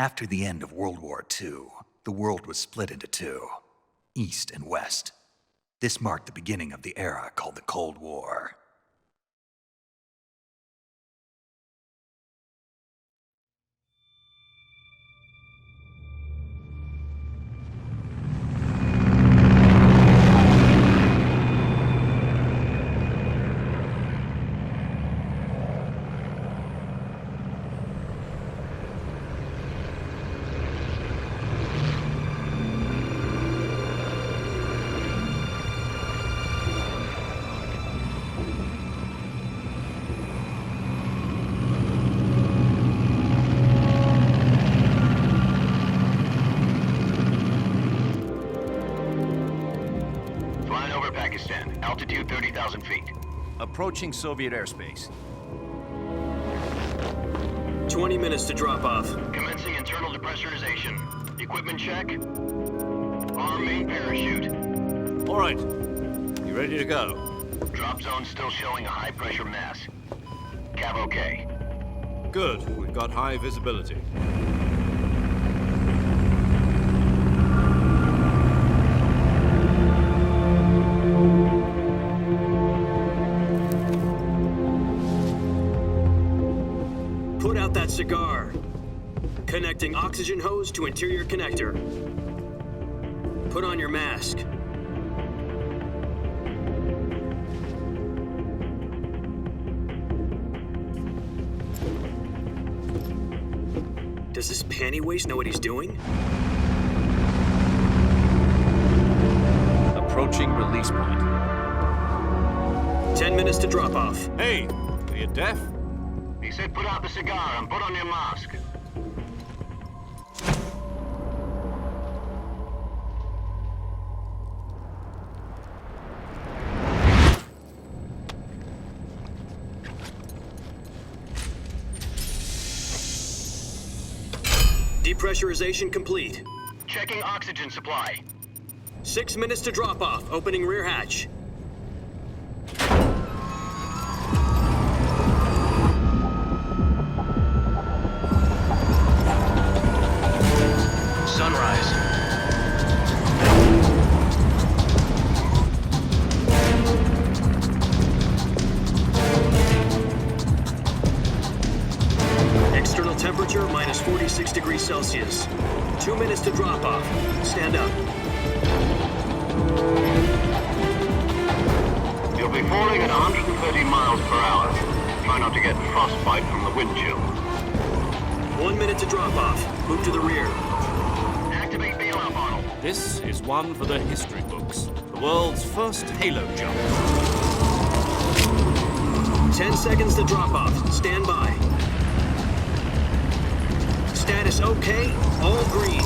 After the end of World War II, the world was split into two, East and West. This marked the beginning of the era called the Cold War. Altitude 30,000 feet. Approaching Soviet airspace. 20 minutes to drop off. Commencing internal depressurization. Equipment check. Arm main parachute. All right. You ready to go? Drop zone still showing a high pressure mass. Cav okay. Good. We've got high visibility. Put out that cigar. Connecting oxygen hose to interior connector. Put on your mask. Does this panty waste know what he's doing? Approaching release point. 10 minutes to drop off. Hey, are you deaf? He said put out the cigar and put on your mask. Depressurization complete. Checking oxygen supply. 6 minutes to drop off. Opening rear hatch. Sunrise. External temperature minus 46 degrees Celsius. 2 minutes to drop off. Stand up. You'll be falling at 130 miles per hour. Try not to get frostbite from the wind chill. 1 minute to drop off. Move to the rear. Activate bailout model. This is one for the history books. The world's first halo jump. 10 seconds to drop off. Stand by. Status okay. All green.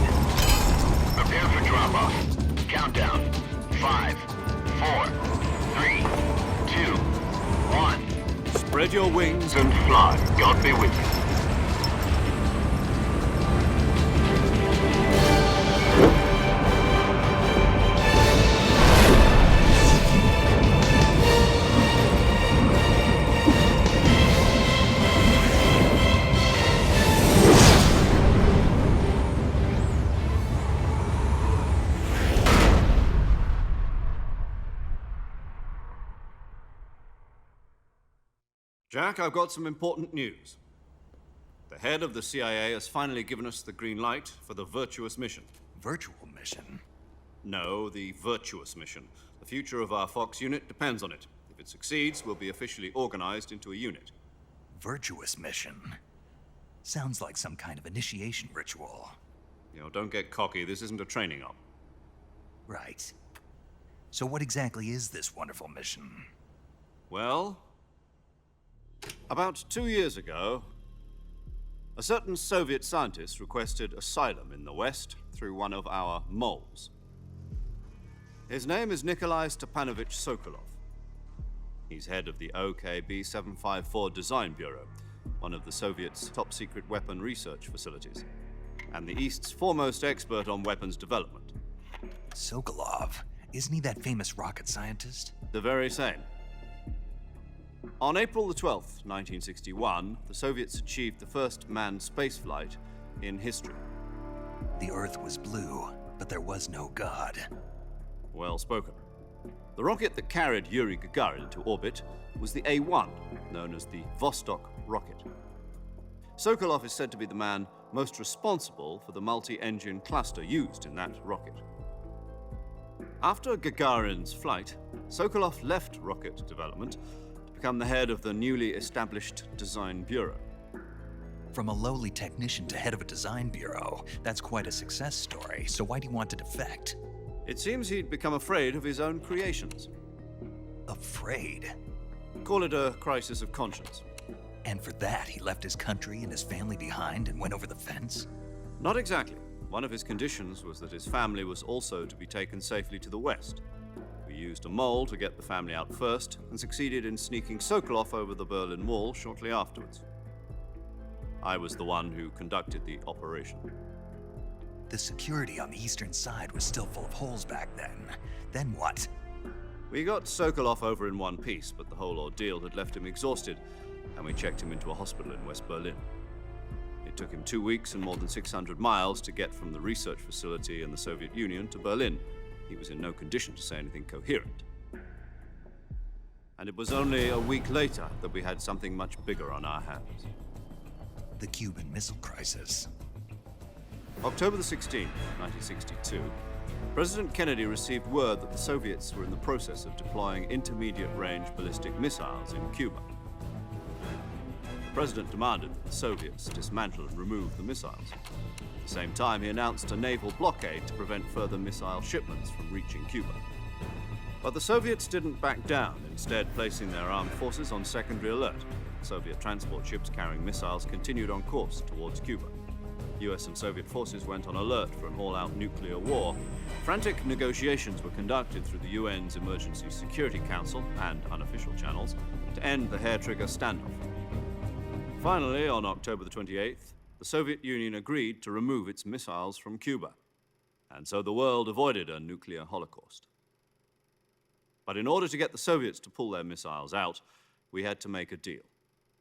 Prepare for drop-off. Countdown. 5, 4, 3, 2, 1. Spread your wings And fly. God be with you. Jack, I've got some important news. The head of the CIA has finally given us the green light for the virtuous mission. Virtual mission? No, the virtuous mission. The future of our Fox unit depends on it. If it succeeds, we'll be officially organized into a unit. Virtuous mission? Sounds like some kind of initiation ritual. You know, don't get cocky. This isn't a training op. Right. So what exactly is this wonderful mission? Well, about 2 years ago, a certain Soviet scientist requested asylum in the West through one of our moles. His name is Nikolai Stepanovich Sokolov. He's head of the OKB-754 Design Bureau, one of the Soviets' top-secret weapon research facilities, and the East's foremost expert on weapons development. Sokolov? Isn't he that famous rocket scientist? The very same. On April the 12th, 1961, the Soviets achieved the first manned spaceflight in history. The Earth was blue, but there was no God. Well spoken. The rocket that carried Yuri Gagarin into orbit was the A-1, known as the Vostok rocket. Sokolov is said to be the man most responsible for the multi-engine cluster used in that rocket. After Gagarin's flight, Sokolov left rocket development to become the head of the newly established Design Bureau. From a lowly technician to head of a design bureau, that's quite a success story, so why do you want to defect? It seems he'd become afraid of his own creations. Afraid? Call it a crisis of conscience. And for that, he left his country and his family behind and went over the fence? Not exactly. One of his conditions was that his family was also to be taken safely to the west. We used a mole to get the family out first and succeeded in sneaking Sokolov over the Berlin Wall shortly afterwards. I was the one who conducted the operation. The security on the eastern side was still full of holes back then. Then what? We got Sokolov over in one piece, but the whole ordeal had left him exhausted, and we checked him into a hospital in West Berlin. It took him 2 weeks and more than 600 miles to get from the research facility in the Soviet Union to Berlin. He was in no condition to say anything coherent. And it was only a week later that we had something much bigger on our hands. The Cuban Missile Crisis. October the 16th, 1962, President Kennedy received word that the Soviets were in the process of deploying intermediate-range ballistic missiles in Cuba. The president demanded that the Soviets dismantle and remove the missiles. At the same time, he announced a naval blockade to prevent further missile shipments from reaching Cuba. But the Soviets didn't back down, instead placing their armed forces on secondary alert. Soviet transport ships carrying missiles continued on course towards Cuba. US and Soviet forces went on alert for an all-out nuclear war. Frantic negotiations were conducted through the UN's Emergency Security Council and unofficial channels to end the hair-trigger standoff. Finally, on October the 28th, the Soviet Union agreed to remove its missiles from Cuba, and so the world avoided a nuclear holocaust. But in order to get the Soviets to pull their missiles out, we had to make a deal.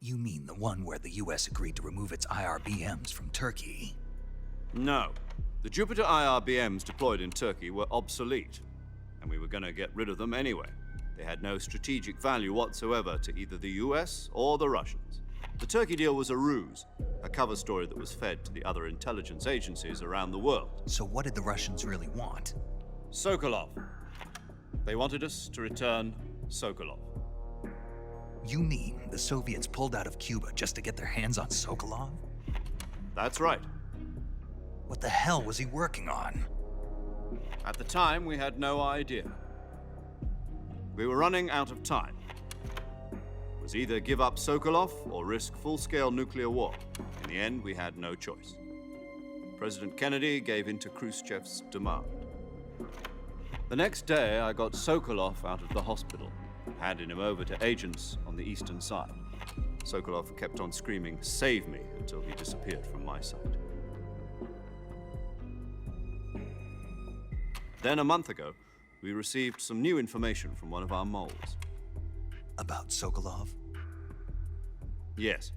You mean the one where the US agreed to remove its IRBMs from Turkey? No. The Jupiter IRBMs deployed in Turkey were obsolete, and we were going to get rid of them anyway. They had no strategic value whatsoever to either the US or the Russians. The Turkey deal was a ruse, a cover story that was fed to the other intelligence agencies around the world. So what did the Russians really want? Sokolov. They wanted us to return Sokolov. You mean the Soviets pulled out of Cuba just to get their hands on Sokolov? That's right. What the hell was he working on? At the time, we had no idea. We were running out of time. It was either give up Sokolov or risk full-scale nuclear war. In the end, we had no choice. President Kennedy gave in to Khrushchev's demand. The next day, I got Sokolov out of the hospital, handing him over to agents on the eastern side. Sokolov kept on screaming, "Save me," until he disappeared from my sight. Then a month ago, we received some new information from one of our moles. About Sokolov? Yes.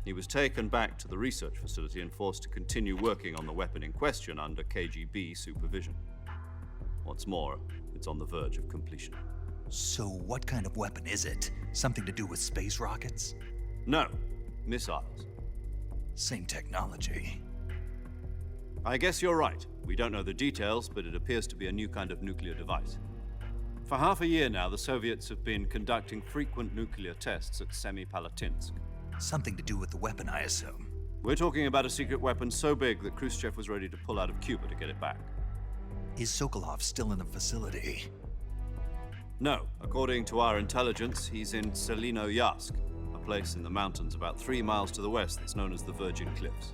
He was taken back to the research facility and forced to continue working on the weapon in question under KGB supervision. What's more, it's on the verge of completion. So what kind of weapon is it? Something to do with space rockets? No, missiles. Same technology. I guess you're right. We don't know the details, but it appears to be a new kind of nuclear device. For half a year now, the Soviets have been conducting frequent nuclear tests at Semipalatinsk. Something to do with the weapon, I assume. We're talking about a secret weapon so big that Khrushchev was ready to pull out of Cuba to get it back. Is Sokolov still in the facility? No. According to our intelligence, he's in Selinoyarsk, a place in the mountains about 3 miles to the west that's known as the Virgin Cliffs.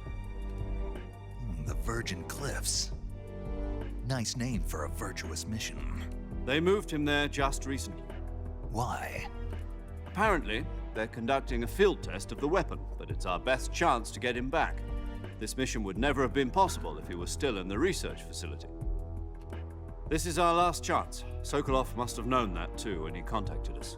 The Virgin Cliffs. Nice name for a virtuous mission. They moved him there just recently. Why? Apparently, they're conducting a field test of the weapon, but it's our best chance to get him back. This mission would never have been possible if he was still in the research facility. This is our last chance. Sokolov must have known that too when he contacted us.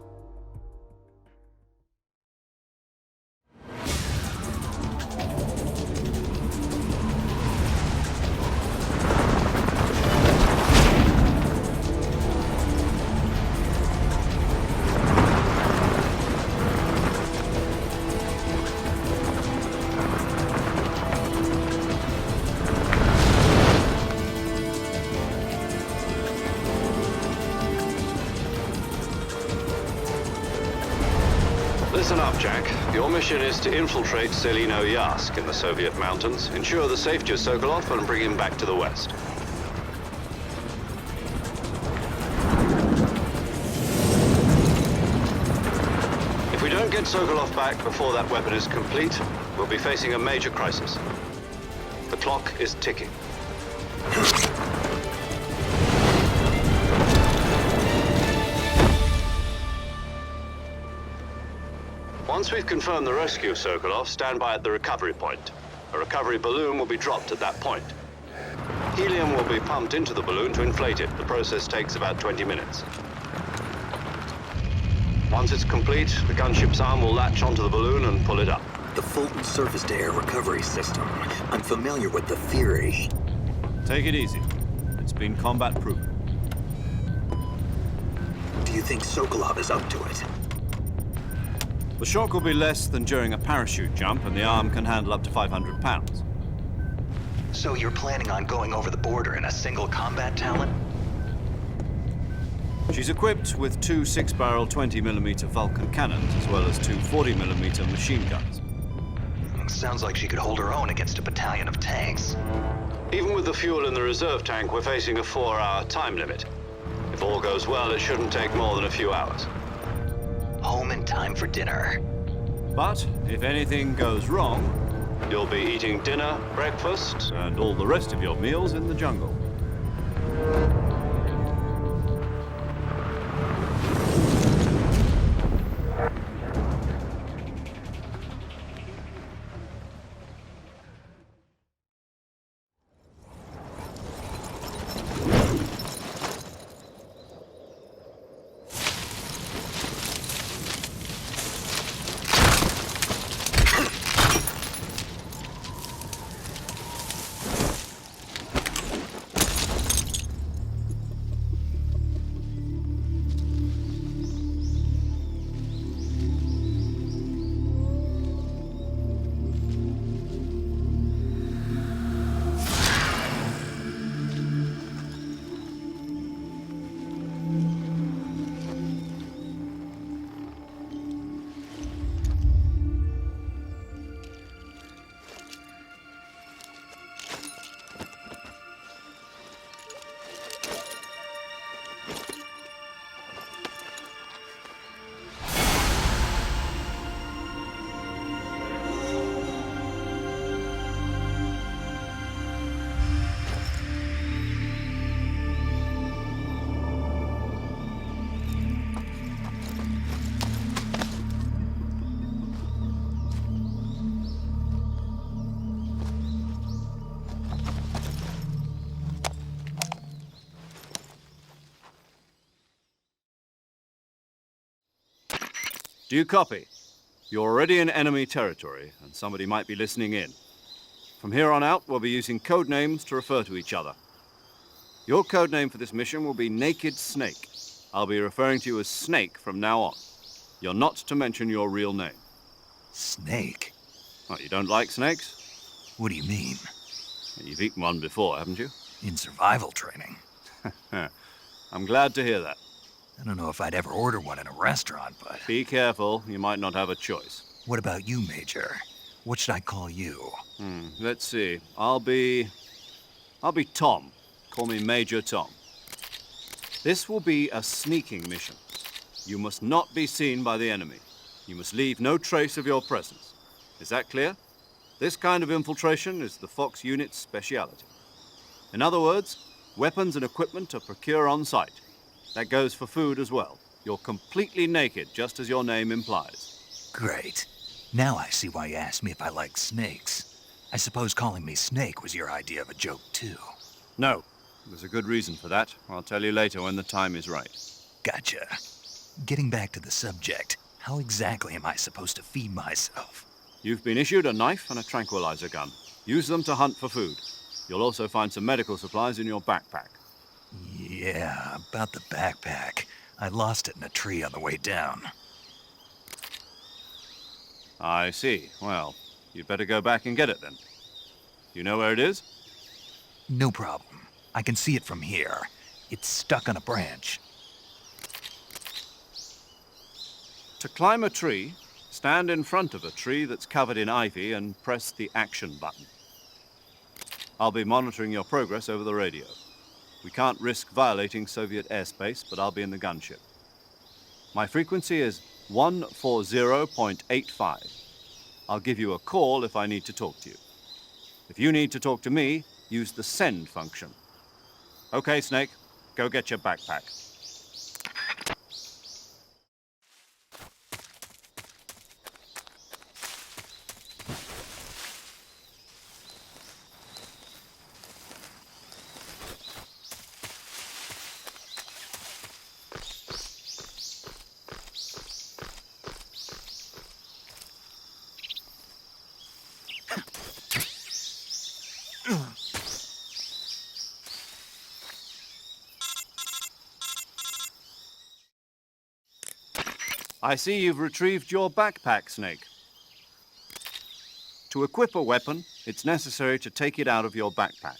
Listen up, Jack. Your mission is to infiltrate Selino-Yask in the Soviet mountains, ensure the safety of Sokolov, and bring him back to the west. If we don't get Sokolov back before that weapon is complete, we'll be facing a major crisis. The clock is ticking. Once we've confirmed the rescue of Sokolov, stand by at the recovery point. A recovery balloon will be dropped at that point. Helium will be pumped into the balloon to inflate it. The process takes about 20 minutes. Once it's complete, the gunship's arm will latch onto the balloon and pull it up. The Fulton surface-to-air recovery system. I'm familiar with the theory. Take it easy. It's been combat-proven. Do you think Sokolov is up to it? The shock will be less than during a parachute jump, and the arm can handle up to 500 pounds. So you're planning on going over the border in a single combat talent? She's equipped with two 6-barrel 20mm Vulcan cannons, as well as two 40mm machine guns. Sounds like she could hold her own against a battalion of tanks. Even with the fuel in the reserve tank, we're facing a 4-hour time limit. If all goes well, it shouldn't take more than a few hours. Home in time for dinner. But if anything goes wrong, you'll be eating dinner, breakfast, and all the rest of your meals in the jungle. Do you copy? You're already in enemy territory, and somebody might be listening in. From here on out, we'll be using code names to refer to each other. Your code name for this mission will be Naked Snake. I'll be referring to you as Snake from now on. You're not to mention your real name. Snake? What, you don't like snakes? What do you mean? You've eaten one before, haven't you? In survival training. I'm glad to hear that. I don't know if I'd ever order one in a restaurant, but... Be careful, you might not have a choice. What about you, Major? What should I call you? Let's see. I'll be Tom. Call me Major Tom. This will be a sneaking mission. You must not be seen by the enemy. You must leave no trace of your presence. Is that clear? This kind of infiltration is the Fox unit's speciality. In other words, weapons and equipment are procured on site. That goes for food as well. You're completely naked, just as your name implies. Great. Now I see why you asked me if I like snakes. I suppose calling me Snake was your idea of a joke, too. No. There's a good reason for that. I'll tell you later when the time is right. Gotcha. Getting back to the subject, how exactly am I supposed to feed myself? You've been issued a knife and a tranquilizer gun. Use them to hunt for food. You'll also find some medical supplies in your backpack. Yeah, about the backpack. I lost it in a tree on the way down. I see. Well, you'd better go back and get it then. You know where it is? No problem. I can see it from here. It's stuck on a branch. To climb a tree, Stand in front of a tree that's covered in ivy and press the action button. I'll be monitoring your progress over the radio. We can't risk violating Soviet airspace, but I'll be in the gunship. My frequency is 140.85. I'll give you a call if I need to talk to you. If you need to talk to me, use the send function. Okay, Snake, go get your backpack. I see you've retrieved your backpack, Snake. To equip a weapon, it's necessary to take it out of your backpack.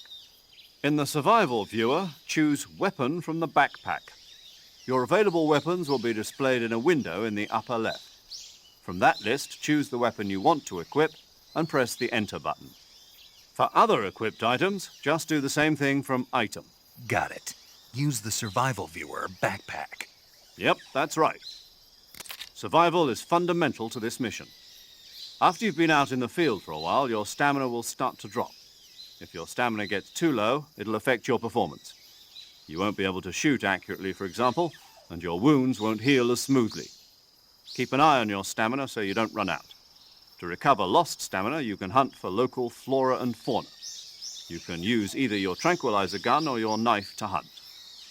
In the survival viewer, choose Weapon from the backpack. Your available weapons will be displayed in a window in the upper left. From that list, choose the weapon you want to equip and press the Enter button. For other equipped items, just do the same thing from Item. Got it. Use the survival viewer backpack. Yep, that's right. Survival is fundamental to this mission. After you've been out in the field for a while, your stamina will start to drop. If your stamina gets too low, it'll affect your performance. You won't be able to shoot accurately, for example, and your wounds won't heal as smoothly. Keep an eye on your stamina so you don't run out. To recover lost stamina, you can hunt for local flora and fauna. You can use either your tranquilizer gun or your knife to hunt.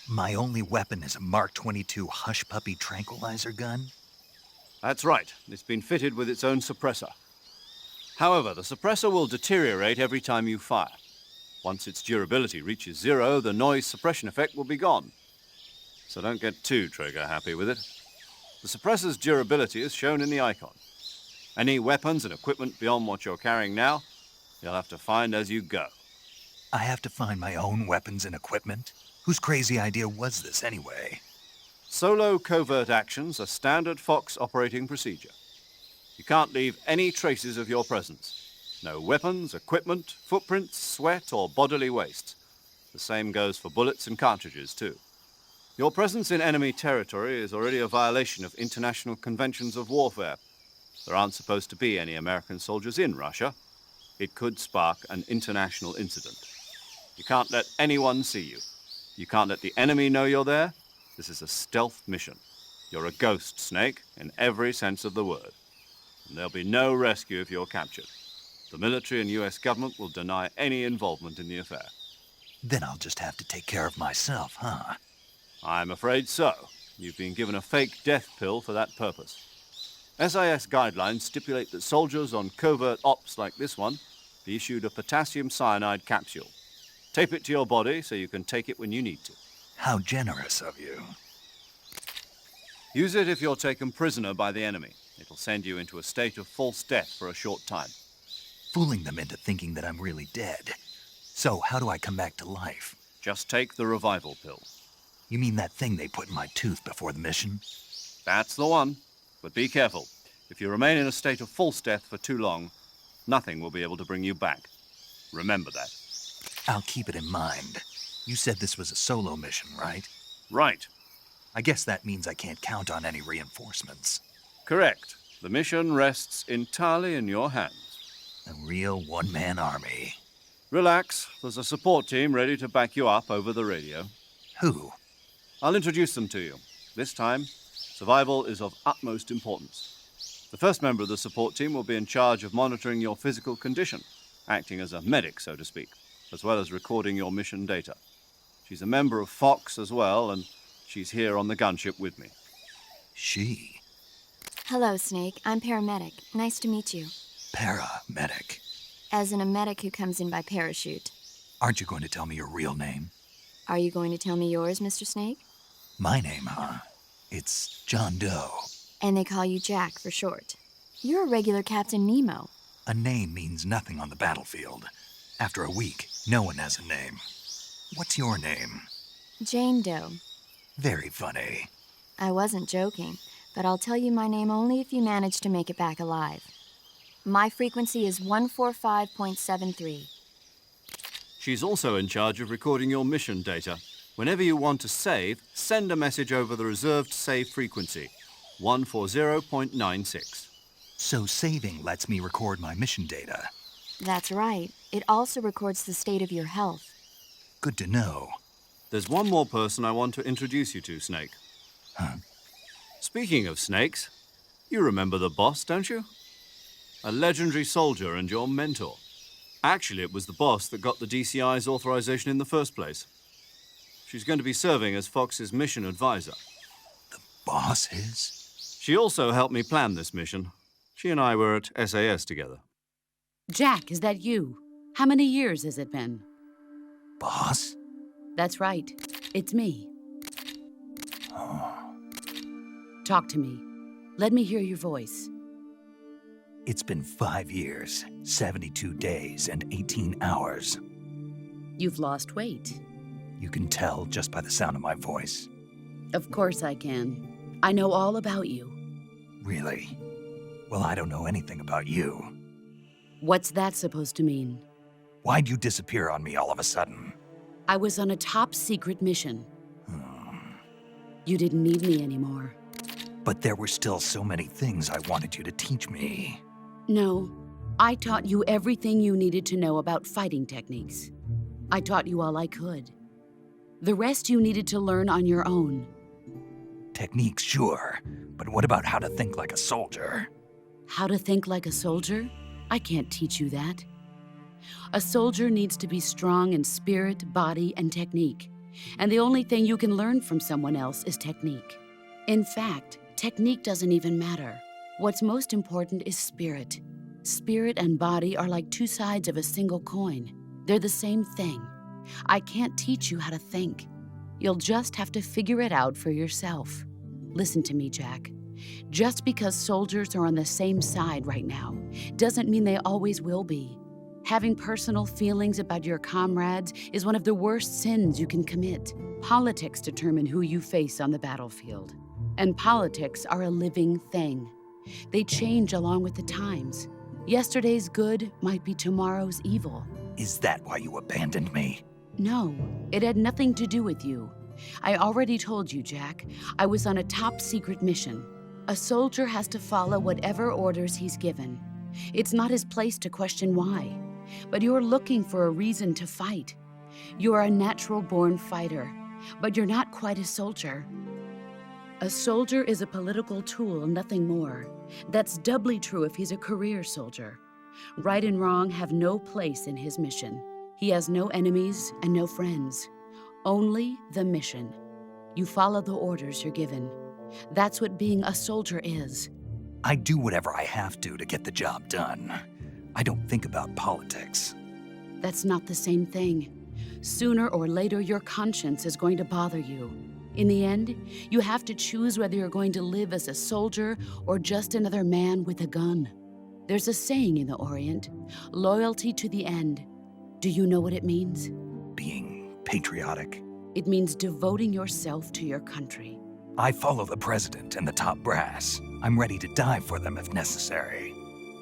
My only weapon is a Mark 22 Hush Puppy tranquilizer gun? That's right. It's been fitted with its own suppressor. However, the suppressor will deteriorate every time you fire. Once its durability reaches 0, the noise suppression effect will be gone. So don't get too trigger-happy with it. The suppressor's durability is shown in the icon. Any weapons and equipment beyond what you're carrying now, you'll have to find as you go. I have to find my own weapons and equipment? Whose crazy idea was this anyway? Solo covert actions are standard Fox operating procedure. You can't leave any traces of your presence. No weapons, equipment, footprints, sweat, or bodily waste. The same goes for bullets and cartridges, too. Your presence in enemy territory is already a violation of international conventions of warfare. There aren't supposed to be any American soldiers in Russia. It could spark an international incident. You can't let anyone see you. You can't let the enemy know you're there. This is a stealth mission. You're a ghost, Snake, in every sense of the word. And there'll be no rescue if you're captured. The military and US government will deny any involvement in the affair. Then I'll just have to take care of myself, huh? I'm afraid so. You've been given a fake death pill for that purpose. SIS guidelines stipulate that soldiers on covert ops like this one be issued a potassium cyanide capsule. Tape it to your body so you can take it when you need to. How generous of you. Use it if you're taken prisoner by the enemy. It'll send you into a state of false death for a short time. Fooling them into thinking that I'm really dead. So, how do I come back to life? Just take the revival pill. You mean that thing they put in my tooth before the mission? That's the one. But be careful. If you remain in a state of false death for too long, nothing will be able to bring you back. Remember that. I'll keep it in mind. You said this was a solo mission, right? Right. I guess that means I can't count on any reinforcements. Correct. The mission rests entirely in your hands. A real one-man army. Relax. There's a support team ready to back you up over the radio. Who? I'll introduce them to you. This time, survival is of utmost importance. The first member of the support team will be in charge of monitoring your physical condition, acting as a medic, so to speak, as well as recording your mission data. She's a member of Fox as well, and she's here on the gunship with me. She? Hello, Snake. I'm paramedic. Nice to meet you. Paramedic. As in a medic who comes in by parachute. Aren't you going to tell me your real name? Are you going to tell me yours, Mr. Snake? My name, huh? It's John Doe. And they call you Jack for short. You're a regular Captain Nemo. A name means nothing on the battlefield. After a week, no one has a name. What's your name? Jane Doe. Very funny. I wasn't joking. but I'll tell you my name only if you manage to make it back alive. My frequency is 145.73. She's also in charge of recording your mission data. Whenever you want to save, send a message over the reserved save frequency, 140.96. So saving lets me record my mission data. That's right. It also records the state of your health. Good to know. There's one more person I want to introduce you to, Snake. Huh? Speaking of snakes, you remember the boss, don't you? A legendary soldier and your mentor. Actually, it was the boss that got the DCI's authorization in the first place. She's going to be serving as Fox's mission advisor. The boss is? She also helped me plan this mission. She and I were at SAS together. Jack, is that you? How many years has it been? Boss? That's right. It's me. Talk to me. Let me hear your voice. It's been 5 years, 72 days, and 18 hours. You've lost weight. You can tell just by the sound of my voice. Of course I can. I know all about you. Really? Well, I don't know anything about you. What's that supposed to mean? Why'd you disappear on me all of a sudden? I was on a top-secret mission. You didn't need me anymore. But there were still so many things I wanted you to teach me. No, I taught you everything you needed to know about fighting techniques. I taught you all I could. The rest you needed to learn on your own. Techniques, sure. But what about how to think like a soldier? How to think like a soldier? I can't teach you that. A soldier needs to be strong in spirit, body, and technique. And the only thing you can learn from someone else is technique. In fact, technique doesn't even matter. What's most important is spirit. Spirit and body are like two sides of a single coin. They're the same thing. I can't teach you how to think. You'll just have to figure it out for yourself. Listen to me, Jack. Just because soldiers are on the same side right now doesn't mean they always will be. Having personal feelings about your comrades is one of the worst sins you can commit. Politics determine who you face on the battlefield. And politics are a living thing. They change along with the times. Yesterday's good might be tomorrow's evil. Is that why you abandoned me? No, it had nothing to do with you. I already told you, Jack. I was on a top-secret mission. A soldier has to follow whatever orders he's given. It's not his place to question why. But you're looking for a reason to fight. You're a natural-born fighter, but you're not quite a soldier. A soldier is a political tool, nothing more. That's doubly true if he's a career soldier. Right and wrong have no place in his mission. He has no enemies and no friends. Only the mission. You follow the orders you're given. That's what being a soldier is. I do whatever I have to get the job done. I don't think about politics. That's not the same thing. Sooner or later, your conscience is going to bother you. In the end, you have to choose whether you're going to live as a soldier or just another man with a gun. There's a saying in the Orient, loyalty to the end. Do you know what it means? Being patriotic. It means devoting yourself to your country. I follow the president and the top brass. I'm ready to die for them if necessary.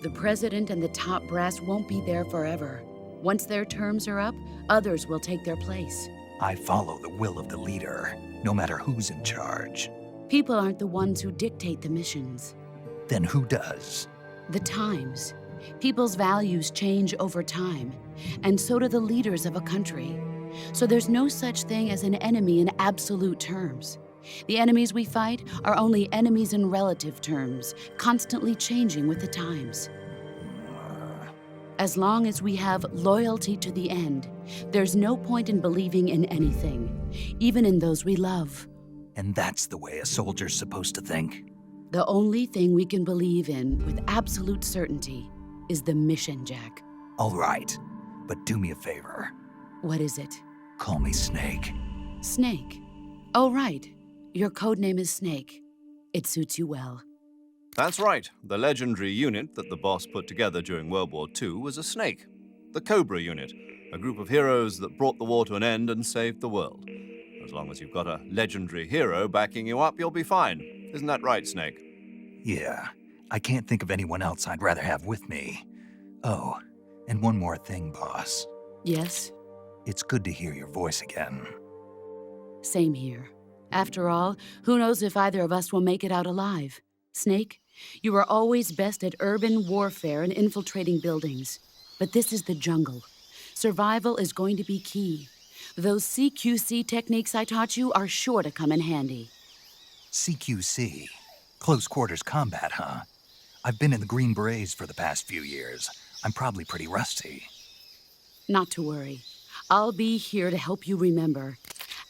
The president and the top brass won't be there forever. Once their terms are up, others will take their place. I follow the will of the leader, no matter who's in charge. People aren't the ones who dictate the missions. Then who does? The times. People's values change over time, and so do the leaders of a country. So there's no such thing as an enemy in absolute terms. The enemies we fight are only enemies in relative terms, constantly changing with the times. As long as we have loyalty to the end, there's no point in believing in anything, even in those we love. And that's the way a soldier's supposed to think? The only thing we can believe in with absolute certainty is the mission, Jack. All right, but do me a favor. What is it? Call me Snake. Snake. Oh, right. Your code name is Snake. It suits you well. That's right. The legendary unit that the boss put together during World War II was a snake. The Cobra unit, a group of heroes that brought the war to an end and saved the world. As long as you've got a legendary hero backing you up, you'll be fine. Isn't that right, Snake? Yeah, I can't think of anyone else I'd rather have with me. Oh, and one more thing, boss. Yes, It's good to hear your voice again. same here. After all, who knows if either of us will make it out alive? Snake, you are always best at urban warfare and infiltrating buildings. But this is the jungle. Survival is going to be key. Those CQC techniques I taught you are sure to come in handy. CQC. Close quarters combat, huh? I've been in the Green Berets for the past few years. I'm probably pretty rusty. Not to worry. I'll be here to help you remember.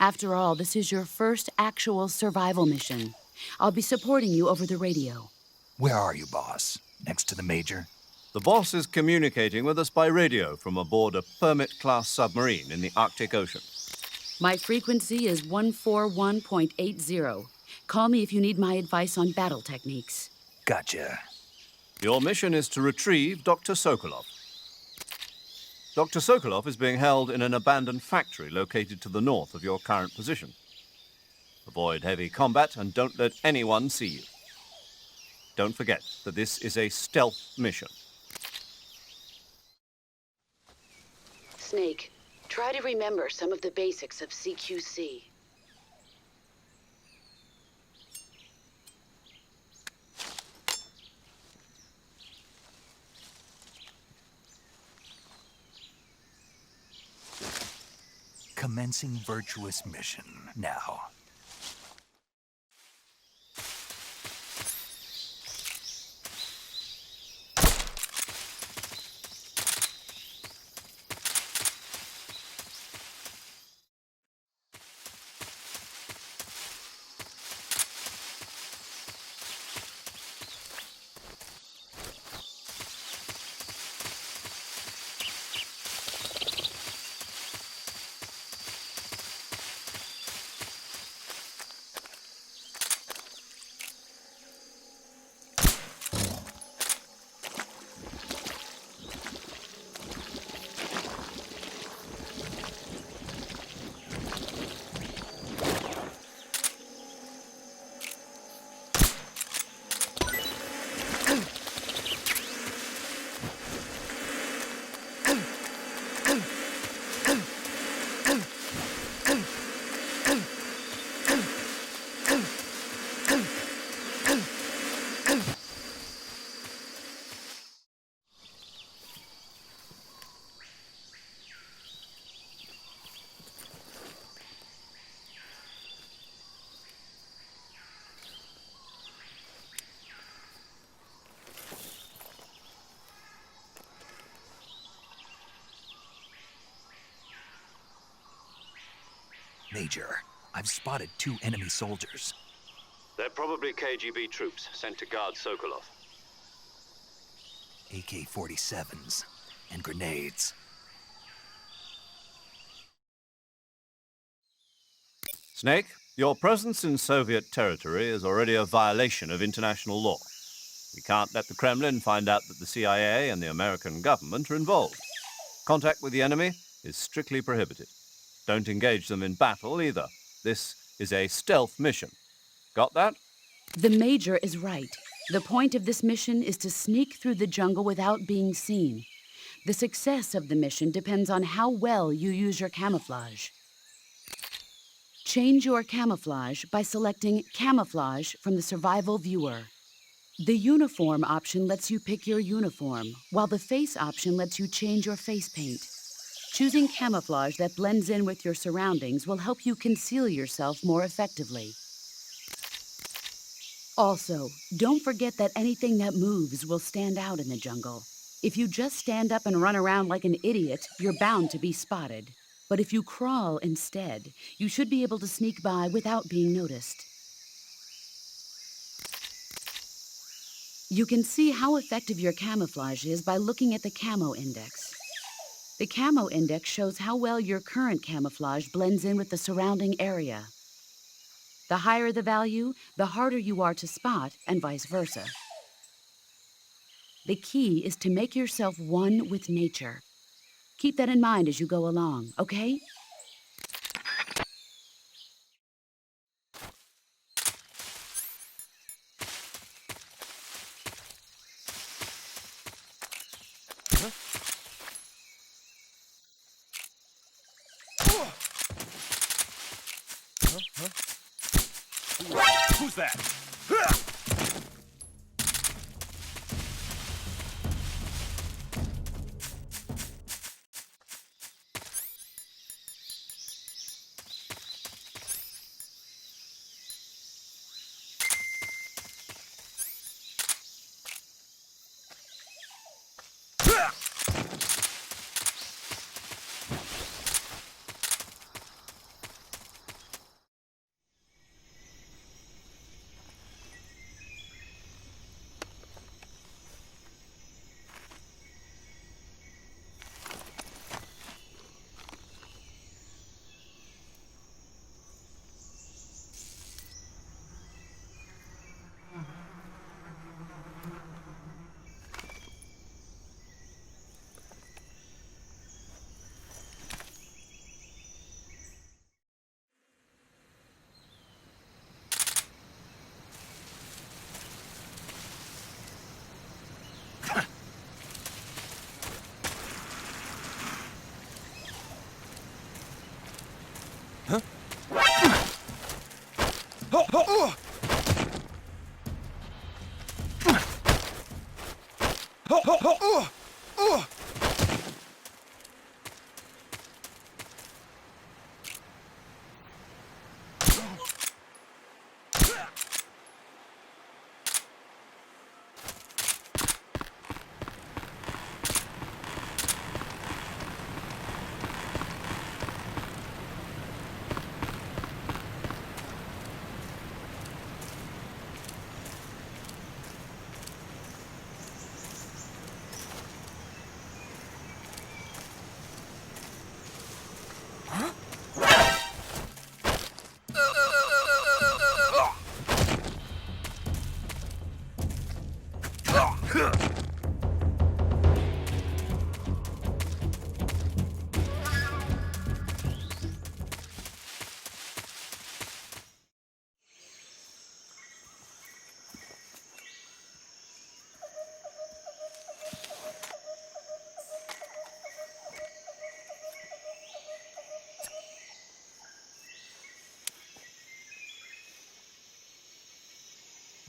After all, this is your first actual survival mission. I'll be supporting you over the radio. Where are you, boss? Next to the Major? The boss is communicating with us by radio from aboard a Permit-class submarine in the Arctic Ocean. My frequency is 141.80. Call me if you need my advice on battle techniques. Gotcha. Your mission is to retrieve Dr. Sokolov. Dr. Sokolov is being held in an abandoned factory located to the north of your current position. Avoid heavy combat and don't let anyone see you. Don't forget that this is a stealth mission. Snake, try to remember some of the basics of CQC. Commencing virtuous mission now. Major, I've spotted 2 enemy soldiers. They're probably KGB troops sent to guard Sokolov. AK-47s and grenades. Snake, your presence in Soviet territory is already a violation of international law. We can't let the Kremlin find out that the CIA and the American government are involved. Contact with the enemy is strictly prohibited. Don't engage them in battle either. This is a stealth mission. Got that? The Major is right. The point of this mission is to sneak through the jungle without being seen. The success of the mission depends on how well you use your camouflage. Change your camouflage by selecting Camouflage from the Survival Viewer. The Uniform option lets you pick your uniform, while the Face option lets you change your face paint. Choosing camouflage that blends in with your surroundings will help you conceal yourself more effectively. Also, don't forget that anything that moves will stand out in the jungle. If you just stand up and run around like an idiot, you're bound to be spotted. But if you crawl instead, you should be able to sneak by without being noticed. You can see how effective your camouflage is by looking at the camo index. The camo index shows how well your current camouflage blends in with the surrounding area. The higher the value, the harder you are to spot, and vice versa. The key is to make yourself one with nature. Keep that in mind as you go along, okay? Who's that?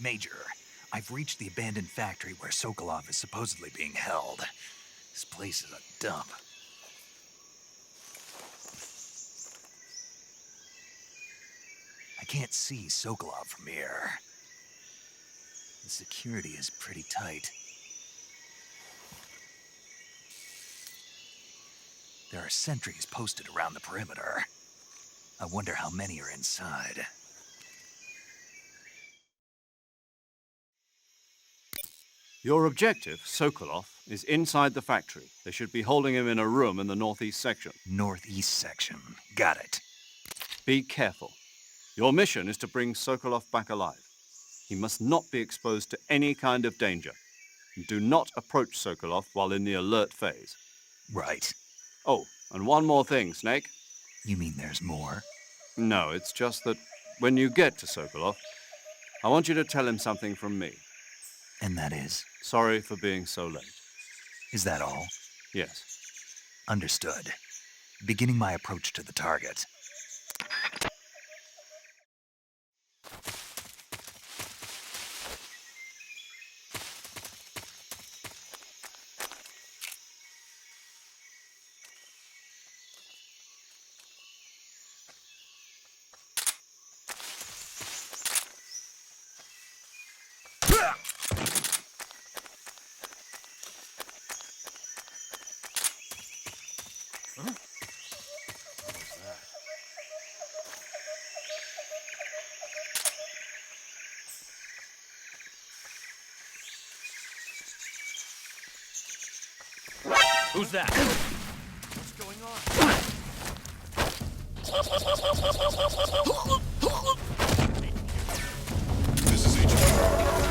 Major, I've reached the abandoned factory where Sokolov is supposedly being held. This place is a dump. I can't see Sokolov from here. The security is pretty tight. There are sentries posted around the perimeter. I wonder how many are inside. Your objective, Sokolov, is inside the factory. They should be holding him in a room in the northeast section. Northeast section. Got it. Be careful. Your mission is to bring Sokolov back alive. He must not be exposed to any kind of danger. Do not approach Sokolov while in the alert phase. Right. Oh, and one more thing, Snake. You mean there's more? No, it's just that when you get to Sokolov, I want you to tell him something from me. And that is? Sorry for being so late. Is that all? Yes. Understood. Beginning my approach to the target. Who's that? What's going on? This is reinforcements.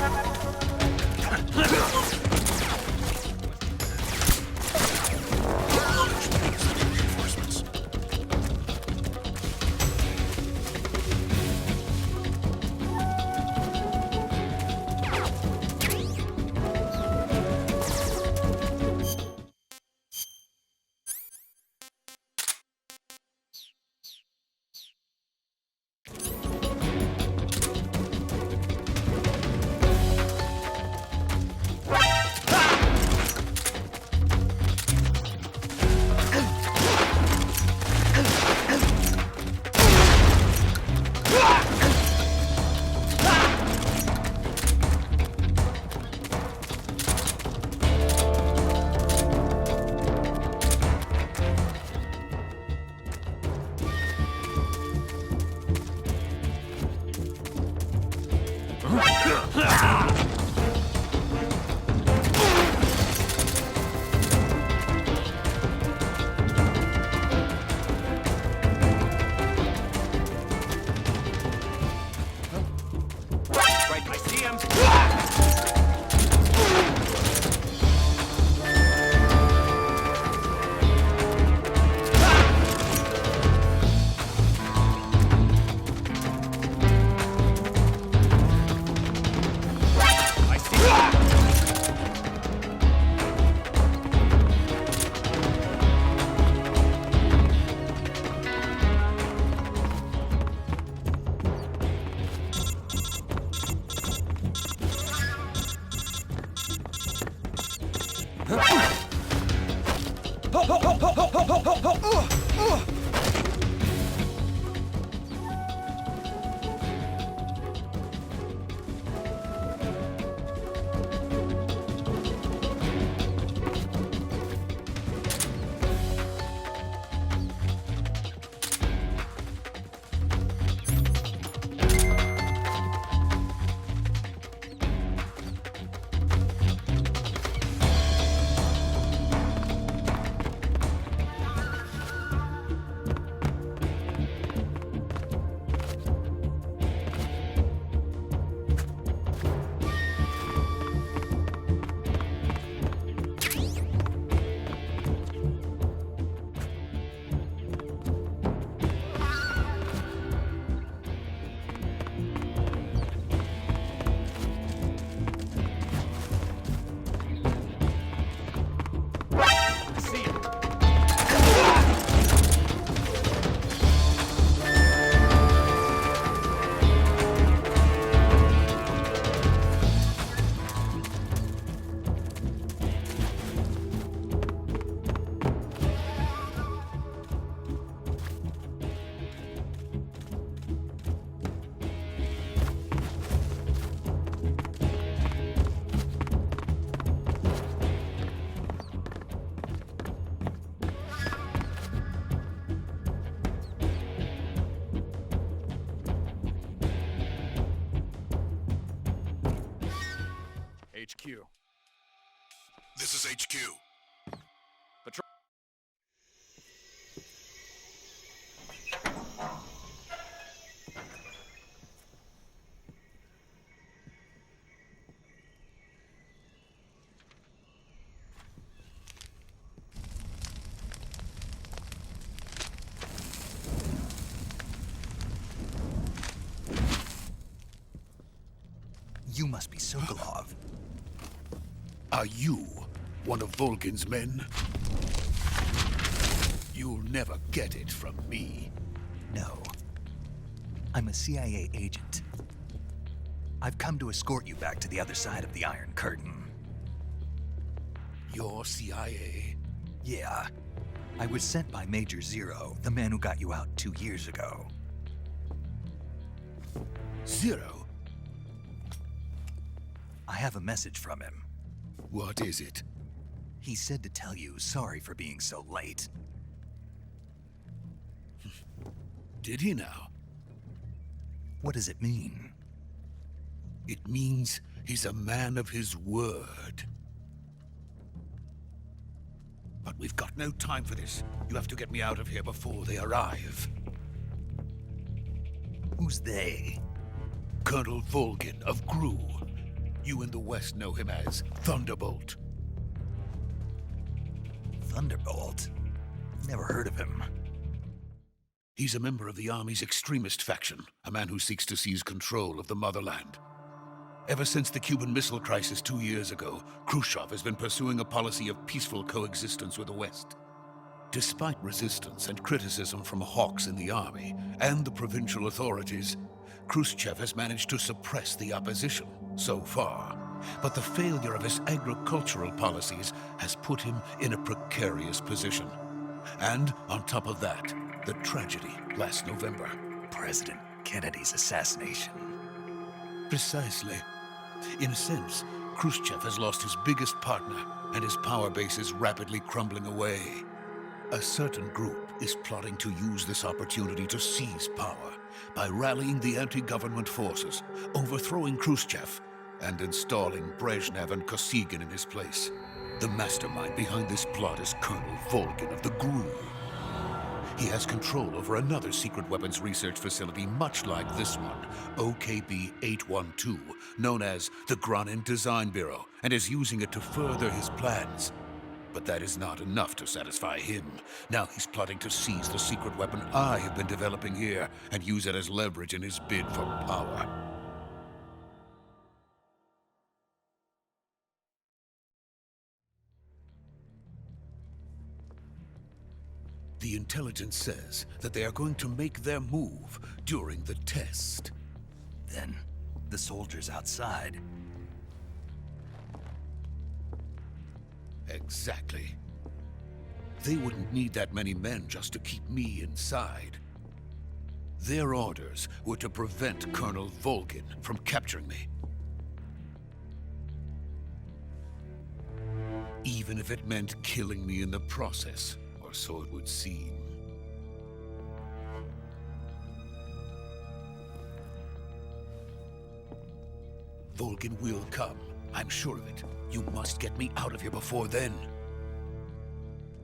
Right, I see him. HQ. This is HQ. Patrol. You must be Sokolov. Are you one of Volgin's men? You'll never get it from me. No. I'm a CIA agent. I've come to escort you back to the other side of the Iron Curtain. You're CIA? Yeah. I was sent by Major Zero, the man who got you out 2 years ago. Zero? I have a message from him. What is it? He said to tell you sorry for being so late. Did he now? What does it mean? It means he's a man of his word. But we've got no time for this. You have to get me out of here before they arrive. Who's they? Colonel Volgin of GRU. You in the West know him as Thunderbolt. Thunderbolt? Never heard of him. He's a member of the Army's extremist faction, a man who seeks to seize control of the motherland. Ever since the Cuban Missile Crisis 2 years ago, Khrushchev has been pursuing a policy of peaceful coexistence with the West. Despite resistance and criticism from hawks in the army and the provincial authorities, Khrushchev has managed to suppress the opposition so far. But the failure of his agricultural policies has put him in a precarious position. And on top of that, the tragedy last November. President Kennedy's assassination. Precisely. In a sense, Khrushchev has lost his biggest partner, and his power base is rapidly crumbling away. A certain group is plotting to use this opportunity to seize power by rallying the anti-government forces, overthrowing Khrushchev, and installing Brezhnev and Kosygin in his place. The mastermind behind this plot is Colonel Volgin of the GRU. He has control over another secret weapons research facility much like this one, OKB-812, known as the Granin Design Bureau, and is using it to further his plans. But that is not enough to satisfy him. Now he's plotting to seize the secret weapon I have been developing here and use it as leverage in his bid for power. The intelligence says that they are going to make their move during the test. Then, the soldiers outside. Exactly. They wouldn't need that many men just to keep me inside. Their orders were to prevent Colonel Volgin from capturing me. Even if it meant killing me in the process, or so it would seem. Volgin will come. I'm sure of it. You must get me out of here before then.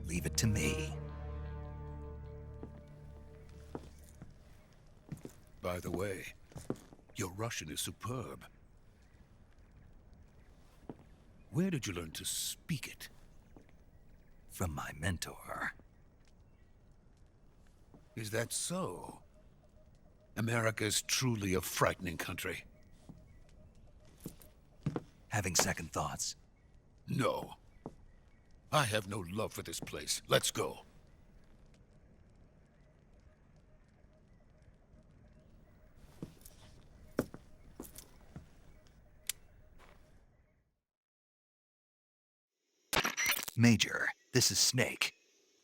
Leave it to me. By the way, your Russian is superb. Where did you learn to speak it? From my mentor. Is that so? America is truly a frightening country. Having second thoughts? No. I have no love for this place. Let's go. Major, this is Snake.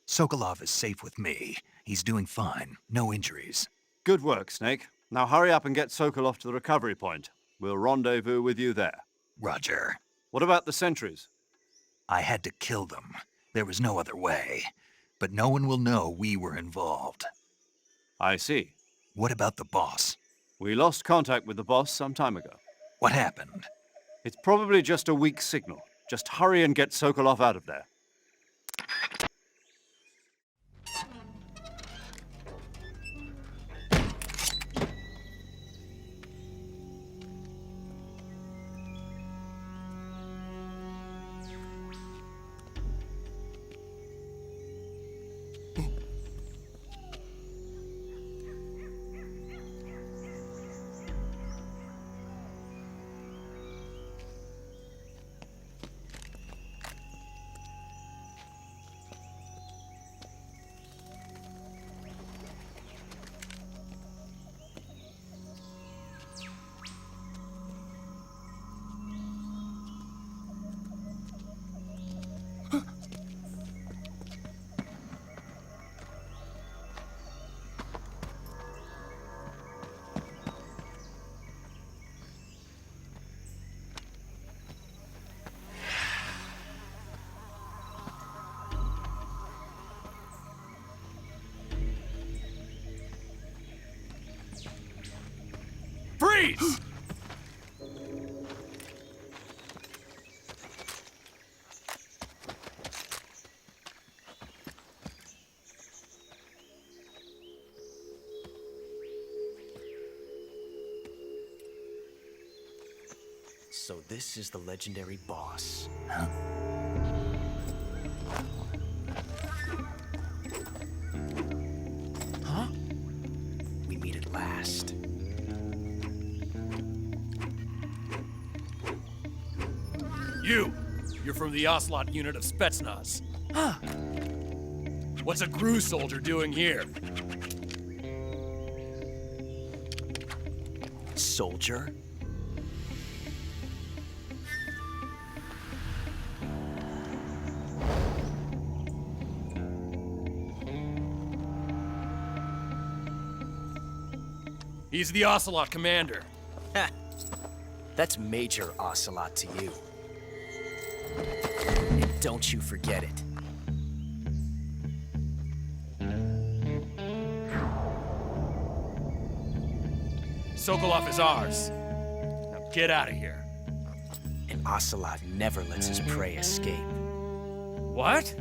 Sokolov is safe with me. He's doing fine. No injuries. Good work, Snake. Now hurry up and get Sokolov to the recovery point. We'll rendezvous with you there. Roger. What about the sentries? I had to kill them. There was no other way. But no one will know we were involved. I see. What about the boss? We lost contact with the boss some time ago. What happened? It's probably just a weak signal. Just hurry and get Sokolov out of there. Freeze! So this is the legendary boss. Huh? Huh? We meet at last. You're from the Ocelot unit of Spetsnaz. Huh. What's a GRU soldier doing here? Soldier? He's the Ocelot commander. Ha! That's Major Ocelot to you. And don't you forget it. Sokolov is ours. Now get out of here. An ocelot never lets his prey escape. What?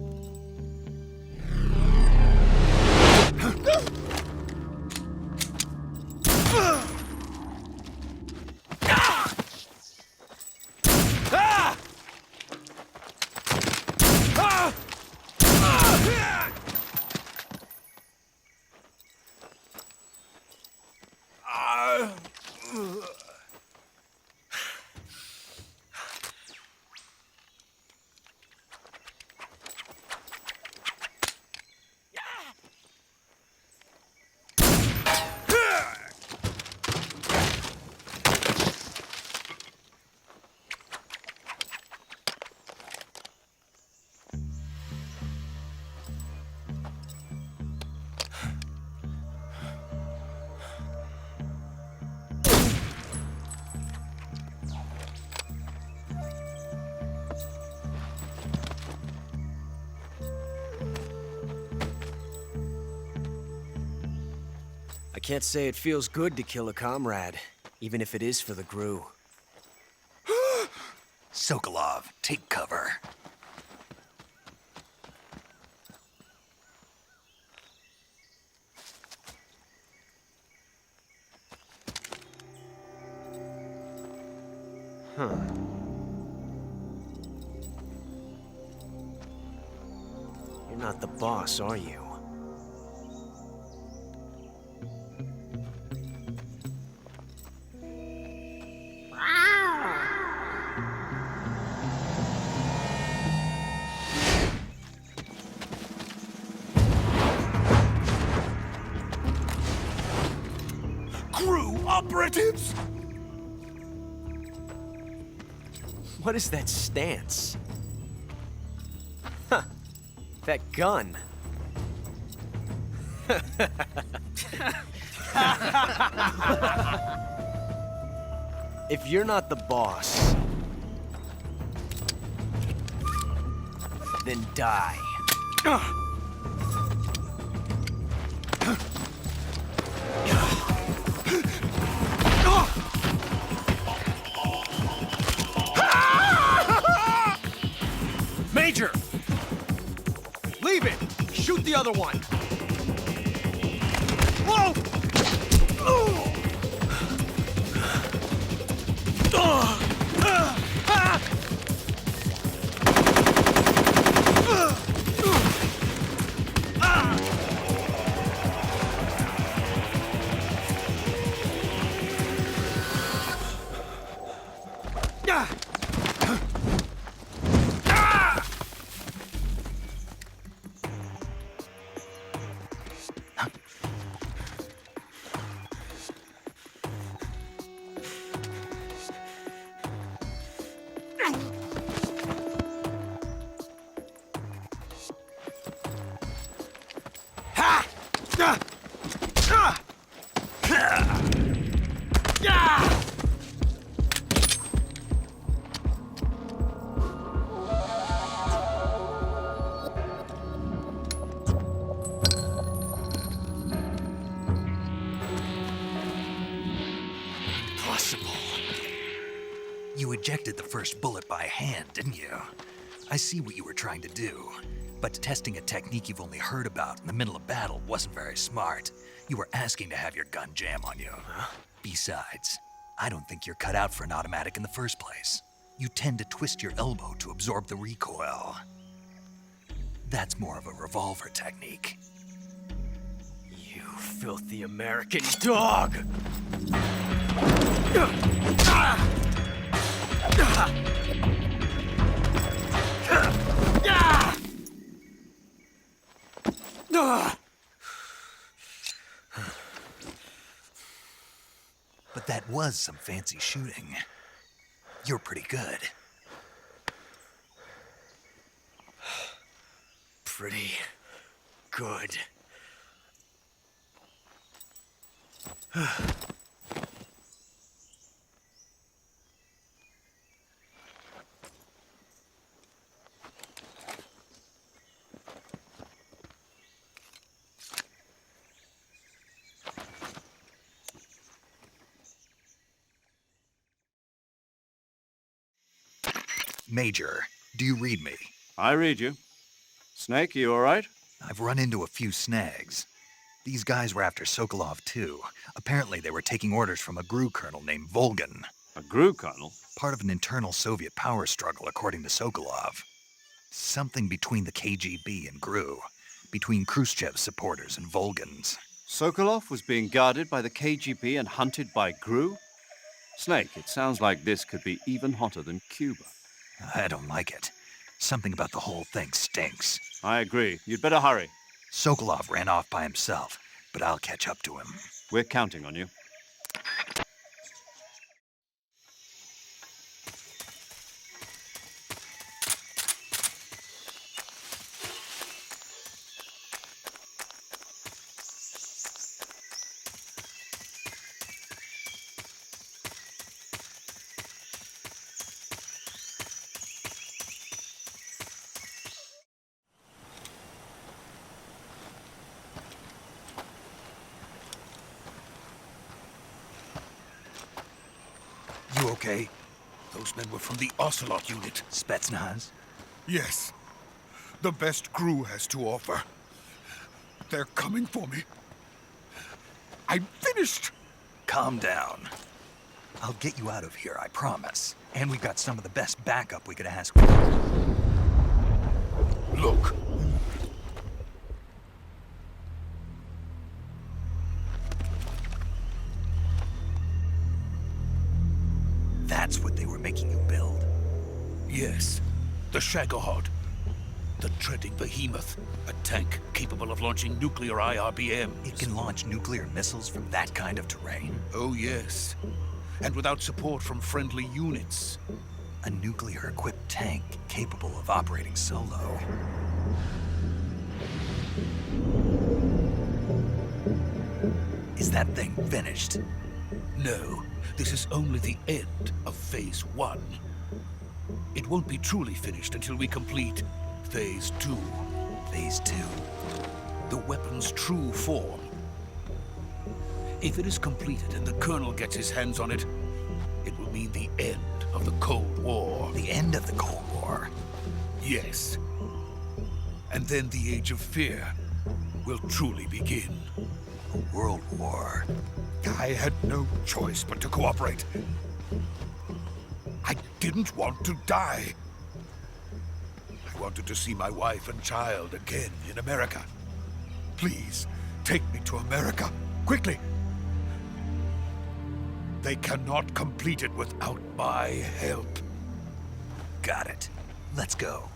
I can't say it feels good to kill a comrade, even if it is for the Gru. Sokolov, take cover. Huh. You're not the boss, are you? Operatives? What is that stance? Huh. That gun. If you're not the boss, then die. Major! Leave it! Shoot the other one! Whoa! You ejected the first bullet by hand, didn't you? I see what you were trying to do. But testing a technique you've only heard about in the middle of battle wasn't very smart. You were asking to have your gun jam on you. Besides, I don't think you're cut out for an automatic in the first place. You tend to twist your elbow to absorb the recoil. That's more of a revolver technique. You filthy American dog! But that was some fancy shooting. You're pretty good. Pretty good. Major, do you read me? I read you. Snake, you all right? I've run into a few snags. These guys were after Sokolov, too. Apparently they were taking orders from a GRU colonel named Volgan. A GRU colonel? Part of an internal Soviet power struggle, according to Sokolov. Something between the KGB and GRU. Between Khrushchev's supporters and Volgan's. Sokolov was being guarded by the KGB and hunted by GRU? Snake, it sounds like this could be even hotter than Cuba. I don't like it. Something about the whole thing stinks. I agree. You'd better hurry. Sokolov ran off by himself, but I'll catch up to him. We're counting on you. You okay? Those men were from the Ocelot unit. Spetsnaz? Yes. The best GRU has to offer. They're coming for me. I'm finished! Calm down. I'll get you out of here, I promise. And we've got some of the best backup we could ask for. Look. That's what they were making you build? Yes. The Shagohod. The treading behemoth. A tank capable of launching nuclear IRBMs. It can launch nuclear missiles from that kind of terrain? Oh, yes. And without support from friendly units. A nuclear-equipped tank capable of operating solo. Is that thing finished? No. This is only the end of Phase 1. It won't be truly finished until we complete Phase 2. Phase 2? The weapon's true form. If it is completed and the Colonel gets his hands on it, it will mean the end of the Cold War. The end of the Cold War? Yes. And then the Age of Fear will truly begin. A world war. I had no choice but to cooperate. I didn't want to die. I wanted to see my wife and child again in America. Please, take me to America, quickly. They cannot complete it without my help. Got it. Let's go.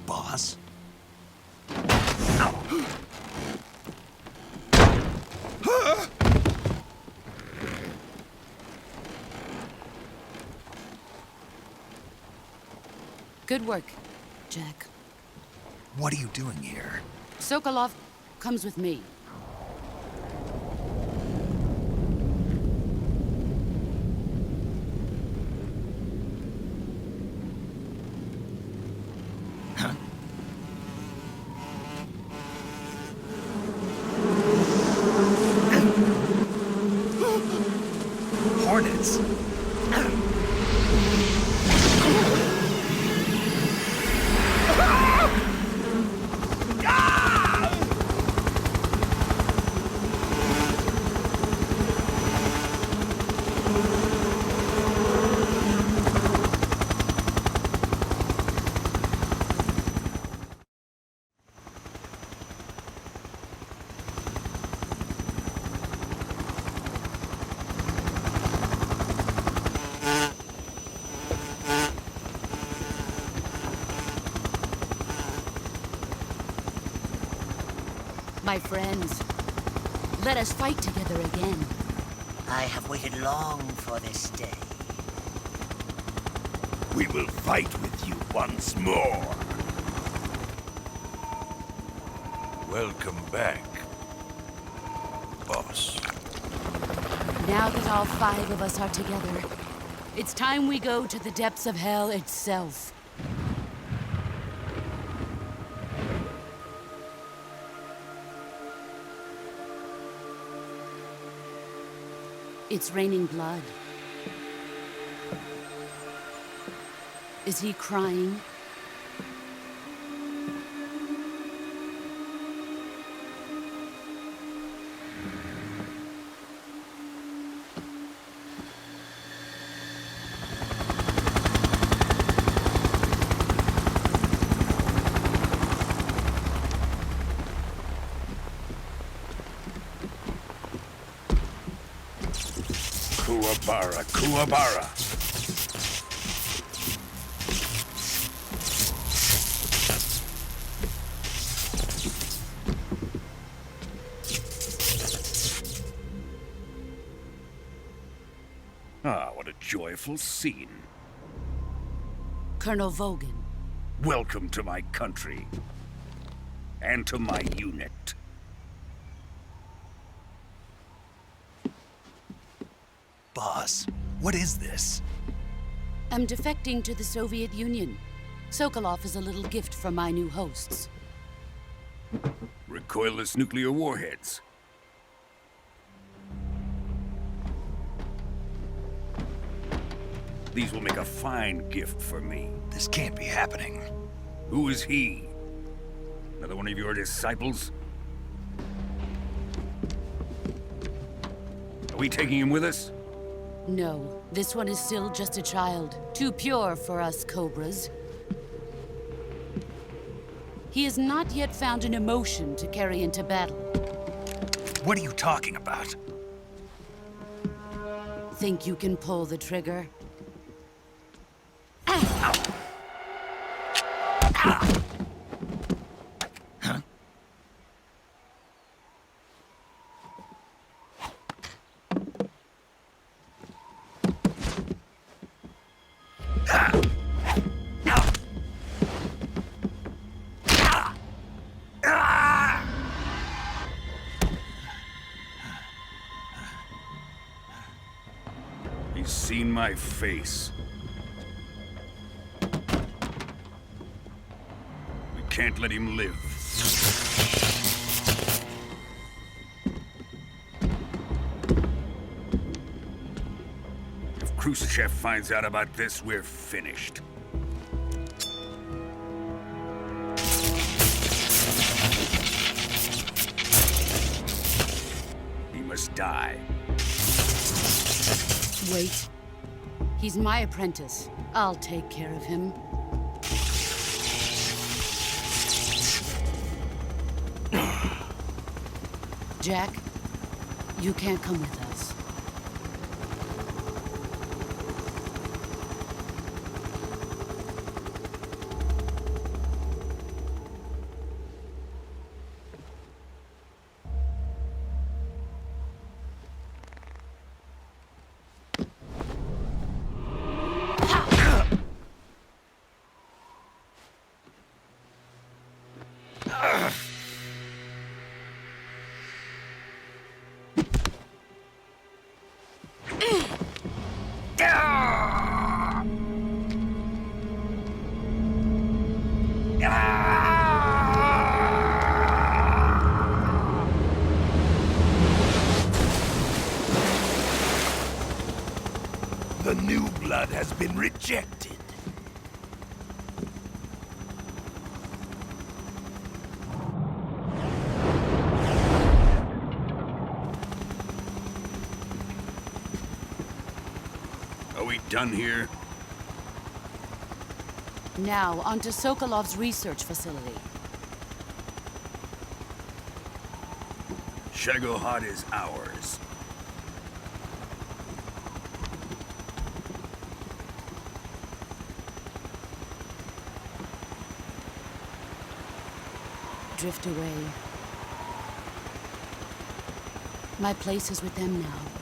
Boss? Good work, Jack. What are you doing here? Sokolov comes with me. Hornets. My friends, let us fight together again. I have waited long for this day. We will fight with you once more. Welcome back, boss. Now that all 5 of us are together, it's time we go to the depths of hell itself. It's raining blood. Is he crying? Kuwabara, Kuwabara. Ah, what a joyful scene. Colonel Vogan. Welcome to my country. And to my unit. Boss, what is this? I'm defecting to the Soviet Union. Sokolov is a little gift from my new hosts. Recoilless nuclear warheads. These will make a fine gift for me. This can't be happening. Who is he? Another one of your disciples? Are we taking him with us? No, this one is still just a child. Too pure for us Cobras. He has not yet found an emotion to carry into battle. What are you talking about? Think you can pull the trigger? He's seen my face. We can't let him live. If Khrushchev finds out about this, we're finished. He must die. Wait. He's my apprentice. I'll take care of him. Jack, you can't come with us. The new blood has been rejected. Are we done here? Now, onto Sokolov's research facility. Shagohod is ours. Drift away. My place is with them now.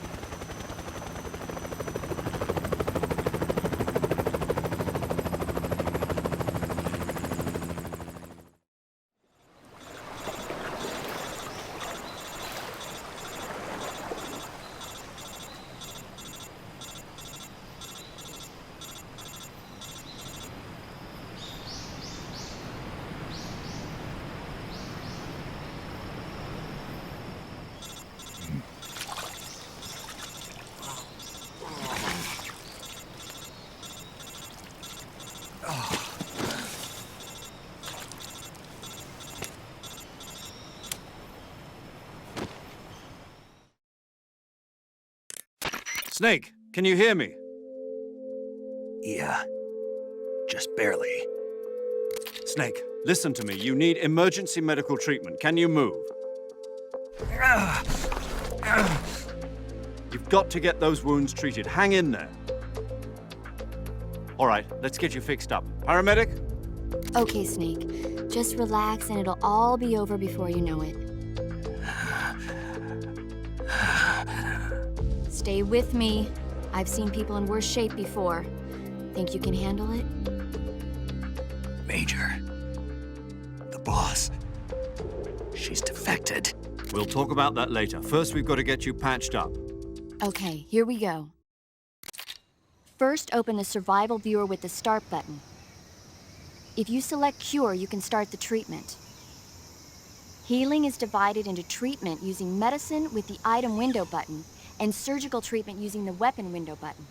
Snake, can you hear me? Yeah. Just barely. Snake, listen to me. You need emergency medical treatment. Can you move? You've got to get those wounds treated. Hang in there. All right, let's get you fixed up. Paramedic? Okay, Snake. Just relax and it'll all be over before you know it. Stay with me. I've seen people in worse shape before. Think you can handle it? Major. The boss. She's defected. We'll talk about that later. First, we've got to get you patched up. Okay, here we go. First, open the survival viewer with the start button. If you select cure, you can start the treatment. Healing is divided into treatment using medicine with the item window button and surgical treatment using the weapon window button.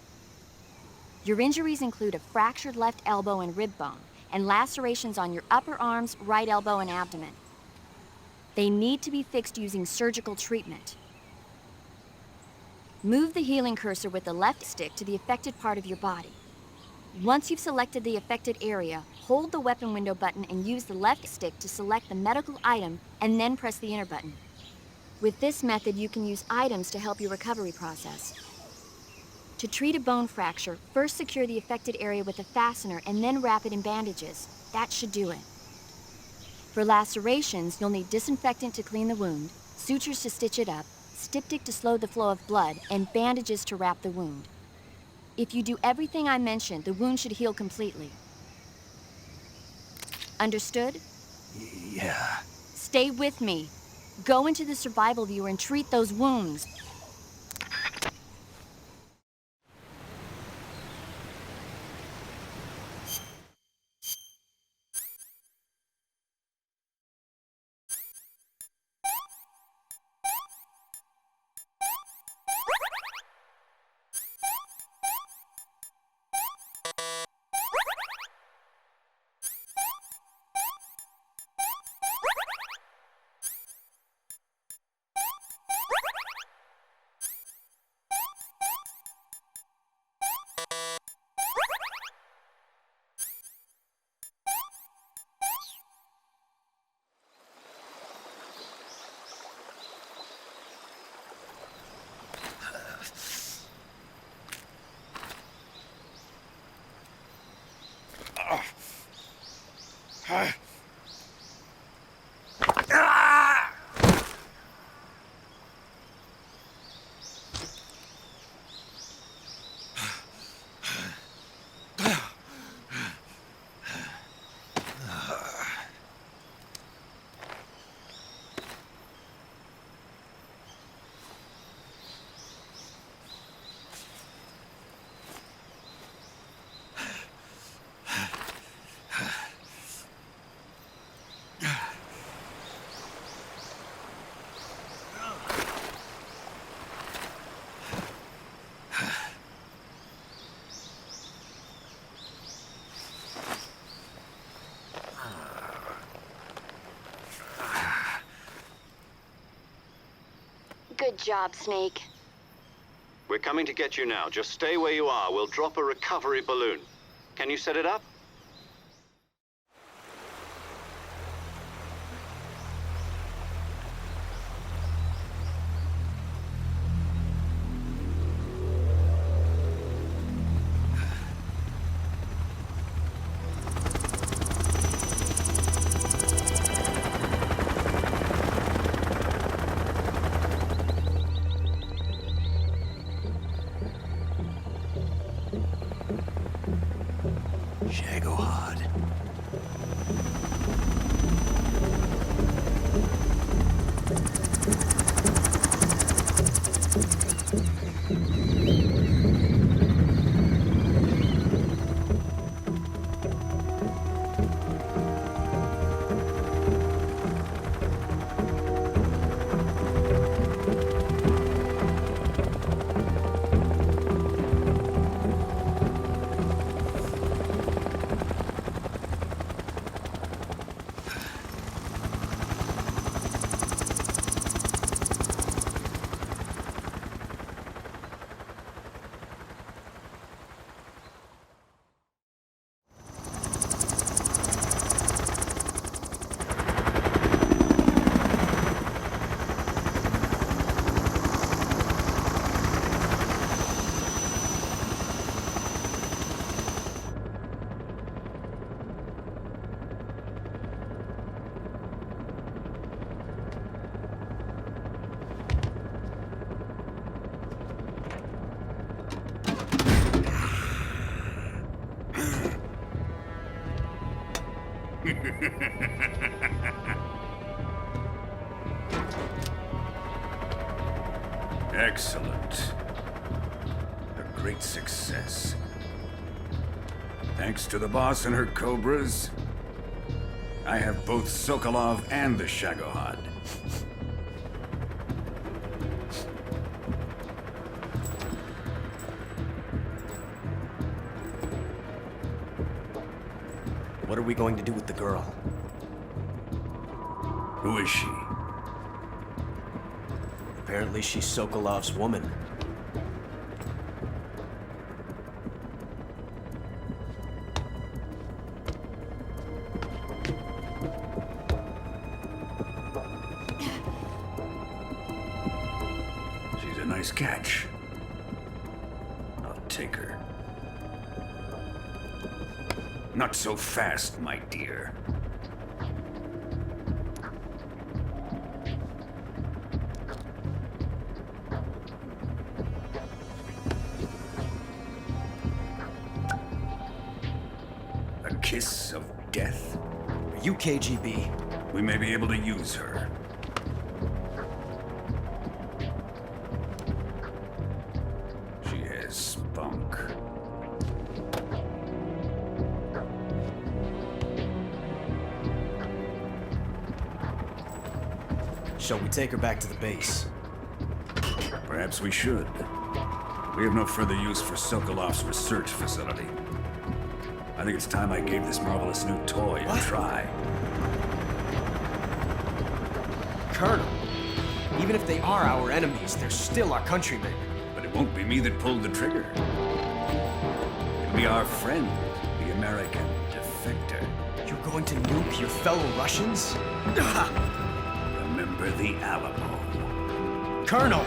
Your injuries include a fractured left elbow and rib bone, and lacerations on your upper arms, right elbow, and abdomen. They need to be fixed using surgical treatment. Move the healing cursor with the left stick to the affected part of your body. Once you've selected the affected area, hold the weapon window button and use the left stick to select the medical item, and then press the enter button. With this method, you can use items to help your recovery process. To treat a bone fracture, first secure the affected area with a fastener and then wrap it in bandages. That should do it. For lacerations, you'll need disinfectant to clean the wound, sutures to stitch it up, styptic to slow the flow of blood, and bandages to wrap the wound. If you do everything I mentioned, the wound should heal completely. Understood? Yeah. Stay with me. Go into the survival viewer and treat those wounds. Good job, Snake. We're coming to get you now. Just stay where you are. We'll drop a recovery balloon. Can you set it up? Shagohod. Excellent. A great success. Thanks to the boss and her cobras, I have both Sokolov and the Shagohod. What are we going to do with the girl? Who is she? Apparently she's Sokolov's woman. She's a nice catch. I'll take her. Not so fast, my dear. A kiss of death? Are you KGB? We may be able to use her. She has spunk. Shall we take her back to the base? Perhaps we should. We have no further use for Sokolov's research facility. I think it's time I gave this marvelous new toy a try. Colonel, even if they are our enemies, they're still our countrymen. But it won't be me that pulled the trigger. It'll be our friend, the American defector. You're going to nuke your fellow Russians? Remember the Alamo. Colonel!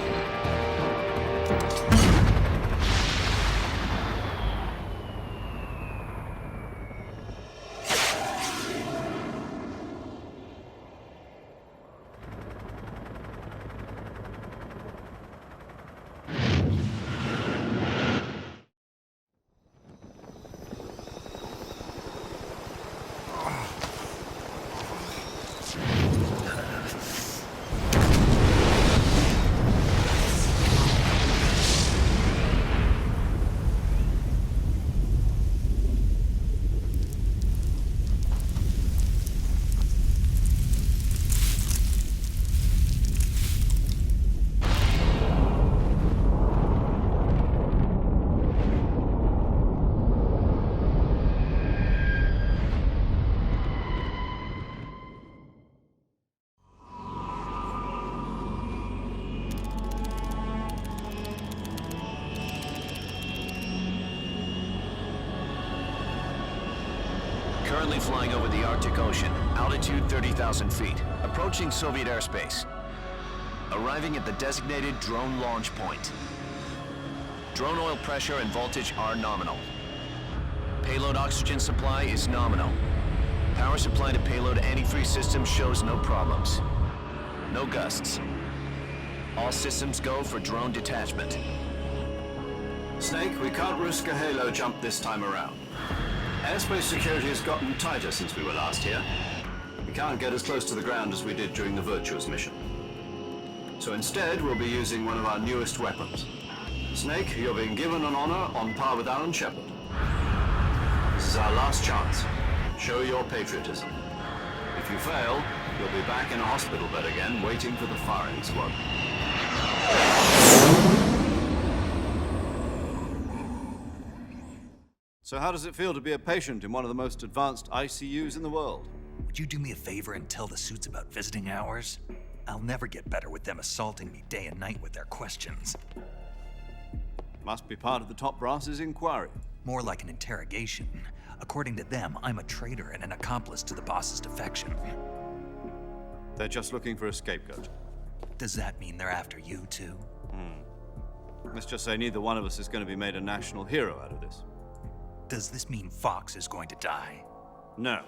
Currently flying over the Arctic Ocean, altitude 30,000 feet, approaching Soviet airspace. Arriving at the designated drone launch point. Drone oil pressure and voltage are nominal. Payload oxygen supply is nominal. Power supply to payload antifreeze system shows no problems. No gusts. All systems go for drone detachment. Snake, we can't risk a halo jump this time around. Airspace security has gotten tighter since we were last here. We can't get as close to the ground as we did during the Virtuous mission. So instead, we'll be using one of our newest weapons. Snake, you're being given an honor on par with Alan Shepard. This is our last chance. Show your patriotism. If you fail, you'll be back in a hospital bed again, waiting for the firing squad. So how does it feel to be a patient in one of the most advanced ICUs in the world? Would you do me a favor and tell the suits about visiting hours? I'll never get better with them assaulting me day and night with their questions. Must be part of the top brass's inquiry. More like an interrogation. According to them, I'm a traitor and an accomplice to the boss's defection. They're just looking for a scapegoat. Does that mean they're after you too? Let's just say neither one of us is going to be made a national hero out of this. Does this mean Fox is going to die? No.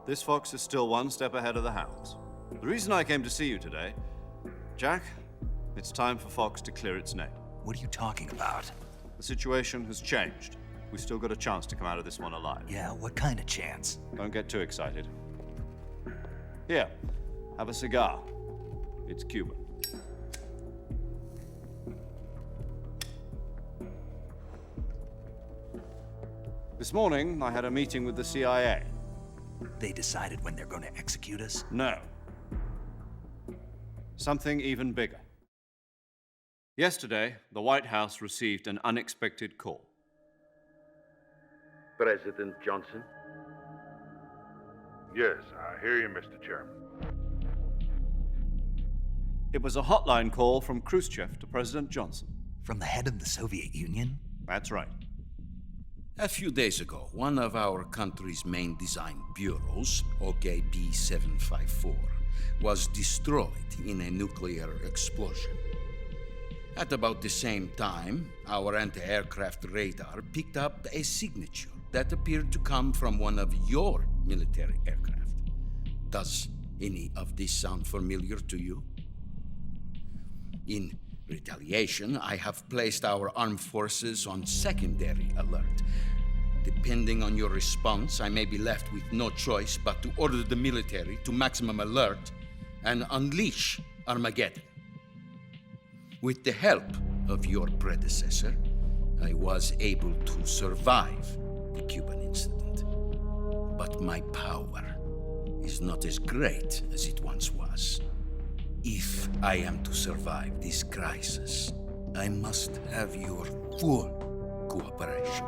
This fox is still one step ahead of the hounds. The reason I came to see you today, Jack, it's time for Fox to clear its name. What are you talking about? The situation has changed. We've still got a chance to come out of this one alive. Yeah, what kind of chance? Don't get too excited. Here, have a cigar. It's Cuban. This morning, I had a meeting with the CIA. They decided when they're going to execute us? No. Something even bigger. Yesterday, the White House received an unexpected call. President Johnson? Yes, I hear you, Mr. Chairman. It was a hotline call from Khrushchev to President Johnson. From the head of the Soviet Union? That's right. A few days ago, one of our country's main design bureaus, OKB 754, was destroyed in a nuclear explosion. At about the same time, our anti-aircraft radar picked up a signature that appeared to come from one of your military aircraft. Does any of this sound familiar to you? In retaliation, I have placed our armed forces on secondary alert. Depending on your response, I may be left with no choice but to order the military to maximum alert and unleash Armageddon. With the help of your predecessor, I was able to survive the Cuban incident. But my power is not as great as it once was. If I am to survive this crisis, I must have your full cooperation.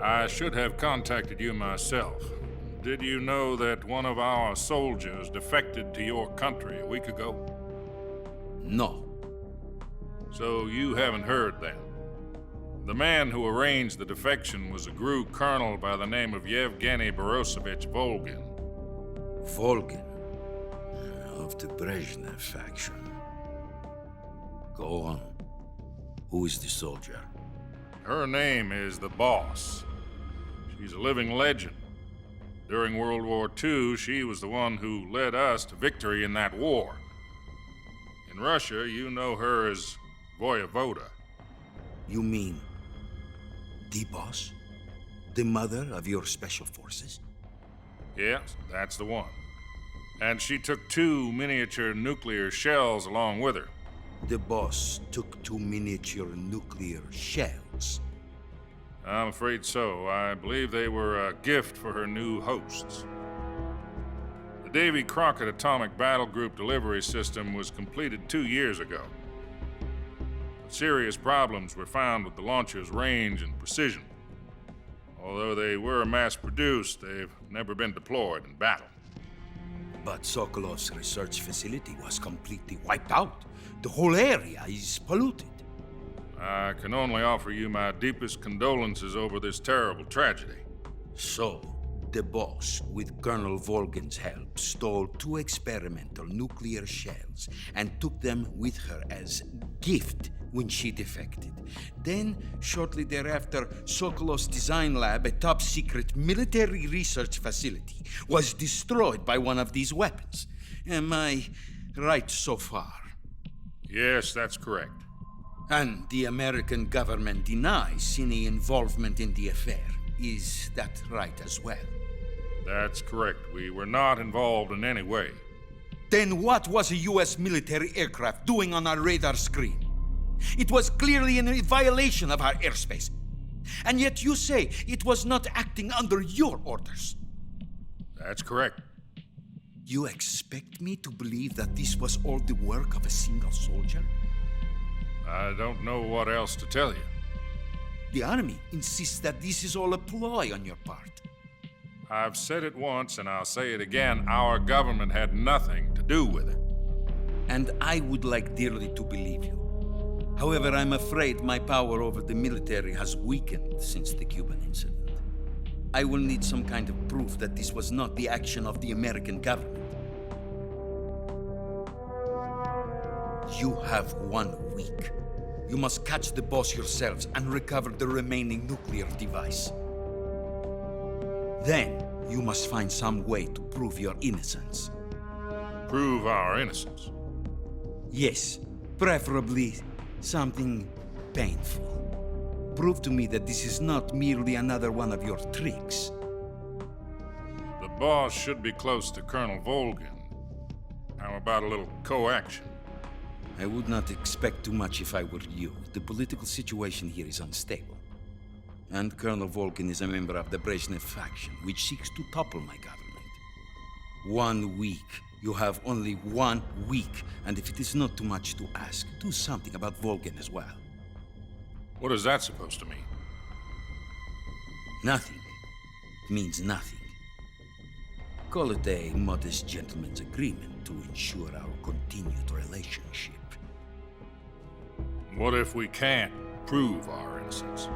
I should have contacted you myself. Did you know that one of our soldiers defected to your country a week ago? No. So you haven't heard then. The man who arranged the defection was a GRU colonel by the name of Yevgeny Borosovich Volgin. Volgin? Of the Brezhnev faction. Go on. Who is the soldier? Her name is the Boss. She's a living legend. During World War II, she was the one who led us to victory in that war. In Russia, you know her as Voyevoda. You mean the Boss? The mother of your special forces? Yes, that's the one. And she took 2 miniature nuclear shells along with her. The Boss took 2 miniature nuclear shells? I'm afraid so. I believe they were a gift for her new hosts. The Davy Crockett Atomic Battle Group delivery system was completed 2 years ago. But serious problems were found with the launcher's range and precision. Although they were mass-produced, they've never been deployed in battle. But Sokolov's research facility was completely wiped out. The whole area is polluted. I can only offer you my deepest condolences over this terrible tragedy. So, the Boss, with Colonel Volgin's help, stole 2 experimental nuclear shells and took them with her as gift when she defected. Then, shortly thereafter, Sokolov's design lab, a top-secret military research facility, was destroyed by one of these weapons. Am I right so far? Yes, that's correct. And the American government denies any involvement in the affair, Is that right as well? That's correct. We were not involved in any way. Then what was a US military aircraft doing on our radar screen? It was clearly in violation of our airspace. And yet you say it was not acting under your orders. That's correct. You expect me to believe that this was all the work of a single soldier? I don't know what else to tell you. The army insists that this is all a ploy on your part. I've said it once and I'll say it again. Our government had nothing to do with it. And I would like dearly to believe you. However, I'm afraid my power over the military has weakened since the Cuban incident. I will need some kind of proof that this was not the action of the American government. You have 1 week. You must catch the boss yourselves and recover the remaining nuclear device. Then, you must find some way to prove your innocence. Prove our innocence? Yes, preferably something painful. Prove to me that this is not merely another one of your tricks. The boss should be close to Colonel Volgin. How about a little coaction? I would not expect too much if I were you. The political situation here is unstable. And Colonel Volgin is a member of the Brezhnev faction, which seeks to topple my government. 1 week. You have only 1 week. And if it is not too much to ask, do something about Volgin as well. What is that supposed to mean? Nothing. It means nothing. Call it a modest gentleman's agreement to ensure our continued relationship. What if we can't prove our innocence?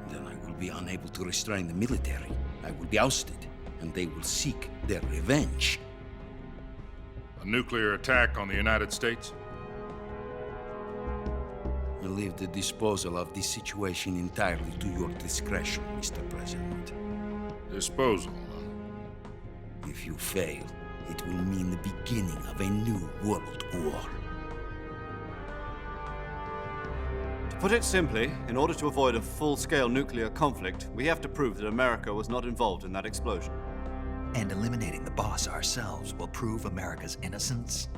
Then I will be unable to restrain the military. I will be ousted, and they will seek their revenge. A nuclear attack on the United States? I leave the disposal of this situation entirely to your discretion, Mr. President. Disposal? If you fail, it will mean the beginning of a new world war. To put it simply, in order to avoid a full-scale nuclear conflict, we have to prove that America was not involved in that explosion. And eliminating the boss ourselves will prove America's innocence?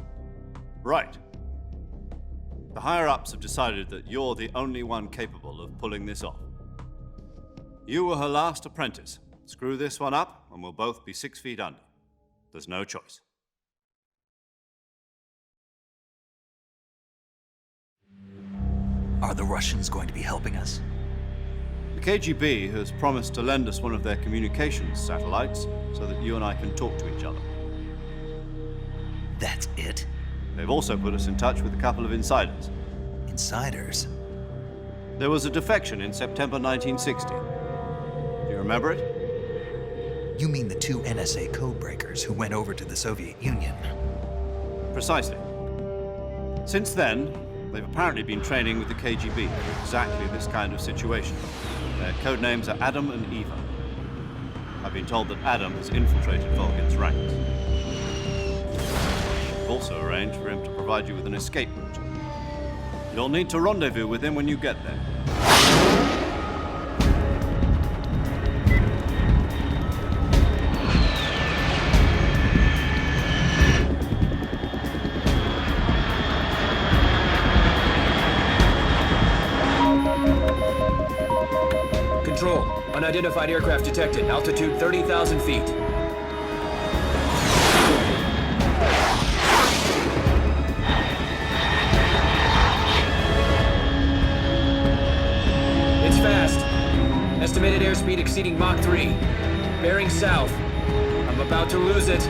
Right. The higher-ups have decided that you're the only one capable of pulling this off. You were her last apprentice. Screw this one up, and we'll both be 6 feet under. There's no choice. Are the Russians going to be helping us? The KGB has promised to lend us one of their communications satellites so that you and I can talk to each other. That's it? They've also put us in touch with a couple of insiders. Insiders? There was a defection in September 1960. Do you remember it? You mean the 2 NSA codebreakers who went over to the Soviet Union? Precisely. Since then, they've apparently been training with the KGB for exactly this kind of situation. Their codenames are Adam and Eva. I've been told that Adam has infiltrated Volgin's ranks. We've also arranged for him to provide you with an escape route. You'll need to rendezvous with him when you get there. Control. Unidentified aircraft detected. Altitude 30,000 feet. It's fast. Estimated airspeed exceeding Mach 3. Bearing south. I'm about to lose it.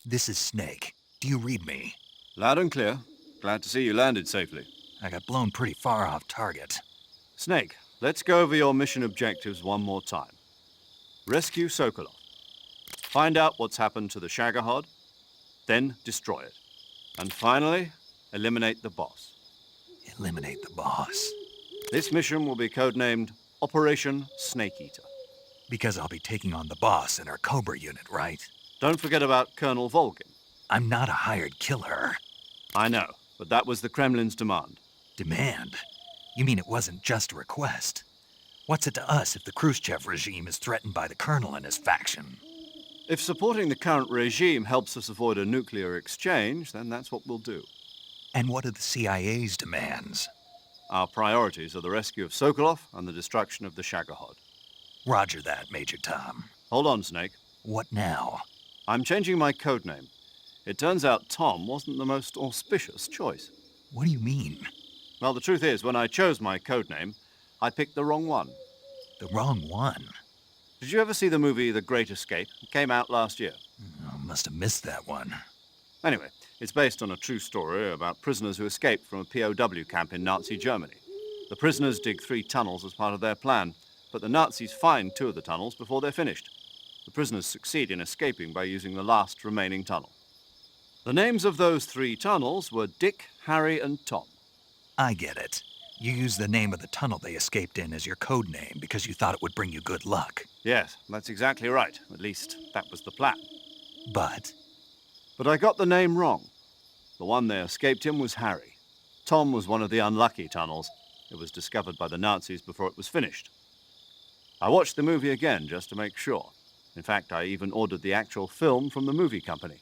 This is Snake. Do you read me? Loud and clear. Glad to see you landed safely. I got blown pretty far off target. Snake, let's go over your mission objectives one more time. Rescue Sokolov. Find out what's happened to the Shagohod, then destroy it. And finally, eliminate the boss. Eliminate the boss. This mission will be codenamed Operation Snake Eater. Because I'll be taking on the boss in our Cobra unit, right? Don't forget about Colonel Volgin. I'm not a hired killer. I know, but that was the Kremlin's demand. Demand? You mean it wasn't just a request? What's it to us if the Khrushchev regime is threatened by the Colonel and his faction? If supporting the current regime helps us avoid a nuclear exchange, then that's what we'll do. And what are the CIA's demands? Our priorities are the rescue of Sokolov and the destruction of the Shagohod. Roger that, Major Tom. Hold on, Snake. What now? I'm changing my codename. It turns out Tom wasn't the most auspicious choice. What do you mean? Well, the truth is, when I chose my codename, I picked the wrong one. The wrong one? Did you ever see the movie The Great Escape? It came out last year. I must have missed that one. Anyway, it's based on a true story about prisoners who escaped from a POW camp in Nazi Germany. The prisoners dig 3 tunnels as part of their plan, but the Nazis find 2 of the tunnels before they're finished. The prisoners succeed in escaping by using the last remaining tunnel. The names of those 3 tunnels were Dick, Harry, and Tom. I get it. You used the name of the tunnel they escaped in as your code name because you thought it would bring you good luck. Yes, that's exactly right. At least, that was the plan. But I got the name wrong. The one they escaped in was Harry. Tom was one of the unlucky tunnels. It was discovered by the Nazis before it was finished. I watched the movie again just to make sure. In fact, I even ordered the actual film from the movie company.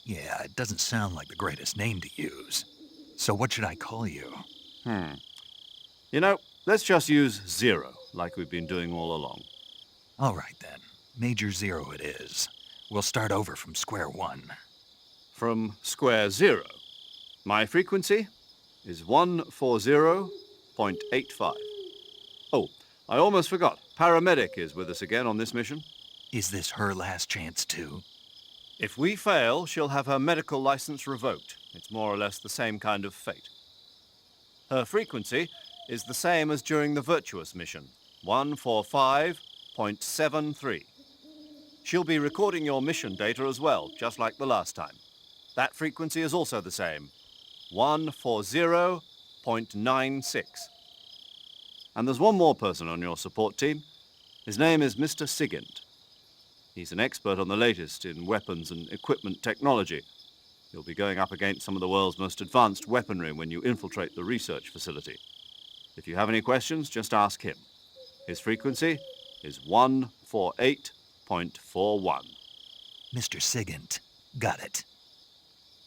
yeah, it doesn't sound like the greatest name to use. So what should I call you? You know, let's just use Zero, like we've been doing all along. All right, then. Major Zero it is. We'll start over from square one. From square zero. My frequency is 140.85. Oh, I almost forgot. Paramedic is with us again on this mission. Is this her last chance, too? If we fail, she'll have her medical license revoked. It's more or less the same kind of fate. Her frequency is the same as during the Virtuous mission, 145.73. She'll be recording your mission data as well, just like the last time. That frequency is also the same, 140.96. And there's one more person on your support team. His name is Mr. Sigint. He's an expert on the latest in weapons and equipment technology. You'll be going up against some of the world's most advanced weaponry when you infiltrate the research facility. If you have any questions, just ask him. His frequency is 148.41. Mr. Sigint. Got it.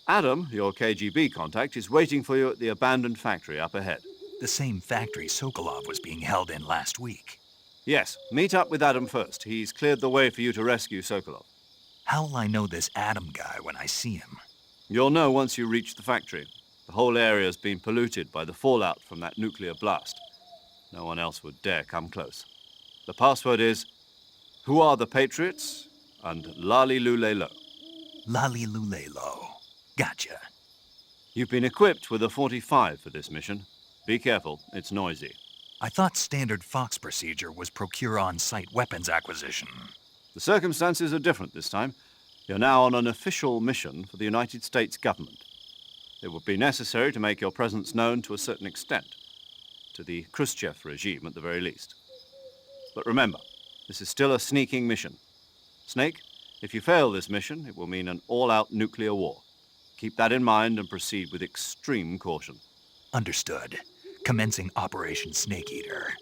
Adam, your KGB contact, is waiting for you at the abandoned factory up ahead. The same factory Sokolov was being held in last week. Yes, meet up with Adam first. He's cleared the way for you to rescue Sokolov. How will I know this Adam guy when I see him? You'll know once you reach the factory. The whole area's been polluted by the fallout from that nuclear blast. No one else would dare come close. The password is, "Who are the Patriots?" and "Lali Lulelo." Lali Lulelo. Gotcha. You've been equipped with a 45 for this mission. Be careful, it's noisy. I thought standard Fox procedure was procure on-site weapons acquisition. The circumstances are different this time. You're now on an official mission for the United States government. It would be necessary to make your presence known to a certain extent, to the Khrushchev regime at the very least. But remember, this is still a sneaking mission. Snake, if you fail this mission, it will mean an all-out nuclear war. Keep that in mind and proceed with extreme caution. Understood. Commencing Operation Snake Eater.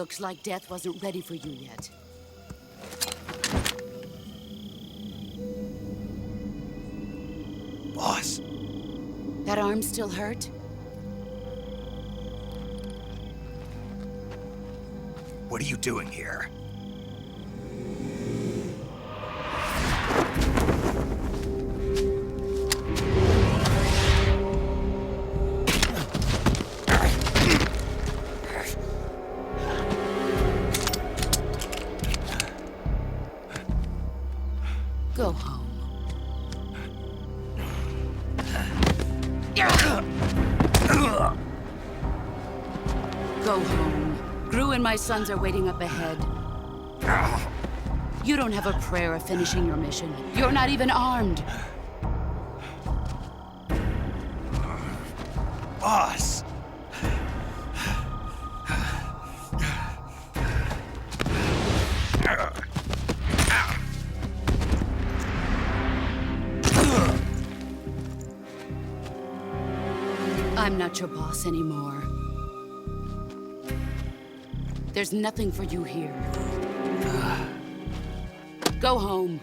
Looks like death wasn't ready for you yet. Boss. That arm still hurt? What are you doing here? Go home. Go home. Gru and my sons are waiting up ahead. You don't have a prayer of finishing your mission. You're not even armed. Boss! I'm not your boss anymore. There's nothing for you here. Go home.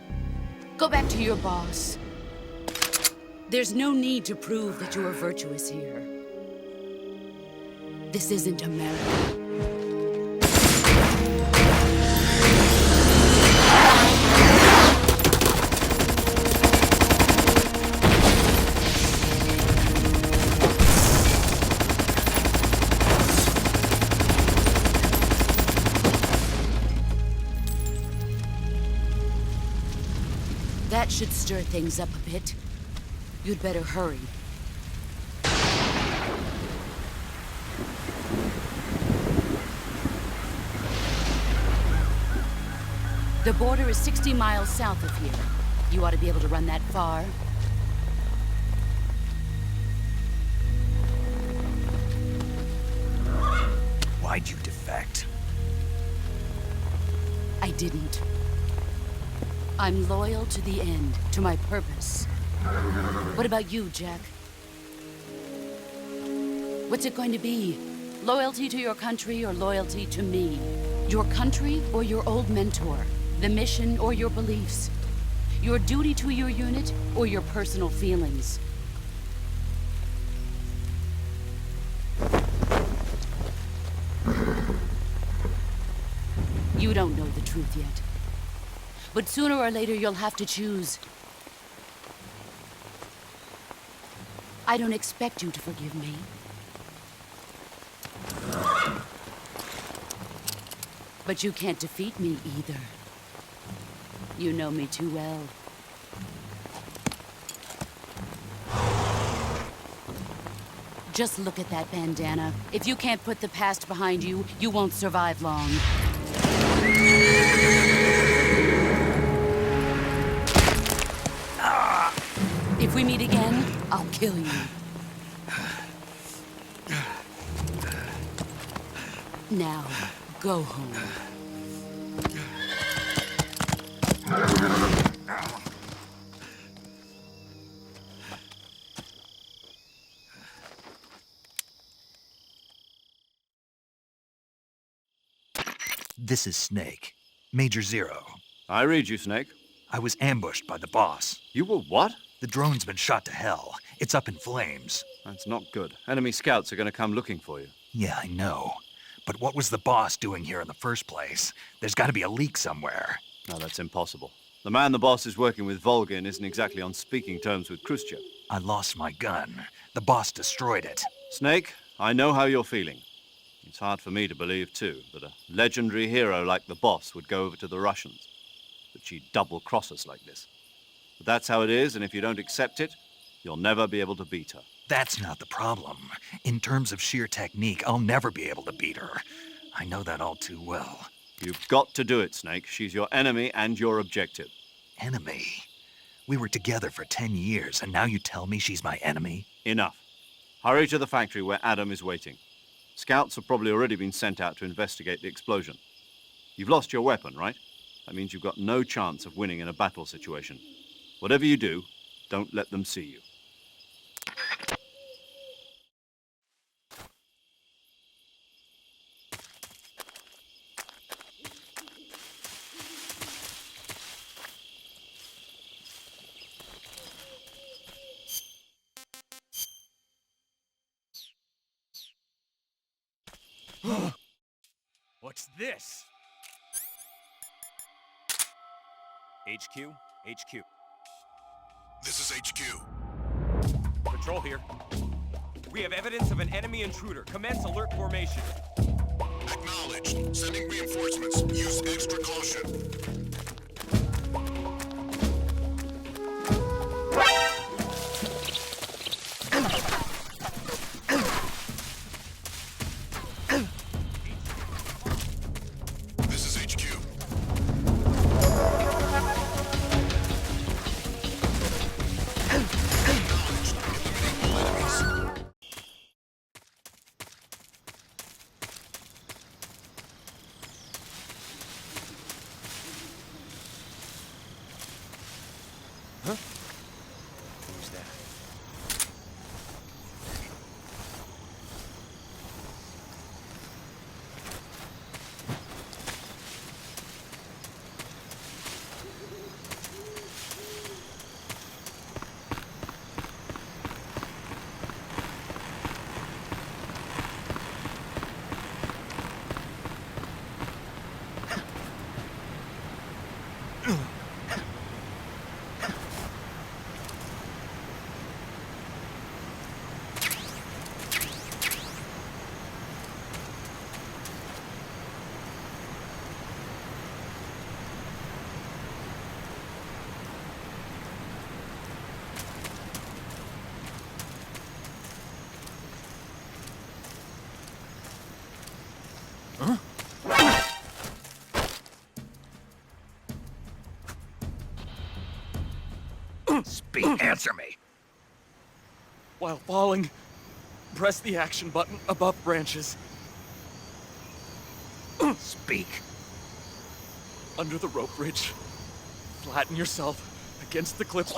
Go back to your boss. There's no need to prove that you are virtuous here. This isn't America. That should stir things up a bit. You'd better hurry. The border is 60 miles south of here. You ought to be able to run that far. Why'd you defect? I didn't. I'm loyal to the end, to my purpose. What about you, Jack? What's it going to be? Loyalty to your country or loyalty to me? Your country or your old mentor? The mission or your beliefs? Your duty to your unit or your personal feelings? You don't know the truth yet. But sooner or later, you'll have to choose. I don't expect you to forgive me. But you can't defeat me either. You know me too well. Just look at that bandana. If you can't put the past behind you, you won't survive long. If we meet again, I'll kill you. Now, go home. This is Snake. Major Zero. I read you, Snake. I was ambushed by the boss. You were what? The drone's been shot to hell. It's up in flames. That's not good. Enemy scouts are going to come looking for you. Yeah, I know. But what was the boss doing here in the first place? There's got to be a leak somewhere. No, that's impossible. The man the boss is working with, Volgin, isn't exactly on speaking terms with Khrushchev. I lost my gun. The boss destroyed it. Snake, I know how you're feeling. It's hard for me to believe, too, that a legendary hero like the boss would go over to the Russians. That she'd double-cross us like this. But that's how it is, and if you don't accept it, you'll never be able to beat her. That's not the problem. In terms of sheer technique, I'll never be able to beat her. I know that all too well. You've got to do it, Snake. She's your enemy and your objective. Enemy? We were together for 10 years, and now you tell me she's my enemy? Enough. Hurry to the factory where Adam is waiting. Scouts have probably already been sent out to investigate the explosion. You've lost your weapon, right? That means you've got no chance of winning in a battle situation. Whatever you do, don't let them see you. What's this? HQ, HQ. This is HQ. Patrol here. We have evidence of an enemy intruder. Commence alert formation. Acknowledged. Sending reinforcements. Use extra caution. Who's that? Speak, answer me. While falling, press the action button above branches. Speak. Under the rope bridge. Flatten yourself against the cliff.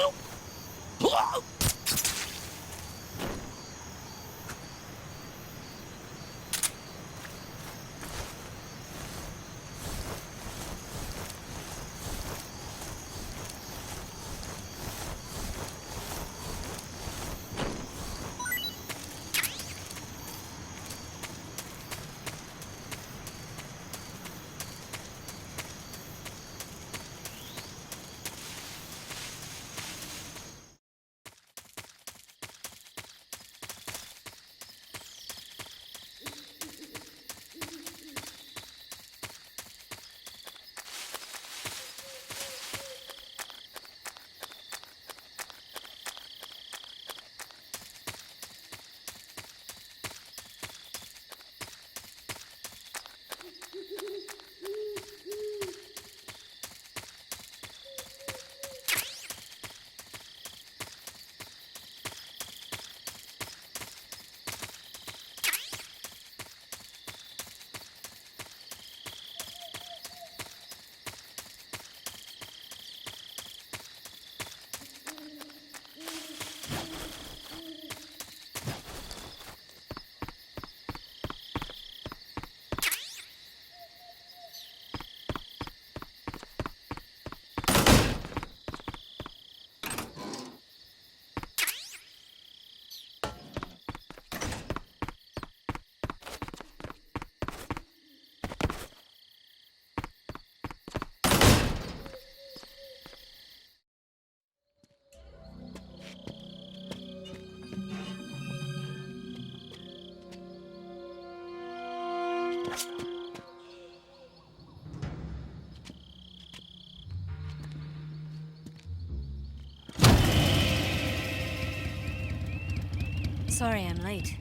Sorry I'm late.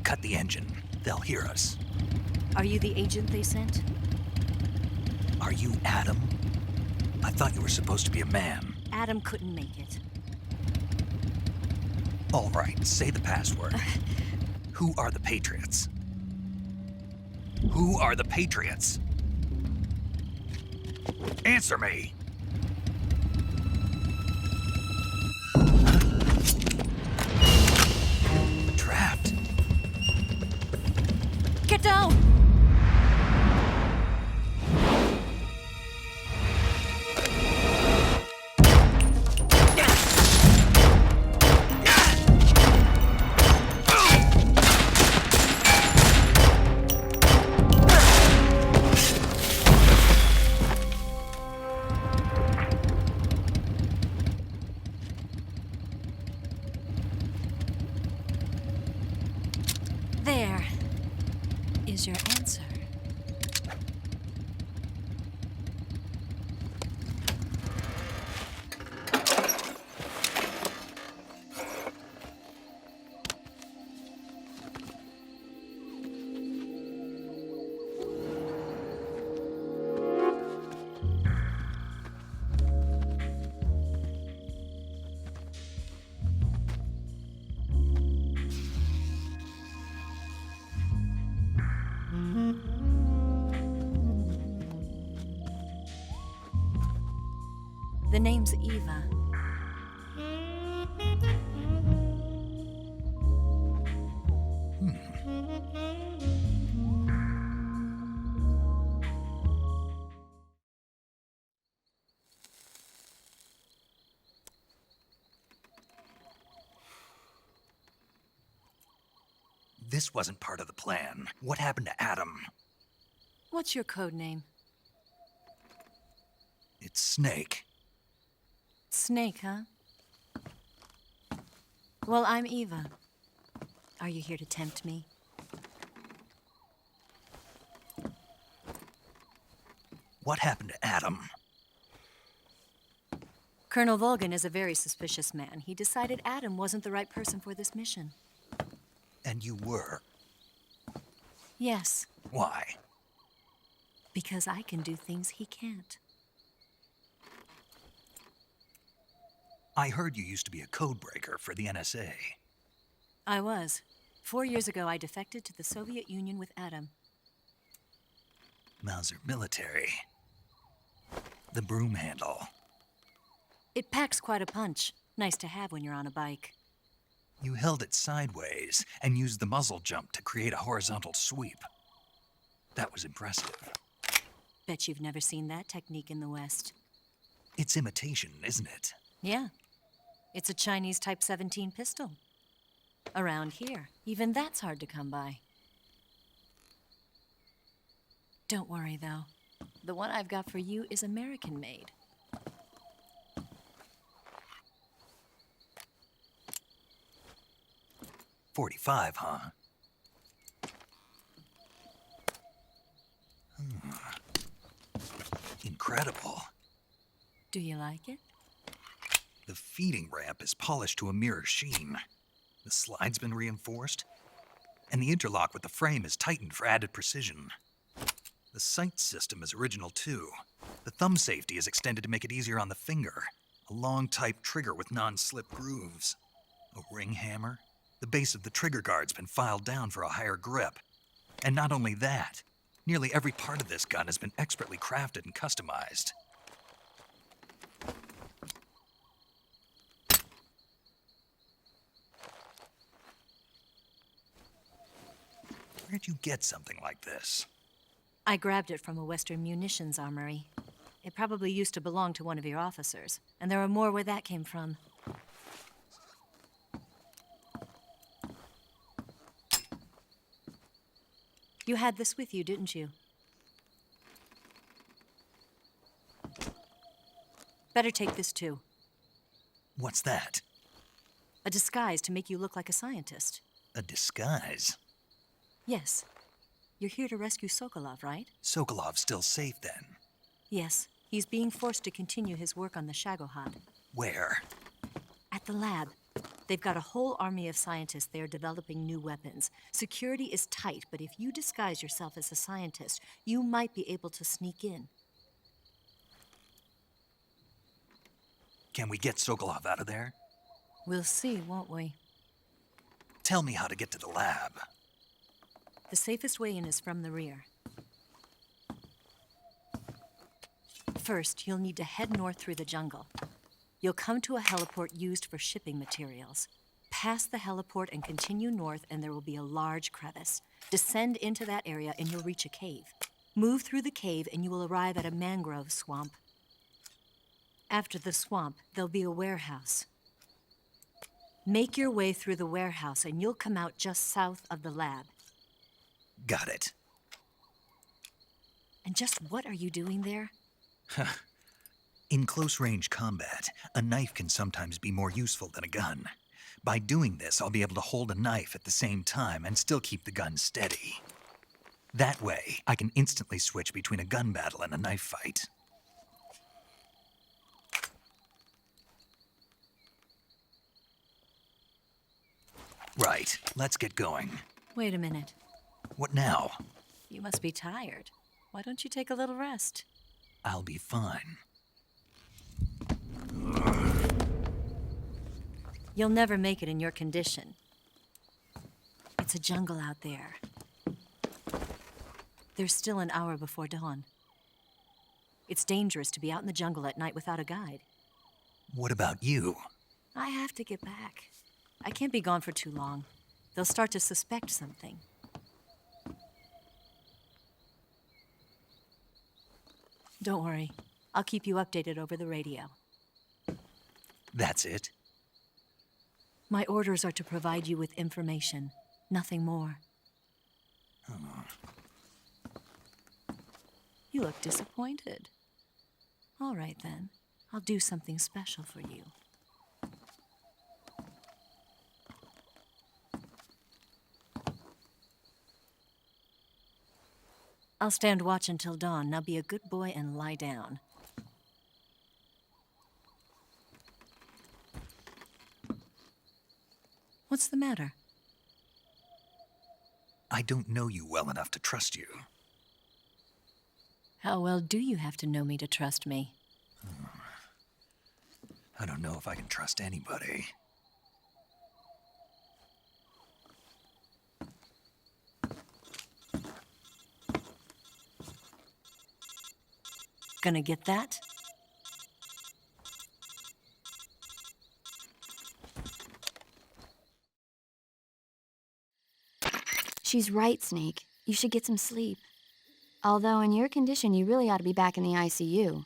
Cut the engine. They'll hear us. Are you the agent they sent? Are you Adam? I thought you were supposed to be a man. Adam couldn't make it. All right, say the password. Who are the Patriots? Who are the Patriots? Answer me! Trapped. Get down! The name's Eva. This wasn't part of the plan. What happened to Adam? What's your code name? It's Snake. Snake, huh? Well, I'm Eva. Are you here to tempt me? What happened to Adam? Colonel Volgan is a very suspicious man. He decided Adam wasn't the right person for this mission. And you were? Yes. Why? Because I can do things he can't. I heard you used to be a codebreaker for the NSA. I was. 4 years ago, I defected to the Soviet Union with Adam. Mauser military. The broom handle. It packs quite a punch. Nice to have when you're on a bike. You held it sideways and used the muzzle jump to create a horizontal sweep. That was impressive. Bet you've never seen that technique in the West. It's imitation, isn't it? Yeah. It's a Chinese Type 17 pistol. Around here, even that's hard to come by. Don't worry, though. The one I've got for you is American-made. .45, huh? Incredible. Do you like it? The feeding ramp is polished to a mirror sheen. The slide's been reinforced, and the interlock with the frame is tightened for added precision. The sight system is original too. The thumb safety is extended to make it easier on the finger. A long type trigger with non-slip grooves. A ring hammer. The base of the trigger guard's been filed down for a higher grip. And not only that, nearly every part of this gun has been expertly crafted and customized. Where'd you get something like this? I grabbed it from a Western munitions armory. It probably used to belong to one of your officers, and there are more where that came from. You had this with you, didn't you? Better take this too. What's that? A disguise to make you look like a scientist. A disguise? Yes. You're here to rescue Sokolov, right? Sokolov's still safe then? Yes. He's being forced to continue his work on the Shagohod. Where? At the lab. They've got a whole army of scientists there developing new weapons. Security is tight, but if you disguise yourself as a scientist, you might be able to sneak in. Can we get Sokolov out of there? We'll see, won't we? Tell me how to get to the lab. The safest way in is from the rear. First, you'll need to head north through the jungle. You'll come to a heliport used for shipping materials. Pass the heliport and continue north, and there will be a large crevice. Descend into that area, and you'll reach a cave. Move through the cave, and you will arrive at a mangrove swamp. After the swamp, there'll be a warehouse. Make your way through the warehouse, and you'll come out just south of the lab. Got it. And just what are you doing there? In close-range combat, a knife can sometimes be more useful than a gun. By doing this, I'll be able to hold a knife at the same time and still keep the gun steady. That way, I can instantly switch between a gun battle and a knife fight. Right, let's get going. Wait a minute. What now? You must be tired. Why don't you take a little rest? I'll be fine. You'll never make it in your condition. It's a jungle out there. There's still an hour before dawn. It's dangerous to be out in the jungle at night without a guide. What about you? I have to get back. I can't be gone for too long. They'll start to suspect something. Don't worry. I'll keep you updated over the radio. That's it? My orders are to provide you with information, nothing more. You look disappointed. All right, then. I'll do something special for you. I'll stand watch until dawn. Now be a good boy and lie down. What's the matter? I don't know you well enough to trust you. How well do you have to know me to trust me? I don't know if I can trust anybody. Gonna get that? She's right, Snake. You should get some sleep. Although in your condition, you really ought to be back in the ICU.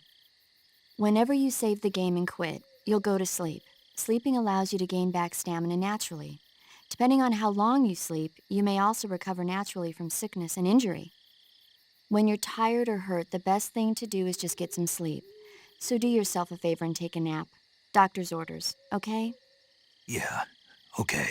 Whenever you save the game and quit, you'll go to sleep. Sleeping allows you to gain back stamina naturally. Depending on how long you sleep, you may also recover naturally from sickness and injury. When you're tired or hurt, the best thing to do is just get some sleep. So do yourself a favor and take a nap. Doctor's orders, okay? Yeah, okay.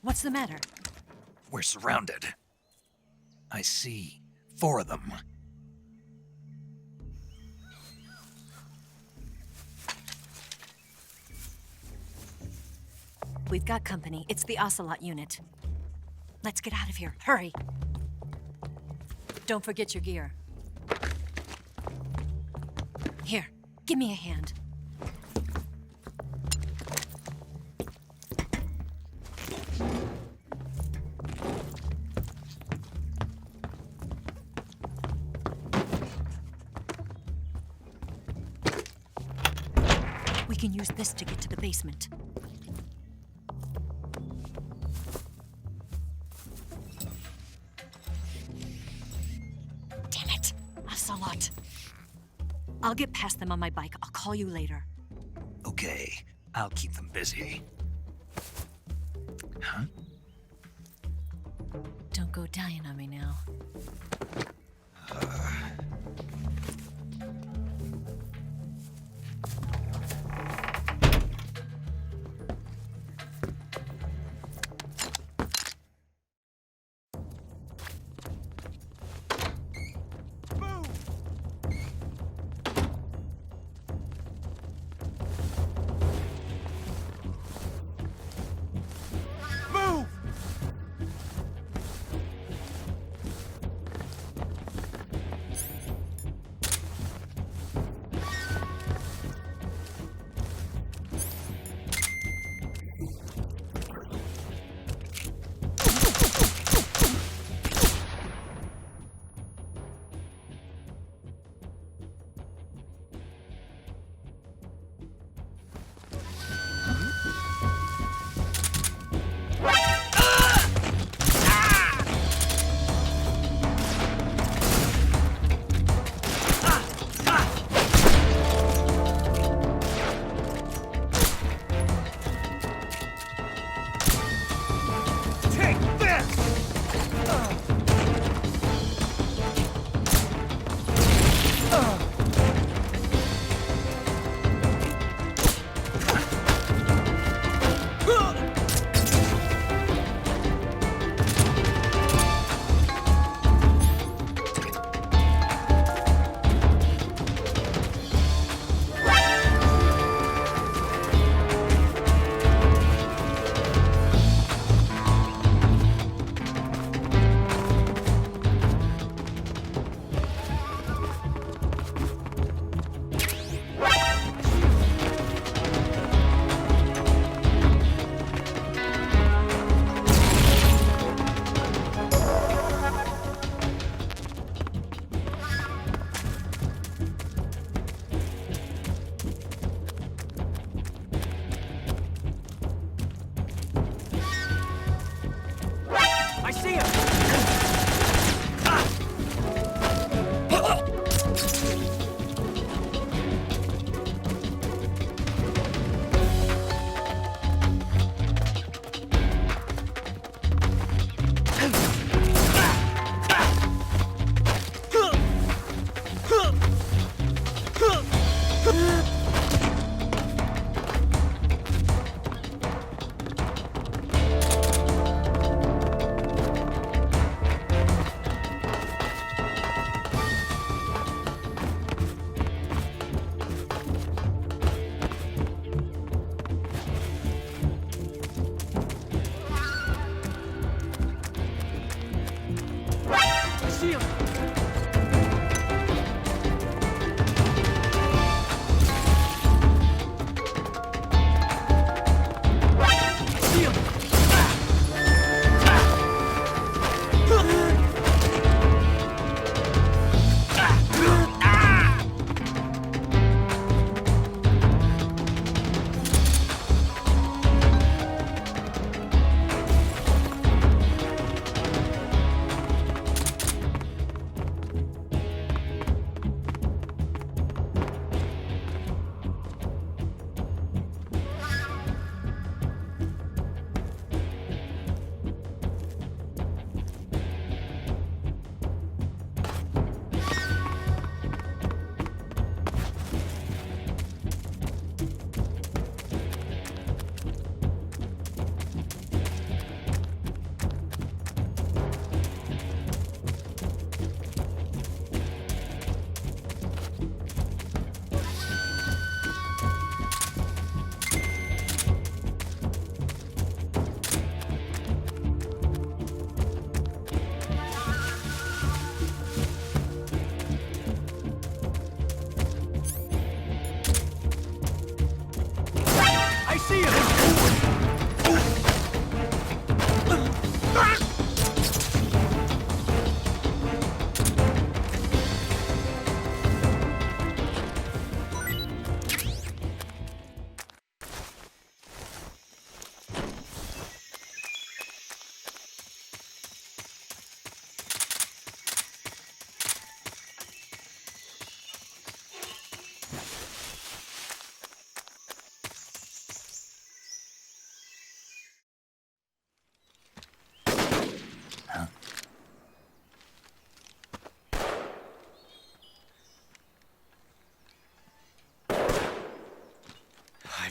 What's the matter? We're surrounded. I see 4 of them. We've got company. It's the Ocelot unit. Let's get out of here. Hurry! Don't forget your gear. Here, give me a hand. We can use this to get to the basement. Damn it! Ocelot. I'll get past them on my bike. I'll call you later. Okay, I'll keep them busy. Huh? Don't go dying on me now.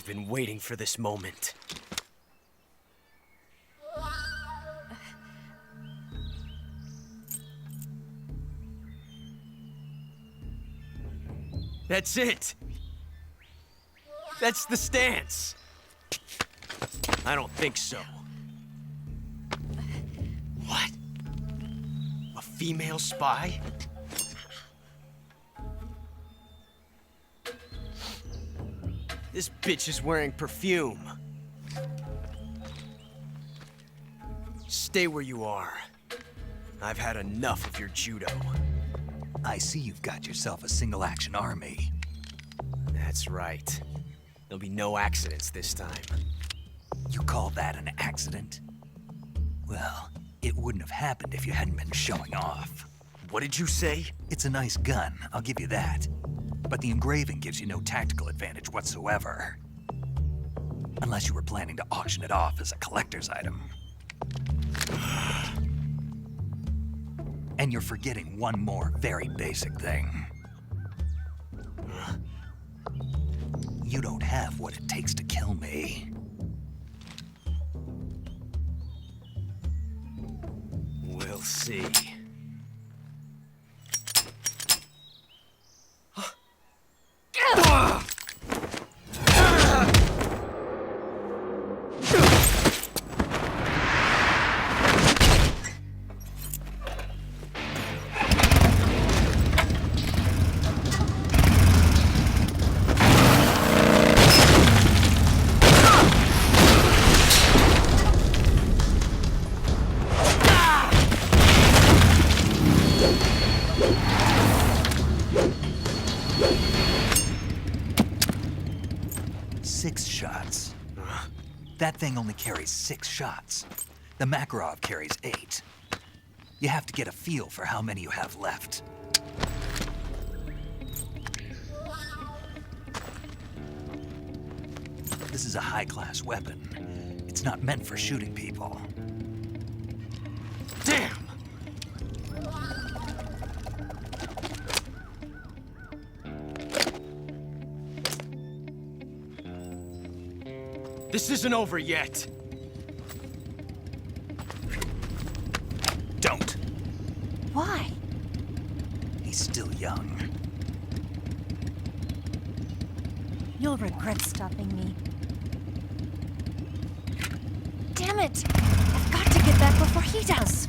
I've been waiting for this moment. That's it! That's the stance! I don't think so. What? A female spy? This bitch is wearing perfume. Stay where you are. I've had enough of your judo. I see you've got yourself a single-action army. That's right. There'll be no accidents this time. You call that an accident? Well, it wouldn't have happened if you hadn't been showing off. What did you say? It's a nice gun, I'll give you that. But the engraving gives you no tactical advantage whatsoever. Unless you were planning to auction it off as a collector's item. And you're forgetting one more very basic thing. You don't have what it takes to kill me. We'll see. That thing only carries 6 shots. The Makarov carries 8. You have to get a feel for how many you have left. This is a high-class weapon. It's not meant for shooting people. Damn! This isn't over yet. Don't. Why? He's still young. You'll regret stopping me. Damn it! I've got to get back before he does.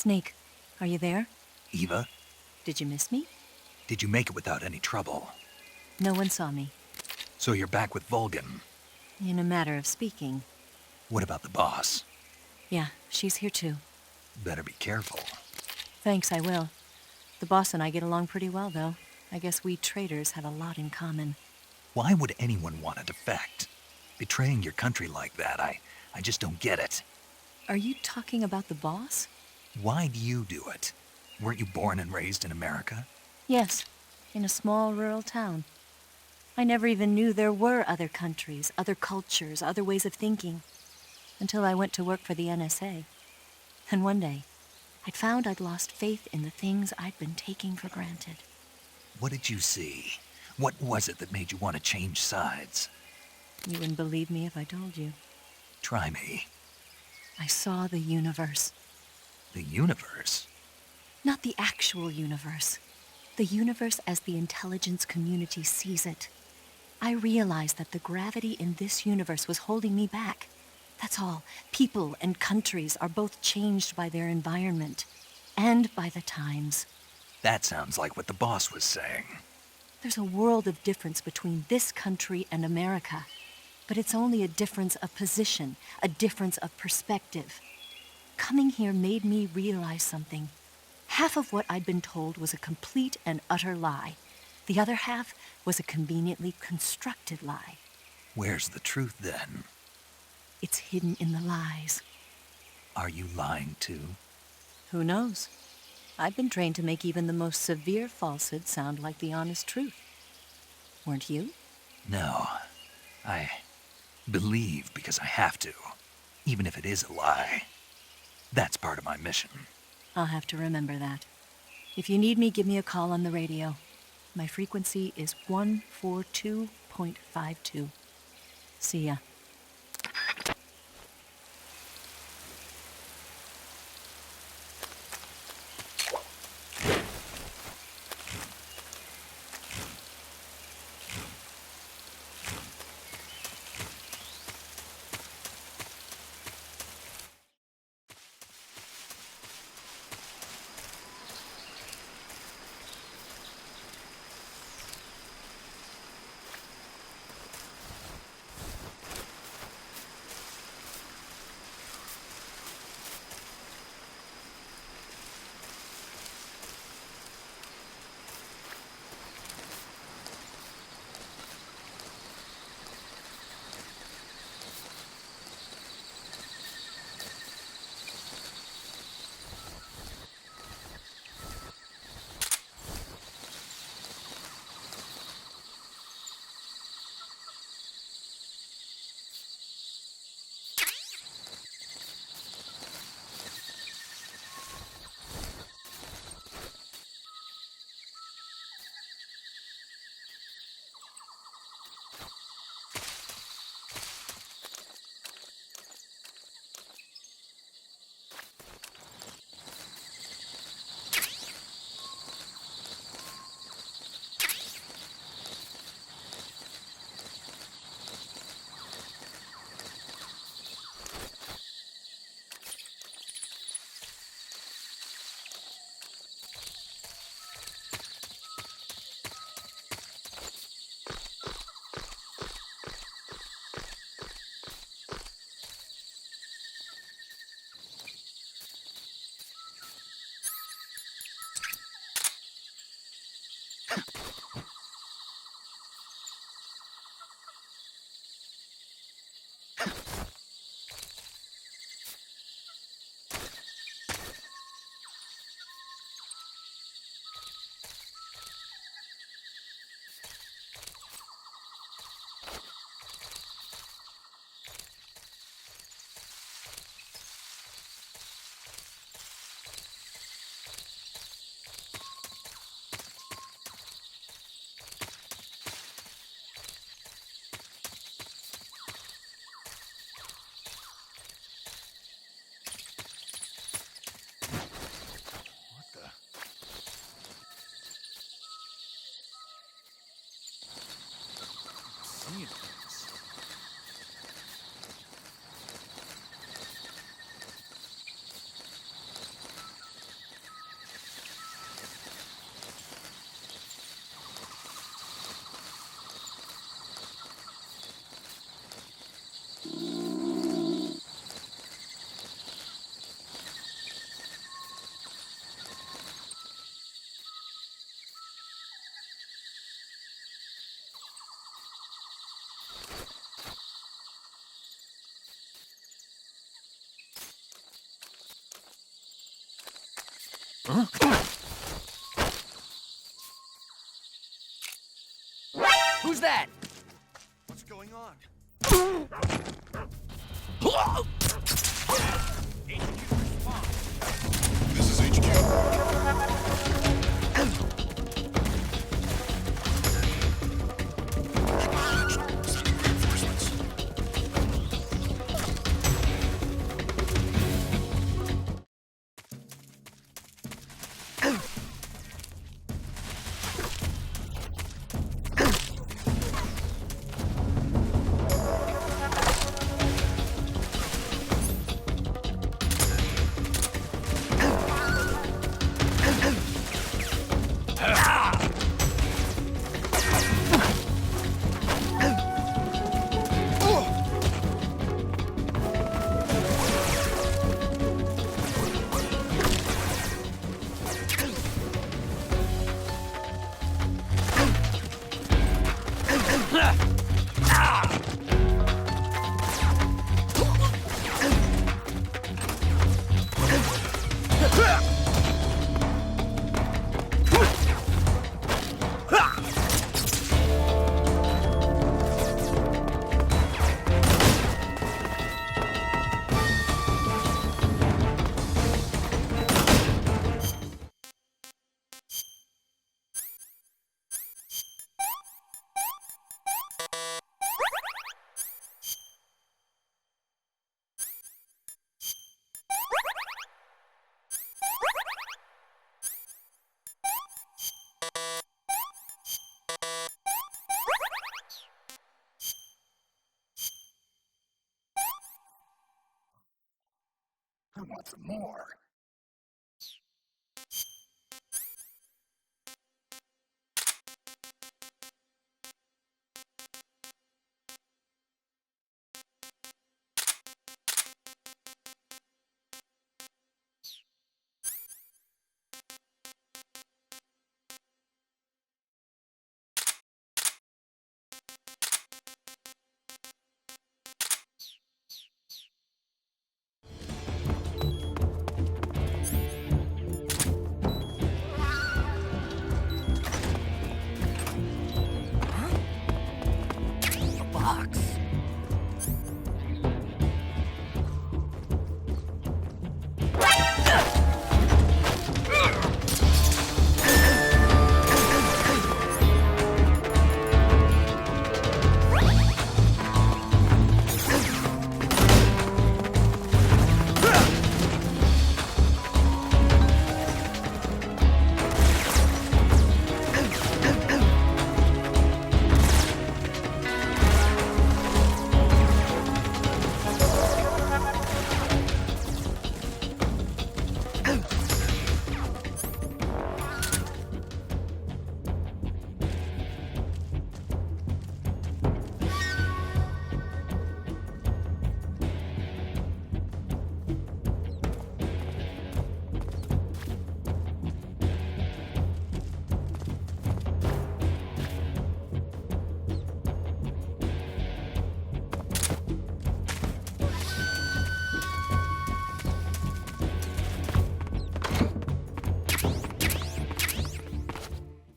Snake, are you there? Eva, Did you miss me? did you make it without any trouble? No one saw me. So you're back with Vulcan. In a matter of speaking. What about the boss? Yeah, she's here too. Better be careful. Thanks, I will. The boss and I get along pretty well, though. I guess we traitors have a lot in common. Why would anyone want to defect? Betraying your country like that, I just don't get it. Are you talking about the boss? Why do you do it? Weren't you born and raised in America? Yes, in a small rural town. I never even knew there were other countries, other cultures, other ways of thinking, until I went to work for the NSA. And one day, I'd found I'd lost faith in the things I'd been taking for granted. What did you see? What was it that made you want to change sides? You wouldn't believe me if I told you. Try me. I saw the universe. The universe? Not the actual universe. The universe as the intelligence community sees it. I realized that the gravity in this universe was holding me back. That's all. People and countries are both changed by their environment and by the times. That sounds like what the boss was saying. There's a world of difference between this country and America. But it's only a difference of position, a difference of perspective. Coming here made me realize something. Half of what I'd been told was a complete and utter lie. The other half was a conveniently constructed lie. Where's the truth, then? It's hidden in the lies. Are you lying, too? Who knows? I've been trained to make even the most severe falsehood sound like the honest truth. Weren't you? No. I believe because I have to, even if it is a lie. That's part of my mission. I'll have to remember that. If you need me, give me a call on the radio. My frequency is 142.52. See ya. Who's that? What's going on? This is HQ. Acknowledged. Sending reinforcements. I want some more.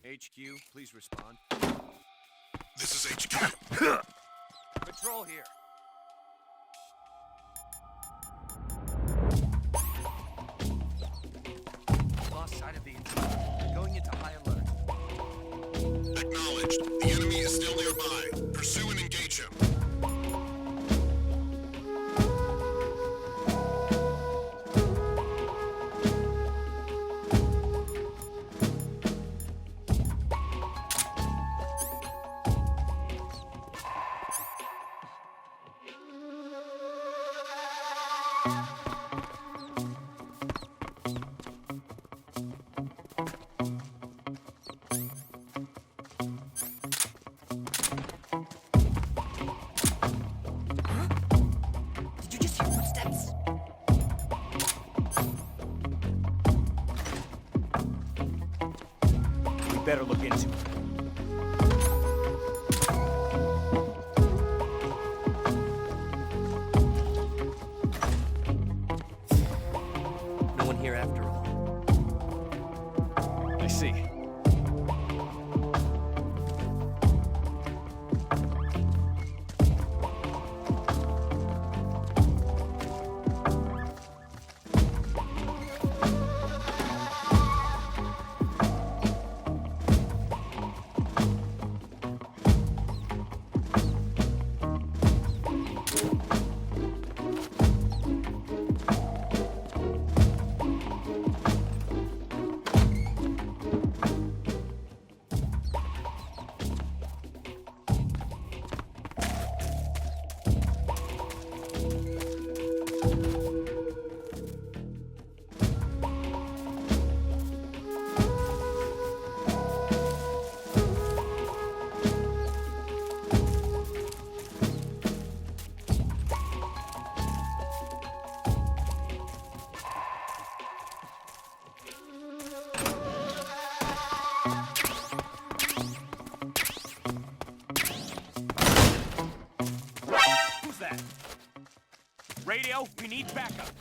HQ, please respond. This is HQ. Patrol here. Lost sight of the intruder. Going into high alert. Acknowledged. The enemy is still nearby. Pursue and engage him. Better look into it. No one here after all. I see. Radio, we need backup.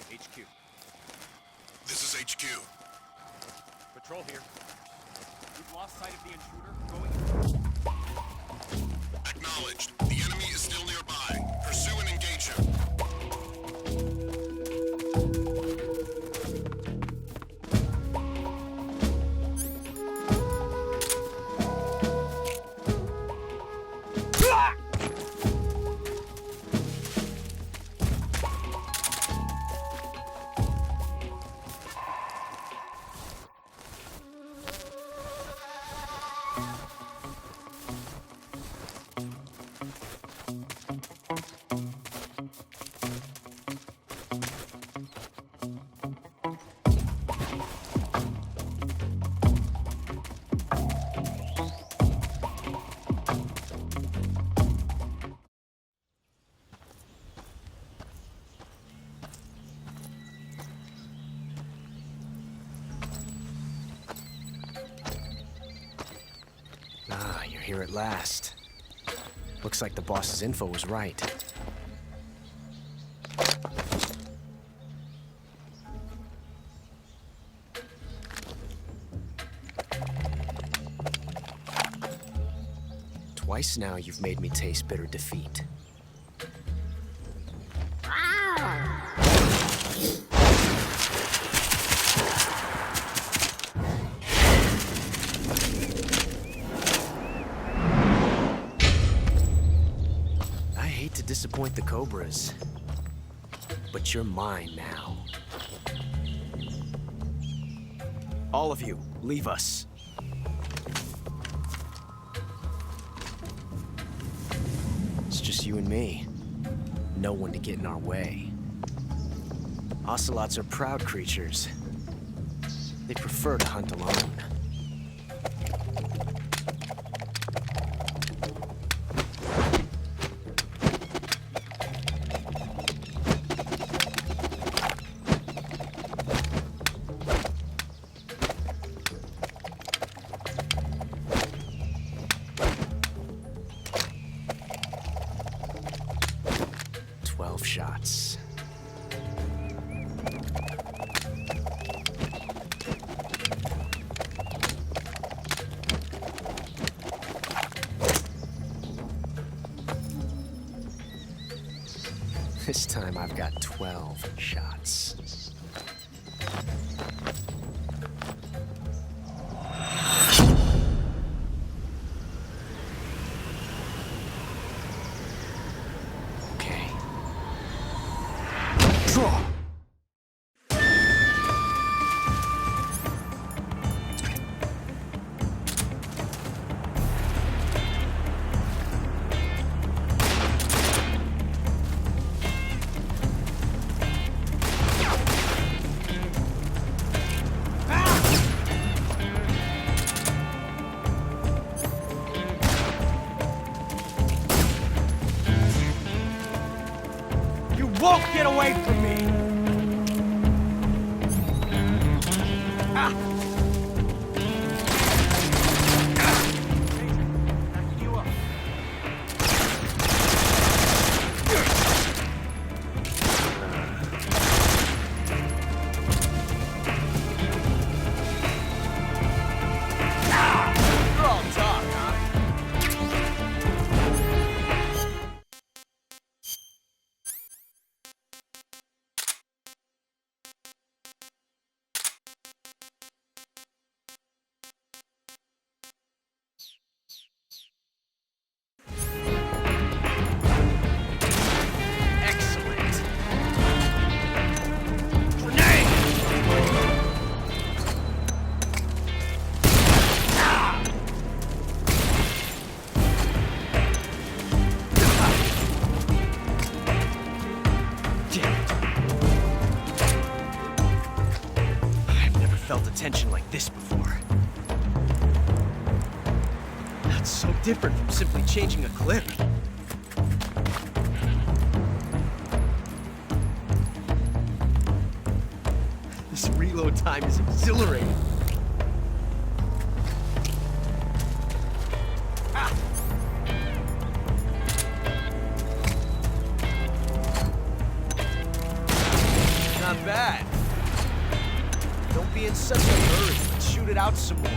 HQ. This is HQ. Patrol here. We've lost sight of the intruder. Going. Acknowledged. The enemy is still nearby. Pursue and engage him. Ah, you're here at last. Looks like the boss's info was right. Twice now you've made me taste bitter defeat. Disappoint the Cobras, but you're mine now. All of you, leave us. It's just you and me. No one to get in our way. Ocelots are proud creatures. They prefer to hunt alone. Shots. This time I've got 12 shots. Won't get away from me! Ah. You up. You're all talk, huh? Tension like this before. That's so different from simply changing a clip. This reload time is exhilarating. Ah. Not bad. Don't be in such a hurry. Let's shoot it out some more.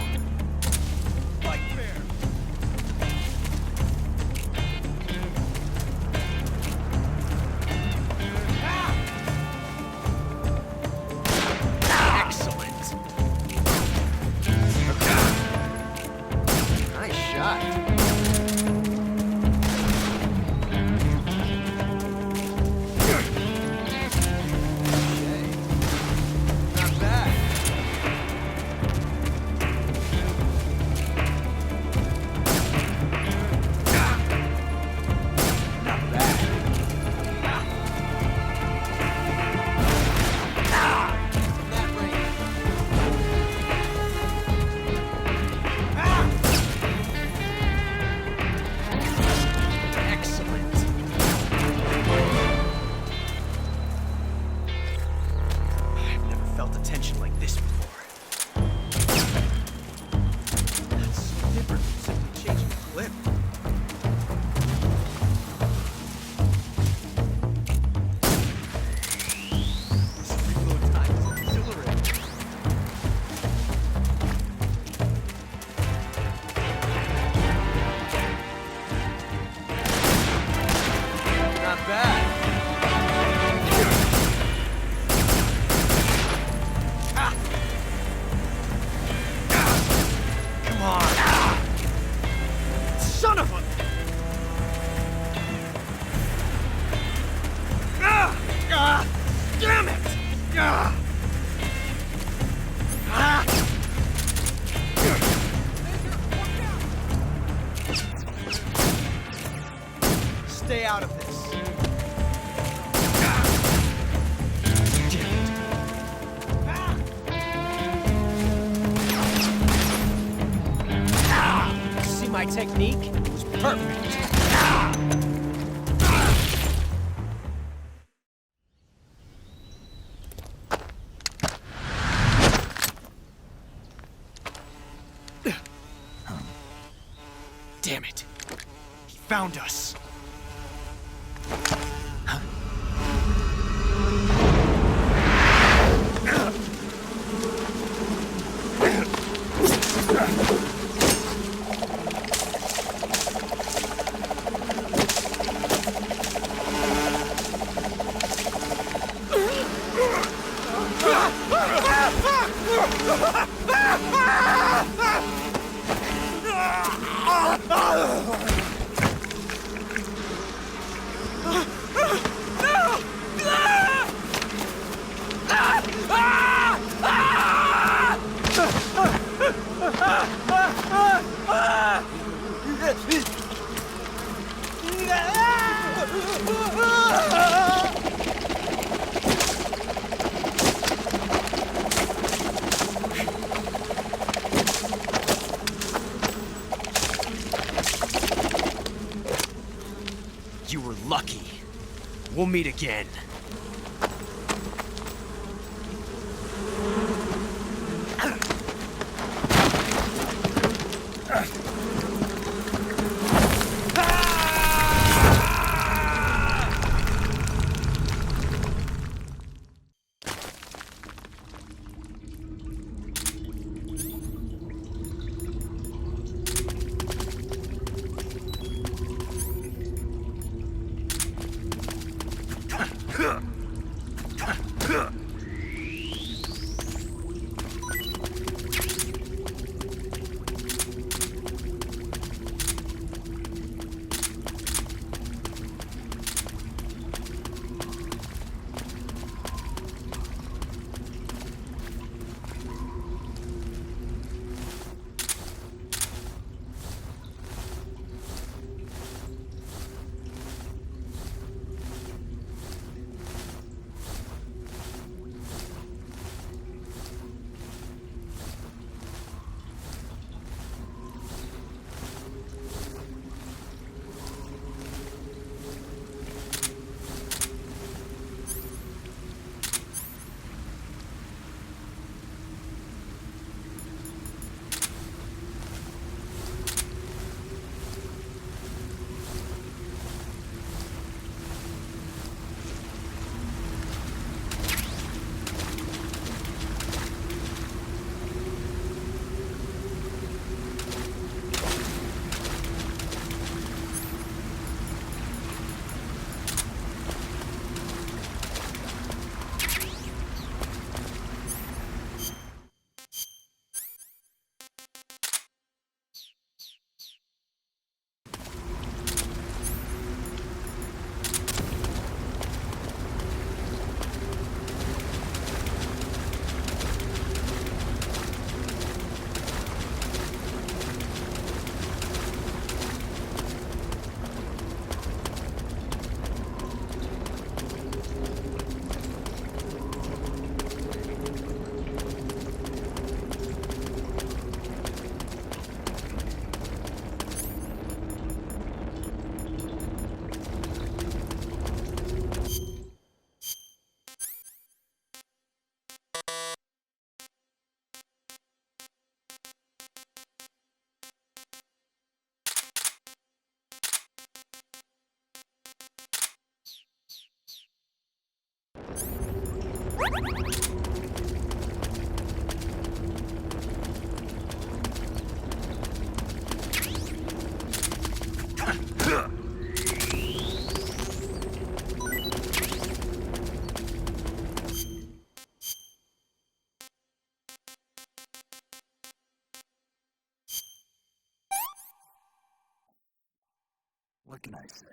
Like fair. Excellent. Nice shot. Stay out of this. Damn it. technique was perfect. Damn it. He found us. You were lucky. We'll meet again. What can I say?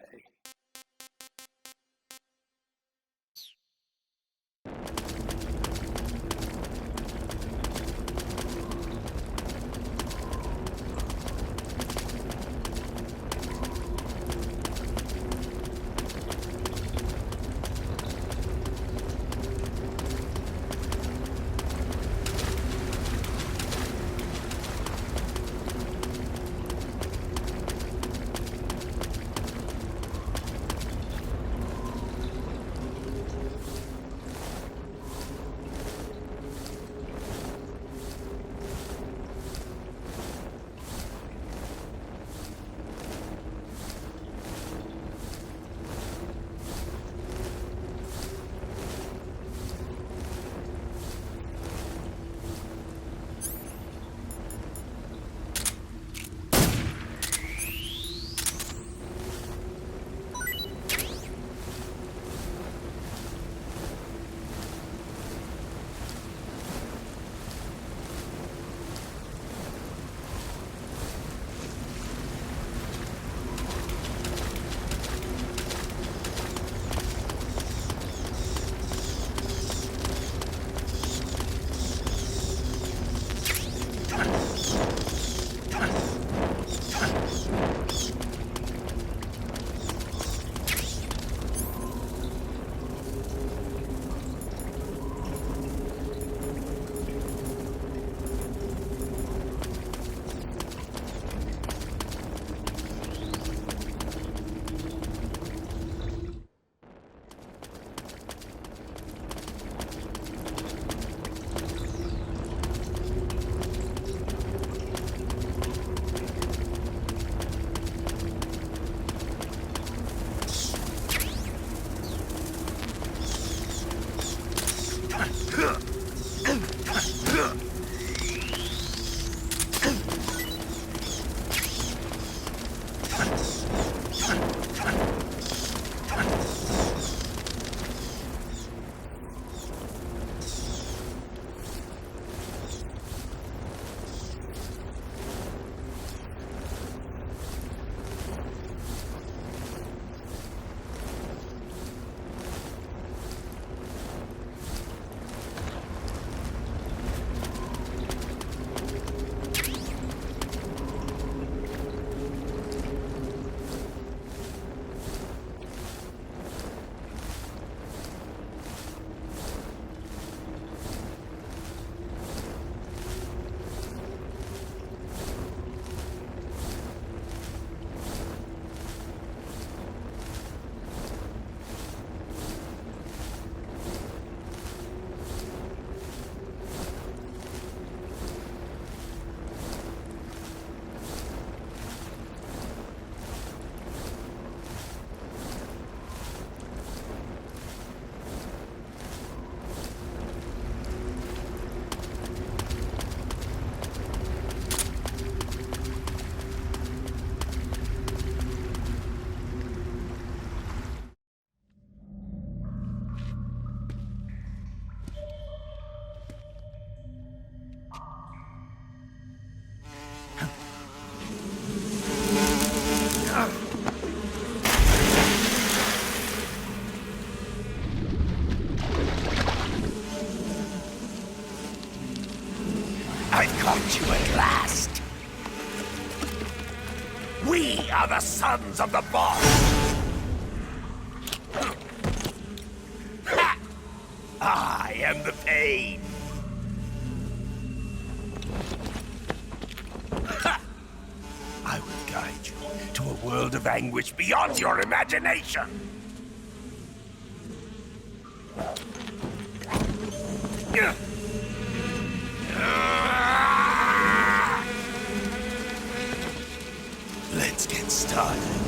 found you at last. We are the sons of the boss. Ha! I am the pain. Ha! I will guide you to a world of anguish beyond your imagination. Let's get started.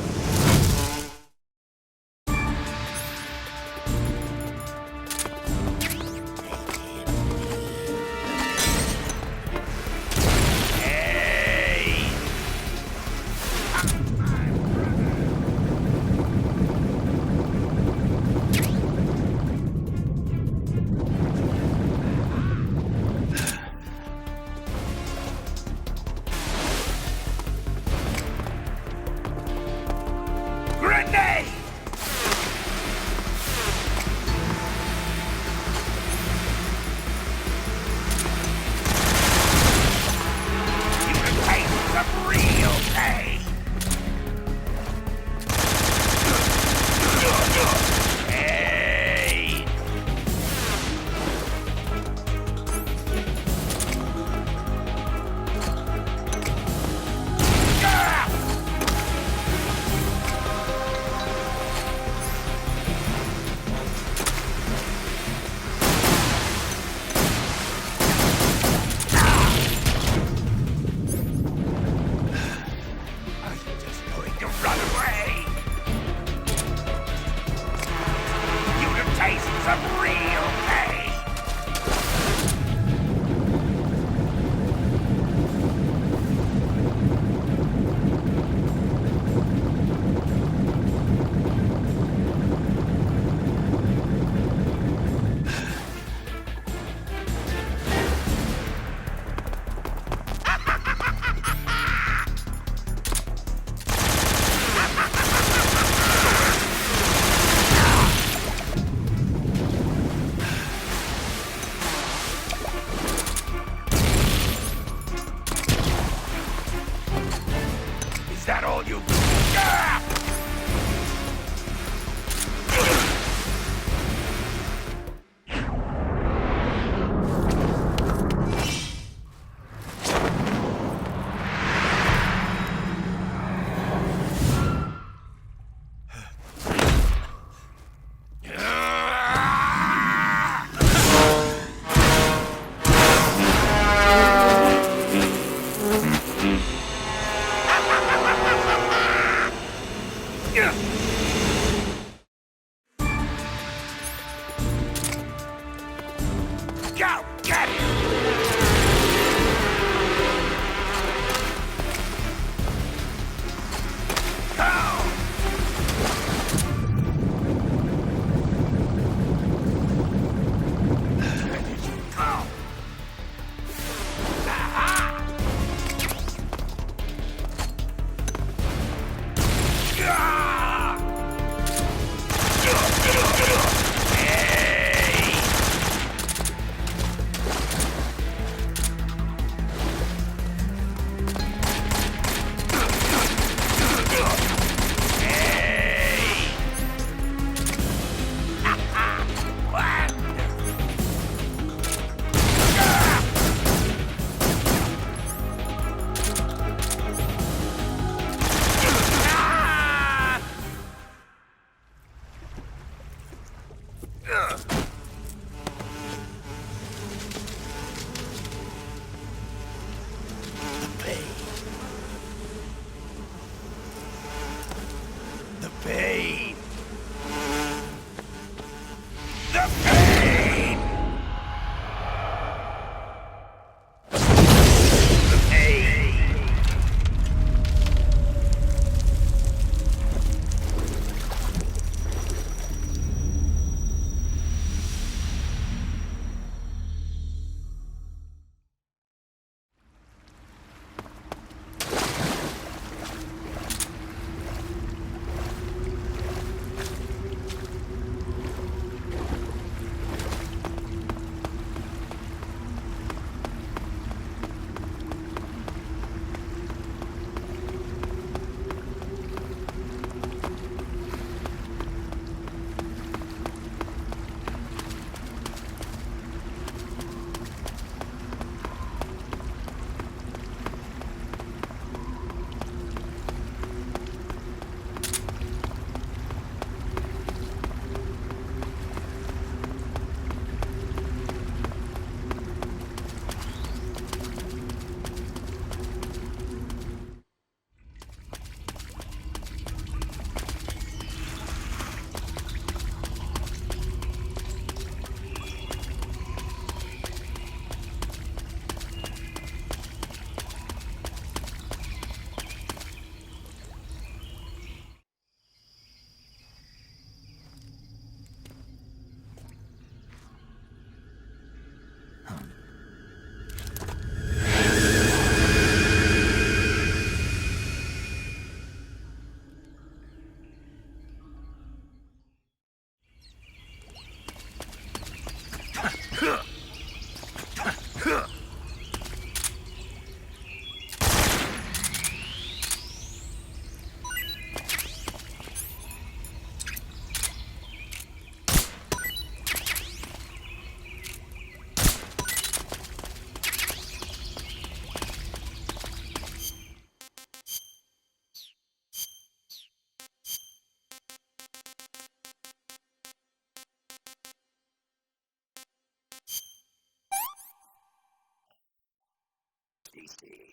Tasty.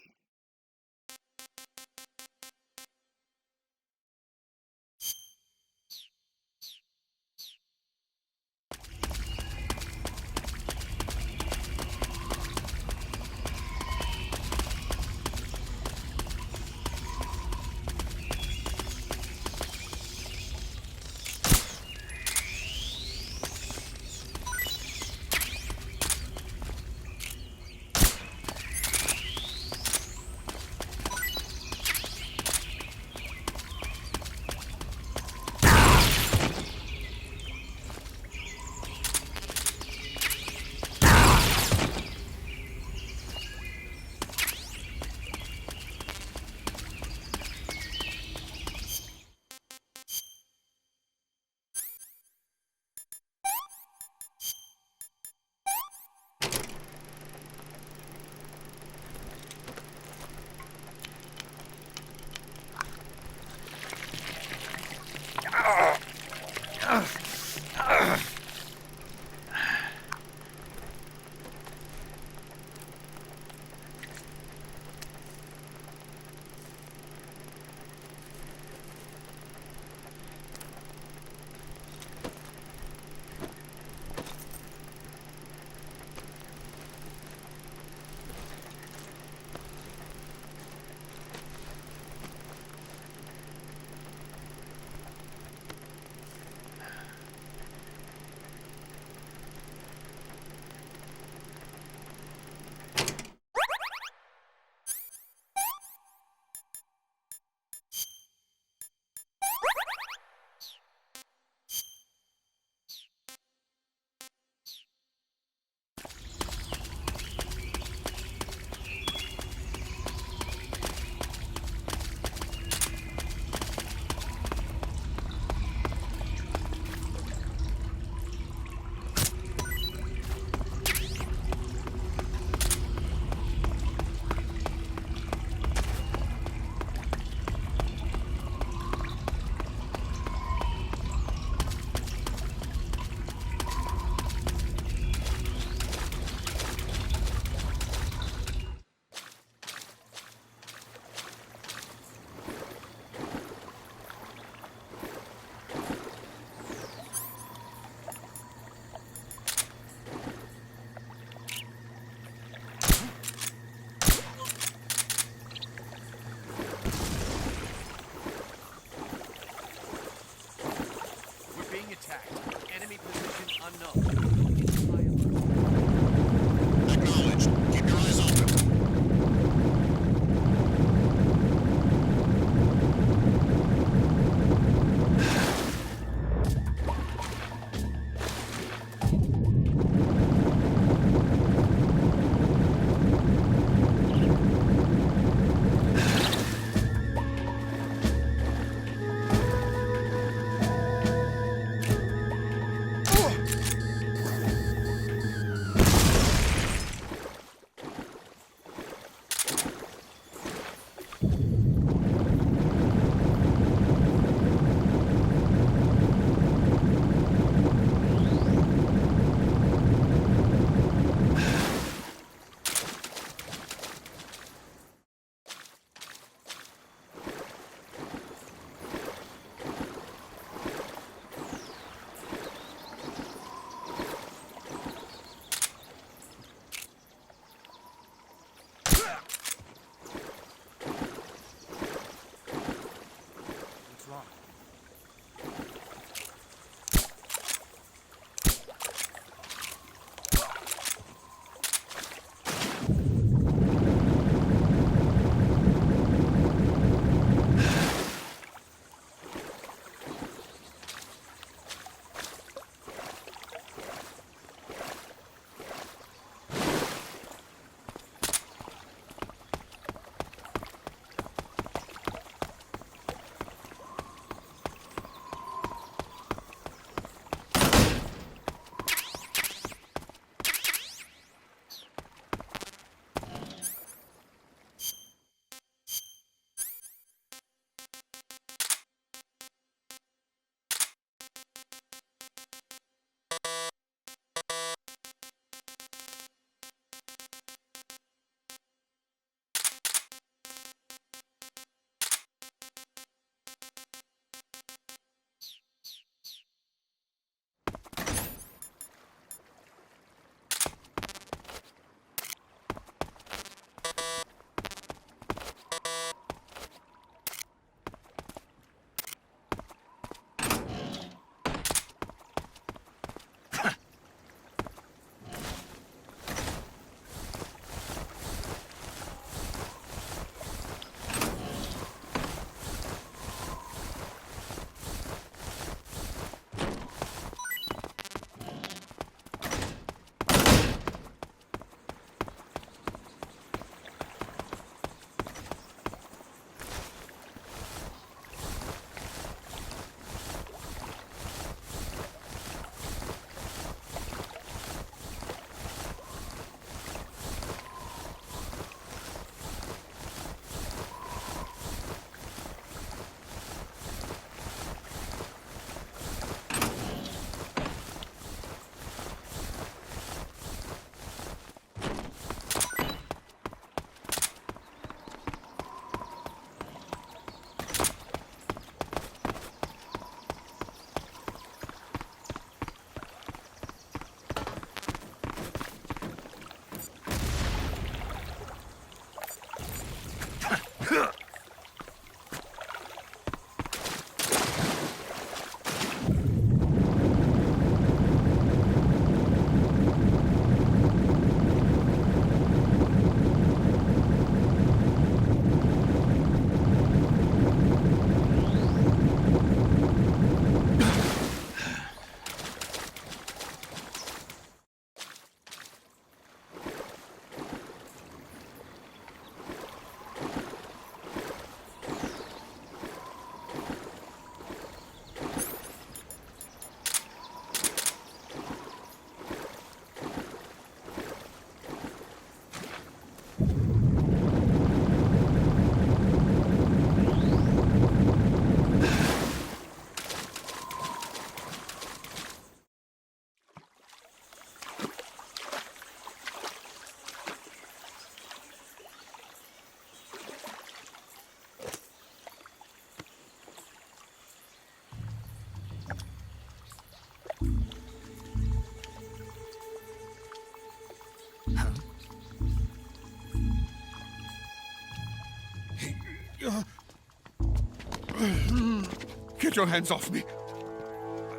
Get your hands off me.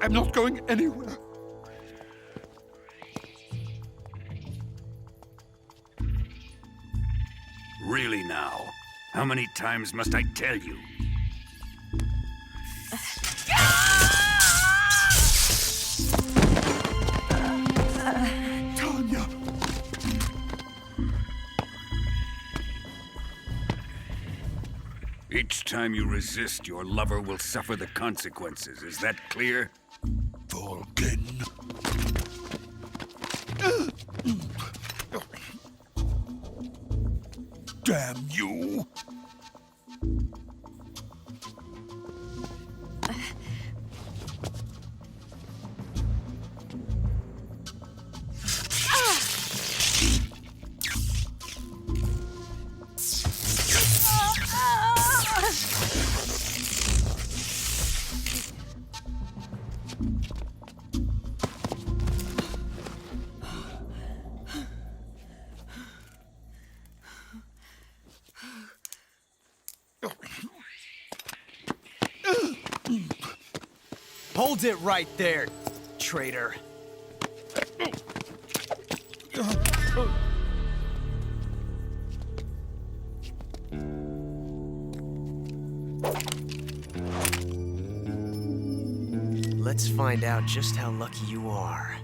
I'm not going anywhere. Really now? How many times must I tell you? Tanya! Each time you resist, your lover will suffer the consequences. Is that clear? Vulcan. Damn you! Hold it right there, traitor. Let's find out just how lucky you are.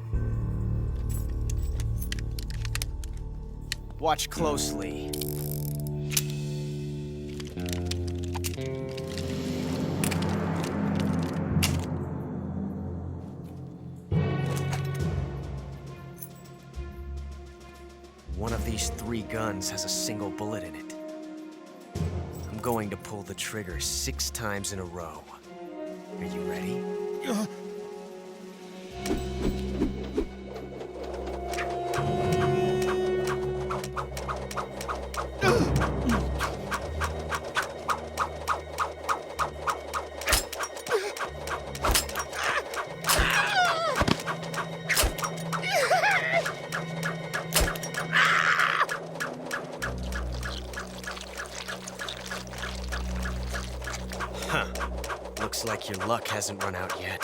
Watch closely. One of these 3 guns has a single bullet in it. I'm going to pull the trigger 6 times in a row. Are you ready? Huh. Looks like your luck hasn't run out yet.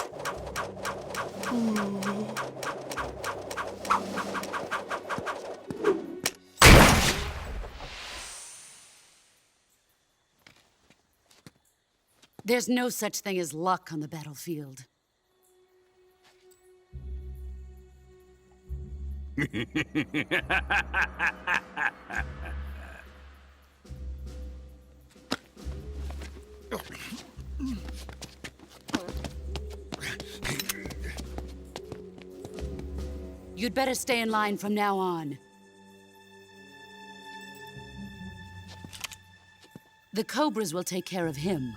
There's no such thing as luck on the battlefield. You'd better stay in line from now on. The Cobras will take care of him.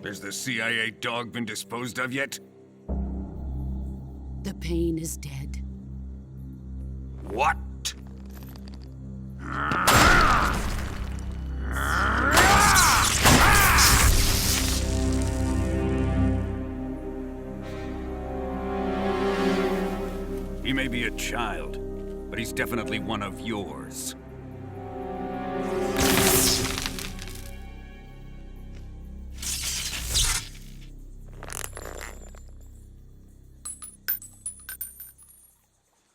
Has the CIA dog been disposed of yet? The pain is dead. What? He may be a child, but he's definitely one of yours.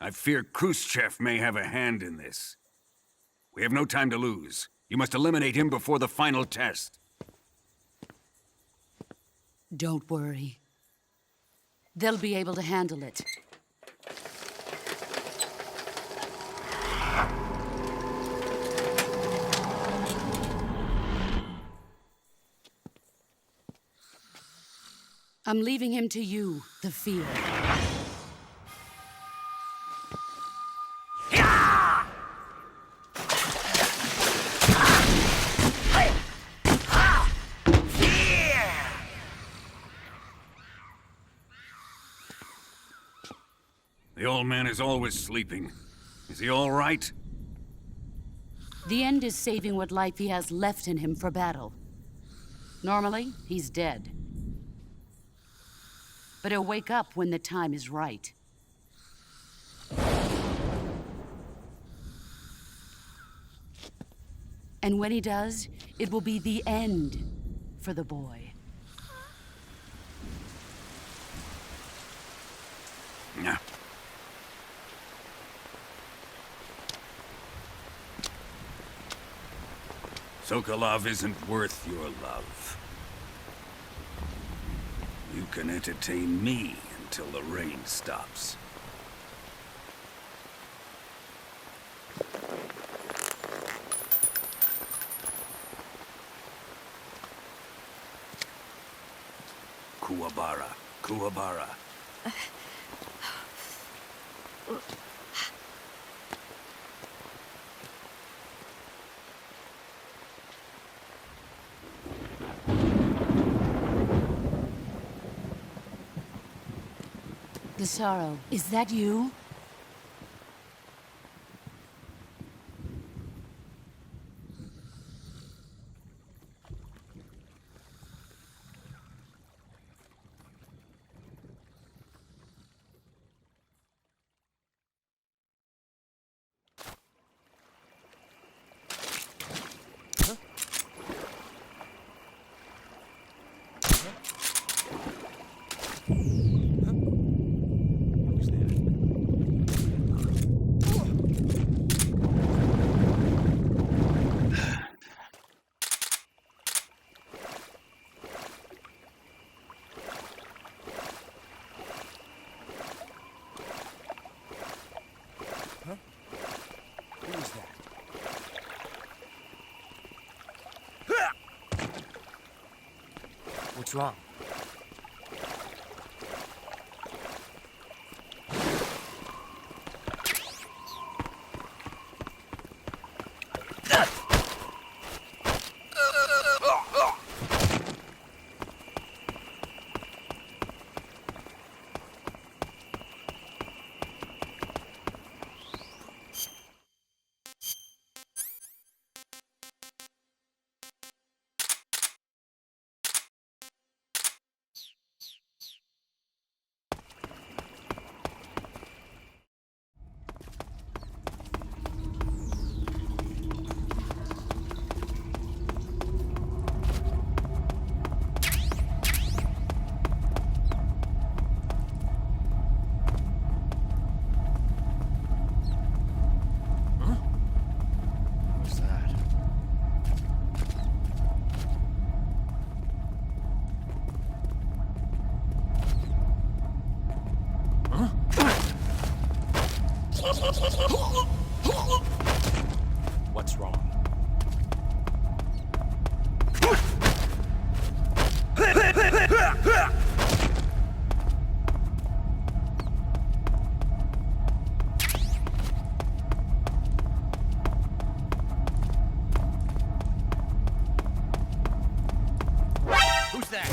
I fear Khrushchev may have a hand in this. We have no time to lose. You must eliminate him before the final test. Don't worry. They'll be able to handle it. I'm leaving him to you, the field. The old man is always sleeping. Is he all right? The end is saving what life he has left in him for battle. Normally, he's dead. But he'll wake up when the time is right. And when he does, it will be the end for the boy. Yeah. Sokolov isn't worth your love. You can entertain me until the rain stops. Kuwabara, Kuwabara. The sorrow, is that you? What's wrong? What's wrong? Who's that?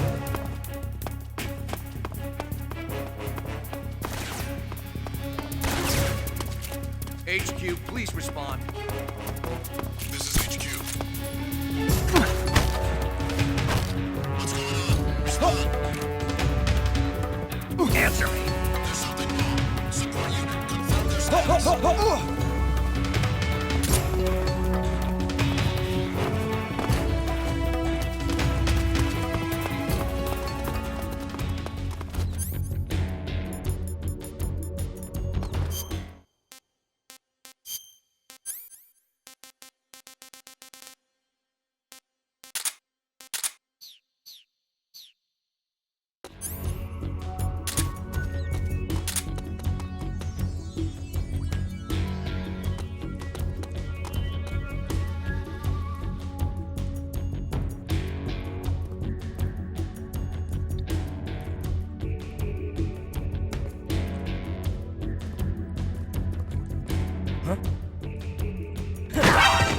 HQ, please respond. This is HQ. What's going on? Answer me! There's something wrong. Support unit, confirm their status.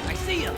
I see him!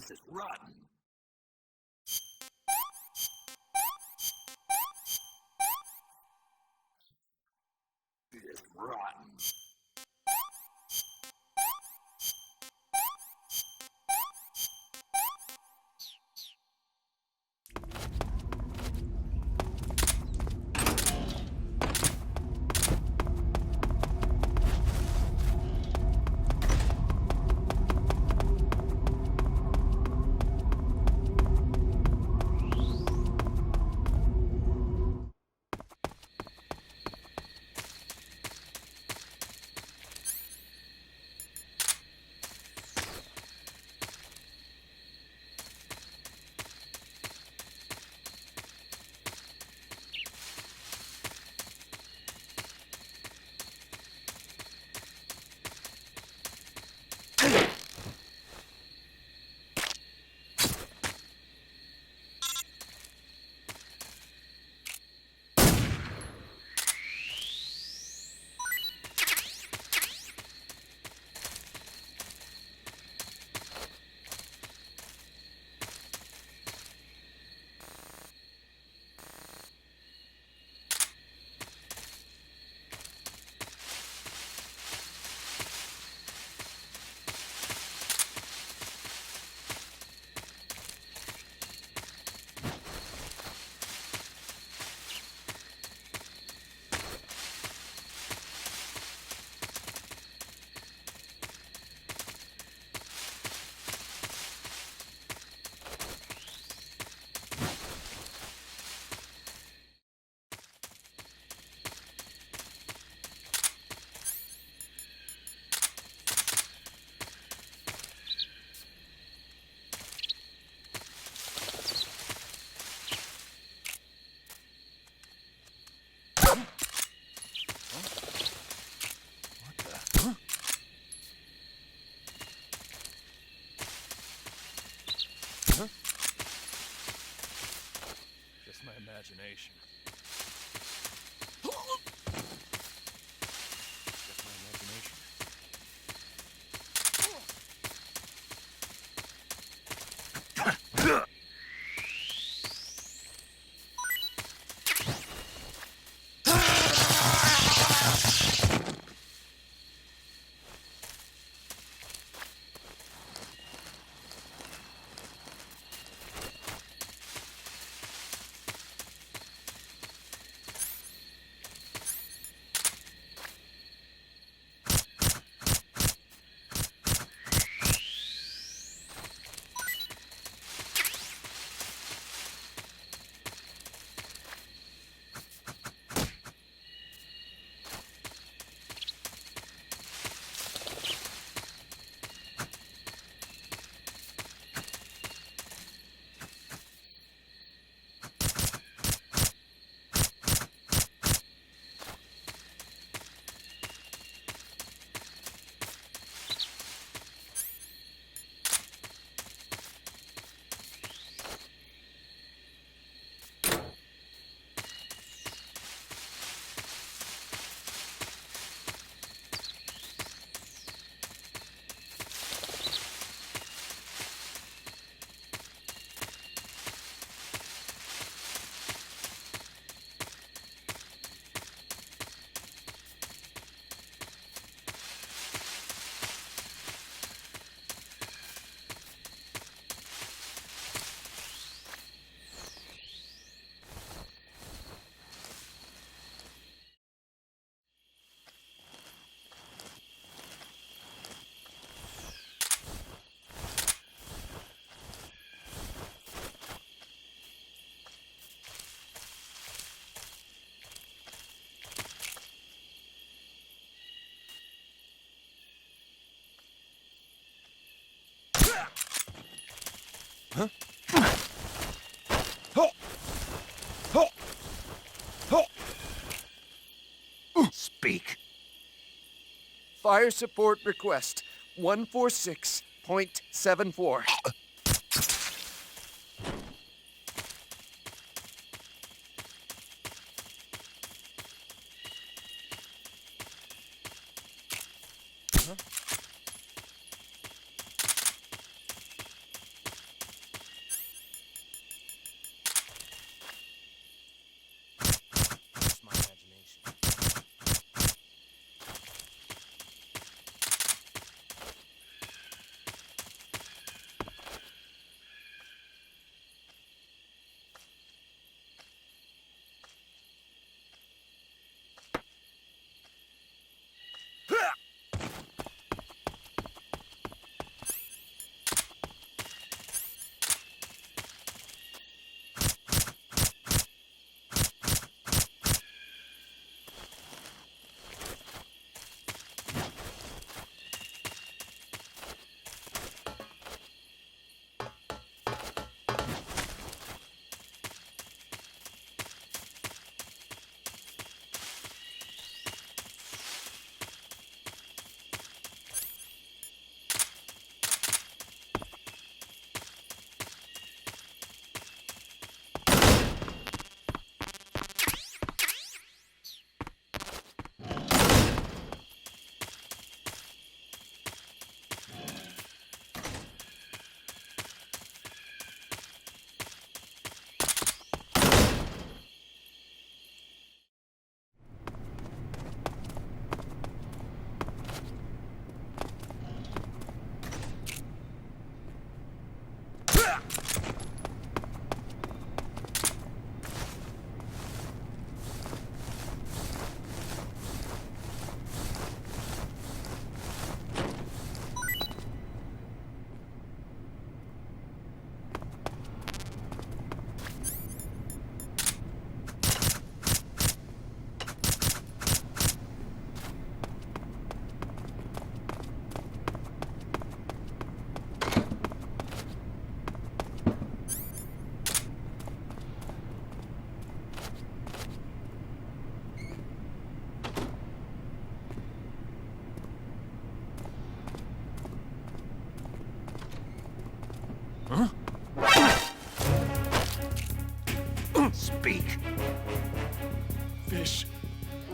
This is rotten. This is rotten. Just my imagination. Just my imagination. Huh? Speak. Fire support request 146.74.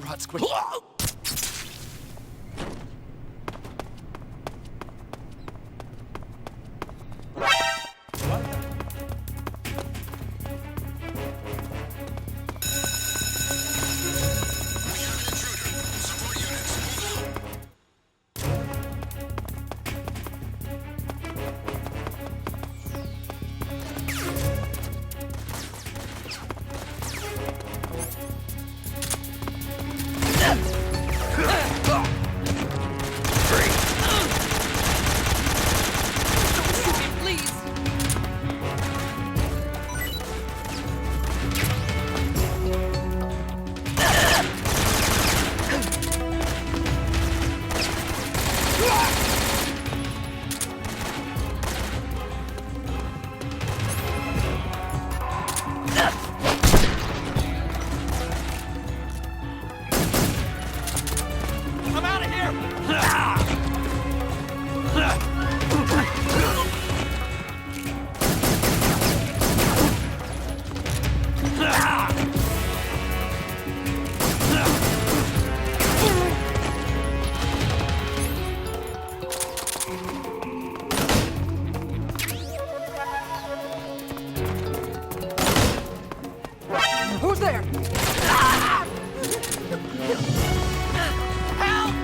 Rod squish. Who's there? Help!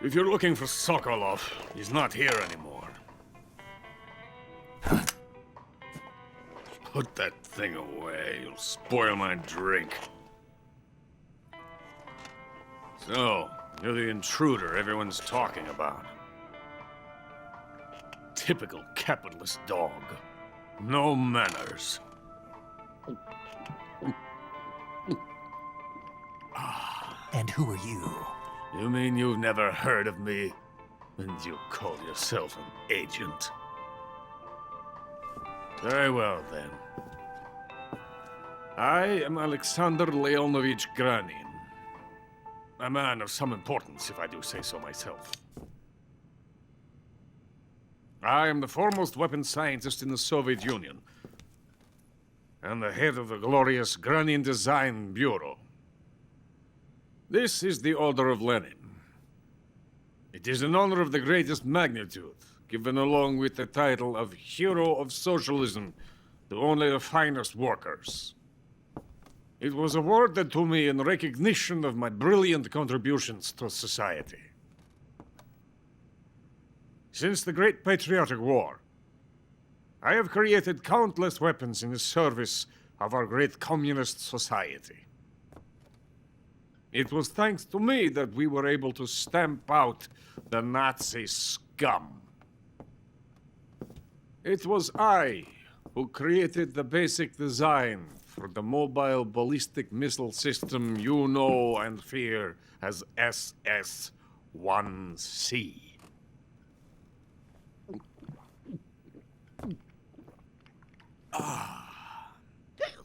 If you're looking for Sokolov, he's not here anymore. Put that thing away. You'll spoil my drink. So, you're the intruder everyone's talking about. Typical capitalist dog. No manners. And who are you? You mean you've never heard of me? And you call yourself an agent? Very well, then. I am Alexander Leonovich Granin. A man of some importance, if I do say so myself. I am the foremost weapons scientist in the Soviet Union, and the head of the glorious Granin Design Bureau. This is the Order of Lenin. It is an honor of the greatest magnitude, given along with the title of Hero of Socialism to only the finest workers. It was awarded to me in recognition of my brilliant contributions to society. Since the Great Patriotic War, I have created countless weapons in the service of our great communist society. It was thanks to me that we were able to stamp out the Nazi scum. It was I who created the basic design for the mobile ballistic missile system you know and fear as SS-1C.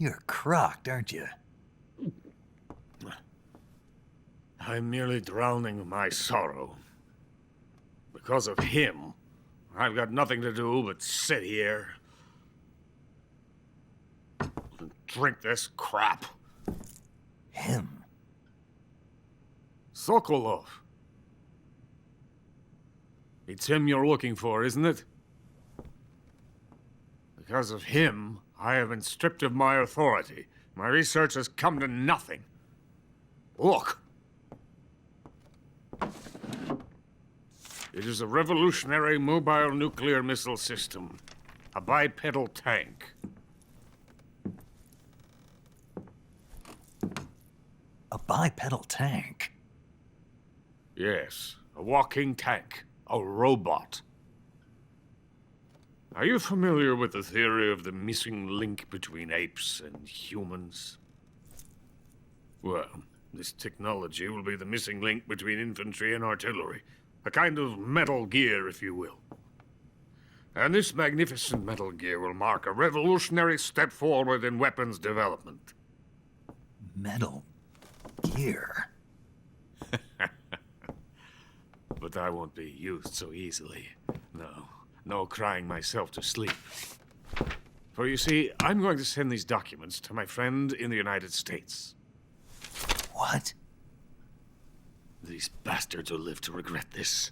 You're crocked, aren't you? I'm merely drowning my sorrow. Because of him, I've got nothing to do but sit here and drink this crap. Him? Sokolov. It's him you're looking for, isn't it? Because of him, I have been stripped of my authority. My research has come to nothing. Look. It is a revolutionary mobile nuclear missile system. A bipedal tank. A bipedal tank? Yes, a walking tank. A robot. Are you familiar with the theory of the missing link between apes and humans? Well, this technology will be the missing link between infantry and artillery. A kind of Metal Gear, if you will. And this magnificent Metal Gear will mark a revolutionary step forward in weapons development. Metal Gear? But I won't be used so easily. No crying myself to sleep. For you see, I'm going to send these documents to my friend in the United States. What? These bastards will live to regret this.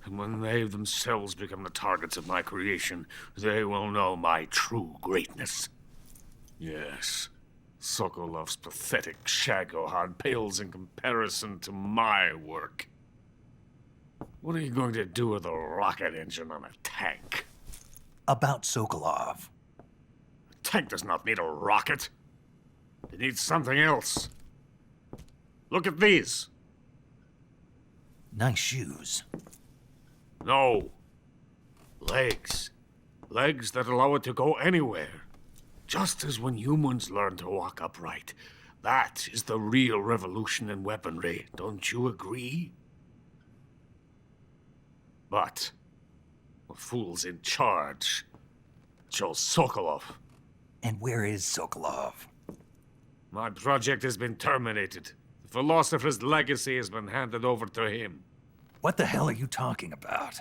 And when they themselves become the targets of my creation, they will know my true greatness. Yes, Sokolov's pathetic Shagohod pales in comparison to my work. What are you going to do with a rocket engine on a tank? About Sokolov. A tank does not need a rocket. It needs something else. Look at these. Nice shoes. No. Legs. Legs that allow it to go anywhere. Just as when humans learn to walk upright. That is the real revolution in weaponry. Don't you agree? But the fool's in charge. Joe Sokolov. And where is Sokolov? My project has been terminated. The philosopher's legacy has been handed over to him. What the hell are you talking about?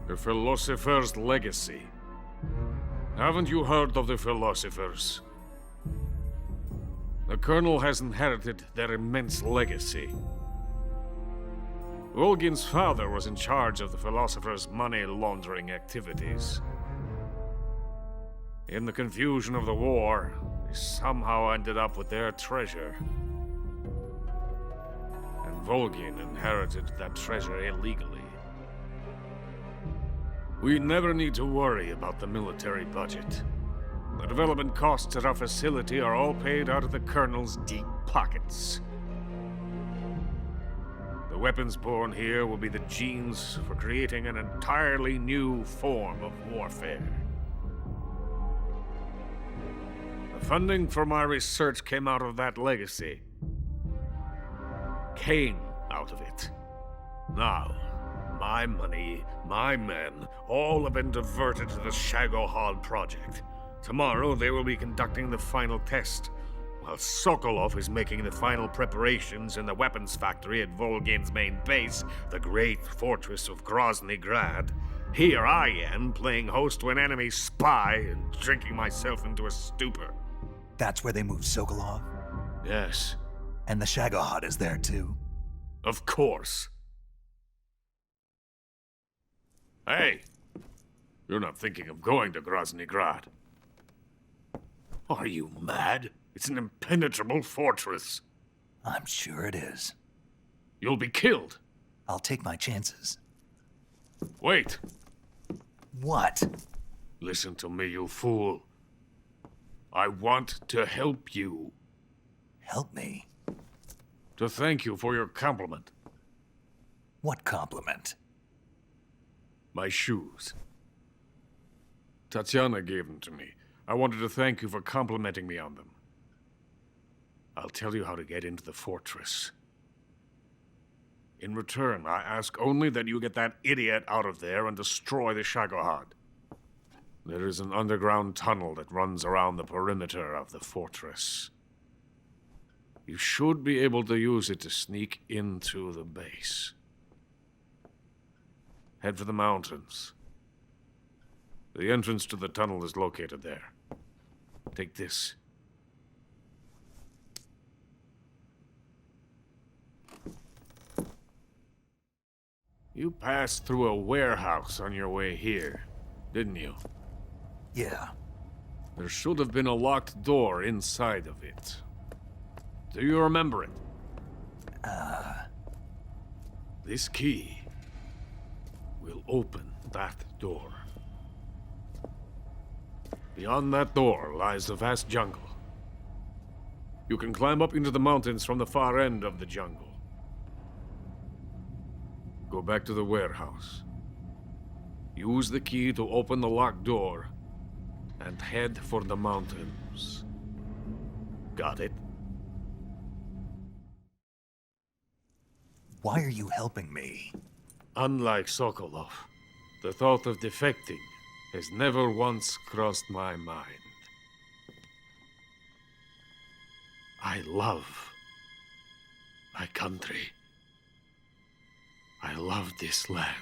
The philosopher's legacy. Haven't you heard of the philosophers? The Colonel has inherited their immense legacy. Volgin's father was in charge of the philosophers' money laundering activities. In the confusion of the war, they somehow ended up with their treasure. And Volgin inherited that treasure illegally. We never need to worry about the military budget. The development costs at our facility are all paid out of the Colonel's deep pockets. The weapons born here will be the genes for creating an entirely new form of warfare. The funding for my research came out of that legacy. Came out of it. Now, my money, my men, all have been diverted to the Shagohod project. Tomorrow, they will be conducting the final test, while Sokolov is making the final preparations in the weapons factory at Volgin's main base, the great fortress of Grozny Grad. Here I am, playing host to an enemy spy and drinking myself into a stupor. That's where they moved Sokolov? Yes. And the Shagohod is there, too? Of course. Hey! You're not thinking of going to Grozny Grad. Are you mad? It's an impenetrable fortress. I'm sure it is. You'll be killed. I'll take my chances. Wait. What? Listen to me, you fool. I want to help you. Help me? To thank you for your compliment. What compliment? My shoes. Tatiana gave them to me. I wanted to thank you for complimenting me on them. I'll tell you how to get into the fortress. In return, I ask only that you get that idiot out of there and destroy the Shagohod. There is an underground tunnel that runs around the perimeter of the fortress. You should be able to use it to sneak into the base. Head for the mountains. The entrance to the tunnel is located there. Take this. You passed through a warehouse on your way here, didn't you? Yeah. There should have been a locked door inside of it. Do you remember it? This key will open that door. Beyond that door lies a vast jungle. You can climb up into the mountains from the far end of the jungle. Go back to the warehouse. Use the key to open the locked door and head for the mountains. Got it? Why are you helping me? Unlike Sokolov, the thought of defecting has never once crossed my mind. I love my country. I love this land.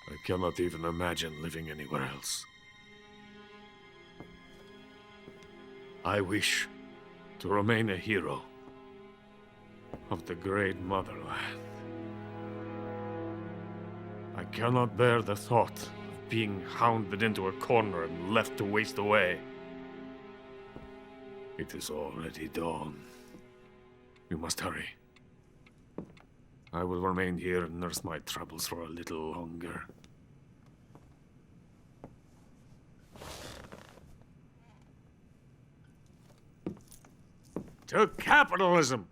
I cannot even imagine living anywhere else. I wish to remain a hero of the great motherland. I cannot bear the thought of being hounded into a corner and left to waste away. It is already dawn. You must hurry. I will remain here and nurse my troubles for a little longer. To capitalism!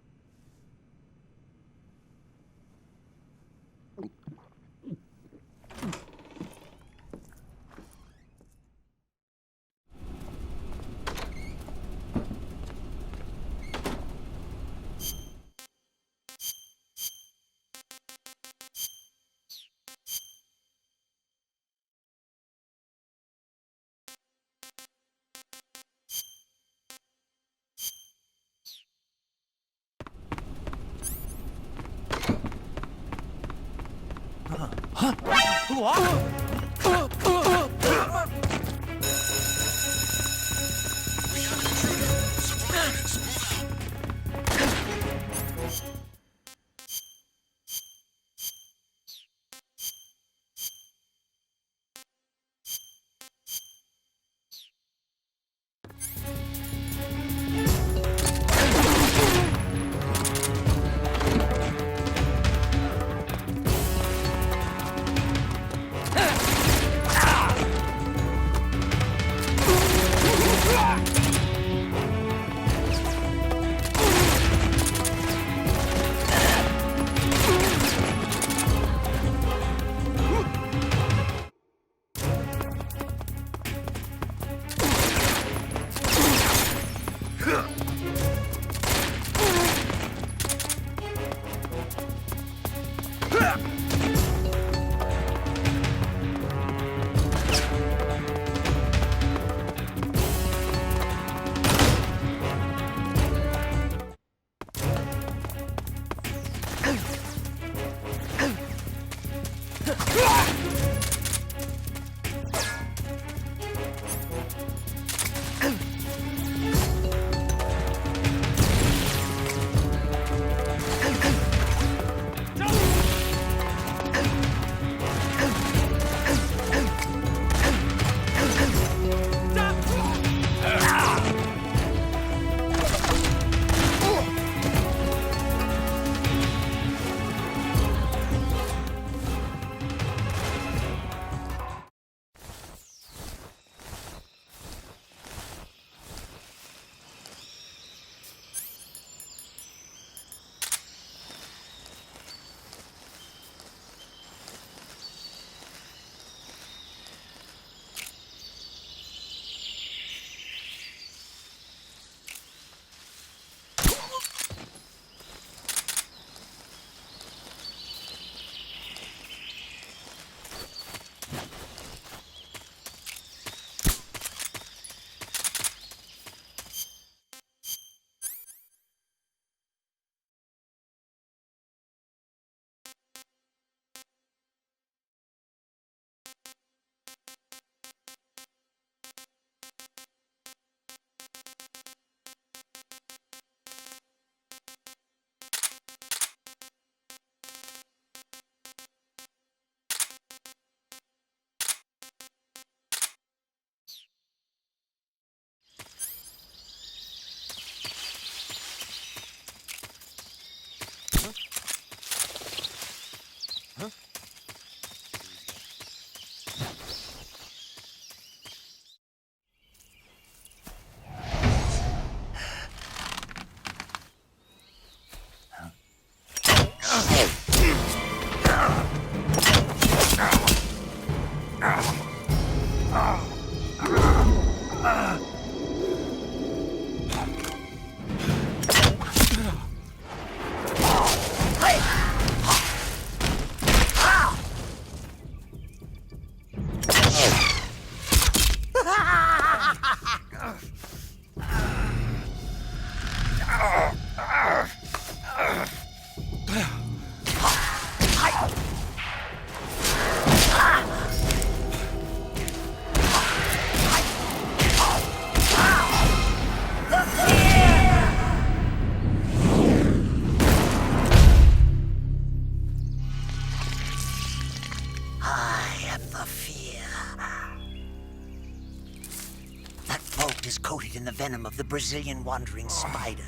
coated in the venom of the Brazilian wandering spider.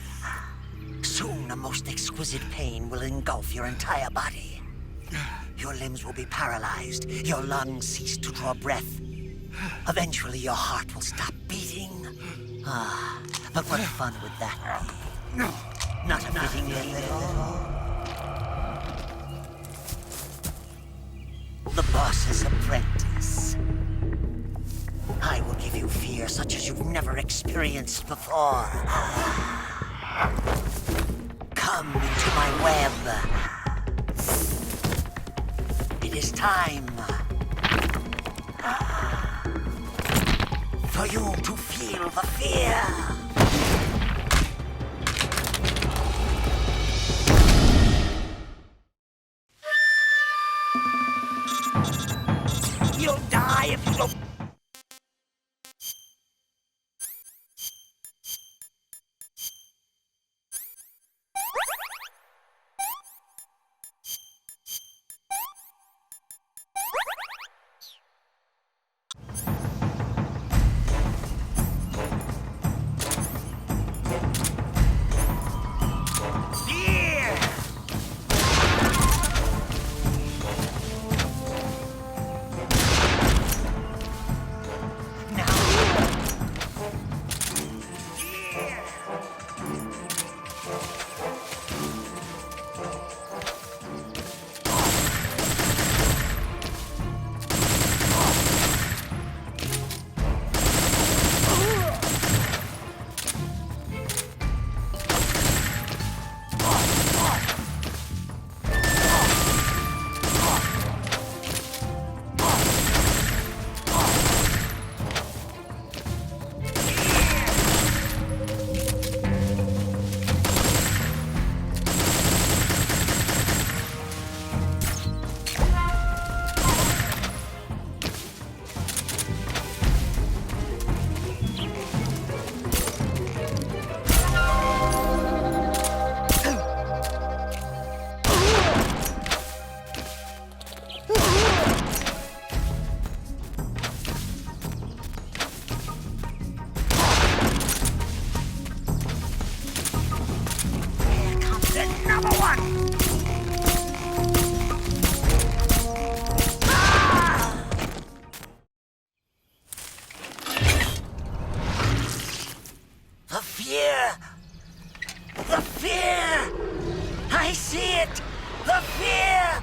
Soon, a most exquisite pain will engulf your entire body. Your limbs will be paralyzed, your lungs cease to draw breath. Eventually, your heart will stop beating. But what fun would that be? Not a fitting end at all. The boss's apprentice. I will give you fear such as you've never experienced before. Come into my web. It is time for you to feel the fear. You'll die if you don't... The fear! I see it! The fear!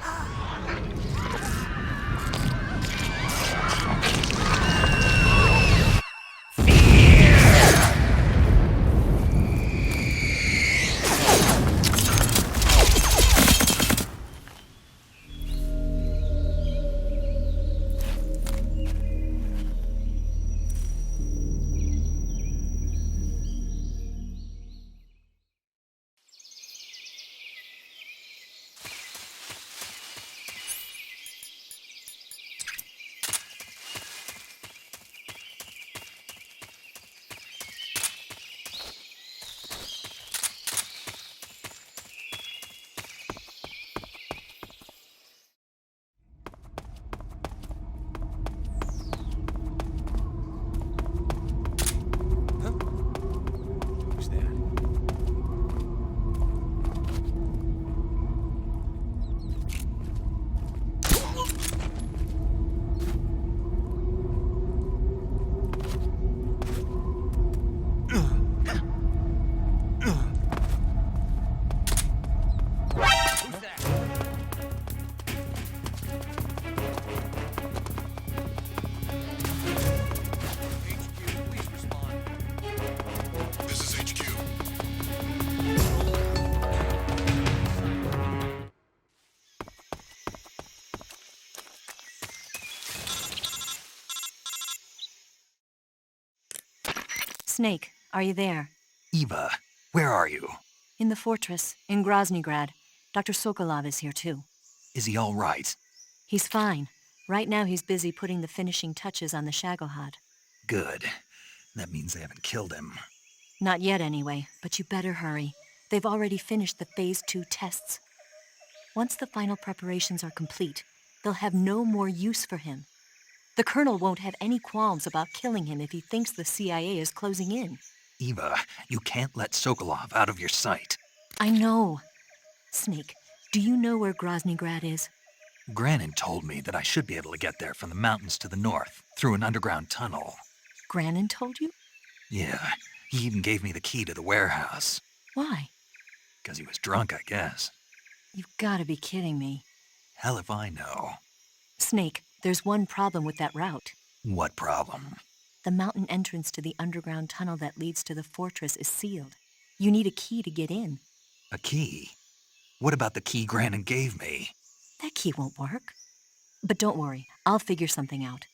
Snake, are you there? Eva, where are you? In the fortress, in Groznygrad. Dr. Sokolov is here, too. Is he all right? He's fine. Right now he's busy putting the finishing touches on the Shagohod. Good. That means they haven't killed him. Not yet, anyway, but you better hurry. They've already finished the Phase 2 tests. Once the final preparations are complete, they'll have no more use for him. The Colonel won't have any qualms about killing him if he thinks the CIA is closing in. Eva, you can't let Sokolov out of your sight. I know. Snake, do you know where Groznygrad is? Granin told me that I should be able to get there from the mountains to the north, through an underground tunnel. Granin told you? Yeah, he even gave me the key to the warehouse. Why? Because he was drunk, I guess. You've got to be kidding me. Hell if I know. Snake, there's one problem with that route. What problem? The mountain entrance to the underground tunnel that leads to the fortress is sealed. You need a key to get in. A key? What about the key Granin gave me? That key won't work. But don't worry, I'll figure something out.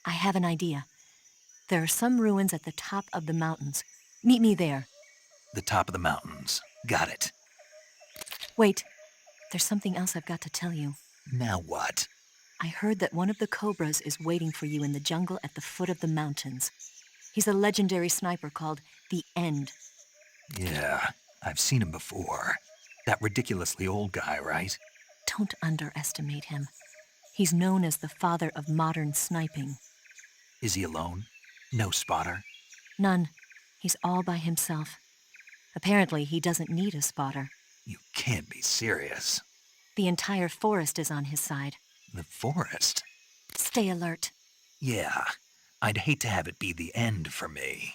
I have an idea. There are some ruins at the top of the mountains. Meet me there. The top of the mountains. Got it. Wait, there's something else I've got to tell you. Now what? I heard that one of the Cobras is waiting for you in the jungle at the foot of the mountains. He's a legendary sniper called the End. Yeah, I've seen him before. That ridiculously old guy, right? Don't underestimate him. He's known as the father of modern sniping. Is he alone? No spotter? None. He's all by himself. Apparently, he doesn't need a spotter. You can't be serious. The entire forest is on his side. The forest? Stay alert. Yeah, I'd hate to have it be the end for me.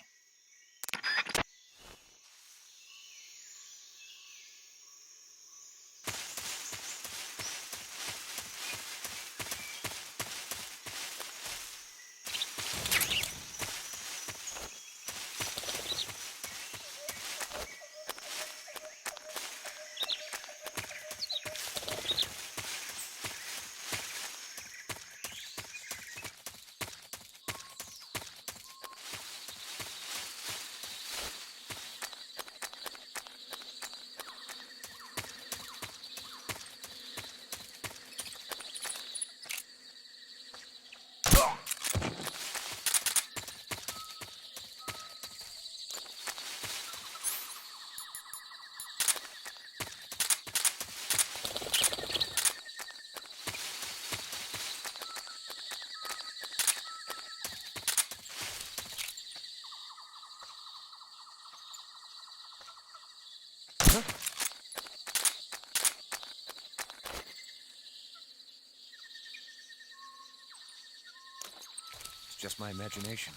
It's just my imagination.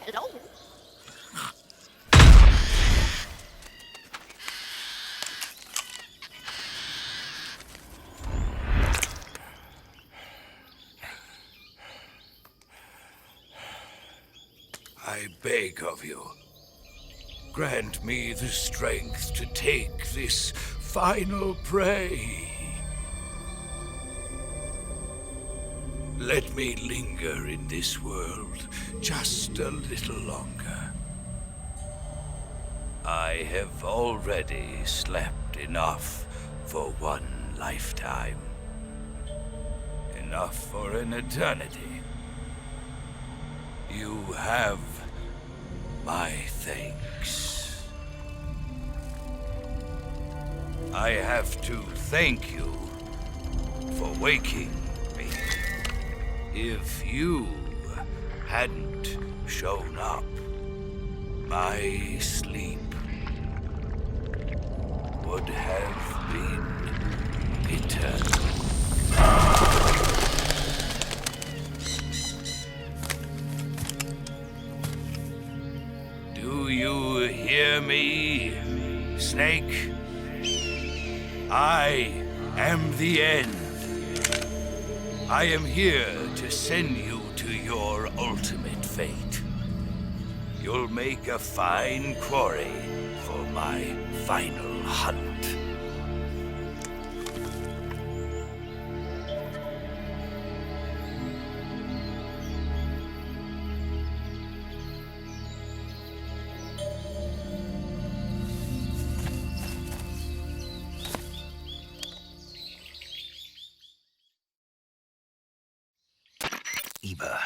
Hello? I beg of you, grant me the strength to take this final prey. Let me linger in this world just a little longer. I have already slept enough for one lifetime. Enough for an eternity. You have my thanks. I have to thank you for waking me. If you hadn't shown up, my sleep would have been eternal. Do you hear me, Snake? I am the end. I am here to send you to your ultimate fate. You'll make a fine quarry for my final hunt. Eva,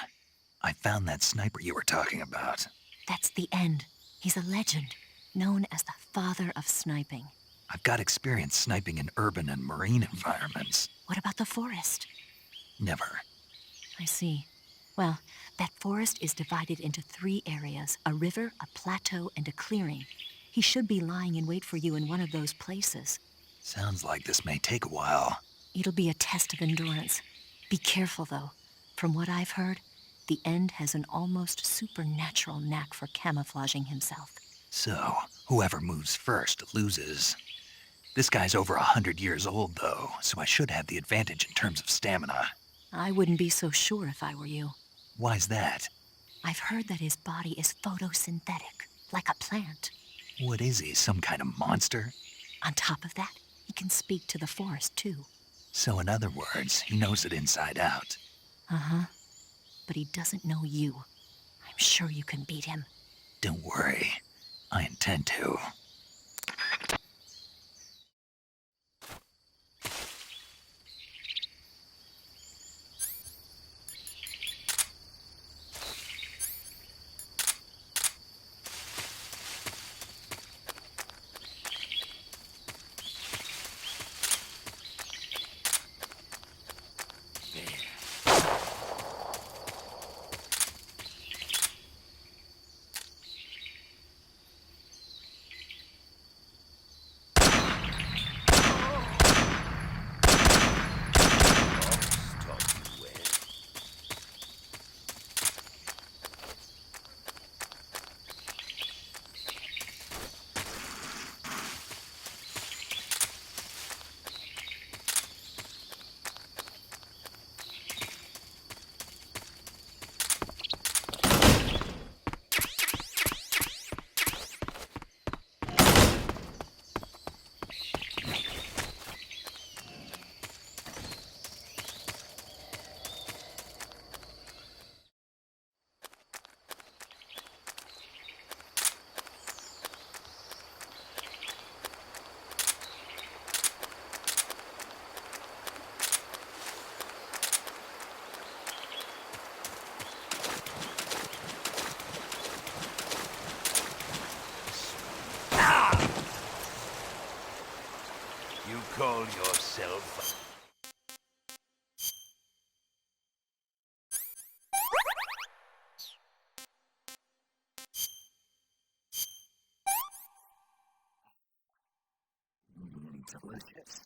I found that sniper you were talking about. That's the end. He's a legend, known as the father of sniping. I've got experience sniping in urban and marine environments. What about the forest? Never. I see. Well, that forest is divided into 3 areas, a river, a plateau, and a clearing. He should be lying in wait for you in one of those places. Sounds like this may take a while. It'll be a test of endurance. Be careful, though. From what I've heard, the End has an almost supernatural knack for camouflaging himself. So, whoever moves first loses. This guy's over 100 years old, though, so I should have the advantage in terms of stamina. I wouldn't be so sure if I were you. Why's that? I've heard that his body is photosynthetic, like a plant. What is he, some kind of monster? On top of that, he can speak to the forest, too. So in other words, he knows it inside out. Uh-huh. But he doesn't know you. I'm sure you can beat him. Don't worry. I intend to. You call yourself... Delicious.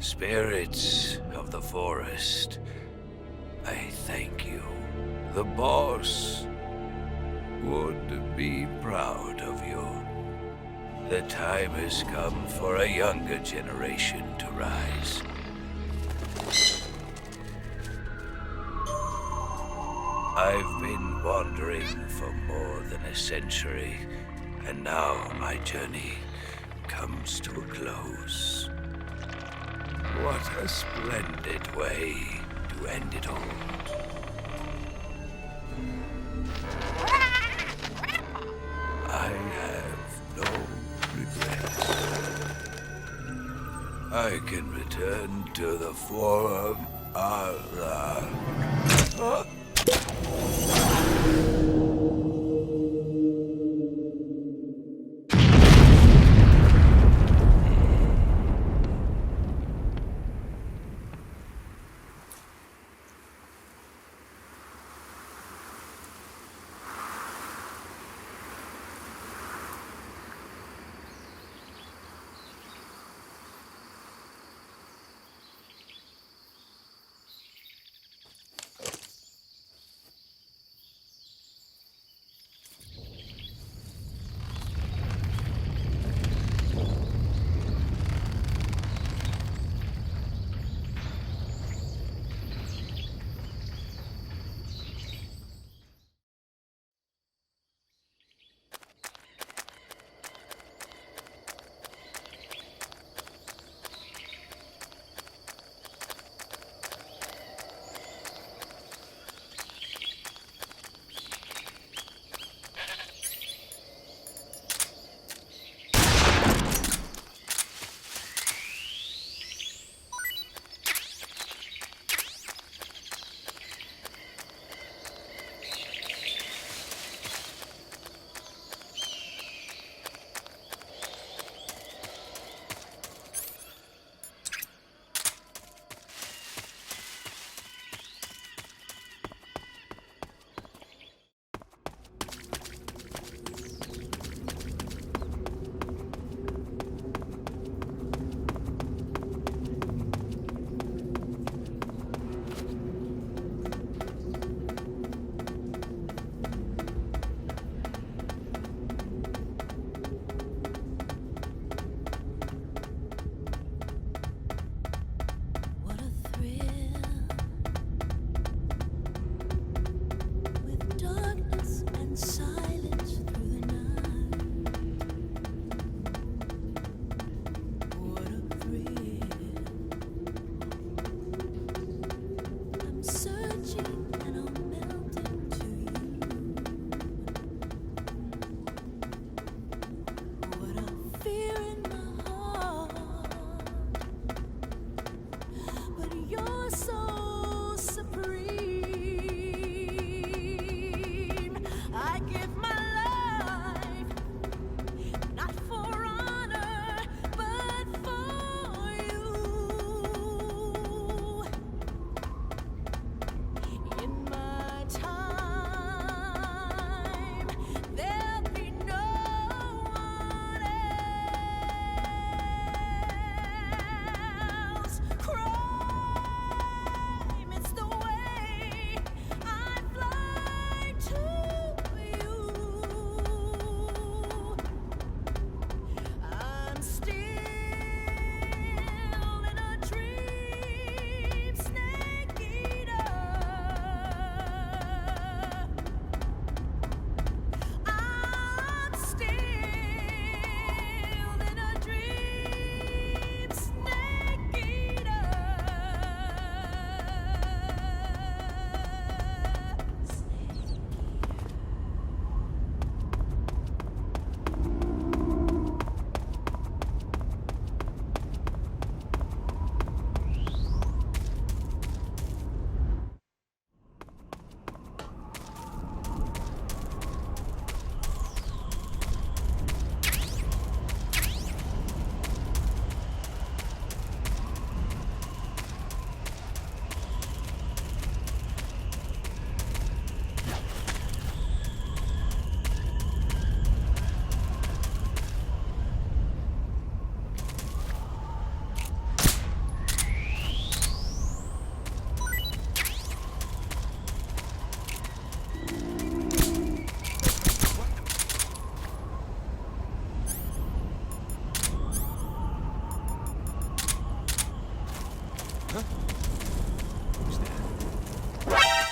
Spirits of the forest, I thank you. The boss would be proud of you. The time has come for a younger generation to rise. I've been wandering for more than a century, and now my journey comes to a close. What a splendid way to end it all. I have no regrets. I can return to the Forum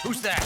Who's that?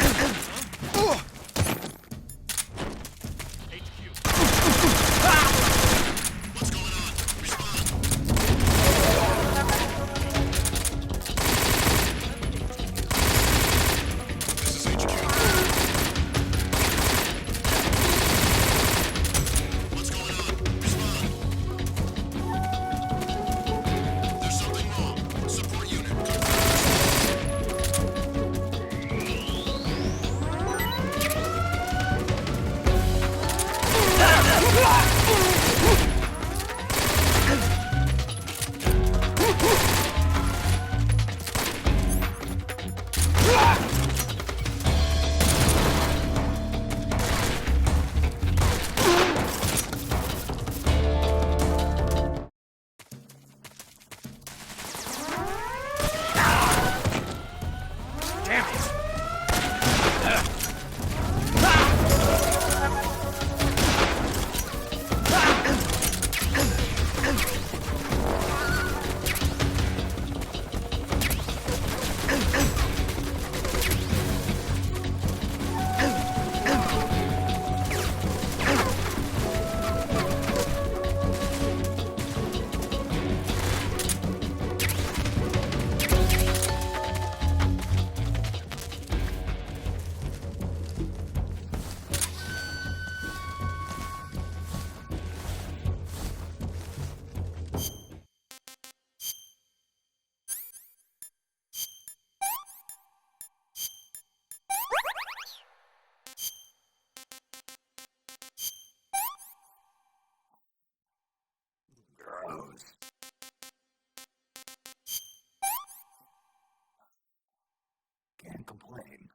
Can't complain.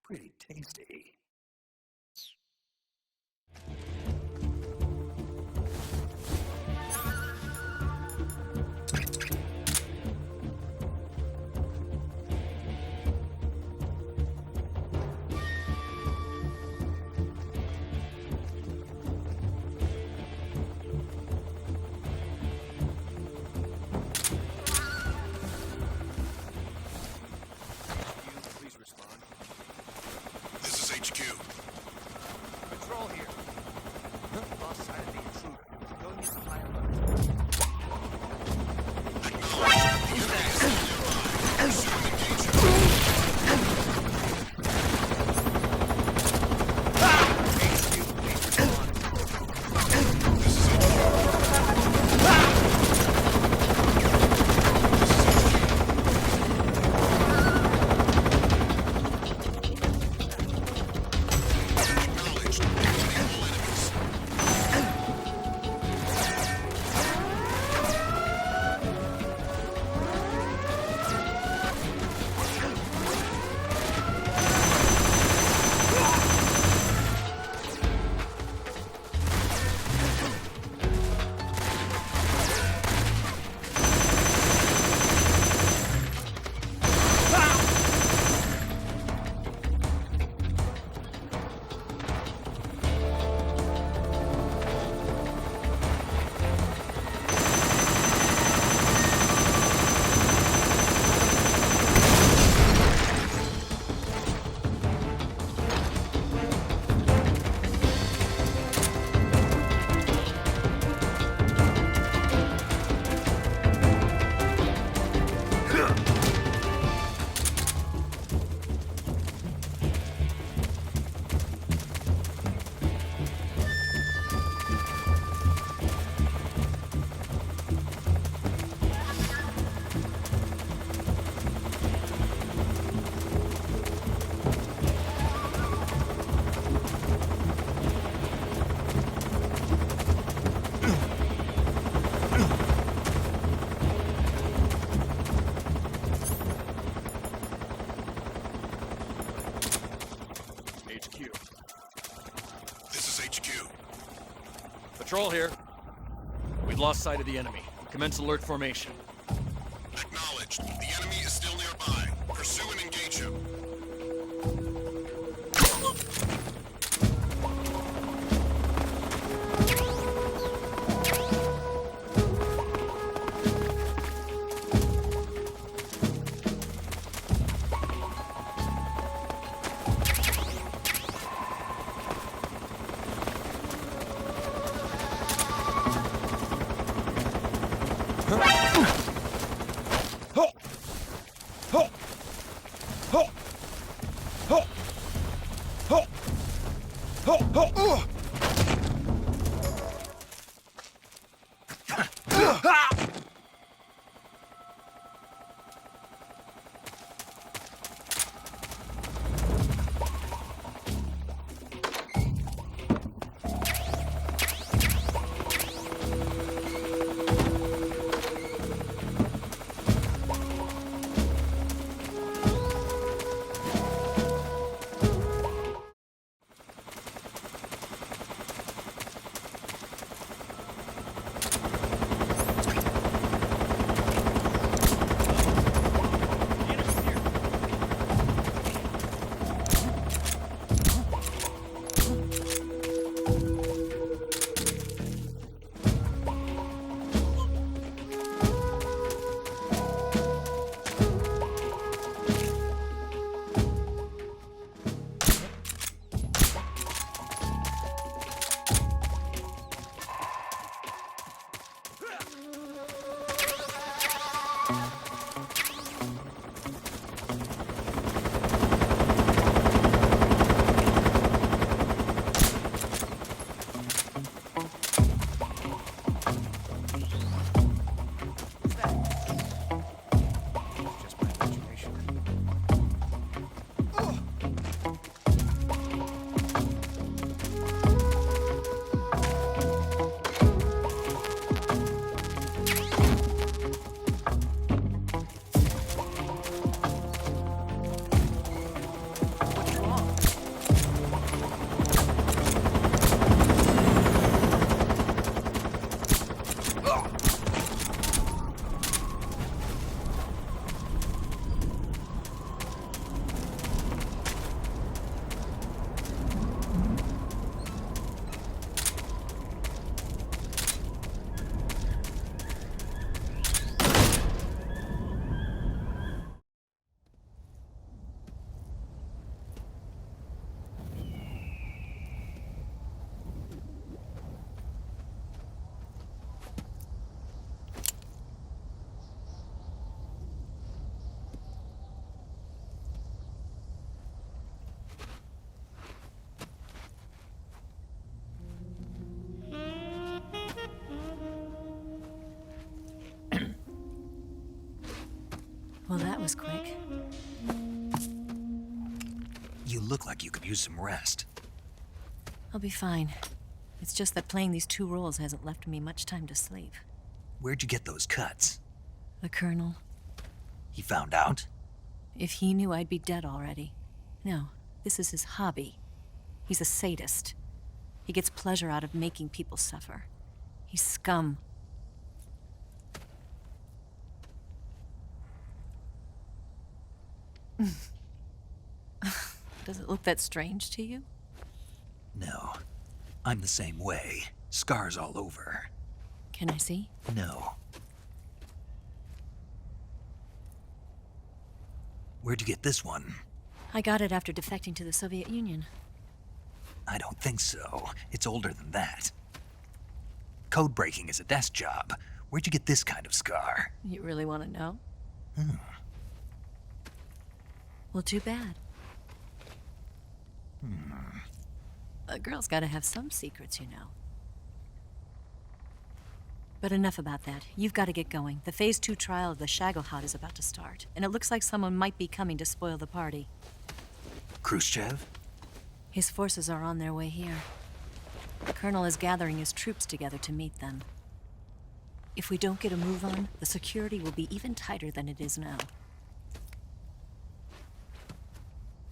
Pretty tasty. Patrol here. We've lost sight of the enemy. Commence alert formation. Acknowledged. The enemy is still nearby. Pursue and engage him. Well, that was quick. You look like you could use some rest. I'll be fine. It's just that playing these two roles hasn't left me much time to sleep. Where'd you get those cuts? The Colonel. He found out? If he knew, I'd be dead already. No, this is his hobby. He's a sadist. He gets pleasure out of making people suffer. He's scum. Does it look that strange to you? No. I'm the same way. Scars all over. Can I see? No. Where'd you get this one? I got it after defecting to the Soviet Union. I don't think so. It's older than that. Code breaking is a desk job. Where'd you get this kind of scar? You really want to know? Well, too bad. A girl's gotta have some secrets, you know. But enough about that. You've got to get going. The Phase 2 trial of the Shagohod is about to start, and it looks like someone might be coming to spoil the party. Khrushchev? His forces are on their way here. The Colonel is gathering his troops together to meet them. If we don't get a move on, the security will be even tighter than it is now.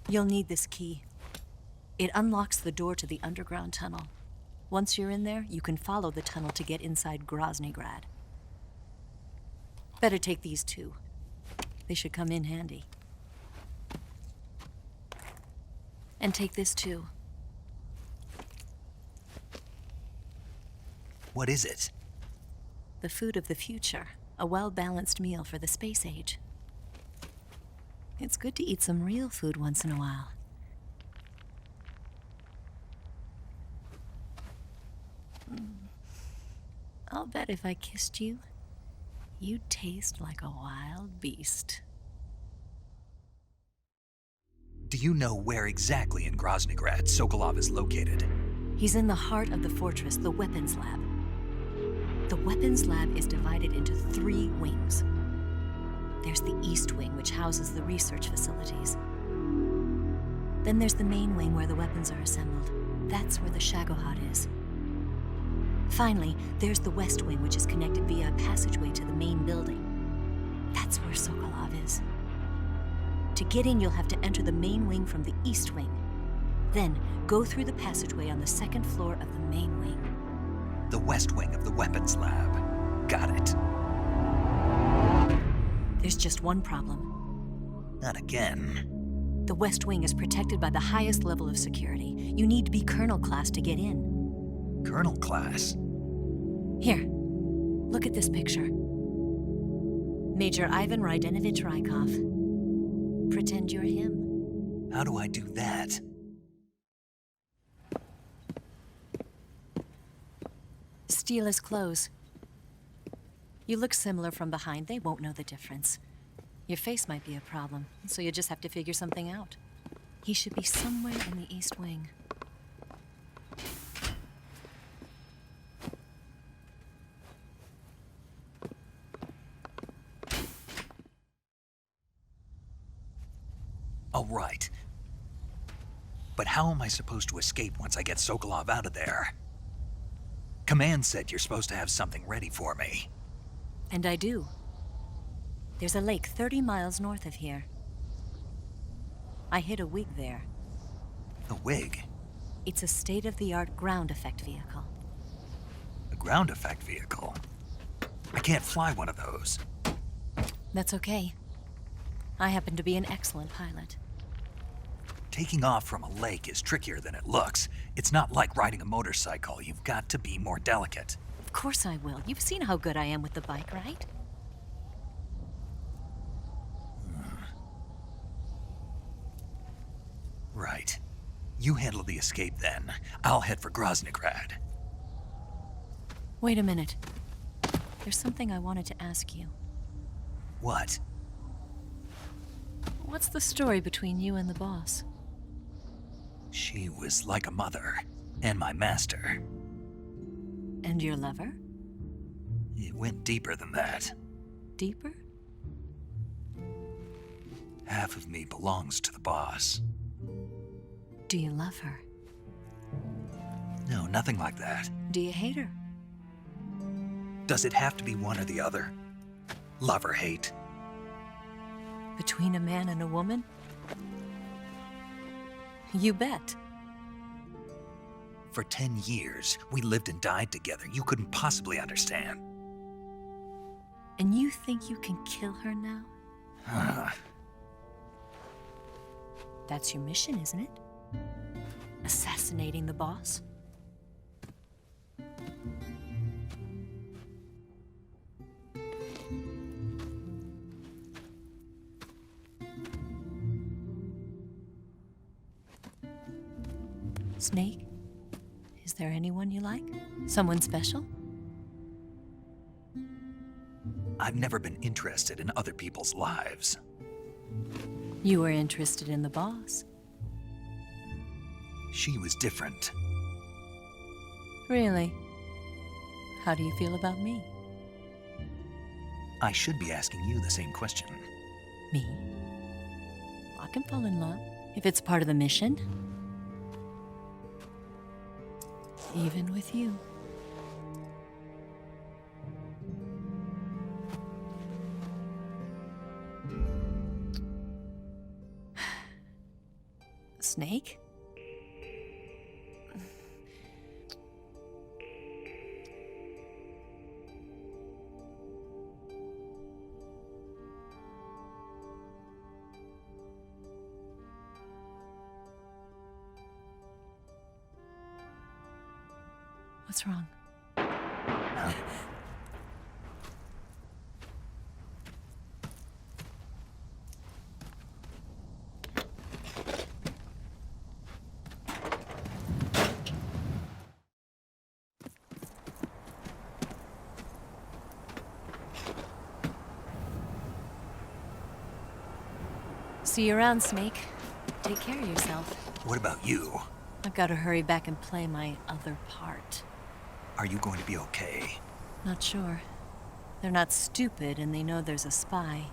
You'll need this key. It unlocks the door to the underground tunnel. Once you're in there, you can follow the tunnel to get inside Groznygrad. Better take these two. They should come in handy. And take this too. What is it? The food of the future. A well-balanced meal for the space age. It's good to eat some real food once in a while. I'll bet if I kissed you, You taste like a wild beast. Do you know where exactly in Groznygrad Sokolov is located? He's in the heart of the fortress, the weapons lab. The weapons lab is divided into 3 wings. There's the East Wing, which houses the research facilities. Then there's the main wing where the weapons are assembled. That's where the Shagohod is. Finally, there's the West Wing, which is connected via a passageway to the main building. That's where Sokolov is. To get in, you'll have to enter the main wing from the East Wing. Then, go through the passageway on the 2nd floor of the main wing. The West Wing of the weapons lab. Got it. There's just one problem. Not again. The West Wing is protected by the highest level of security. You need to be Colonel class to get in. Colonel class? Here, look at this picture. Major Ivan Rydenovich Rykov. Pretend you're him. How do I do that? Steal his clothes. You look similar from behind. They won't know the difference. Your face might be a problem, so you just have to figure something out. He should be somewhere in the East Wing. All right. But how am I supposed to escape once I get Sokolov out of there? Command said you're supposed to have something ready for me. And I do. There's a lake 30 miles north of here. I hid a wig there. A wig? It's a state-of-the-art ground effect vehicle. A ground effect vehicle? I can't fly one of those. That's okay. I happen to be an excellent pilot. Taking off from a lake is trickier than it looks. It's not like riding a motorcycle. You've got to be more delicate. Of course I will. You've seen how good I am with the bike, right? Right. You handle the escape then. I'll head for Groznygrad. Wait a minute. There's something I wanted to ask you. What? What's the story between you and the boss? She was like a mother, and my master. And your lover? It went deeper than that. Deeper? Half of me belongs to the boss. Do you love her? No, nothing like that. Do you hate her? Does it have to be one or the other? Love or hate? Between a man and a woman? You bet. For 10 years, we lived and died together. You couldn't possibly understand. And you think you can kill her now? That's your mission, isn't it? Assassinating the boss? Snake? Is there anyone you like? Someone special? I've never been interested in other people's lives. You were interested in the boss. She was different. Really? How do you feel about me? I should be asking you the same question. Me? I can fall in love if it's part of the mission. Even with you. Snake? What's wrong? See you around, Snake. Take care of yourself. What about you? I've got to hurry back and play my other part. Are you going to be okay? Not sure. They're not stupid, and they know there's a spy.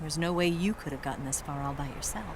There's no way you could have gotten this far all by yourself.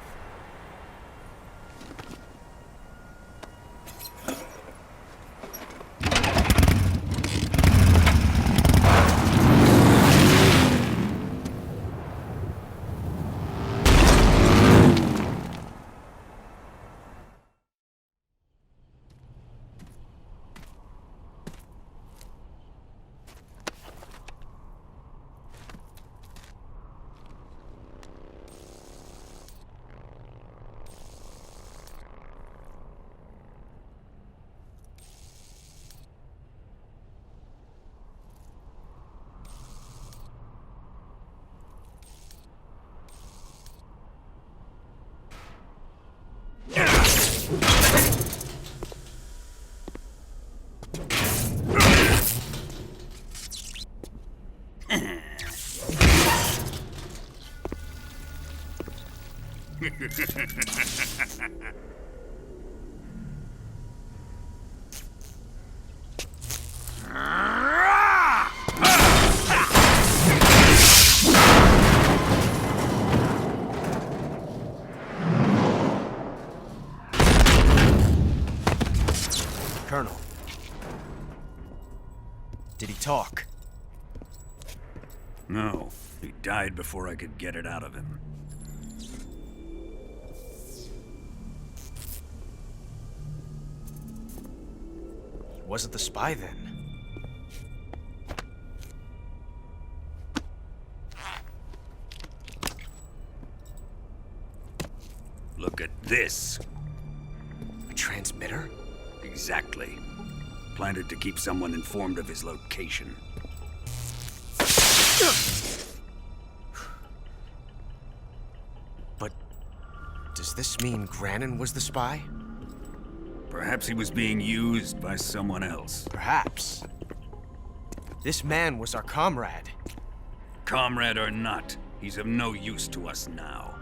Colonel. Did he talk? No, he died before I could get it out of him. He wasn't the spy then. Look at this. A transmitter? Exactly. Planted to keep someone informed of his location. But does this mean Granin was the spy? Perhaps he was being used by someone else. Perhaps. This man was our comrade. Comrade or not, he's of no use to us now.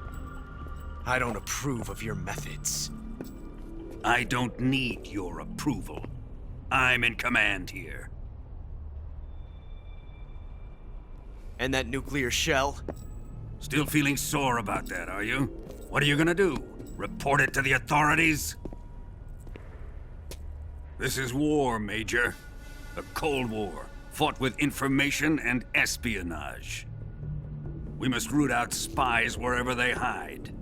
I don't approve of your methods. I don't need your approval. I'm in command here. And that nuclear shell? Still feeling sore about that, are you? What are you gonna do? Report it to the authorities? This is war, Major. A Cold War, fought with information and espionage. We must root out spies wherever they hide.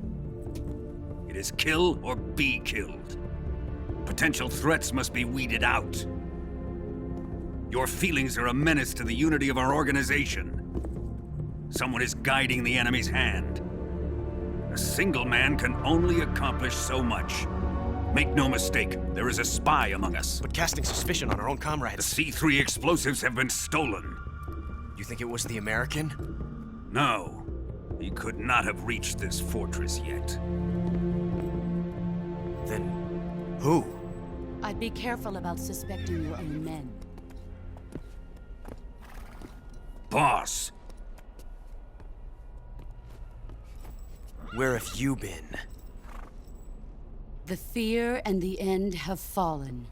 It is kill or be killed. Potential threats must be weeded out. Your feelings are a menace to the unity of our organization. Someone is guiding the enemy's hand. A single man can only accomplish so much. Make no mistake, there is a spy among us. But casting suspicion on our own comrades. The C3 explosives have been stolen. You think it was the American? No. He could not have reached this fortress yet. Then who? I'd be careful about suspecting your own men. Boss! Where have you been? The fear and the end have fallen.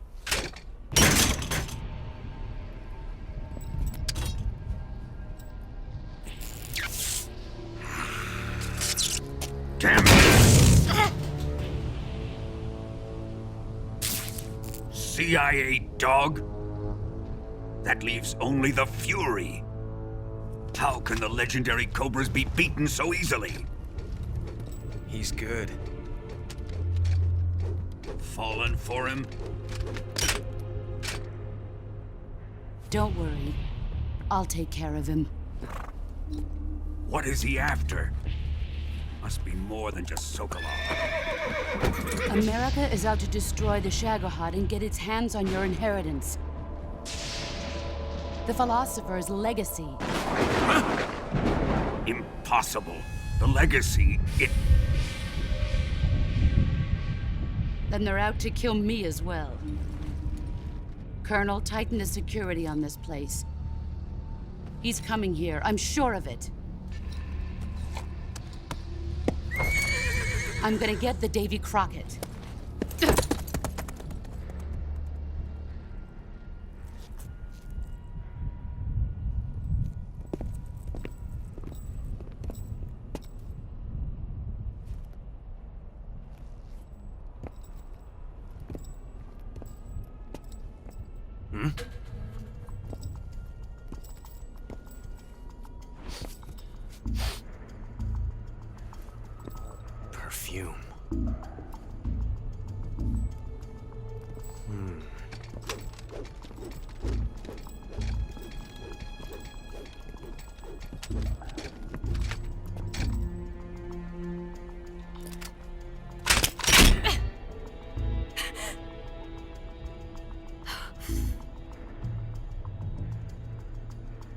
Damn it! CIA dog? That leaves only the Fury. How can the legendary Cobras be beaten so easily? He's good. Fallen for him? Don't worry. I'll take care of him. What is he after? Must be more than just Sokolov. America is out to destroy the Shagohod and get its hands on your inheritance. The philosopher's legacy. Huh? Impossible. The legacy, Then they're out to kill me as well. Colonel, tighten the security on this place. He's coming here, I'm sure of it. I'm gonna get the Davy Crockett. Perfume.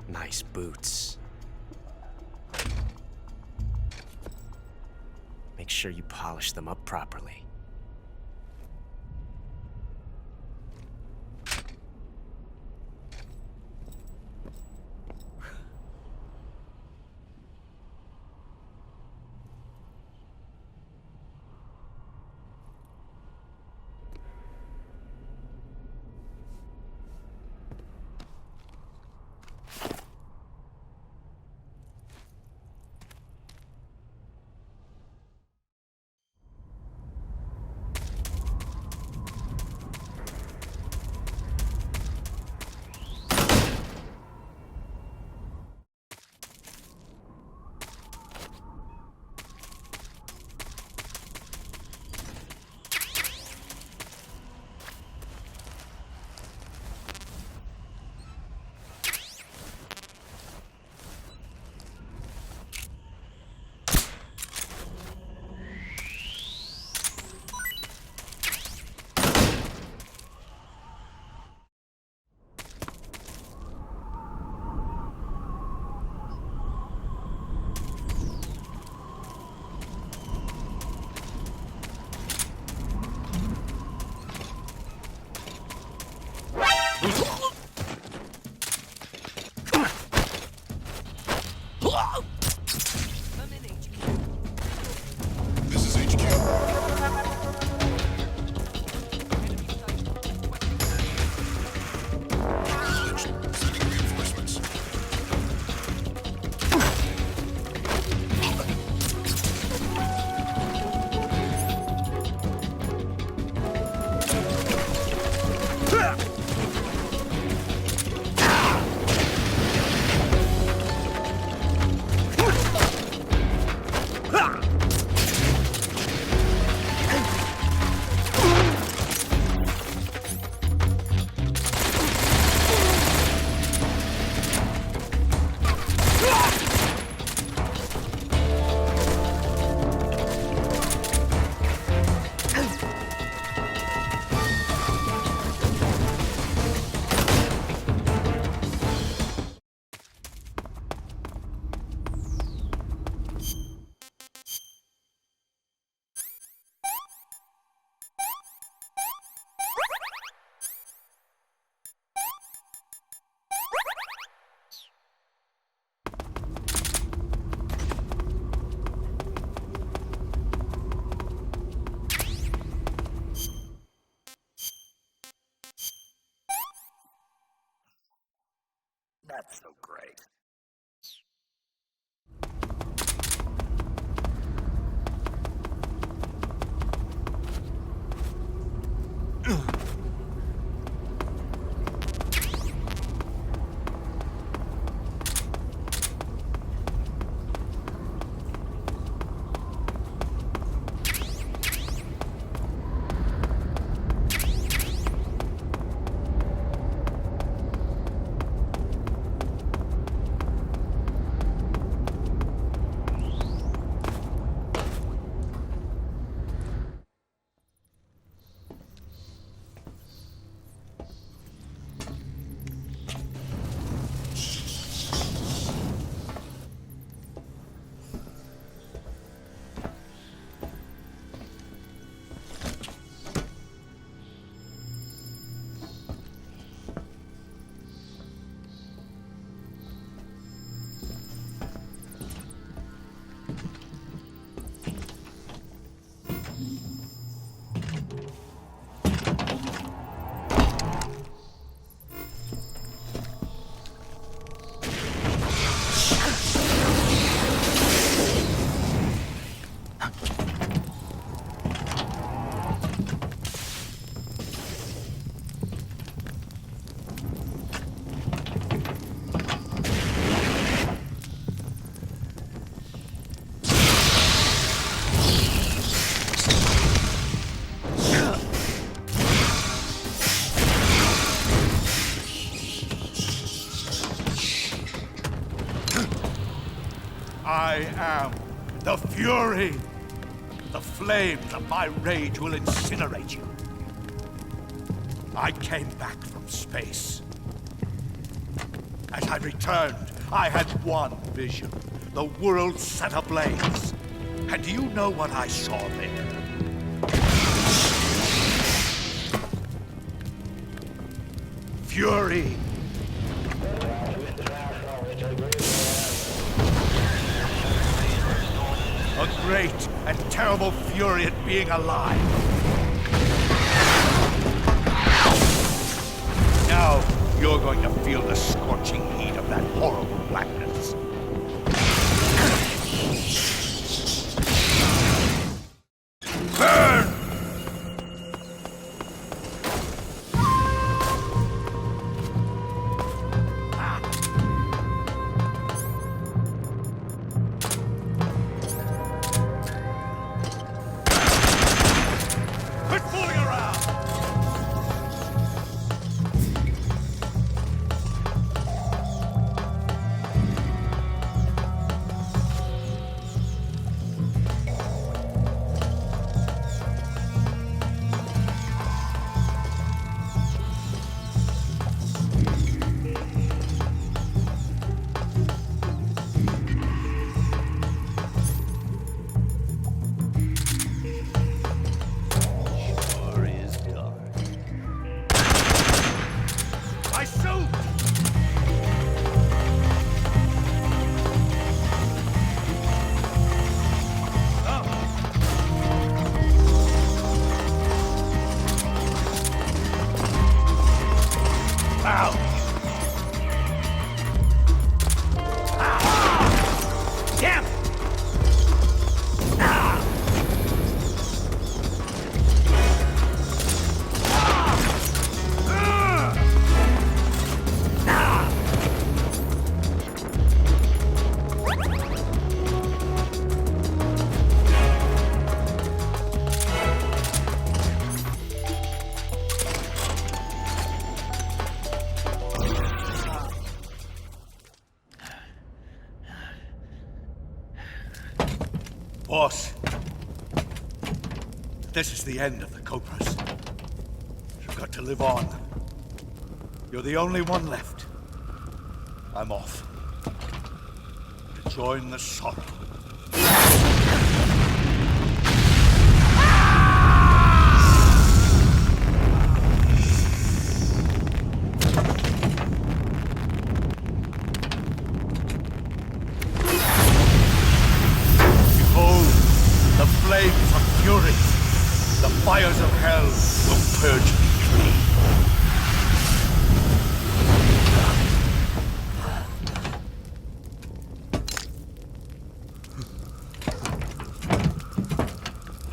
Nice boots. Make sure you polish them up properly. This is HQ. Acknowledged. Sending reinforcements. That's so great. I am the Fury. The flames of my rage will incinerate you. I came back from space. As I returned, I had one vision. The world set ablaze. And do you know what I saw there? Fury. A great and terrible fury at being alive. Now, you're going to feel the scorching heat of that horrible blackness. Burn! Quit fooling around! My suit! Ow! Damn it! Boss, this is the end of the Cobras. You've got to live on. You're the only one left. I'm off. To join the sorrow. Behold, the flames of fury. The fires of hell will purge me clean.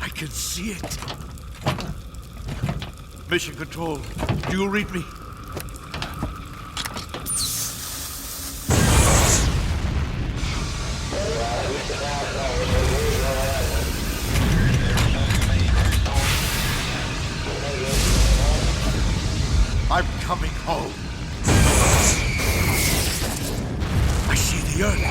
I can see it. Mission Control, do you read me? I'm coming home. I see the earth.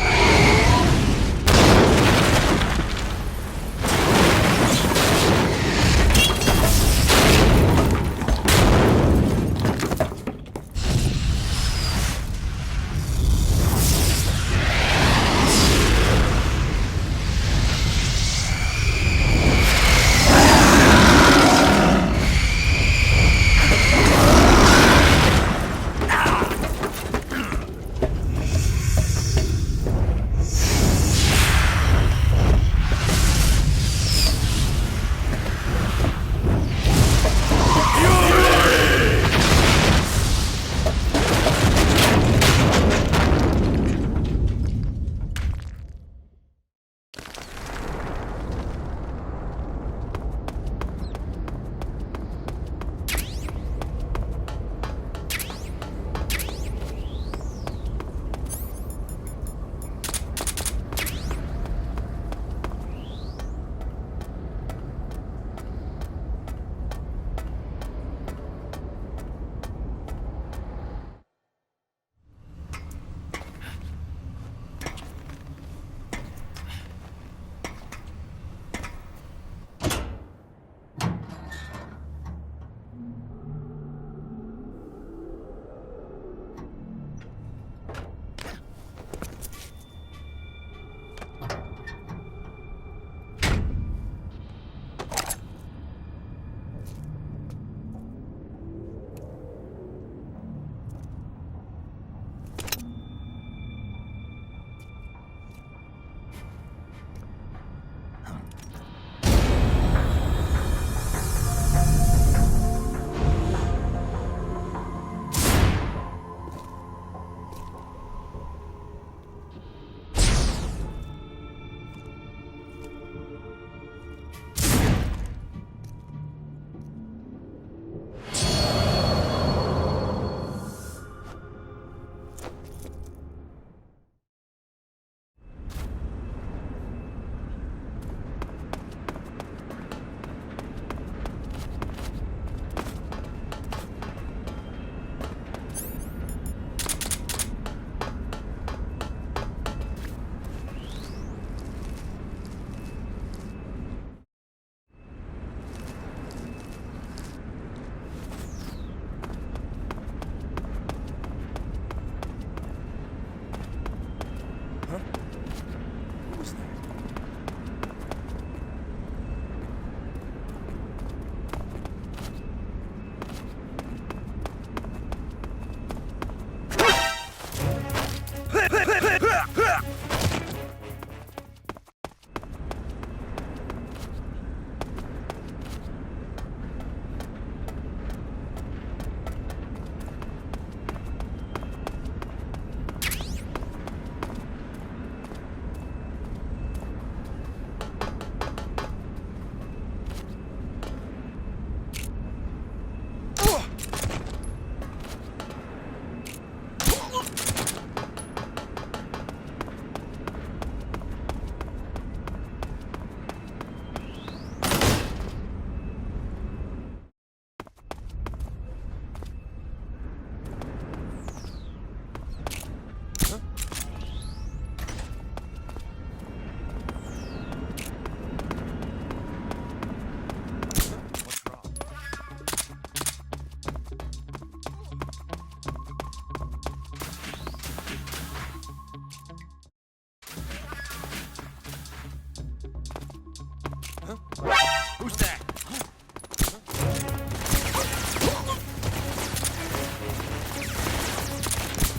Who's that?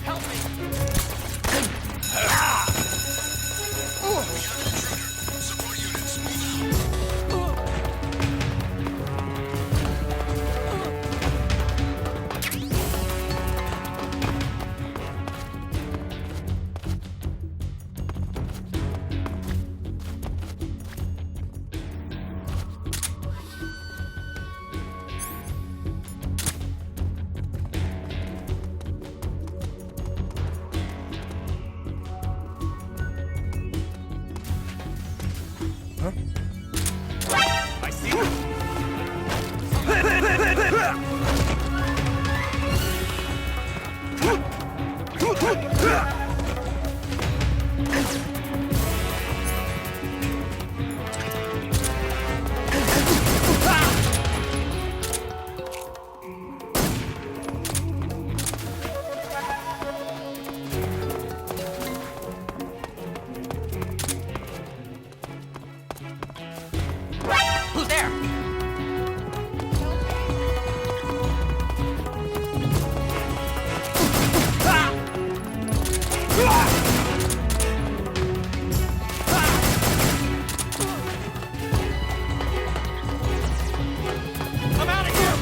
Help me! Support units, move out. I see you. Who's there? I'm out of here!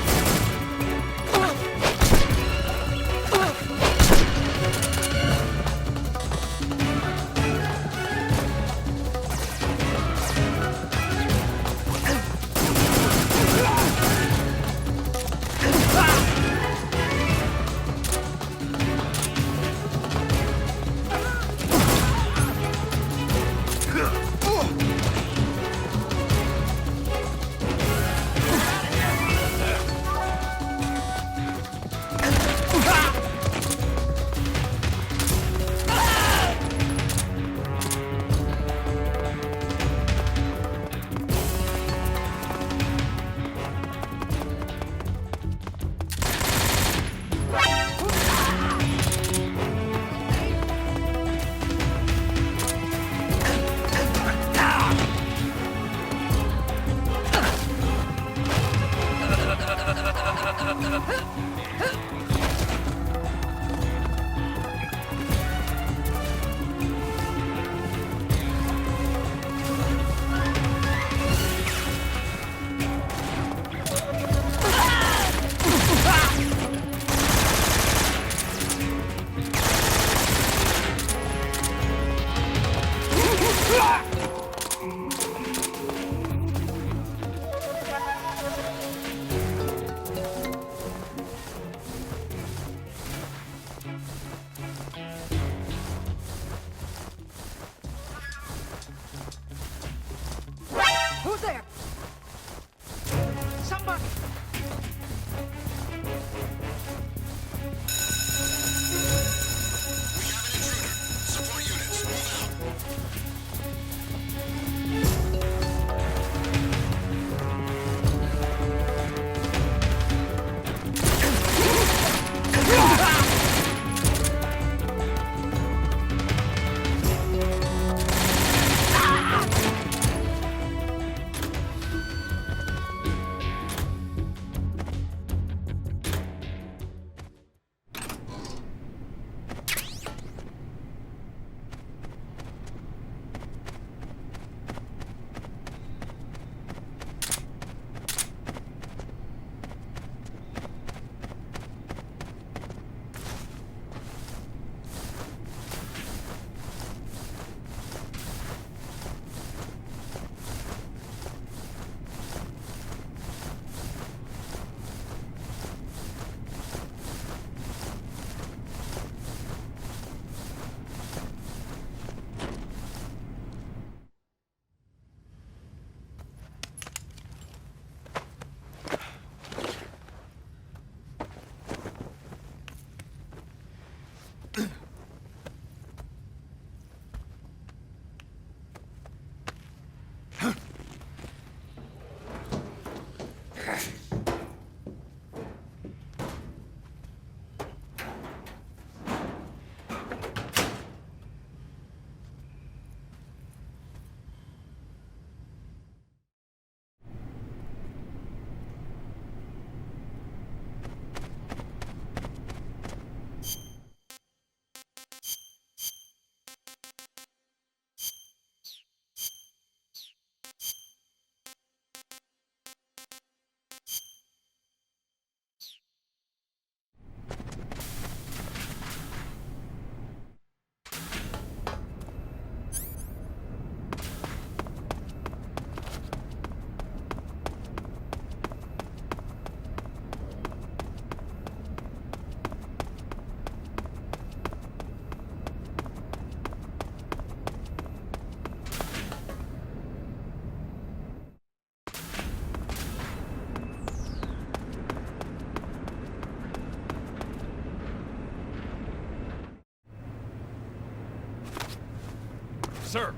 sir.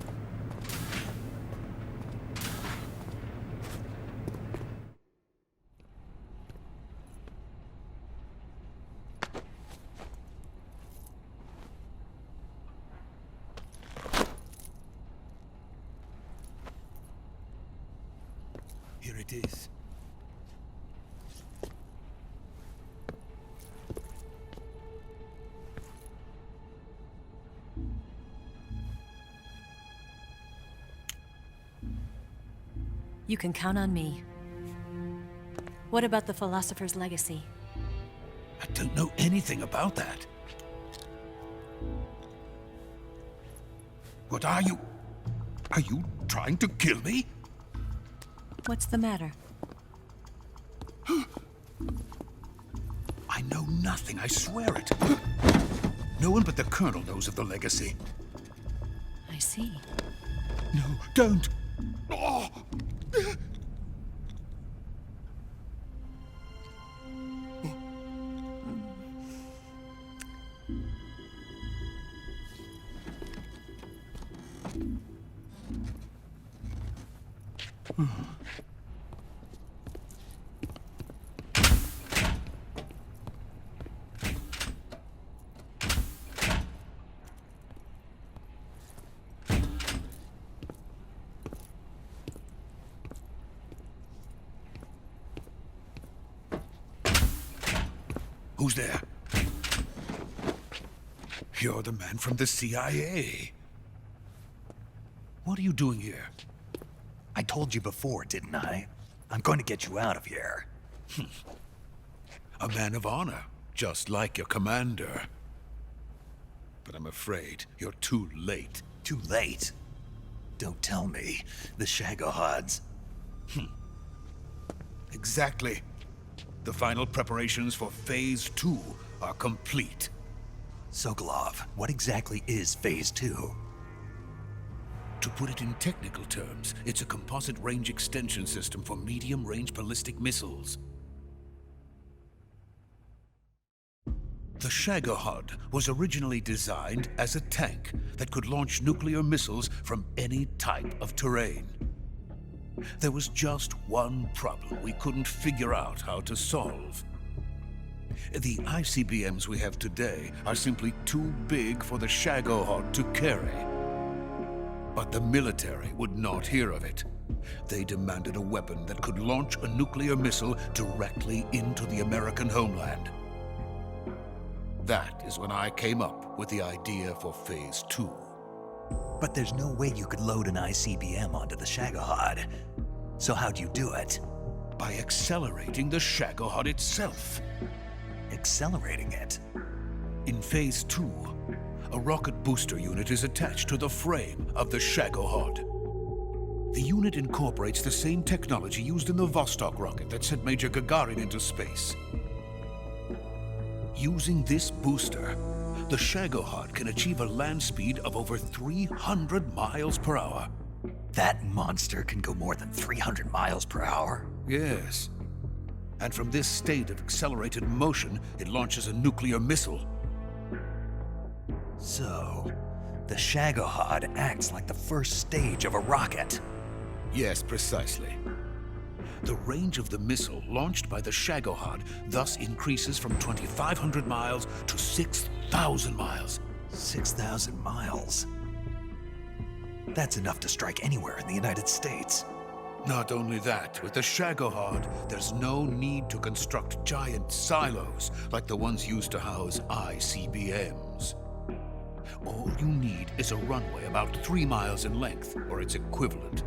Here it is. You can count on me. What about the philosopher's legacy? I don't know anything about that. What are you? Are you trying to kill me? What's the matter? I know nothing, I swear it. No one but the Colonel knows of the legacy. I see. No, don't! Oh. Who's there? You're the man from the CIA. What are you doing here? I told you before, didn't I? I'm going to get you out of here. A man of honor, just like your commander. But I'm afraid you're too late. Too late? Don't tell me. The Shagohods. Exactly. The final preparations for Phase 2 are complete. Sokolov, what exactly is Phase 2? To put it in technical terms, it's a composite range extension system for medium-range ballistic missiles. The Shagohod was originally designed as a tank that could launch nuclear missiles from any type of terrain. There was just one problem we couldn't figure out how to solve. The ICBMs we have today are simply too big for the Shagohod to carry. But the military would not hear of it. They demanded a weapon that could launch a nuclear missile directly into the American homeland. That is when I came up with the idea for Phase 2. But there's no way you could load an ICBM onto the Shagohod. So how'd you do it? By accelerating the Shagohod itself. Accelerating it? In Phase 2, a rocket booster unit is attached to the frame of the Shagohod. The unit incorporates the same technology used in the Vostok rocket that sent Major Gagarin into space. Using this booster, the Shagohod can achieve a land speed of over 300 miles per hour. That monster can go more than 300 miles per hour? Yes. And from this state of accelerated motion, it launches a nuclear missile. So, the Shagohod acts like the first stage of a rocket. Yes, precisely. The range of the missile launched by the Shagohod thus increases from 2,500 miles to 6,000 miles. 6,000 miles? That's enough to strike anywhere in the United States. Not only that, with the Shagohod, there's no need to construct giant silos like the ones used to house ICBMs. All you need is a runway about 3 miles in length, or its equivalent.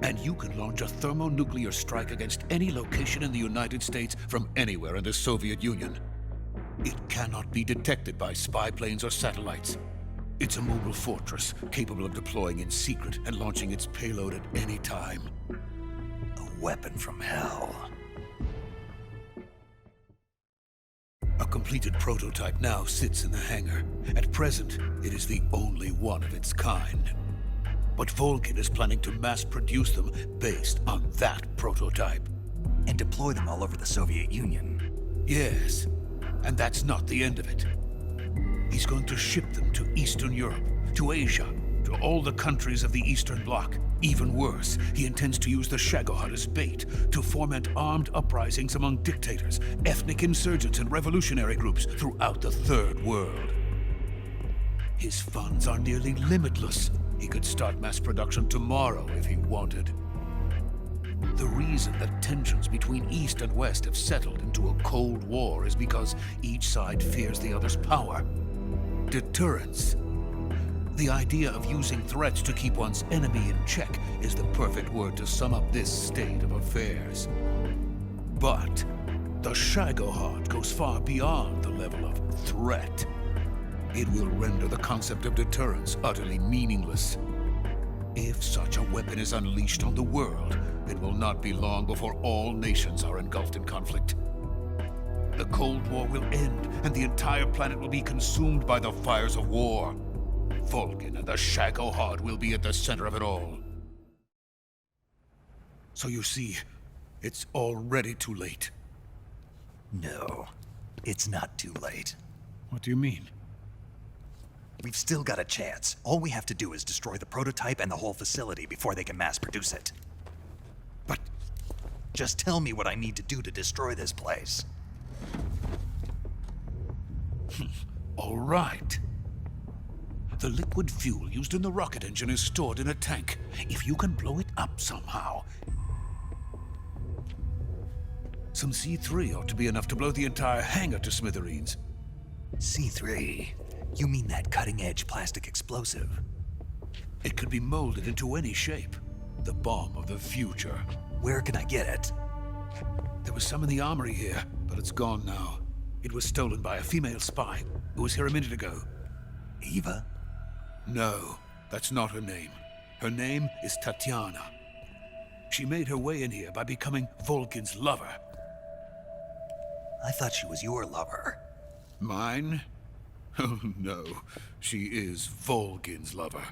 And you can launch a thermonuclear strike against any location in the United States from anywhere in the Soviet Union. It cannot be detected by spy planes or satellites. It's a mobile fortress, capable of deploying in secret and launching its payload at any time. A weapon from hell. A completed prototype now sits in the hangar. At present, it is the only one of its kind. But Volgin is planning to mass-produce them based on that prototype. And deploy them all over the Soviet Union. Yes, and that's not the end of it. He's going to ship them to Eastern Europe, to Asia, to all the countries of the Eastern Bloc. Even worse, he intends to use the Shagohod as bait to foment armed uprisings among dictators, ethnic insurgents, and revolutionary groups throughout the Third World. His funds are nearly limitless. He could start mass production tomorrow if he wanted. The reason that tensions between East and West have settled into a Cold War is because each side fears the other's power. Deterrence. The idea of using threats to keep one's enemy in check is the perfect word to sum up this state of affairs. But the Shagohod goes far beyond the level of threat. It will render the concept of deterrence utterly meaningless. If such a weapon is unleashed on the world, it will not be long before all nations are engulfed in conflict. The Cold War will end, and the entire planet will be consumed by the fires of war. Vulcan and the Shagohod will be at the center of it all. So you see, it's already too late. No, it's not too late. What do you mean? We've still got a chance. All we have to do is destroy the prototype and the whole facility before they can mass produce it. But just tell me what I need to do to destroy this place. All right. The liquid fuel used in the rocket engine is stored in a tank. If you can blow it up somehow. Some C3 ought to be enough to blow the entire hangar to smithereens. C3? You mean that cutting-edge plastic explosive? It could be molded into any shape. The bomb of the future. Where can I get it? There was some in the armory here, but it's gone now. It was stolen by a female spy who was here a minute ago. Eva? No, that's not her name. Her name is Tatiana. She made her way in here by becoming Vulcan's lover. I thought she was your lover. Mine? Oh no, she is Vulcan's lover.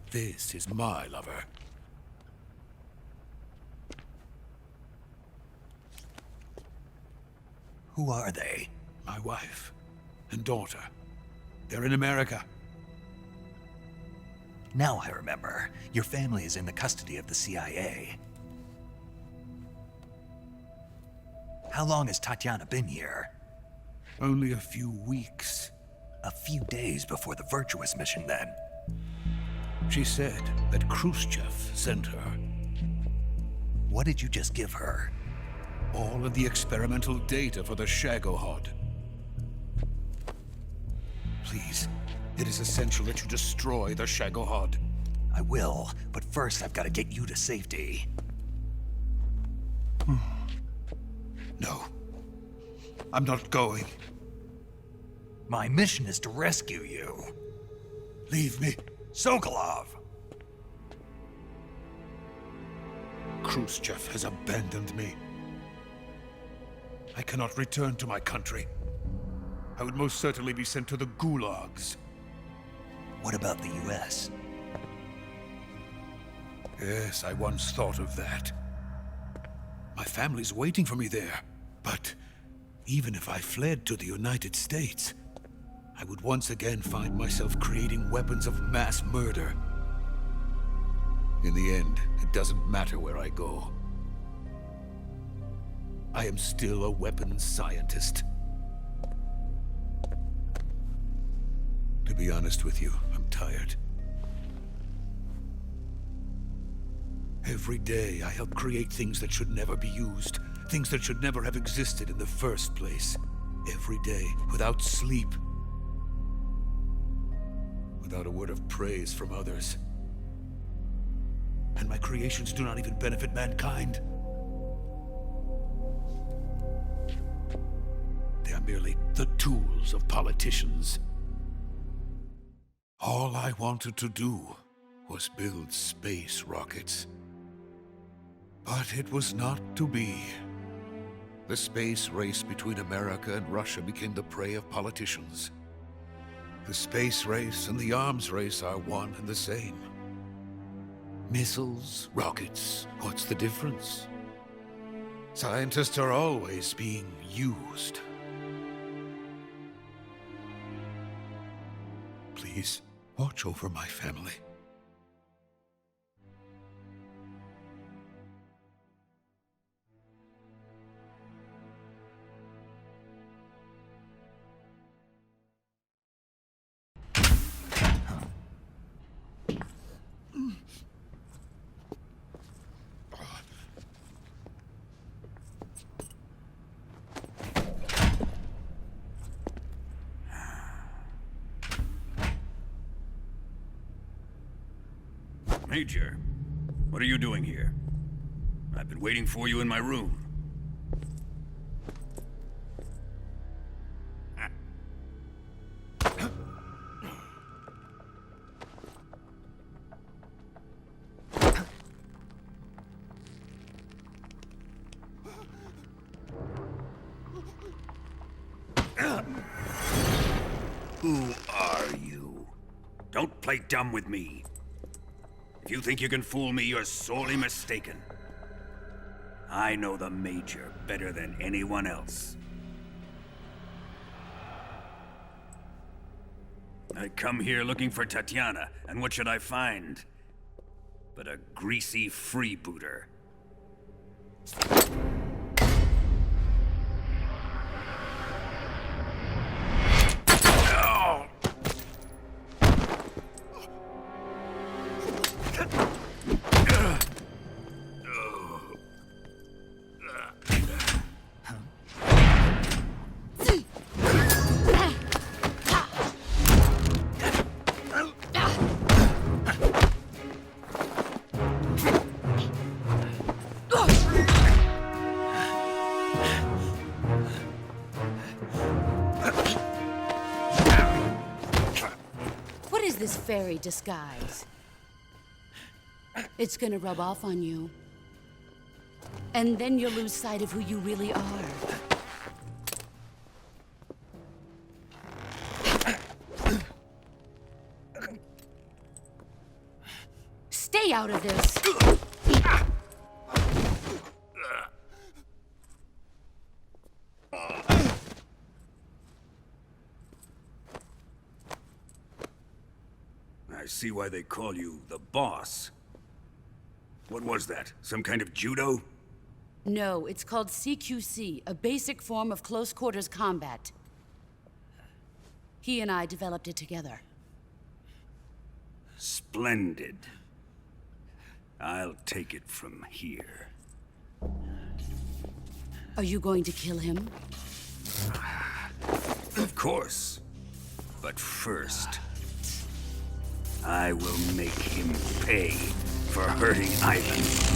This is my lover. Who are they? My wife and daughter. They're in America. Now I remember. Your family is in the custody of the CIA. How long has Tatiana been here? Only a few weeks. A few days before the Virtuous mission, then. She said that Khrushchev sent her. What did you just give her? All of the experimental data for the Shagohod. Please, it is essential that you destroy the Shagohod. I will, but first I've got to get you to safety. No. I'm not going. My mission is to rescue you. Leave me. Sokolov! Khrushchev has abandoned me. I cannot return to my country. I would most certainly be sent to the gulags. What about the US? Yes, I once thought of that. My family's waiting for me there. But even if I fled to the United States, I would once again find myself creating weapons of mass murder. In the end, it doesn't matter where I go. I am still a weapons scientist. To be honest with you, I'm tired. Every day, I help create things that should never be used, things that should never have existed in the first place. Every day, without sleep. Without a word of praise from others. And my creations do not even benefit mankind. They are merely the tools of politicians. All I wanted to do was build space rockets. But it was not to be. The space race between America and Russia became the prey of politicians. The space race and the arms race are one and the same. Missiles, rockets, what's the difference? Scientists are always being used. please, watch over my family. Major, what are you doing here? I've been waiting for you in my room. Who are you? Don't play dumb with me. If you think you can fool me, you're sorely mistaken. I know the Major better than anyone else. I come here looking for Tatiana, and what should I find? But a greasy freebooter. This fairy disguise. It's gonna rub off on you. And then you'll lose sight of who you really are. Stay out of this! I see why they call you the boss. What was that? Some kind of judo? No, it's called CQC, a basic form of close quarters combat. He and I developed it together. Splendid. I'll take it from here. Are you going to kill him? Of course. But first, I will make him pay for hurting Ivan.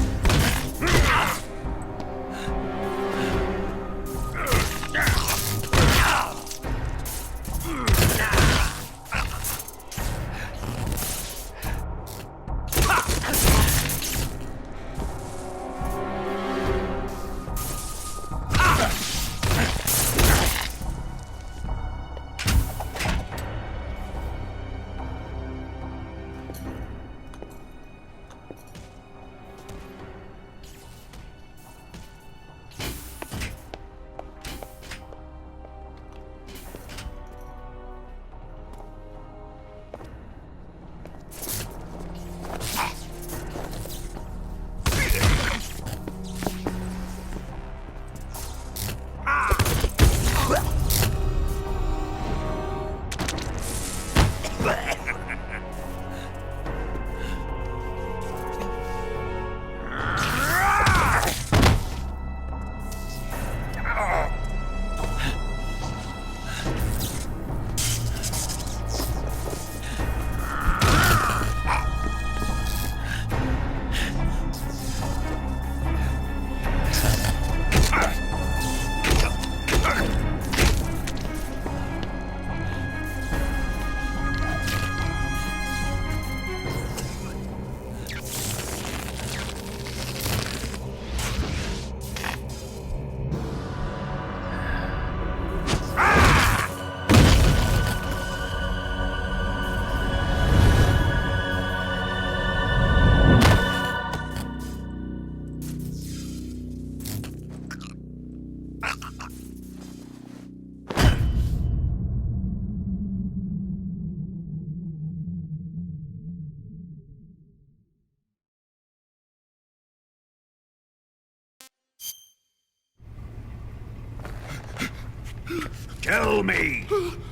Tell me!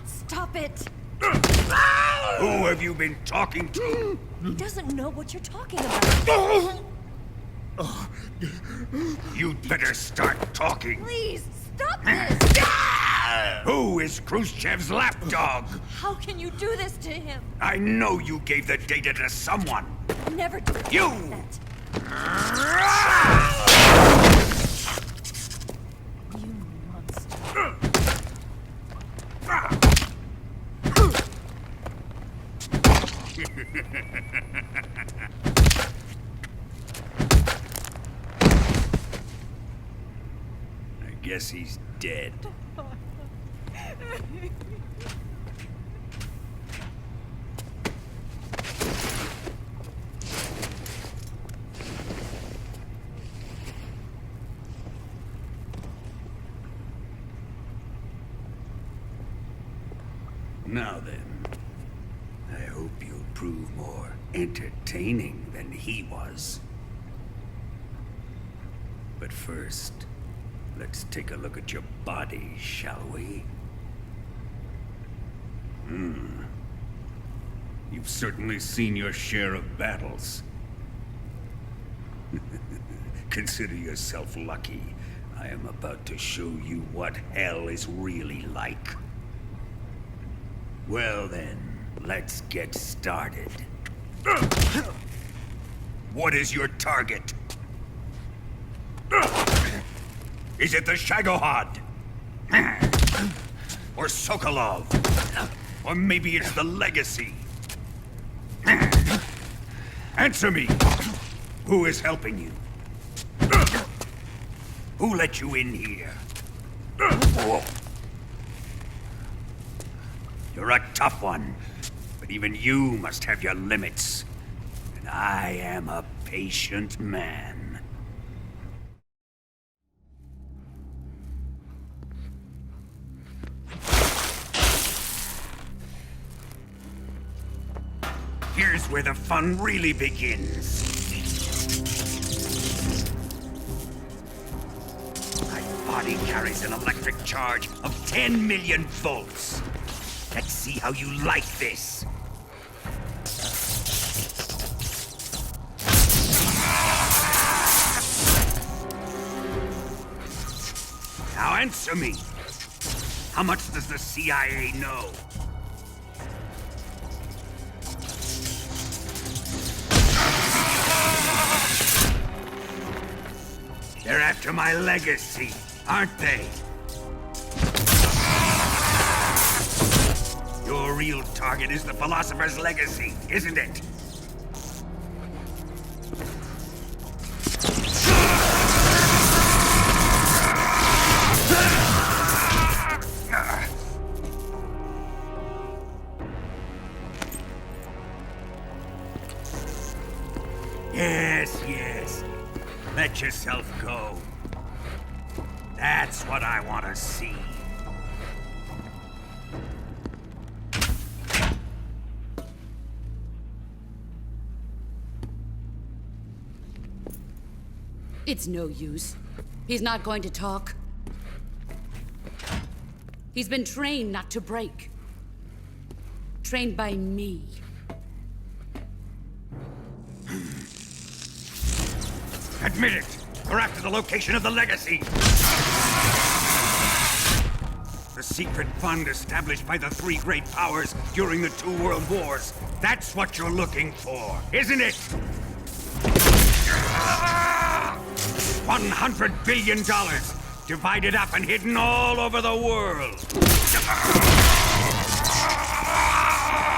Stop it! Who have you been talking to? He doesn't know what you're talking about. You'd better start talking. Please, stop this! Who is Khrushchev's lapdog? How can you do this to him? I know you gave the data to someone. Never do You! that. You monster. I guess he's dead. Now then, I hope you'll prove more entertaining than he was. But first, let's take a look at your body, shall we? You've certainly seen your share of battles. Consider yourself lucky. I am about to show you what hell is really like. Well then, let's get started. What is your target? Is it the Shagohod? Or Sokolov? Or maybe it's the Legacy? Answer me! Who is helping you? Who let you in here? You're a tough one, but even you must have your limits. And I am a patient man. Here's where the fun really begins. My body carries an electric charge of 10 million volts. Let's see how you like this. Now answer me. How much does the CIA know? They're after my legacy, aren't they? Your real target is the Philosopher's Legacy, isn't it? Yes. Let yourself go. That's what I want to see. It's no use. He's not going to talk. He's been trained not to break. Trained by me. Admit it! We're after the location of the Legacy! The secret fund established by the three great powers during the 2 world wars. That's what you're looking for, isn't it? $100 billion, divided up and hidden all over the world.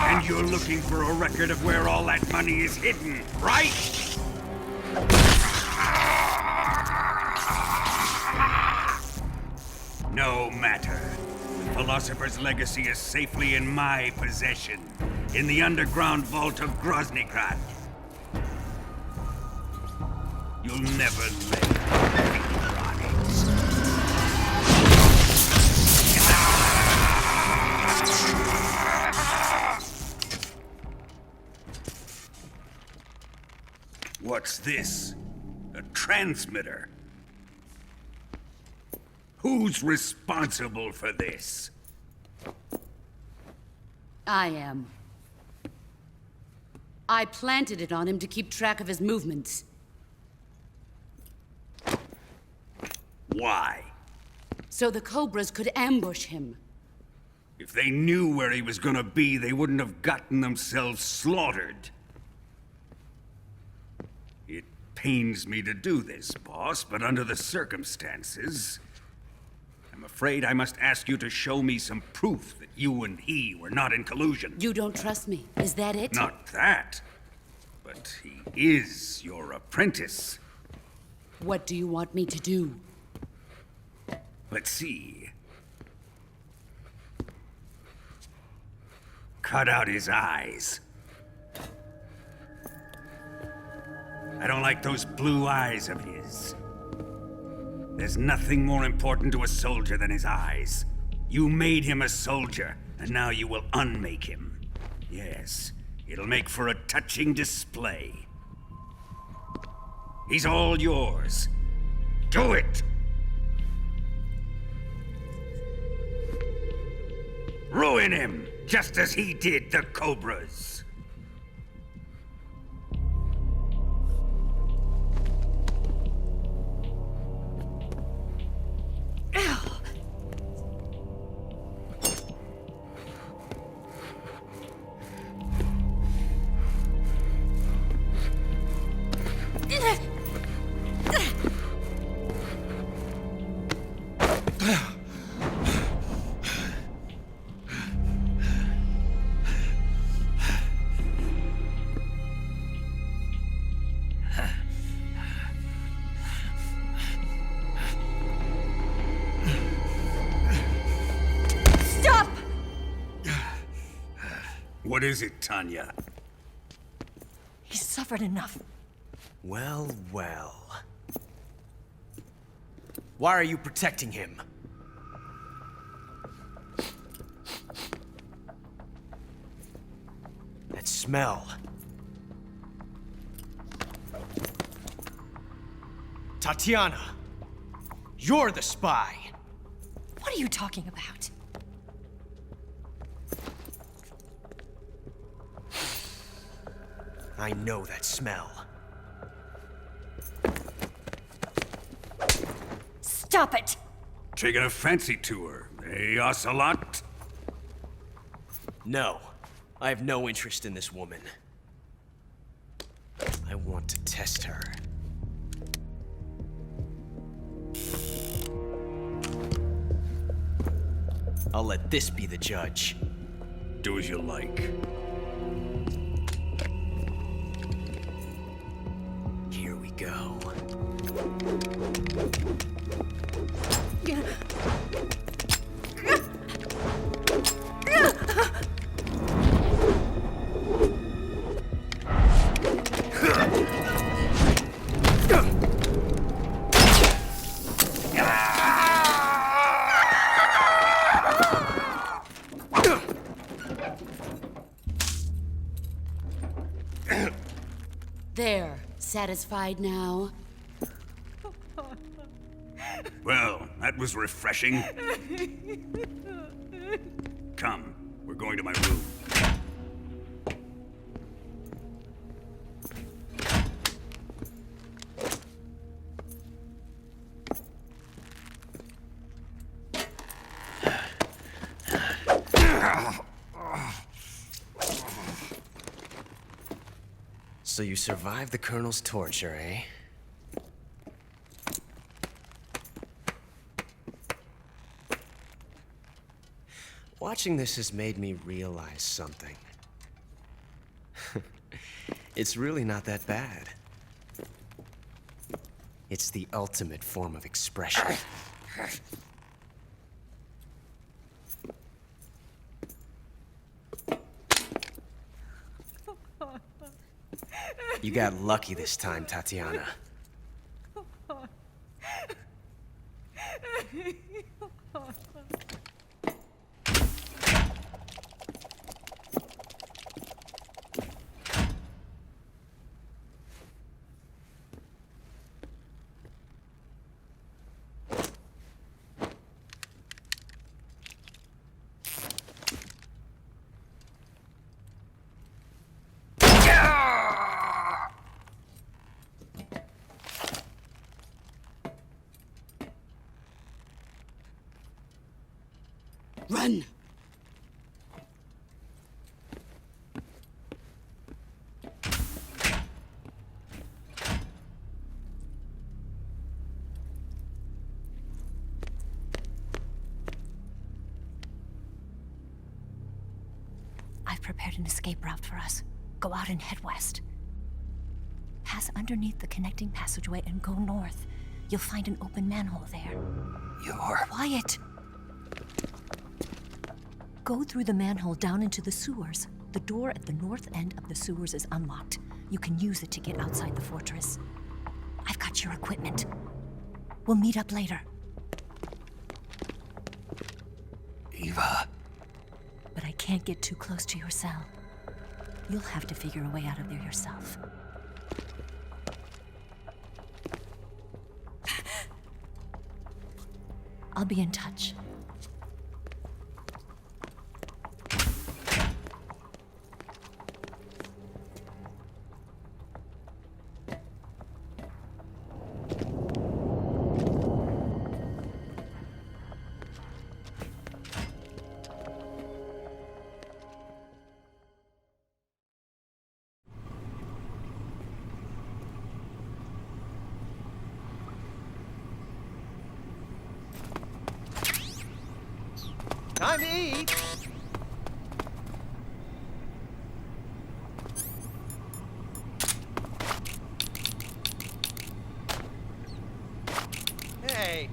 And you're looking for a record of where all that money is hidden, right? No matter. The Philosopher's Legacy is safely in my possession, in the underground vault of Groznygrad. You'll never lay finger on it. What's this? A transmitter? Who's responsible for this? I am. I planted it on him to keep track of his movements. Why? So the Cobras could ambush him. If they knew where he was gonna be, they wouldn't have gotten themselves slaughtered. It pains me to do this, boss, but under the circumstances, I'm afraid I must ask you to show me some proof that you and he were not in collusion. You don't trust me, is that it? Not that, but he is your apprentice. What do you want me to do? Let's see. Cut out his eyes. I don't like those blue eyes of his. There's nothing more important to a soldier than his eyes. You made him a soldier, and now you will unmake him. Yes, it'll make for a touching display. He's all yours. Do it! Ruin him, just as he did the Cobras. What is it, Tanya? He's suffered enough. Well, well. Why are you protecting him? That smell. Tatiana! You're the spy! What are you talking about? I know that smell. Stop it! Taking a fancy to her, eh, Ocelot? No. I have no interest in this woman. I want to test her. I'll let this be the judge. Do as you like. Here we go. There, satisfied now? Well, that was refreshing. Come, we're going to my room. So you survived the Colonel's torture, eh? Watching this has made me realize something. It's really not that bad. It's the ultimate form of expression. You got lucky this time, Tatiana. Run! I've prepared an escape route for us. Go out and head west. Pass underneath the connecting passageway and go north. You'll find an open manhole there. You're... Quiet! Go through the manhole down into the sewers. The door at the north end of the sewers is unlocked. You can use it to get outside the fortress. I've got your equipment. We'll meet up later. Eva... But I can't get too close to your cell. You'll have to figure a way out of there yourself. I'll be in touch. Time to eat! Hey!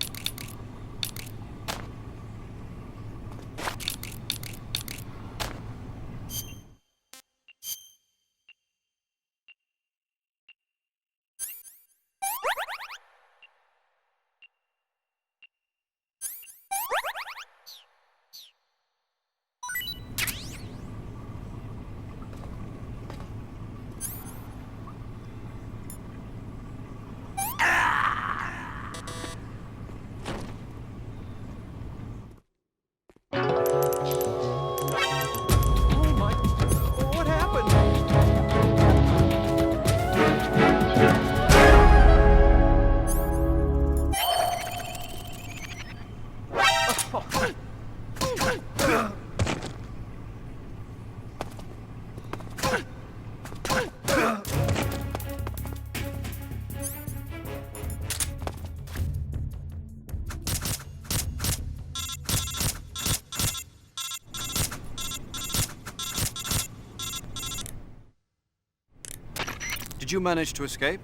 Did you manage to escape?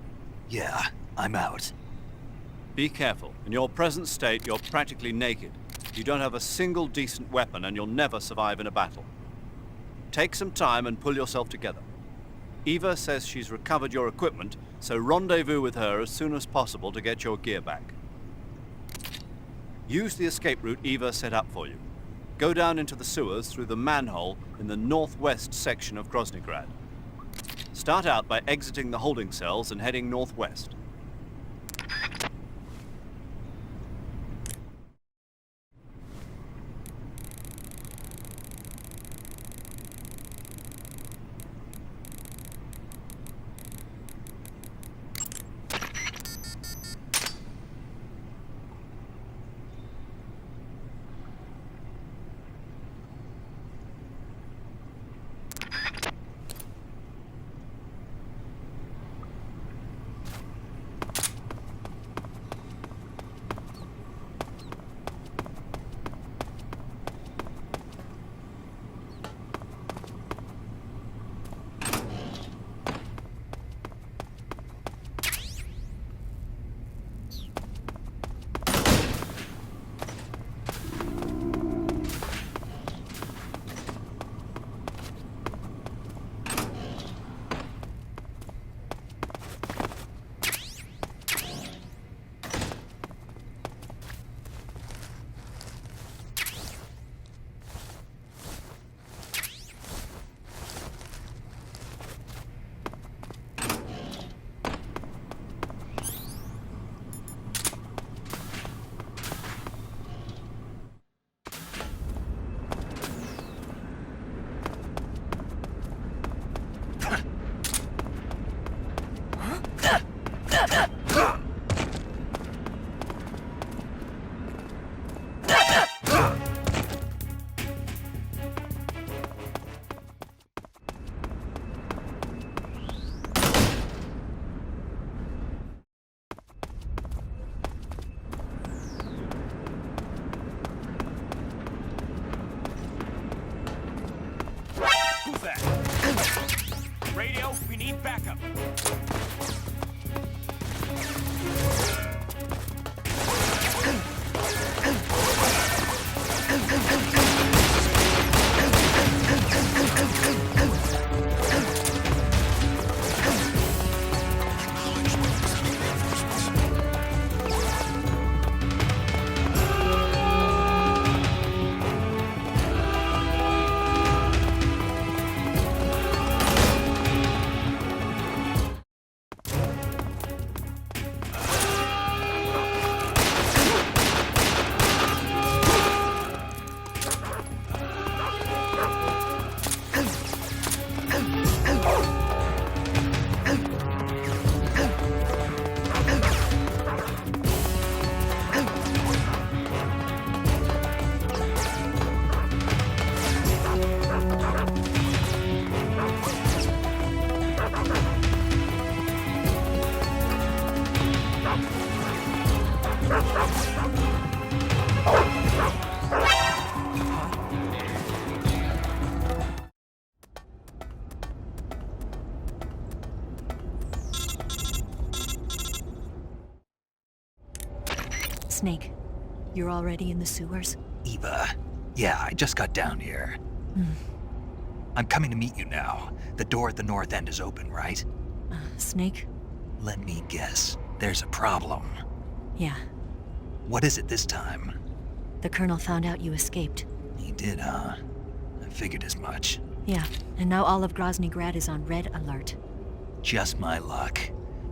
Yeah, I'm out. Be careful. In your present state, you're practically naked. You don't have a single decent weapon, and you'll never survive in a battle. Take some time and pull yourself together. Eva says she's recovered your equipment, so rendezvous with her as soon as possible to get your gear back. Use the escape route Eva set up for you. Go down into the sewers through the manhole in the northwest section of Groznygrad. Start out by exiting the holding cells and heading northwest. Need backup. Snake, you're already in the sewers? Eva. Yeah, I just got down here. I'm coming to meet you now. The door at the north end is open, right? Snake? Let me guess. There's a problem. Yeah. What is it this time? The Colonel found out you escaped. He did, huh? I figured as much. Yeah, and now all of Grozny Grad is on red alert. Just my luck.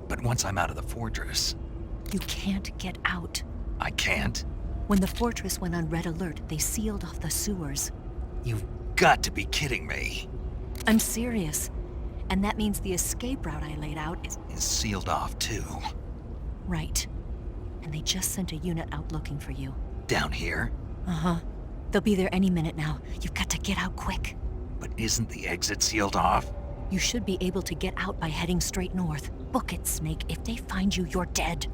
But once I'm out of the fortress... You can't get out. I can't? When the fortress went on red alert, they sealed off the sewers. You've got to be kidding me. I'm serious. And that means the escape route I laid out is sealed off, too. Right. And they just sent a unit out looking for you. Down here? Uh-huh. They'll be there any minute now. You've got to get out quick. But isn't the exit sealed off? You should be able to get out by heading straight north. Book it, Snake. If they find you, you're dead.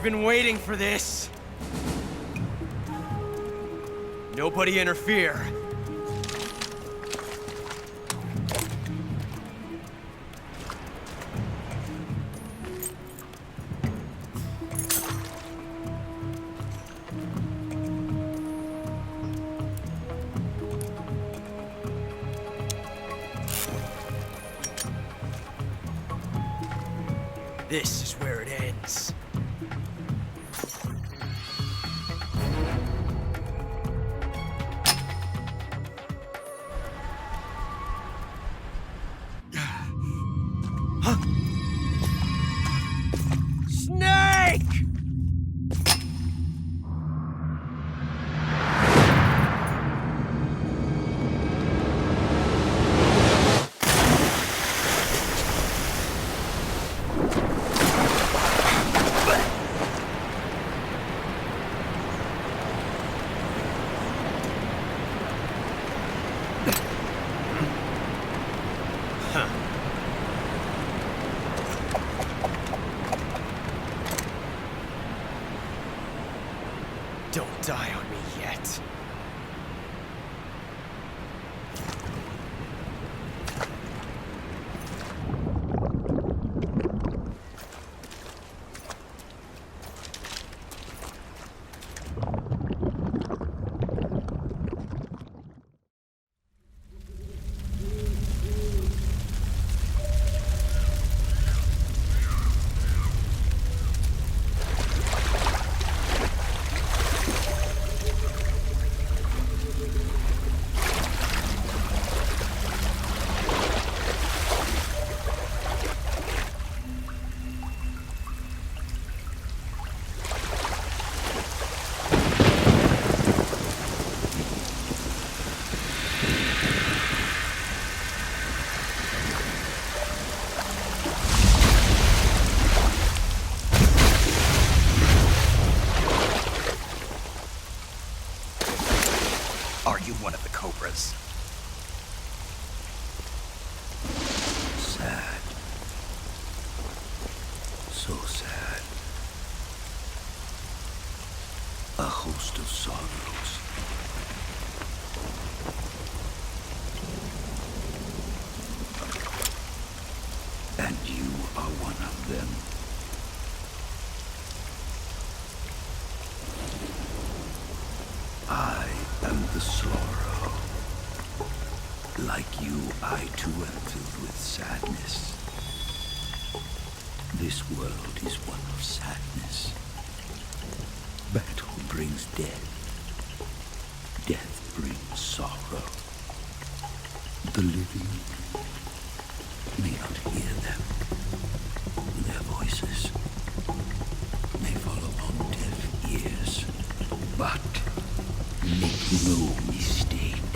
I've been waiting for this. Nobody interfere. This is where it ends. Snake! Don't die on me yet. Are you one of the Cobras? Sad. So sad. A host of sorrows. And you are one of them. I am the sorrow. Like you, I too am filled with sadness. This world is one of sadness. Battle brings death. Death brings sorrow. The living may not hear them. Their voices may fall upon deaf ears. But make no mistake,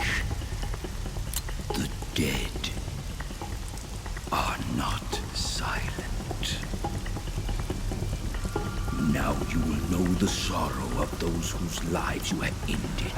the dead are not silent. Now you will know the sorrow of those whose lives you have ended.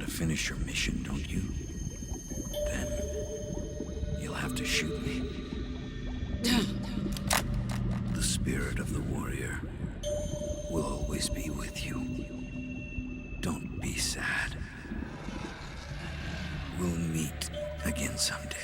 to finish your mission, don't you? Then you'll have to shoot me. The spirit of the warrior will always be with you. Don't be sad. We'll meet again someday.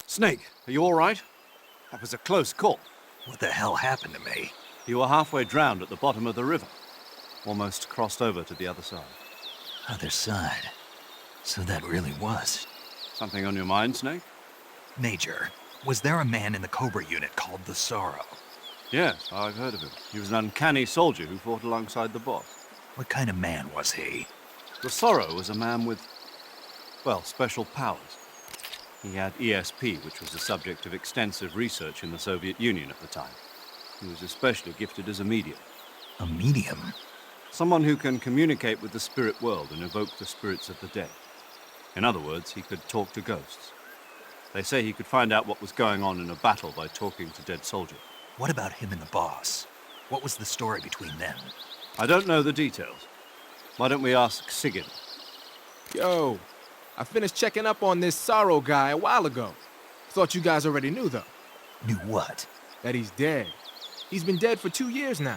Snake, are you all right? That was a close call. What the hell happened to me? You were halfway drowned at the bottom of the river. Almost crossed over to the other side. Other side? So that really was. Something on your mind, Snake? Major, was there a man in the Cobra unit called the Sorrow? Yes, I've heard of him. He was an uncanny soldier who fought alongside the boss. What kind of man was he? The Sorrow was a man with, well, special powers. He had ESP, which was the subject of extensive research in the Soviet Union at the time. He was especially gifted as a medium. A medium? Someone who can communicate with the spirit world and evoke the spirits of the dead. In other words, he could talk to ghosts. They say he could find out what was going on in a battle by talking to dead soldiers. What about him and the boss? What was the story between them? I don't know the details. Why don't we ask Sigyn? Yo, I finished checking up on this Sorrow guy a while ago. Thought you guys already knew, though. Knew what? That he's dead. He's been dead for 2 years now.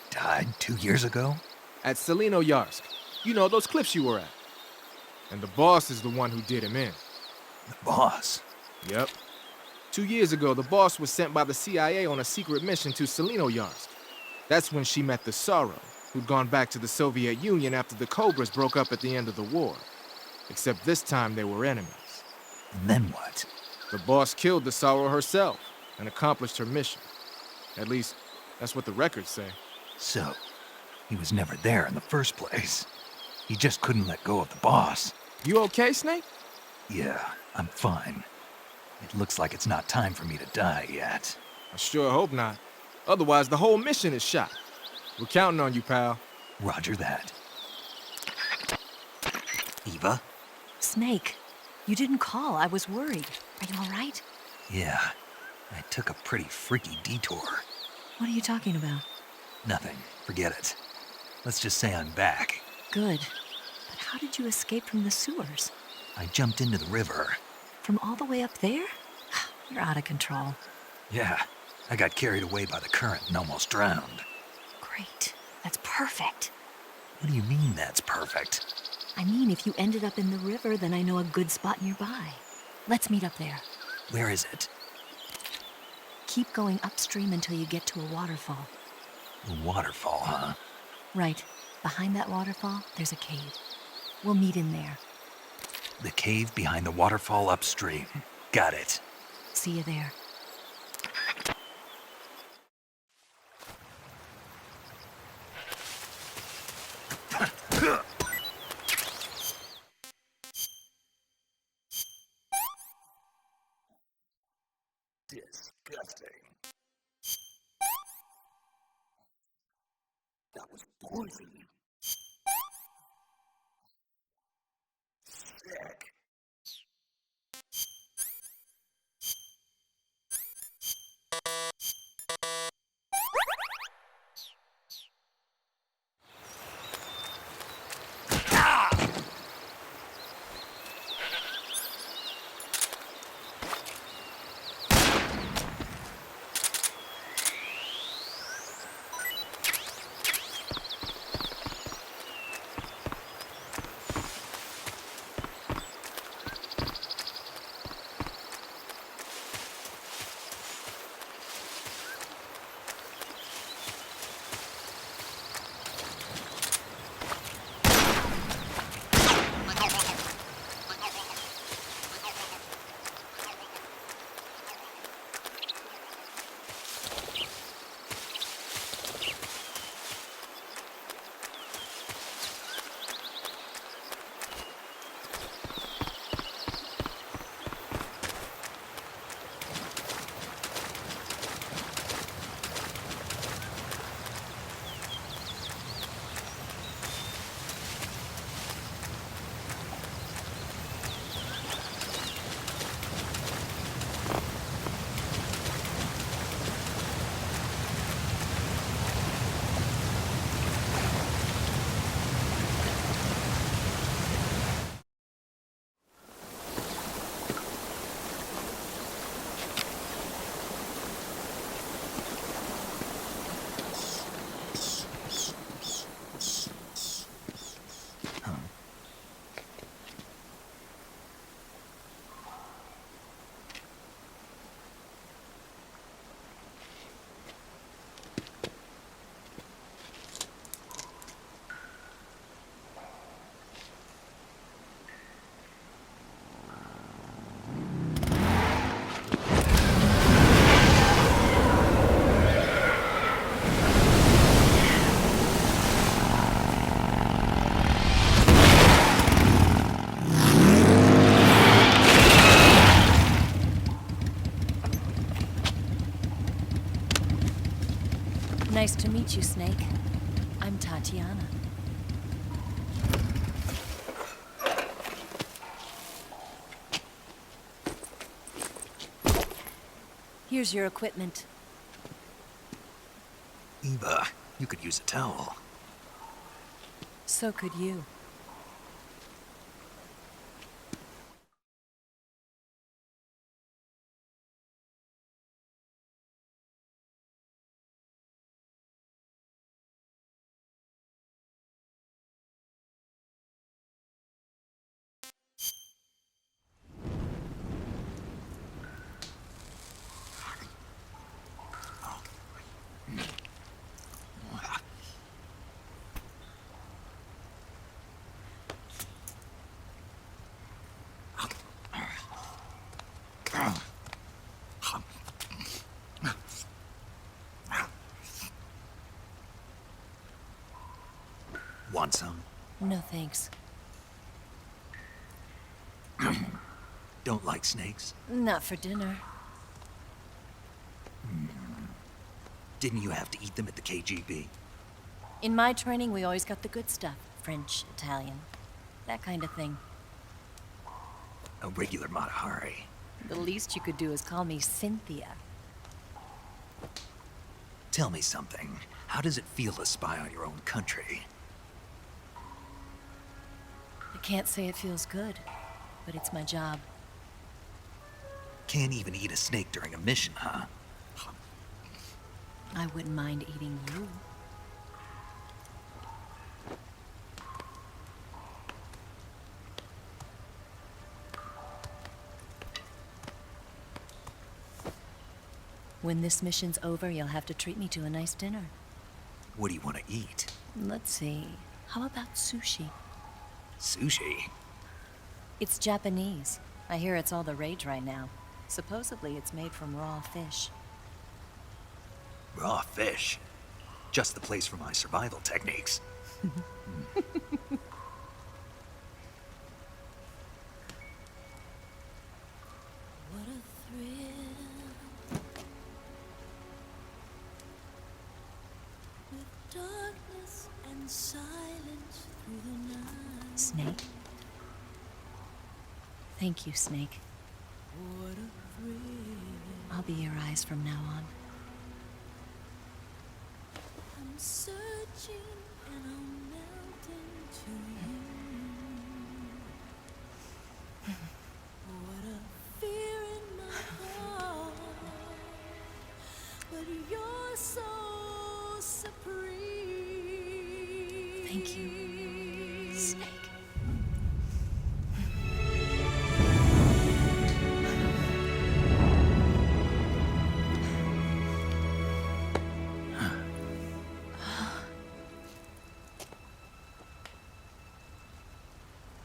Died 2 years ago? At Yarsk. You know, those cliffs you were at. And the boss is the one who did him in. The boss? Yep. 2 years ago, the boss was sent by the CIA on a secret mission to Yarsk. That's when she met the Sorrow, who'd gone back to the Soviet Union after the Cobras broke up at the end of the war. Except this time they were enemies. And then what? The boss killed the Sorrow herself and accomplished her mission. At least, that's what the records say. So, he was never there in the first place. He just couldn't let go of the boss. You okay, Snake? Yeah, I'm fine. It looks like it's not time for me to die yet. I sure hope not. Otherwise, the whole mission is shot. We're counting on you, pal. Roger that. Eva? Snake, you didn't call. I was worried. Are you all right? Yeah, I took a pretty freaky detour. What are you talking about? Nothing. Forget it. Let's just say I'm back. Good. But how did you escape from the sewers? I jumped into the river. From all the way up there? You're out of control. Yeah, I got carried away by the current and almost drowned. Great. That's perfect. What do you mean that's perfect? I mean, if you ended up in the river, then I know a good spot nearby. Let's meet up there. Where is it? Keep going upstream until you get to a waterfall. A waterfall, huh? Right. Behind that waterfall, there's a cave. We'll meet in there. The cave behind the waterfall upstream. Got it. See you there. Disgusting. That was poison. Sick. Nice to meet you, Snake. I'm Tatiana. Here's your equipment. Eva, you could use a towel. So could you. Want some? No thanks. Don't like snakes? Not for dinner. Didn't you have to eat them at the KGB? In my training, we always got the good stuff. French, Italian, that kind of thing. A regular Matahari. The least you could do is call me Cynthia. Tell me something. How does it feel to spy on your own country? I can't say it feels good, but it's my job. Can't even eat a snake during a mission, huh? I wouldn't mind eating you. When this mission's over, you'll have to treat me to a nice dinner. What do you want to eat? Let's see. How about sushi? Sushi? It's Japanese. I hear it's all the rage right now. Supposedly, it's made from raw fish. Raw fish? Just the place for my survival techniques. What a thrill. With darkness and silence through the night. Snake? Thank you, Snake. What a thrill. I'll be your eyes from now on. I'm searching and I'm melting to you. What a fear in my heart. But you're so supreme. Thank you, Snake.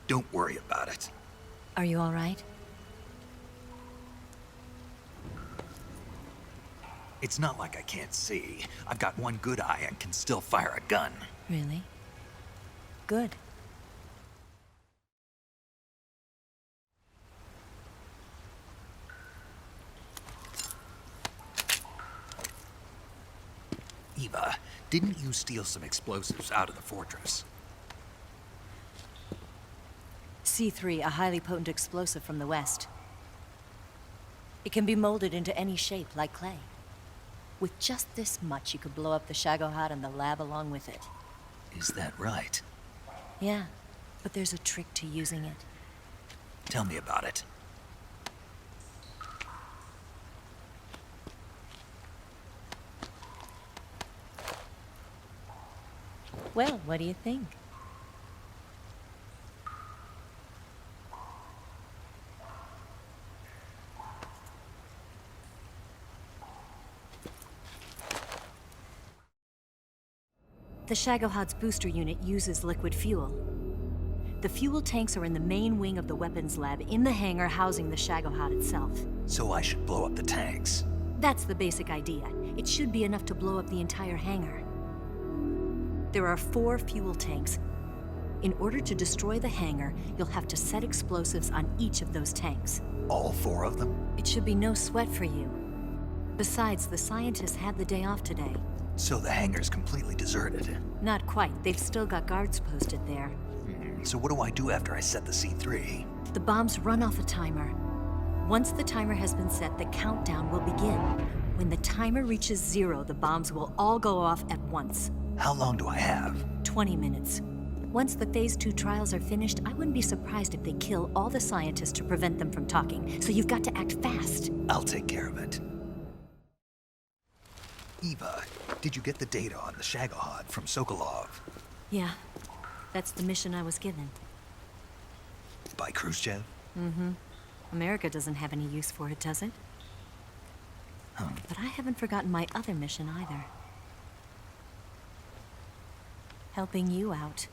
Don't worry about it. Are you all right? It's not like I can't see. I've got one good eye and can still fire a gun. Really? Good. Eva, didn't you steal some explosives out of the fortress? C3, a highly potent explosive from the west. It can be molded into any shape, like clay. With just this much, you could blow up the Shagohod and the lab along with it. Is that right? Yeah, but there's a trick to using it. Tell me about it. Well, what do you think? The Shagohod's booster unit uses liquid fuel. The fuel tanks are in the main wing of the weapons lab in the hangar housing the Shagohod itself. So I should blow up the tanks. That's the basic idea. It should be enough to blow up the entire hangar. There are 4 fuel tanks. In order to destroy the hangar, you'll have to set explosives on each of those tanks. All 4 of them? It should be no sweat for you. Besides, the scientists had the day off today. So the hangar's completely deserted. Not quite. They've still got guards posted there. So what do I do after I set the C3? The bombs run off a timer. Once the timer has been set, the countdown will begin. When the timer reaches 0, the bombs will all go off at once. How long do I have? 20 minutes. Once the Phase 2 trials are finished, I wouldn't be surprised if they kill all the scientists to prevent them from talking. So you've got to act fast. I'll take care of it. Eva, did you get the data on the Shagohod from Sokolov? Yeah, that's the mission I was given. By Khrushchev? Mm-hmm. America doesn't have any use for it, does it? But I haven't forgotten my other mission either. Helping you out.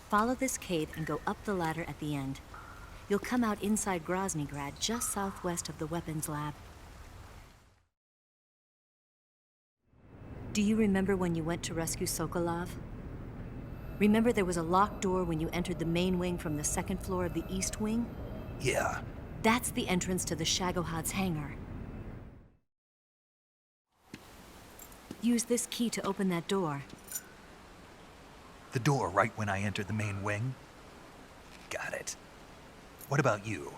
Follow this cave and go up the ladder at the end. You'll come out inside Groznygrad, just southwest of the weapons lab. Do you remember when you went to rescue Sokolov? Remember there was a locked door when you entered the main wing from the second floor of the east wing? Yeah. That's the entrance to the Shagohod's hangar. Use this key to open that door. The door right when I entered the main wing? Got it. What about you?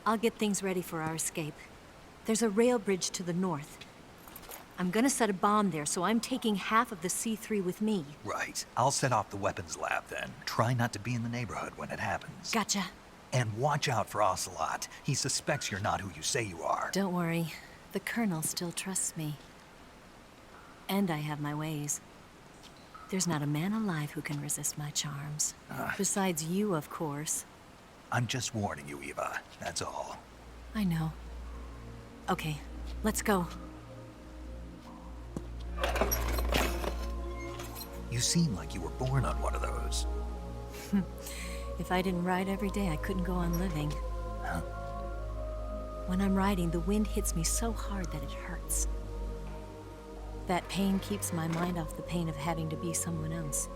I'll get things ready for our escape. There's a rail bridge to the north. I'm gonna set a bomb there, so I'm taking half of the C3 with me. Right. I'll set off the weapons lab then. Try not to be in the neighborhood when it happens. Gotcha. And watch out for Ocelot. He suspects you're not who you say you are. Don't worry. The Colonel still trusts me. And I have my ways. There's not a man alive who can resist my charms. Besides you, of course. I'm just warning you, Eva. That's all. I know. Okay, let's go. You seem like you were born on one of those. If I didn't ride every day, I couldn't go on living. Huh? When I'm riding, the wind hits me so hard that it hurts. That pain keeps my mind off the pain of having to be someone else.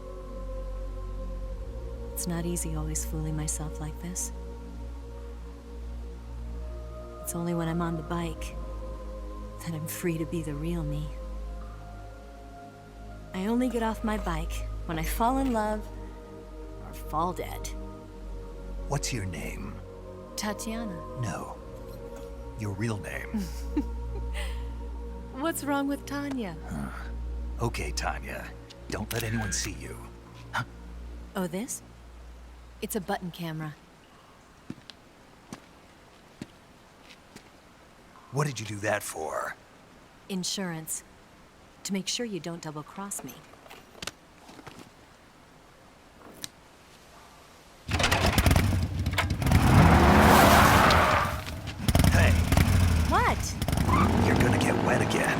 It's not easy always fooling myself like this. It's only when I'm on the bike that I'm free to be the real me. I only get off my bike when I fall in love or fall dead. What's your name? Tatiana. No. Your real name. What's wrong with Tanya? Okay, Tanya. Don't let anyone see you. Huh? Oh, this? It's a button camera. What did you do that for? Insurance. To make sure you don't double-cross me. Hey. What? You're gonna get wet again.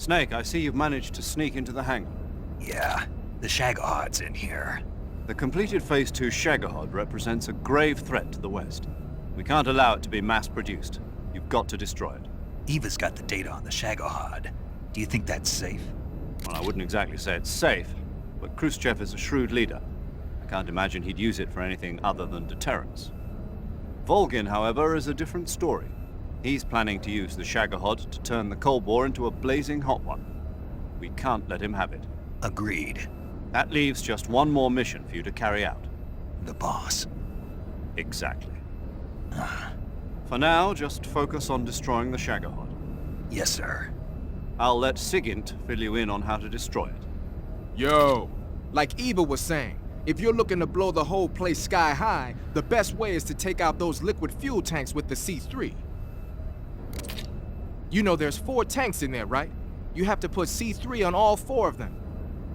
Snake, I see you've managed to sneak into the hangar. Yeah, the Shagohod's in here. The completed Phase 2 Shagohod represents a grave threat to the West. We can't allow it to be mass-produced. You've got to destroy it. Eva's got the data on the Shagohod. Do you think that's safe? Well, I wouldn't exactly say it's safe, but Khrushchev is a shrewd leader. I can't imagine he'd use it for anything other than deterrence. Volgin, however, is a different story. He's planning to use the Shagohod to turn the Cold War into a blazing hot one. We can't let him have it. Agreed. That leaves just one more mission for you to carry out. The boss. Exactly. For now, just focus on destroying the Shagohod. Yes, sir. I'll let Sigint fill you in on how to destroy it. Yo, like Eva was saying, if you're looking to blow the whole place sky high, the best way is to take out those liquid fuel tanks with the C3. You know there's 4 tanks in there, right? You have to put C3 on all 4 of them.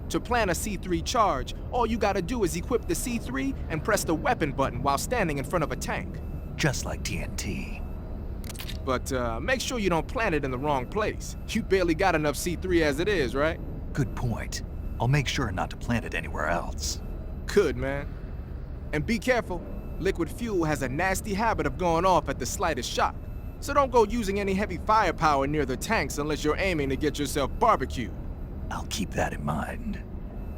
To plan a C3 charge, all you gotta do is equip the C3 and press the weapon button while standing in front of a tank. Just like TNT. But make sure you don't plant it in the wrong place. You barely got enough C3 as it is, right? Good point. I'll make sure not to plant it anywhere else. Good, man. And be careful. Liquid fuel has a nasty habit of going off at the slightest shock. So don't go using any heavy firepower near the tanks unless you're aiming to get yourself barbecued. I'll keep that in mind.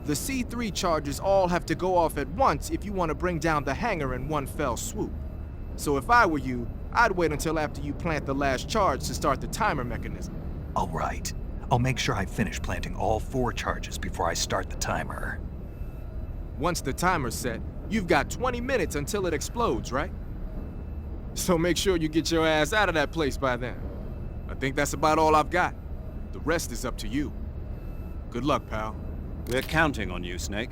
The C3 charges all have to go off at once if you want to bring down the hangar in one fell swoop. So if I were you, I'd wait until after you plant the last charge to start the timer mechanism. All right. I'll make sure I finish planting all 4 charges before I start the timer. Once the timer's set, you've got 20 minutes until it explodes, right? So make sure you get your ass out of that place by then. I think that's about all I've got. The rest is up to you. Good luck, pal. We're counting on you, Snake.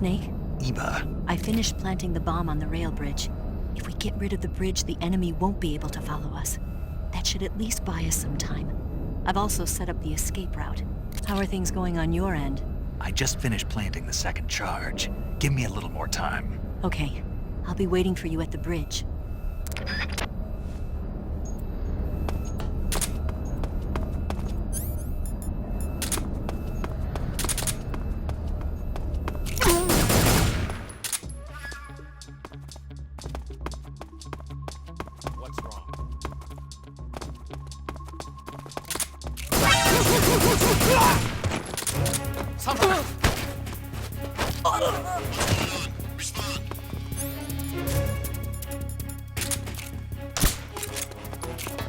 Snake? Eva. I finished planting the bomb on the rail bridge. If we get rid of the bridge, the enemy won't be able to follow us. That should at least buy us some time. I've also set up the escape route. How are things going on your end? I just finished planting the second charge. Give me a little more time. Okay. I'll be waiting for you at the bridge. What's wrong? Respond.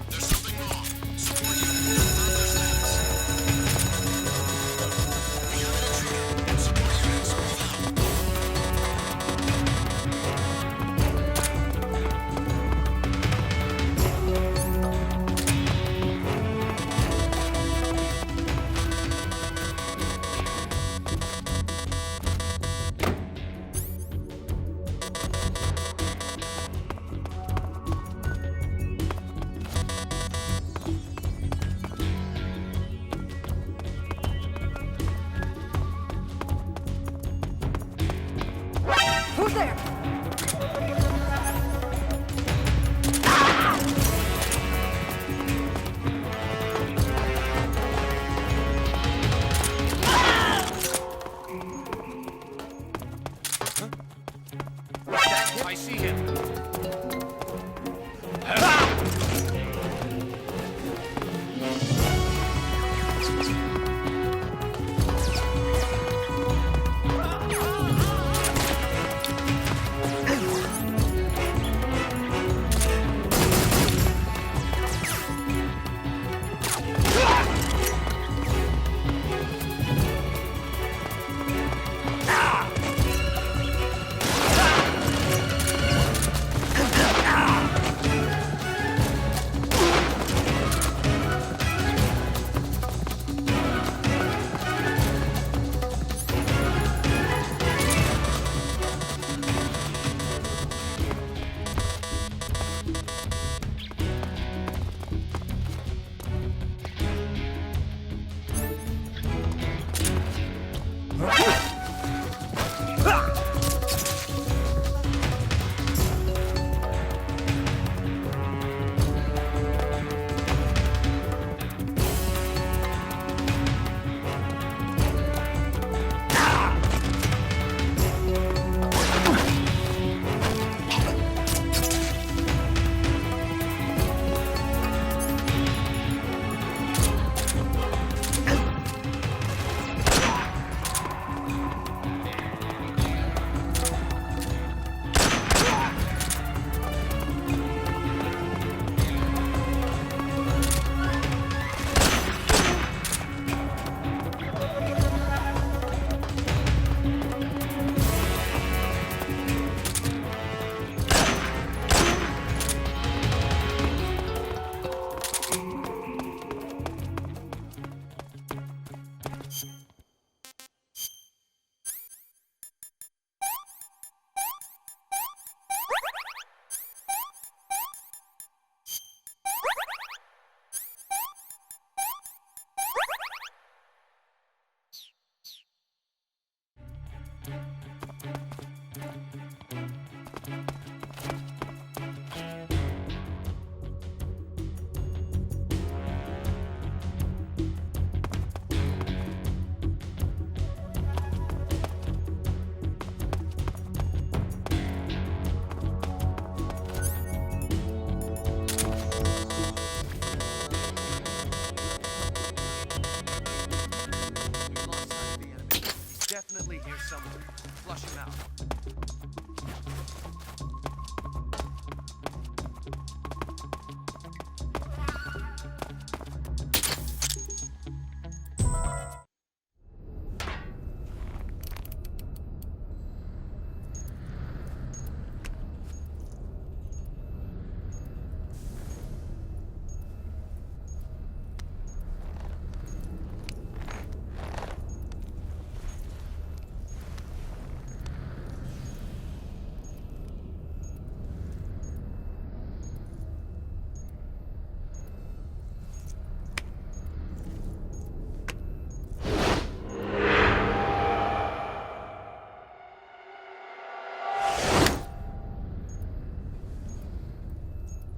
There's something wrong. Support unit. Confirm their status. We have an intruder. Support units. Move out. Who's there? I see him.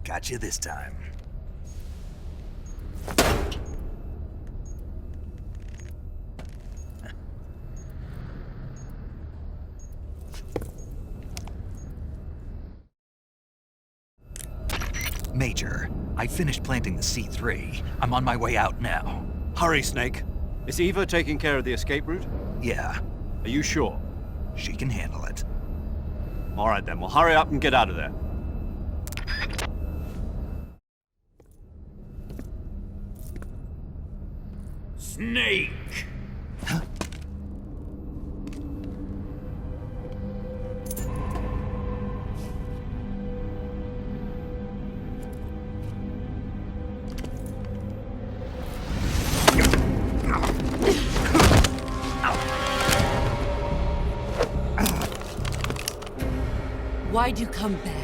Got you this time. Major, I finished planting the C3. I'm on my way out now. Hurry, Snake. Is Eva taking care of the escape route? Yeah. Are you sure? She can handle it. All right then, well hurry up and get out of there. Snake! Huh? Why'd you come back?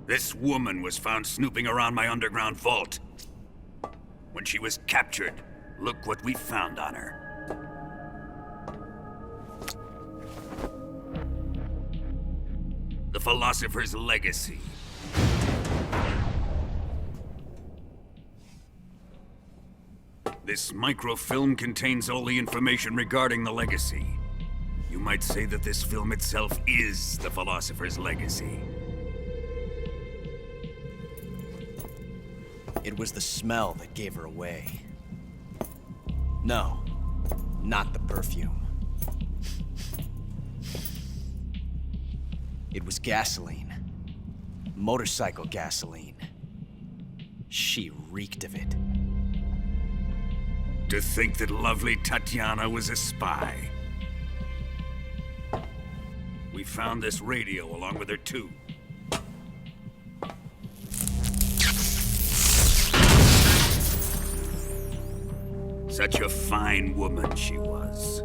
This woman was found snooping around my underground vault. When she was captured, look what we found on her. The philosopher's legacy. This microfilm contains all the information regarding the legacy. You might say that this film itself is the philosopher's legacy. It was the smell that gave her away. No, not the perfume. It was gasoline. Motorcycle gasoline. She reeked of it. To think that lovely Tatiana was a spy. We found this radio along with her too. Such a fine woman she was.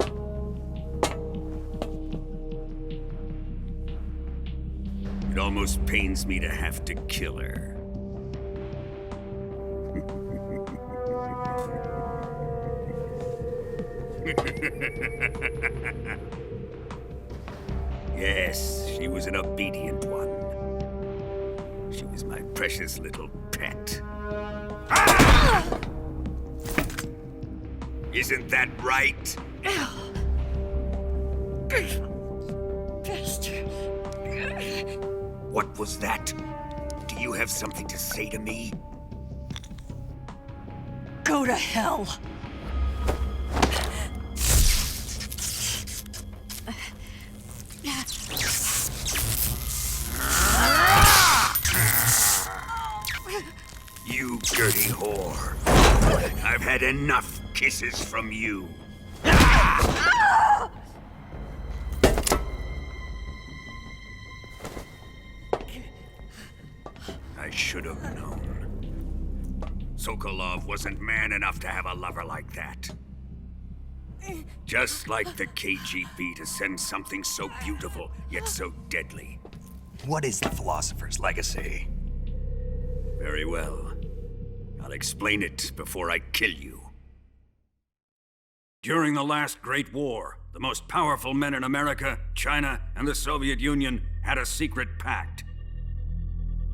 It almost pains me to have to kill her. Yes, she was an obedient one. She was my precious little pet. Ah! Isn't that right? What was that? Do you have something to say to me? Go to hell! You dirty whore. I've had enough kisses from you. I should have known. Sokolov wasn't man enough to have a lover like that. Just like the KGB to send something so beautiful, yet so deadly. What is the philosopher's legacy? Very well. I'll explain it before I kill you. During the last Great War, the most powerful men in America, China, and the Soviet Union had a secret pact.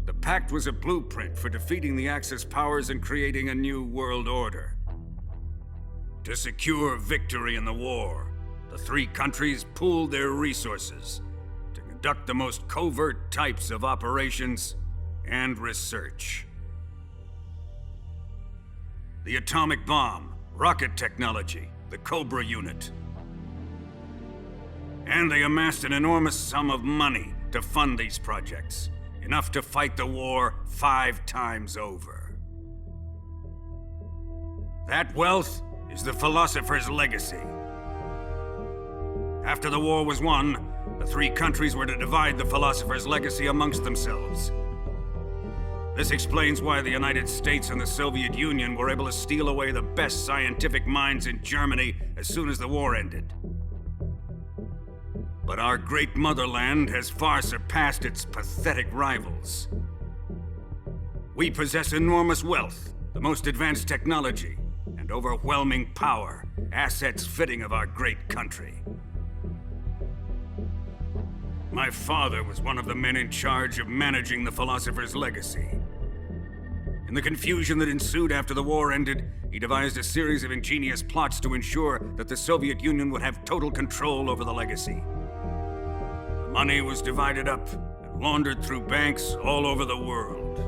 The pact was a blueprint for defeating the Axis powers and creating a new world order. To secure victory in the war, the three countries pooled their resources to conduct the most covert types of operations and research. The atomic bomb, rocket technology, the Cobra Unit. And they amassed an enormous sum of money to fund these projects, enough to fight the war 5 times over. That wealth is the philosopher's legacy. After the war was won, the 3 countries were to divide the philosopher's legacy amongst themselves. This explains why the United States and the Soviet Union were able to steal away the best scientific minds in Germany as soon as the war ended. But our great motherland has far surpassed its pathetic rivals. We possess enormous wealth, the most advanced technology, and overwhelming power, assets fitting of our great country. My father was one of the men in charge of managing the philosopher's legacy. In the confusion that ensued after the war ended, he devised a series of ingenious plots to ensure that the Soviet Union would have total control over the legacy. The money was divided up and laundered through banks all over the world.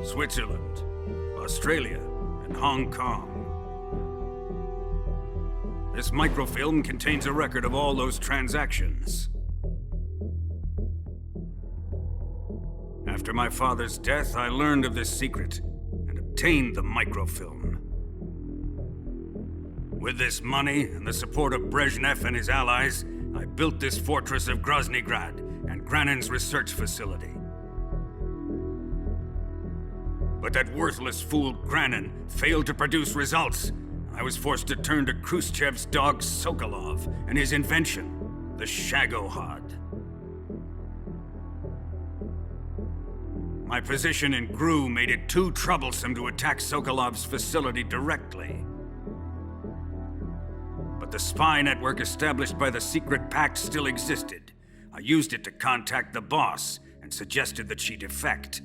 Switzerland, Australia, and Hong Kong. This microfilm contains a record of all those transactions. After my father's death, I learned of this secret and obtained the microfilm. With this money and the support of Brezhnev and his allies, I built this fortress of Groznygrad and Granin's research facility. But that worthless fool Granin failed to produce results. I was forced to turn to Khrushchev's dog Sokolov and his invention, the Shagohod. My position in GRU made it too troublesome to attack Sokolov's facility directly. But the spy network established by the secret pact still existed. I used it to contact the boss and suggested that she defect.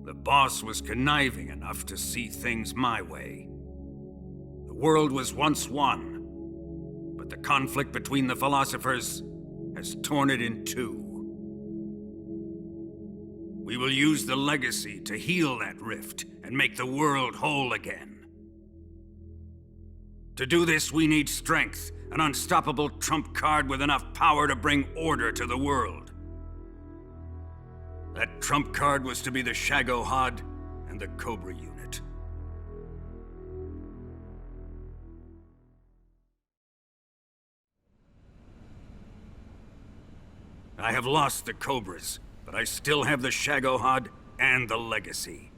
The boss was conniving enough to see things my way. The world was once one, but the conflict between the philosophers has torn it in two. We will use the legacy to heal that rift and make the world whole again. To do this, we need strength, an unstoppable trump card with enough power to bring order to the world. That trump card was to be the Shagohod and the Cobra Unit. I have lost the Cobras, but I still have the Shagohod and the legacy.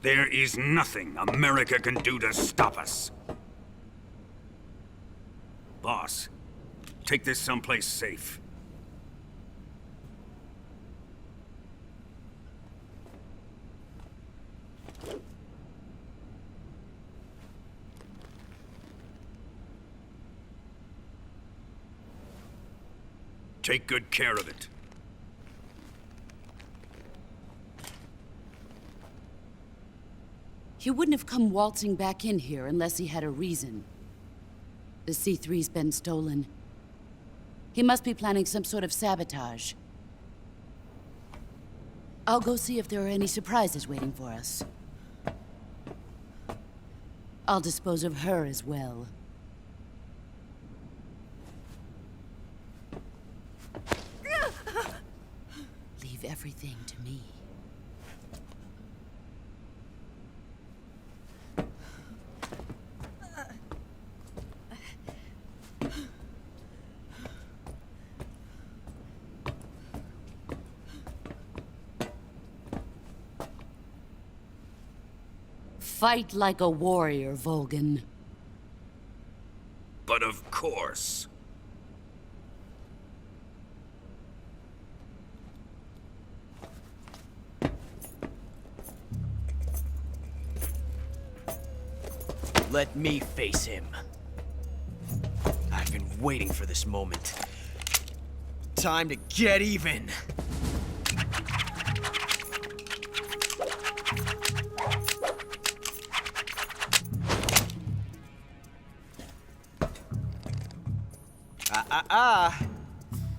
There is nothing America can do to stop us. Boss, take this someplace safe. Take good care of it. He wouldn't have come waltzing back in here unless he had a reason. The C3's been stolen. He must be planning some sort of sabotage. I'll go see if there are any surprises waiting for us. I'll dispose of her as well. Leave everything to me. Fight like a warrior, Volgan. But of course. Let me face him. I've been waiting for this moment. Time to get even!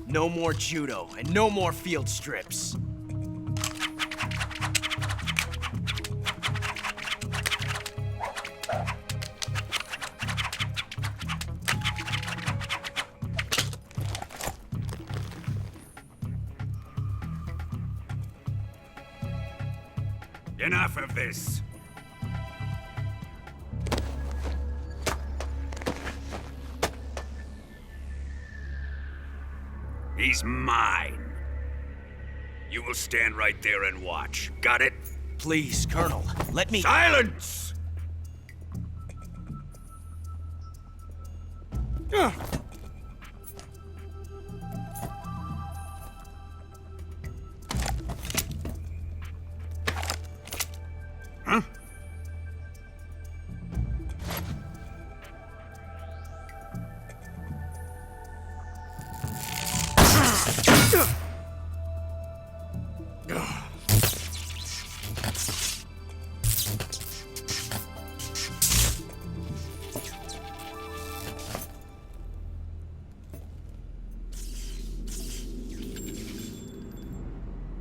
No more judo, and no more field strips. Enough of this. He's mine. You will stand right there and watch. Got it? Please, Colonel, let me... Silence! Huh?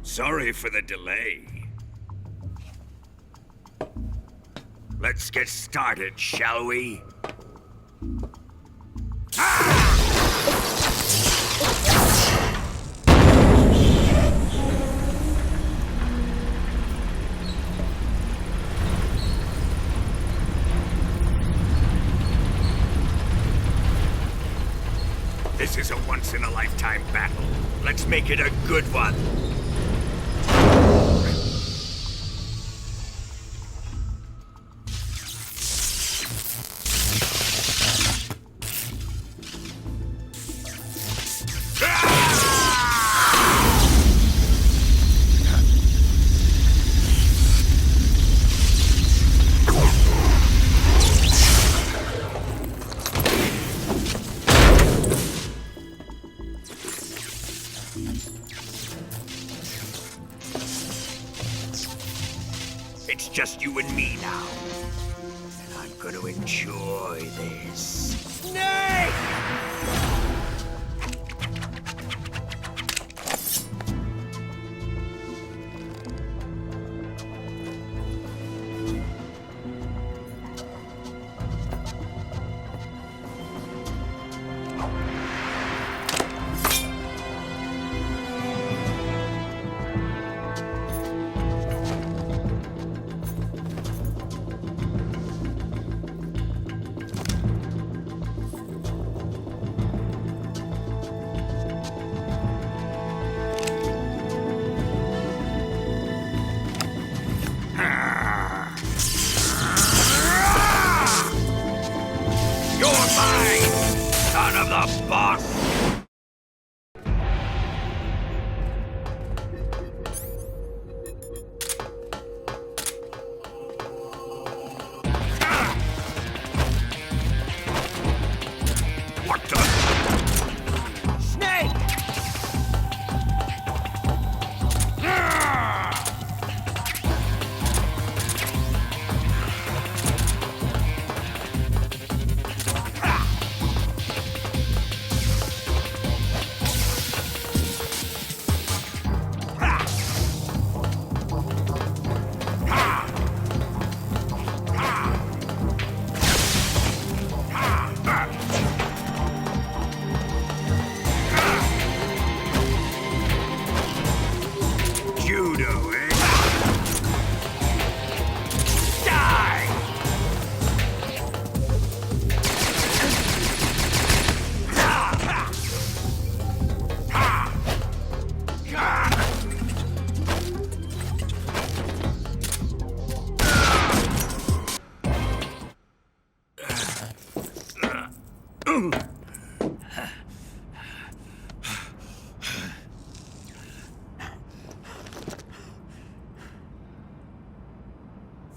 Sorry for the delay. Let's get started, shall we? This is a once-in-a-lifetime battle. Let's make it a good one. It's just you and me now. And I'm gonna enjoy this. Snake!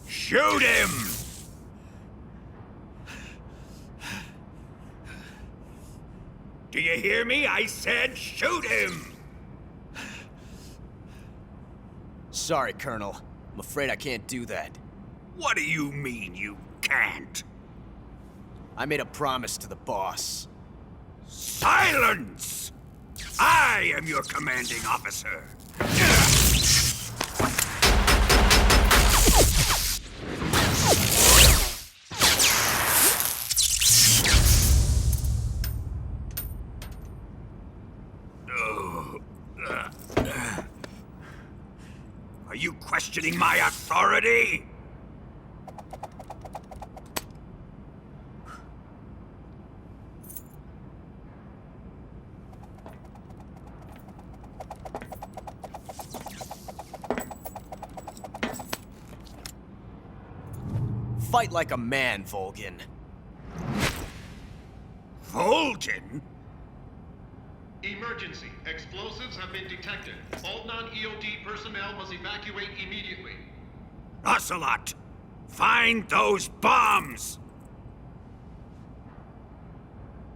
Shoot him! Do you hear me? I said shoot him! Sorry, Colonel. I'm afraid I can't do that. What do you mean you can't? I made a promise to the boss. Silence! I am your commanding officer. Are you questioning questioning my authority? Fight like a man, Volgin. Volgin? Emergency. Explosives have been detected. All non-EOD personnel must evacuate immediately. Ocelot! Find those bombs!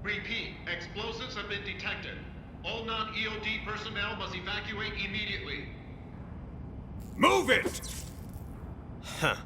Repeat. Explosives have been detected. All non-EOD personnel must evacuate immediately. Move it! Huh.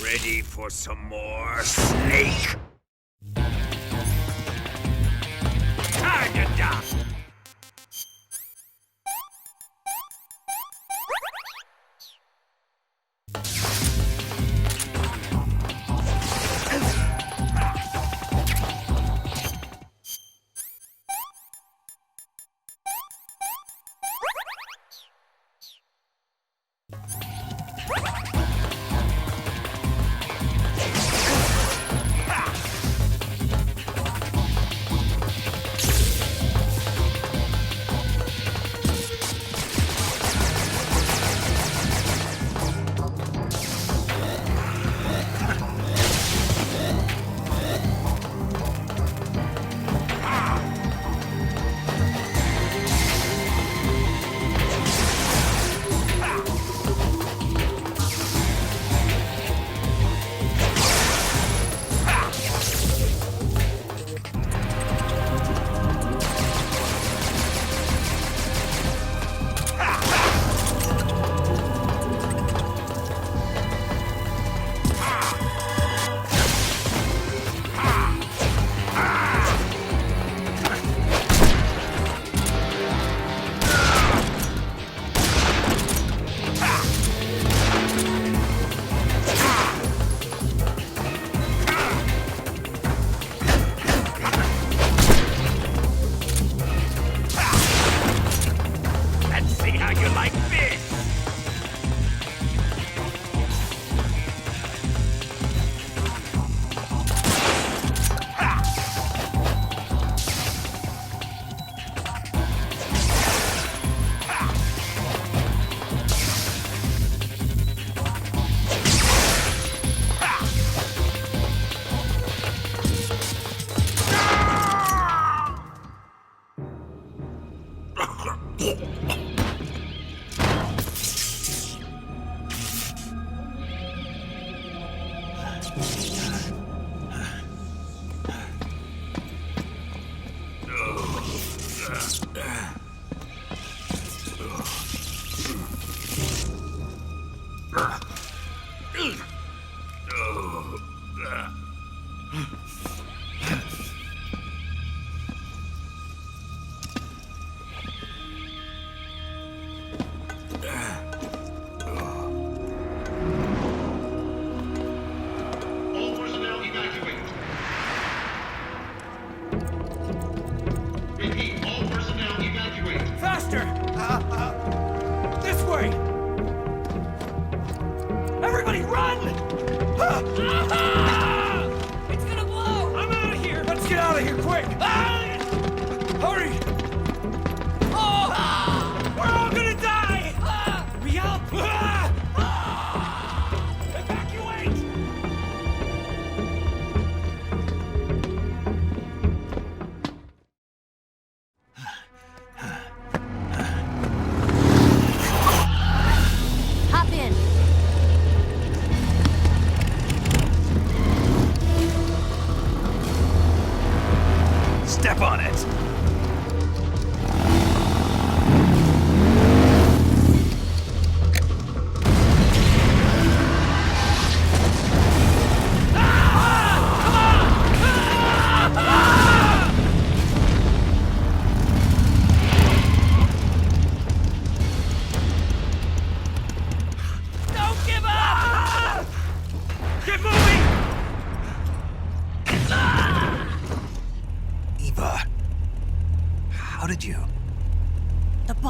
Ready for some more, Snake? Target!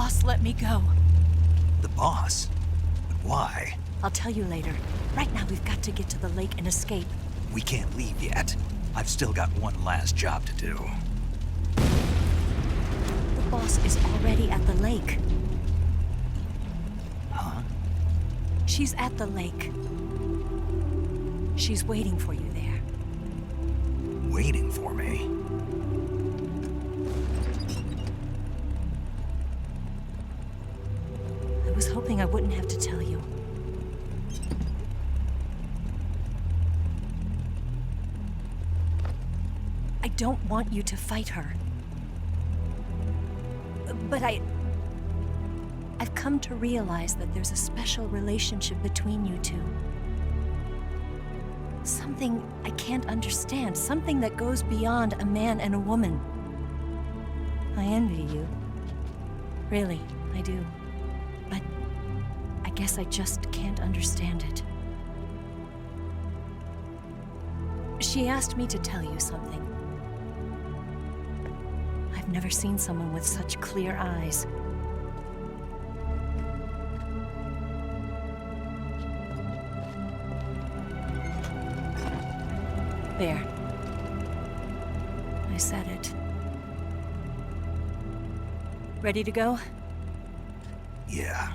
boss let me go. The boss? But why? I'll tell you later. Right now, we've got to get to the lake and escape. We can't leave yet. I've still got one last job to do. The boss is already at the lake. Huh? She's at the lake. She's waiting for you there. Waiting for me? I was hoping I wouldn't have to tell you. I don't want you to fight her. But I've come to realize that there's a special relationship between you two. Something I can't understand, something that goes beyond a man and a woman. I envy you. Really, I do. But I guess I just can't understand it. She asked me to tell you something. I've never seen someone with such clear eyes. There. I said it. Ready to go? Yeah.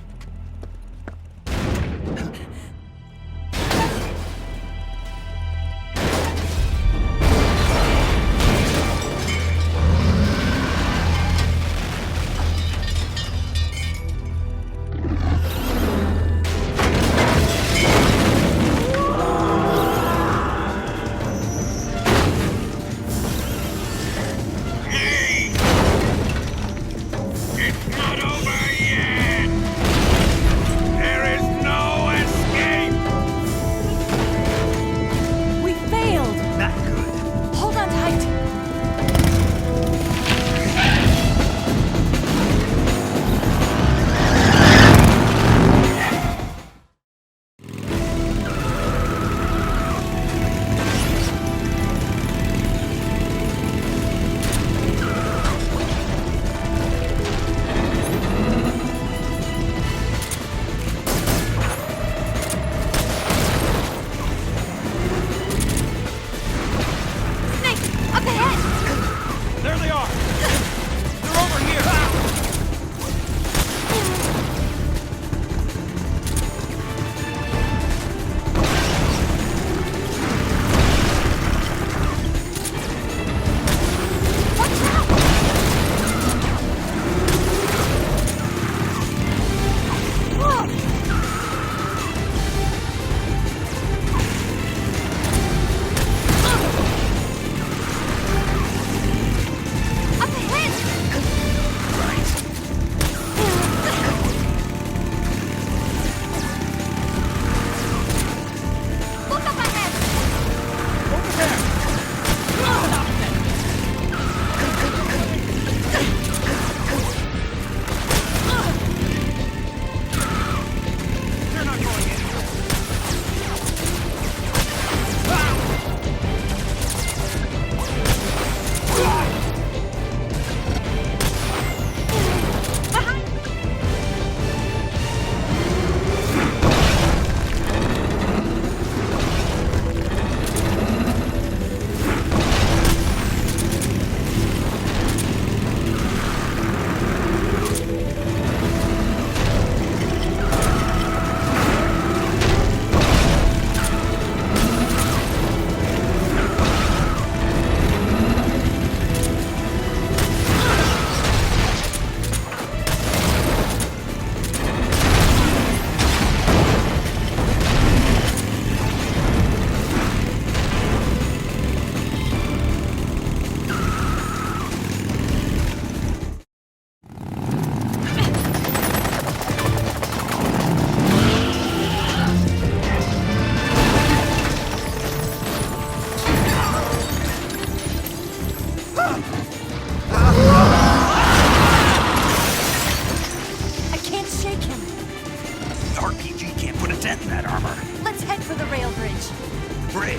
Bridge?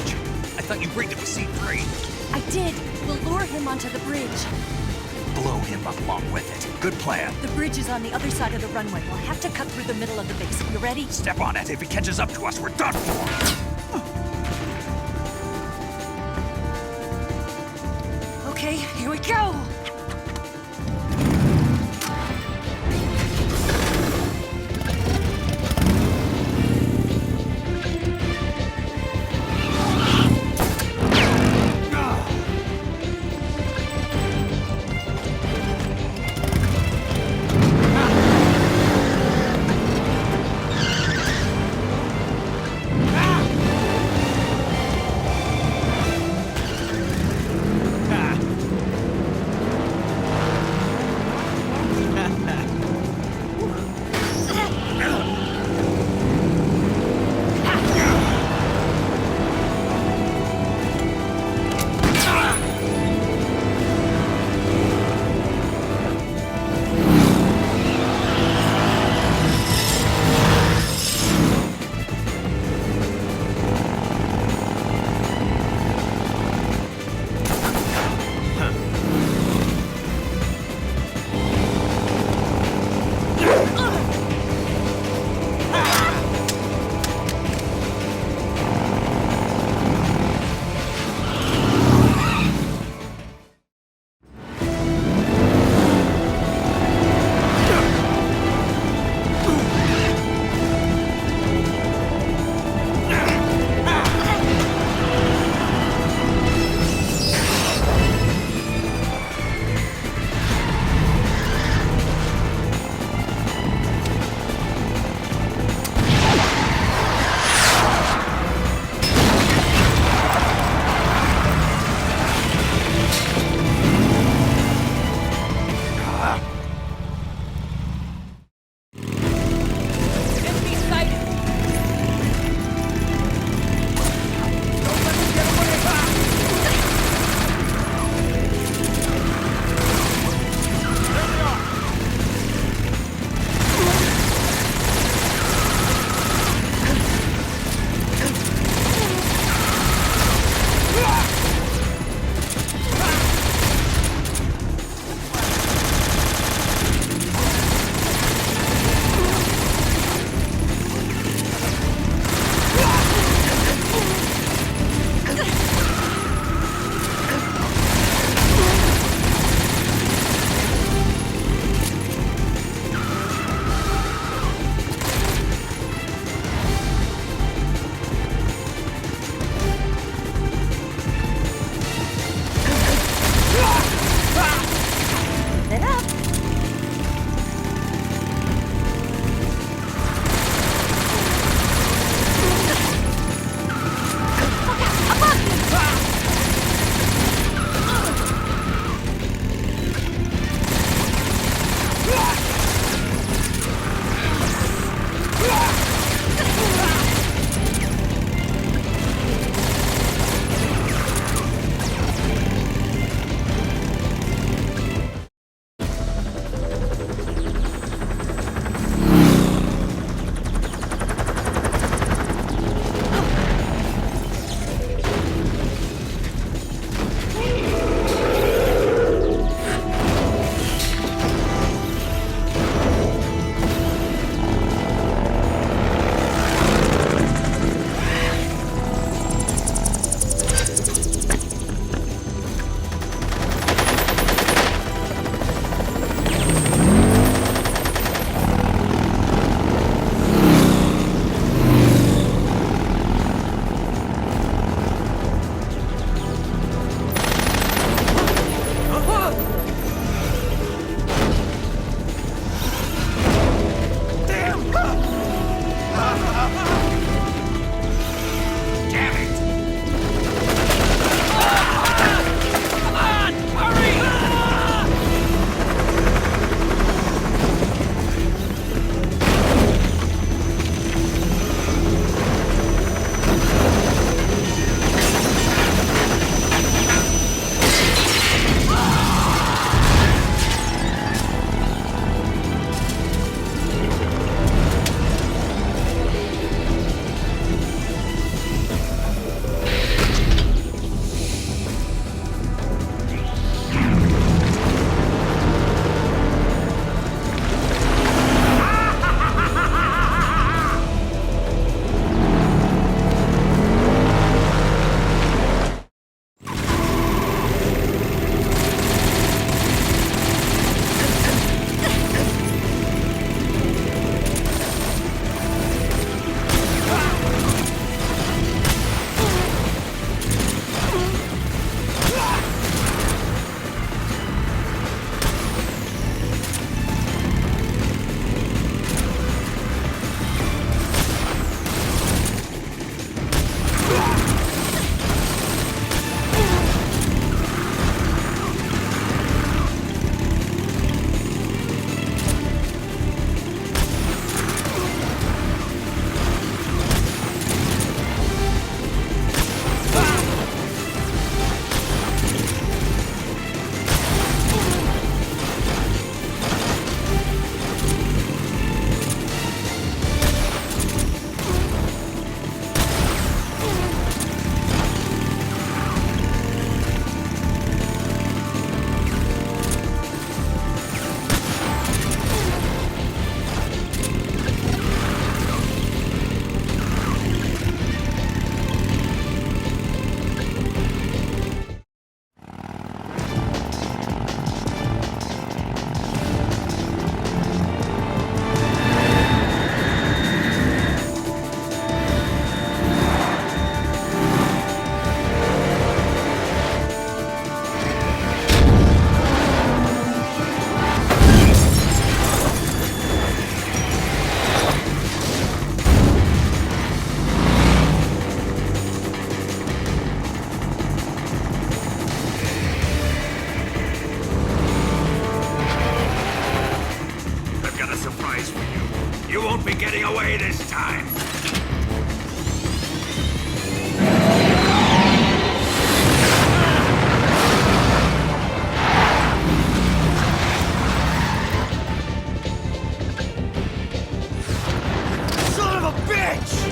I thought you rigged it with C3. I did. We'll lure him onto the bridge. blow him along with it. Good plan. The bridge is on the other side of the runway. We'll have to cut through the middle of the base. You ready? Step on it. If he catches up to us, we're done for. Okay, here we go! surprise for you. You won't be getting away this time. Son of a bitch!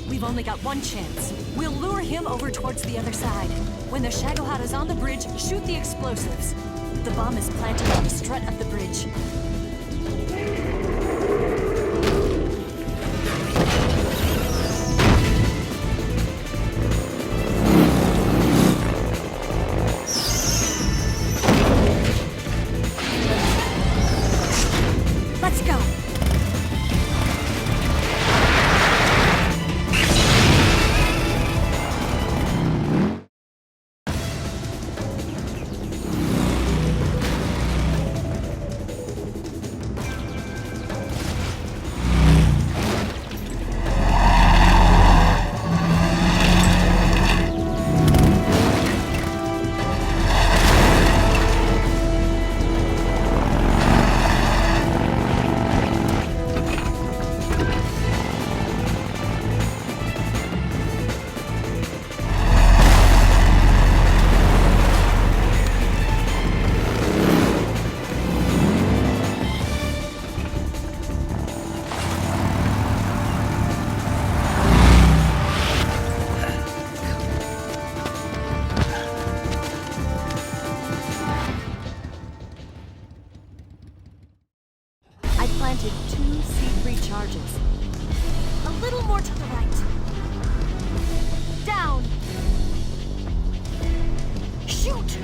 We've only got one chance. We'll lure him over towards the other side. When the Shagohara's on the bridge, shoot the explosives. The bomb is planted on the strut of the bridge. Let's go! Planted 2 C3 charges. A little more to the right. Down. Shoot!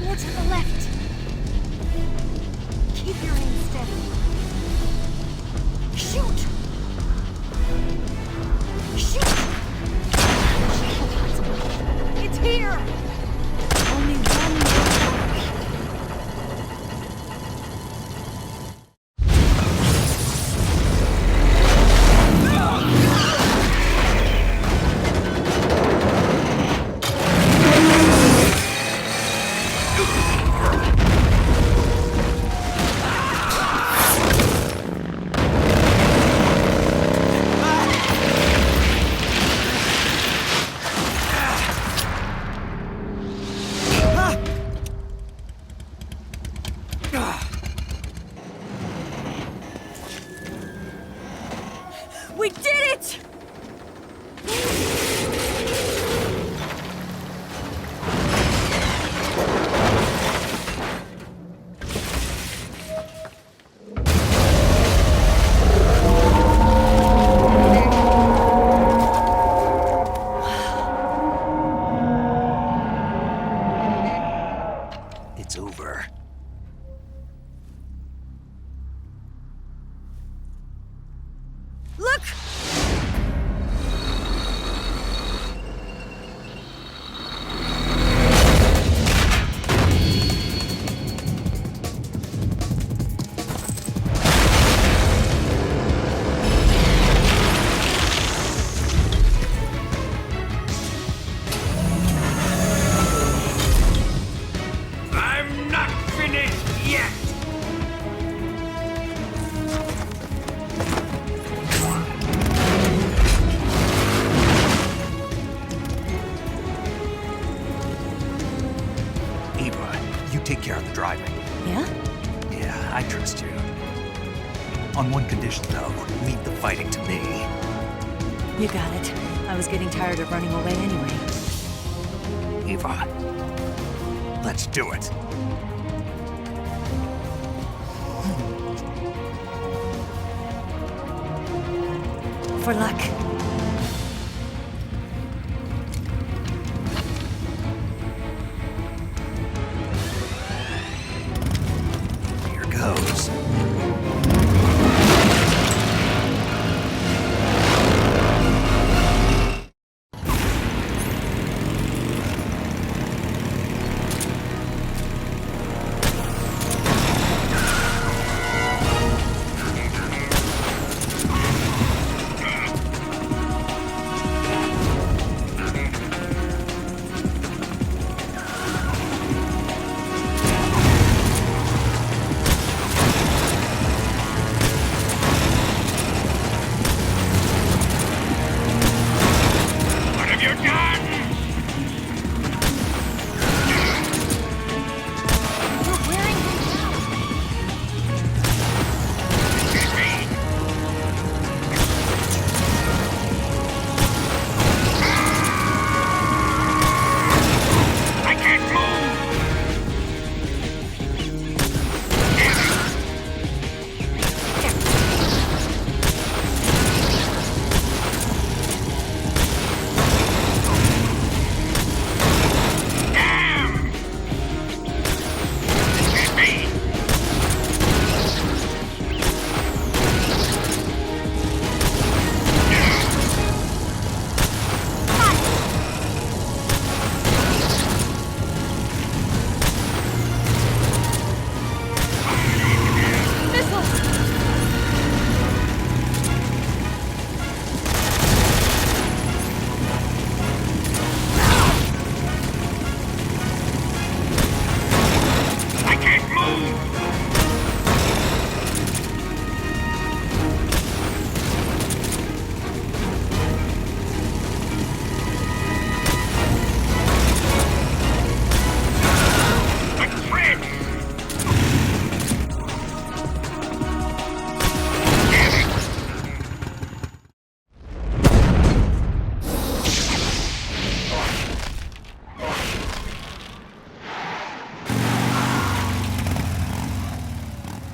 More to the left. Keep your aim steady. Shoot! Shoot! It's here! Only one more. interest you. On one condition, though, leave the fighting to me. You got it. I was getting tired of running away anyway. Eva, let's do it. For luck. Here goes.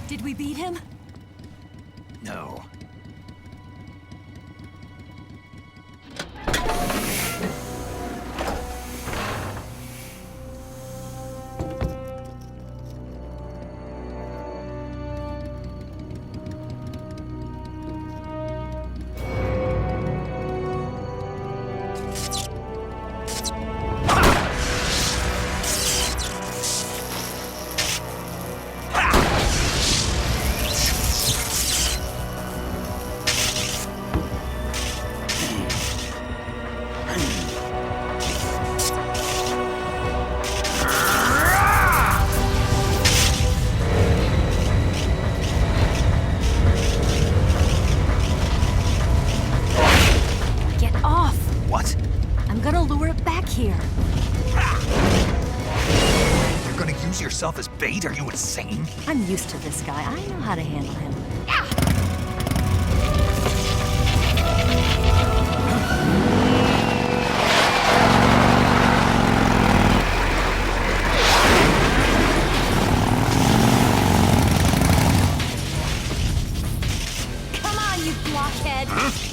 Did we beat him? No. Here. You're gonna use yourself as bait? Are you insane? I'm used to this guy. I know how to handle him. Come on, you blockhead! Huh?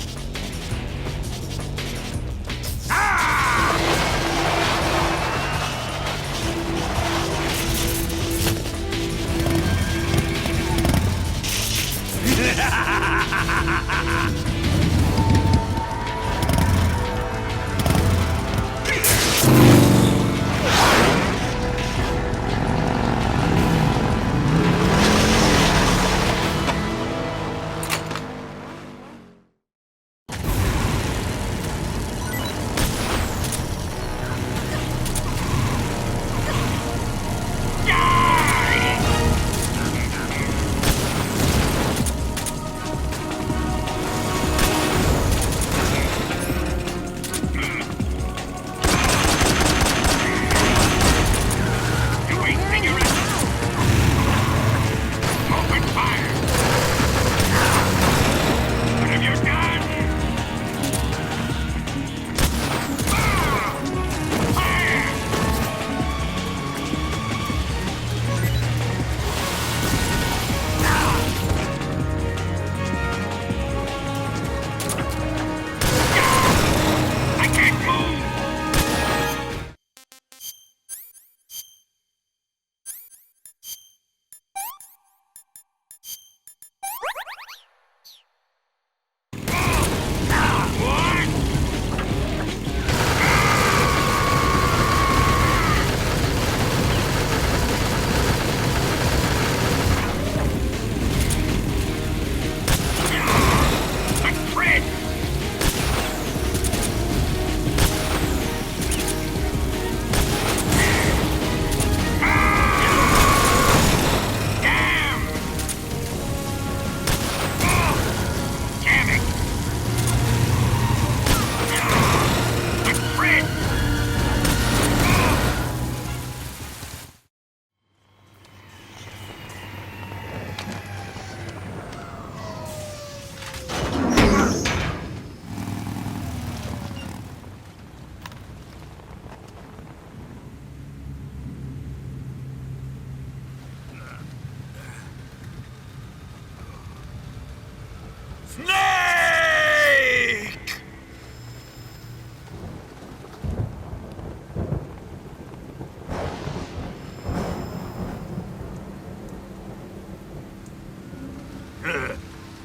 Snake!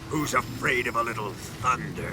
Who's afraid of a little thunder?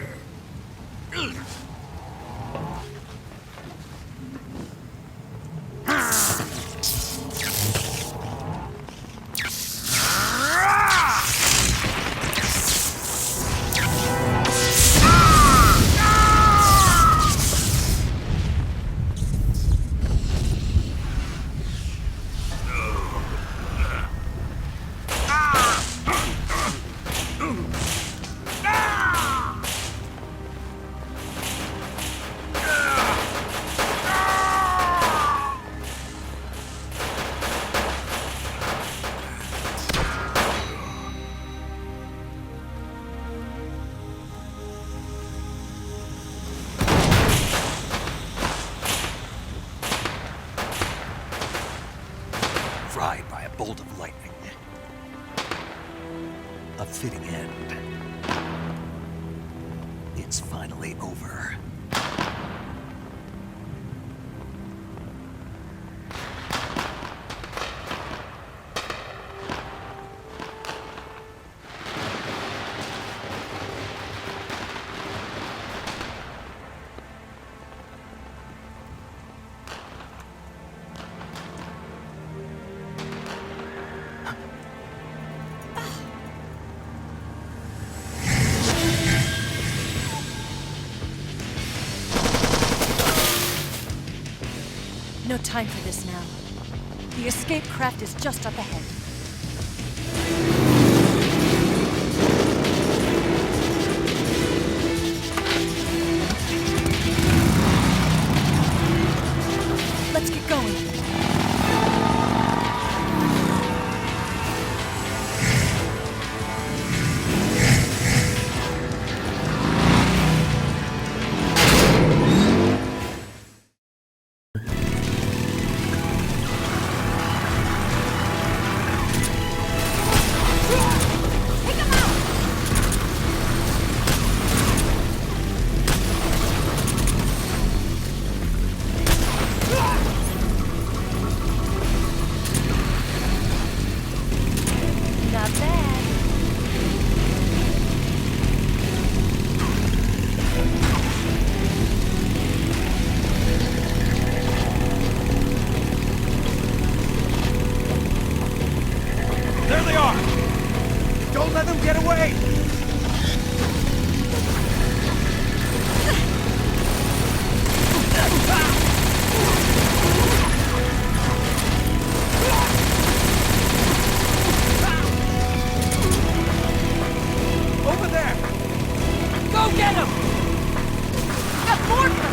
Fried by a bolt of lightning. A fitting end. It's finally over. No time for this now. The escape craft is just up ahead. Let's get going. Not bad. There they are! Don't let them get away! Over there! Go get him! That mortar!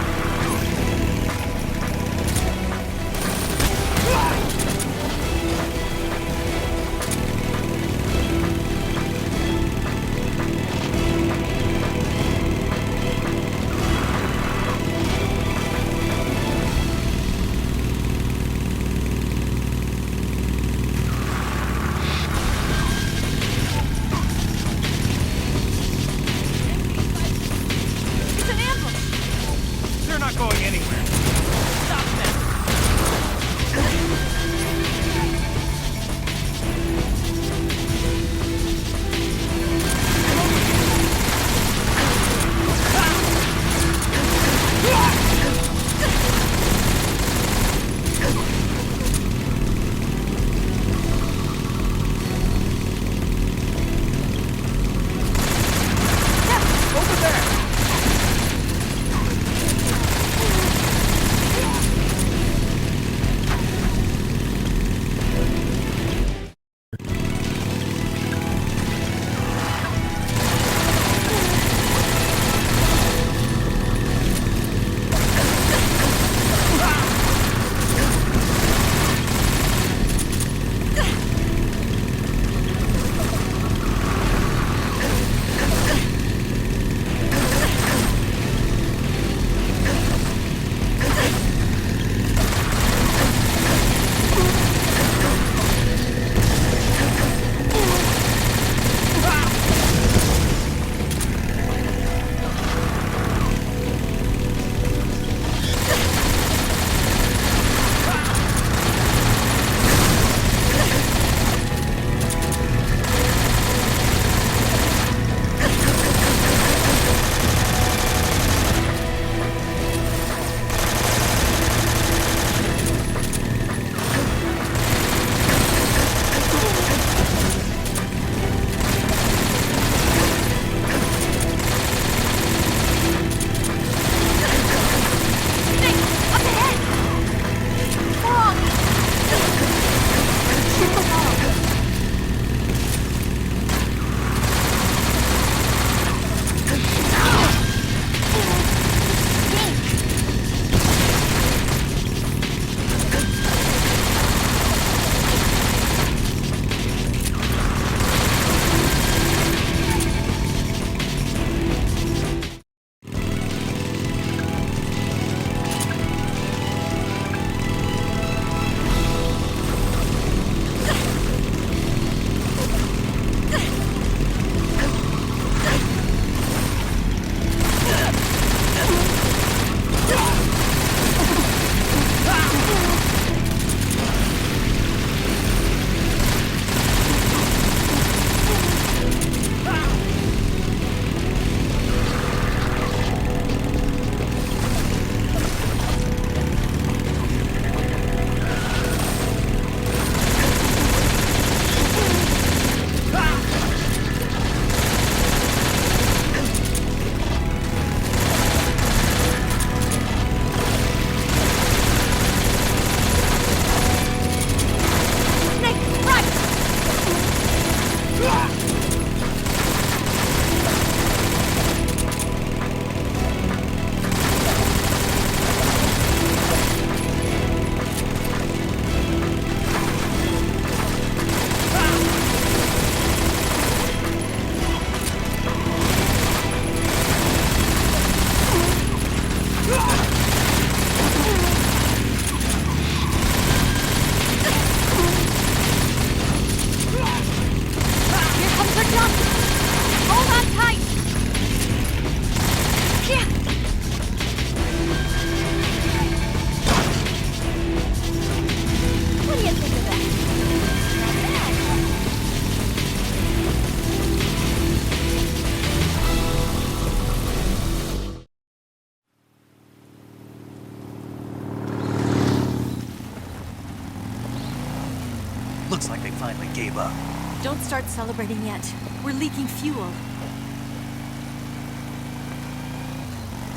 gave up. Don't start celebrating yet. We're leaking fuel.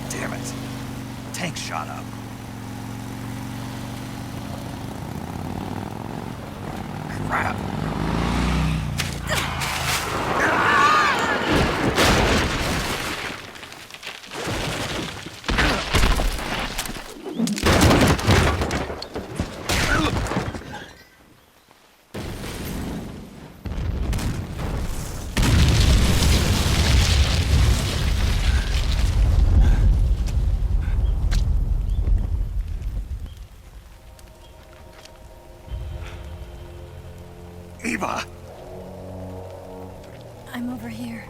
Damn it. Tank shot up. Crap. Eva! I'm over here.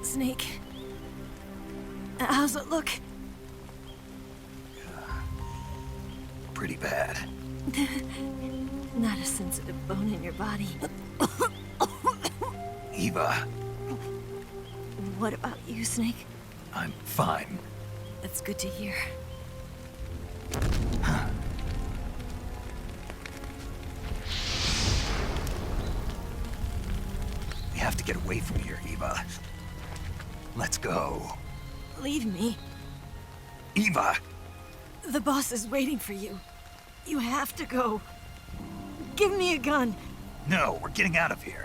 Snake. How's it look? Pretty bad. Not a sensitive bone in your body. Eva, What about you, Snake? I'm fine. That's good to hear. We have to get away from here, Eva. Let's go. Leave me. Eva! The boss is waiting for you. You have to go. Give me a gun. No, we're getting out of here.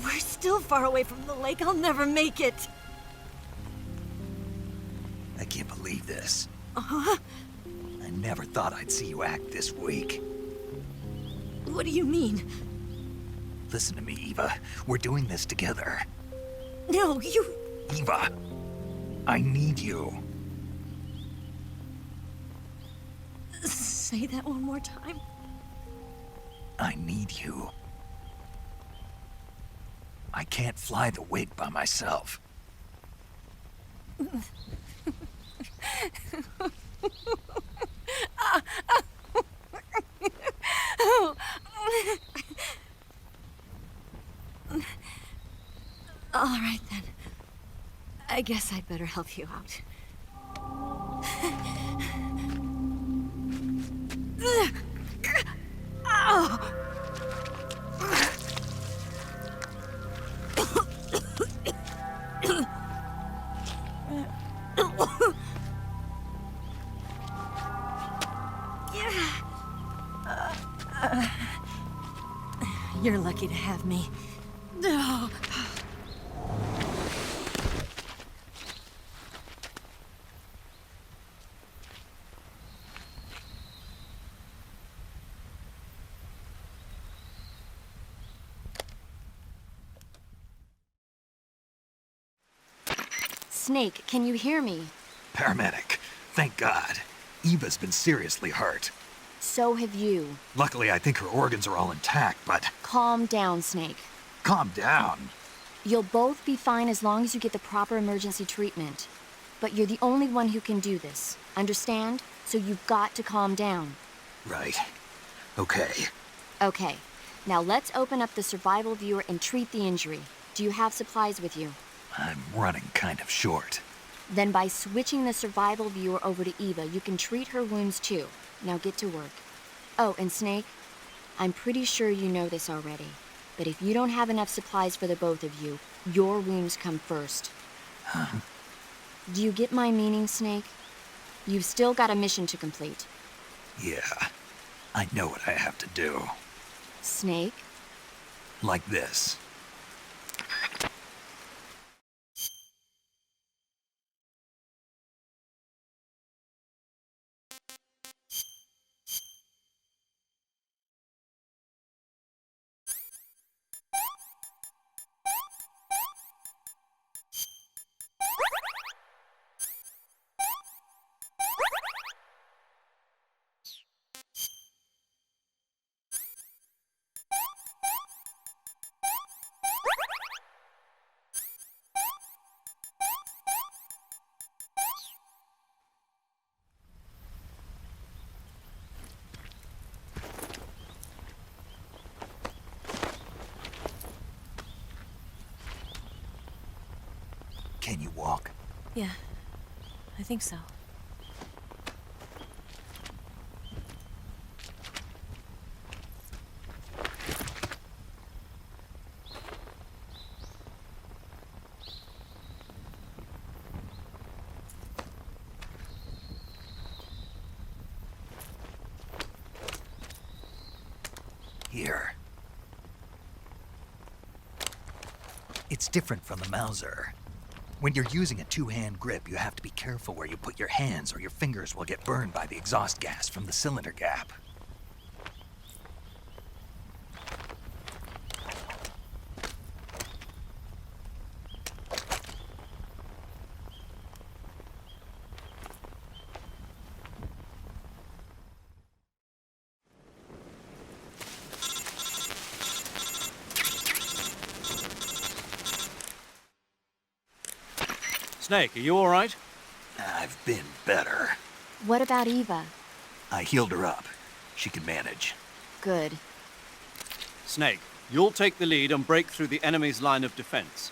We're still far away from the lake. I'll never make it. I can't believe this. Uh-huh. I never thought I'd see you act this weak. What do you mean? Listen to me, Eva. We're doing this together. No, you... Eva, I need you. Say that one more time. I need you. I can't fly the wig by myself. All right, then. I guess I'd better help you out. You're lucky to have me. Snake, can you hear me? Paramedic, thank God. Eva's been seriously hurt. So have you. Luckily, I think her organs are all intact, but... Calm down, Snake. Calm down. You'll both be fine as long as you get the proper emergency treatment. But you're the only one who can do this. Understand? So you've got to calm down. Right. Okay. Okay. Now let's open up the survival viewer and treat the injury. Do you have supplies with you? I'm running kind of short. Then by switching the survival viewer over to Eva, you can treat her wounds too. Now get to work. Oh, and Snake, I'm pretty sure you know this already, but if you don't have enough supplies for the both of you, your wounds come first. Huh? Do you get my meaning, Snake? You've still got a mission to complete. Yeah, I know what I have to do. Snake? Like this. Can you walk? Yeah, I think so. Here. It's different from the Mauser. When you're using a two-hand grip, you have to be careful where you put your hands or your fingers will get burned by the exhaust gas from the cylinder gap. Snake, are you all right? I've been better. What about Eva? I healed her up. She can manage. Good. Snake, you'll take the lead and break through the enemy's line of defense.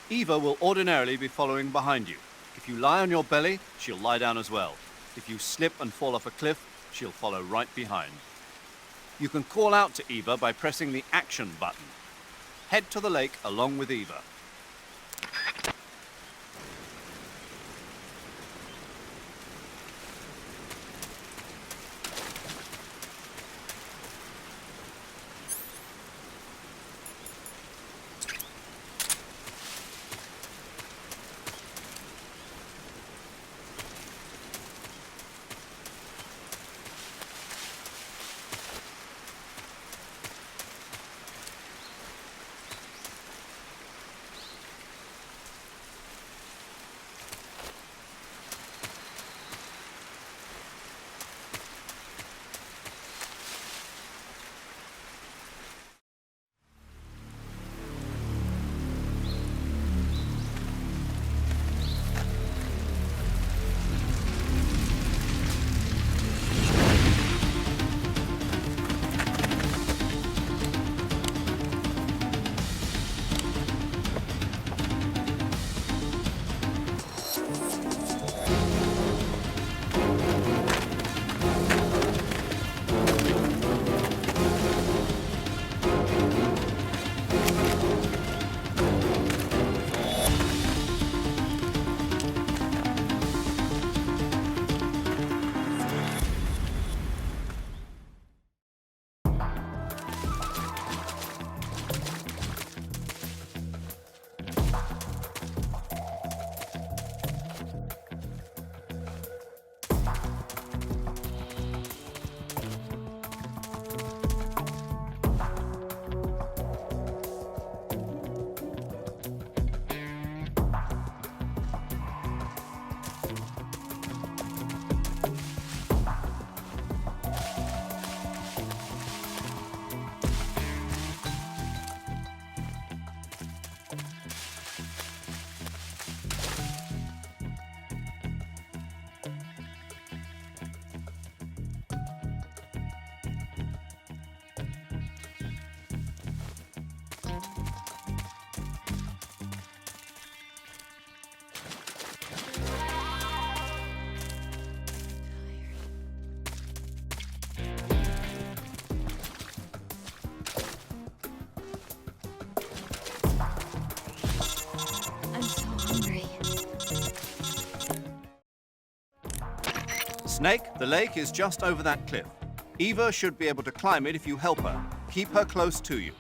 Eva will ordinarily be following behind you. If you lie on your belly, she'll lie down as well. If you slip and fall off a cliff, she'll follow right behind. You can call out to Eva by pressing the action button. Head to the lake along with Eva. Snake, the lake is just over that cliff. Eva should be able to climb it if you help her. Keep her close to you.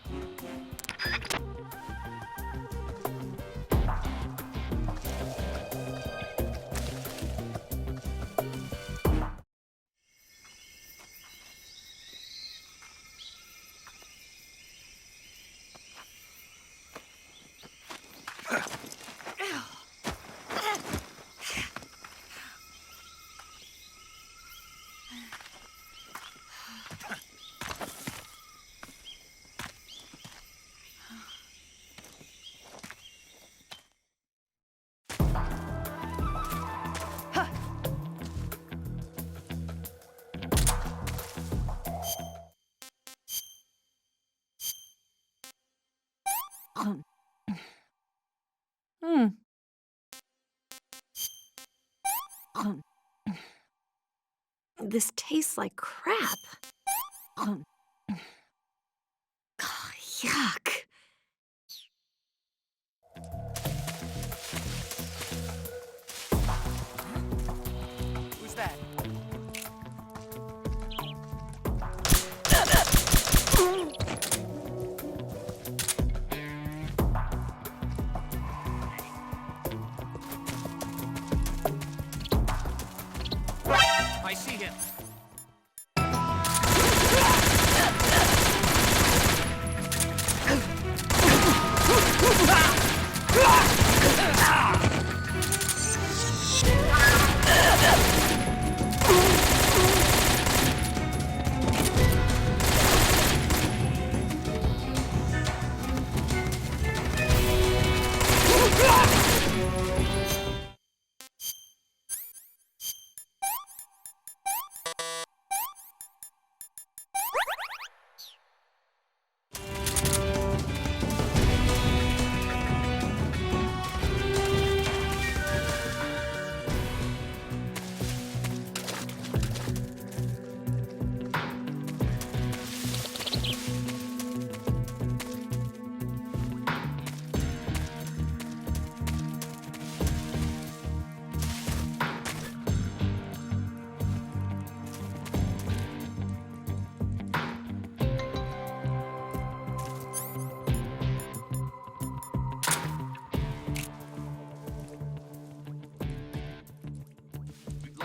This tastes like crap. Oh, yuck. Who's that? I see him.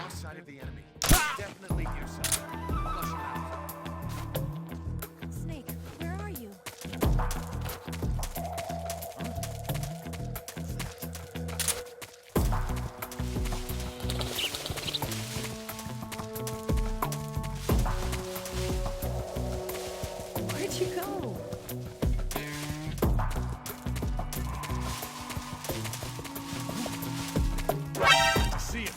Sight of the enemy. Definitely near something. Flush him out. Snake, where are you? Where'd you go? See him.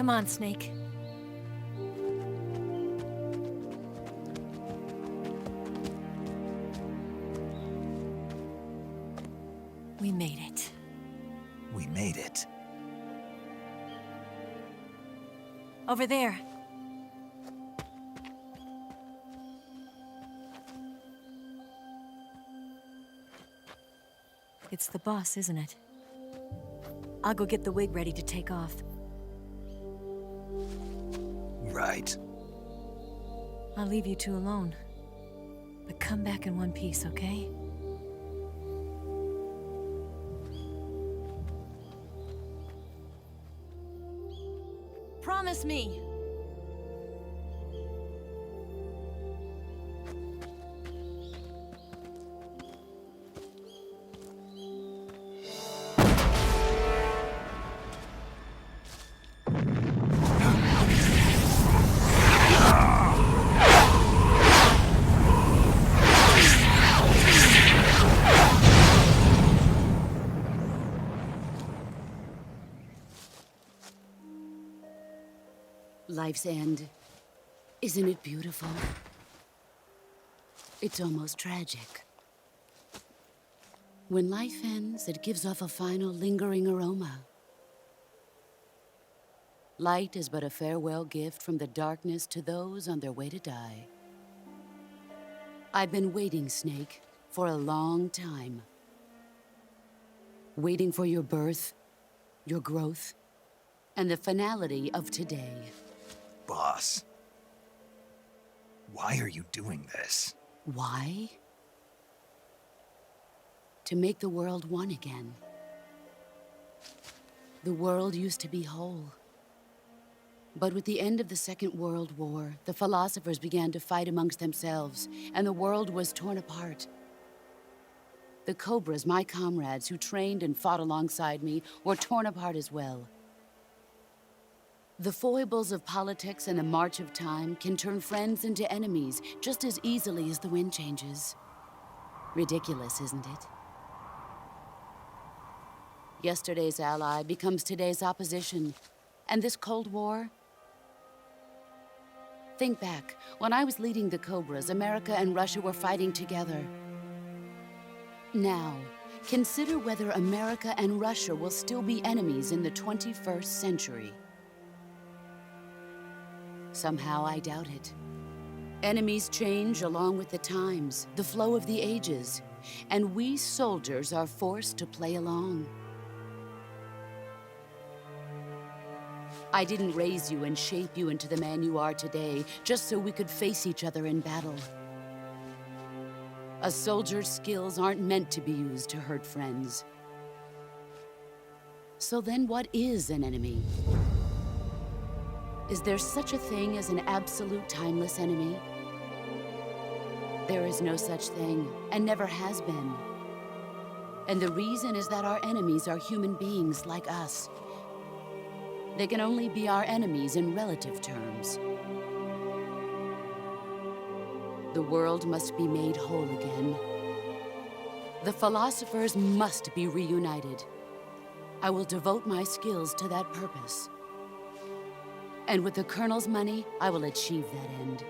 Come on, Snake. We made it. We made it. Over there. It's the boss, isn't it? I'll go get the wig ready to take off. Right. I'll leave you two alone. But come back in one piece, okay? Promise me! Life's end. Isn't it beautiful? It's almost tragic. When life ends, it gives off a final lingering aroma. Light is but a farewell gift from the darkness to those on their way to die. I've been waiting, Snake, for a long time. Waiting for your birth, your growth, and the finality of today. Boss, why are you doing this? Why? To make the world one again. The world used to be whole. But with the end of the Second World War, the philosophers began to fight amongst themselves, and the world was torn apart. The Cobras, my comrades who trained and fought alongside me, were torn apart as well. The foibles of politics and the march of time can turn friends into enemies just as easily as the wind changes. Ridiculous, isn't it? Yesterday's ally becomes today's opposition. And this Cold War? Think back. When I was leading the Cobras, America and Russia were fighting together. Now, consider whether America and Russia will still be enemies in the 21st century. Somehow I doubt it. Enemies change along with the times, the flow of the ages, and we soldiers are forced to play along. I didn't raise you and shape you into the man you are today just so we could face each other in battle. A soldier's skills aren't meant to be used to hurt friends. So then what is an enemy? Is there such a thing as an absolute timeless enemy? There is no such thing, and never has been. And the reason is that our enemies are human beings like us. They can only be our enemies in relative terms. The world must be made whole again. The philosophers must be reunited. I will devote my skills to that purpose. And with the Colonel's money, I will achieve that end.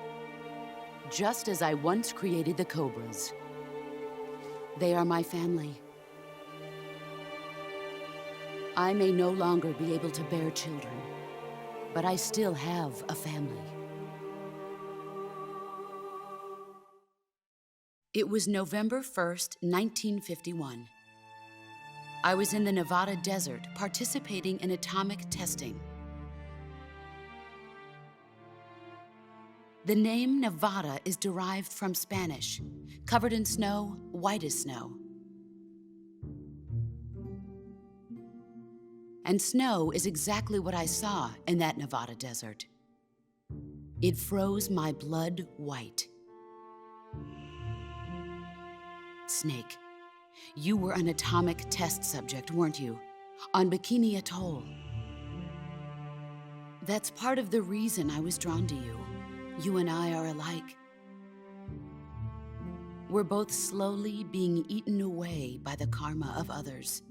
Just as I once created the Cobras. They are my family. I may no longer be able to bear children, but I still have a family. It was November 1st, 1951. I was in the Nevada desert participating in atomic testing. The name Nevada is derived from Spanish, covered in snow, white as snow. And snow is exactly what I saw in that Nevada desert. It froze my blood white. Snake, you were an atomic test subject, weren't you? On Bikini Atoll. That's part of the reason I was drawn to you. You and I are alike. We're both slowly being eaten away by the karma of others.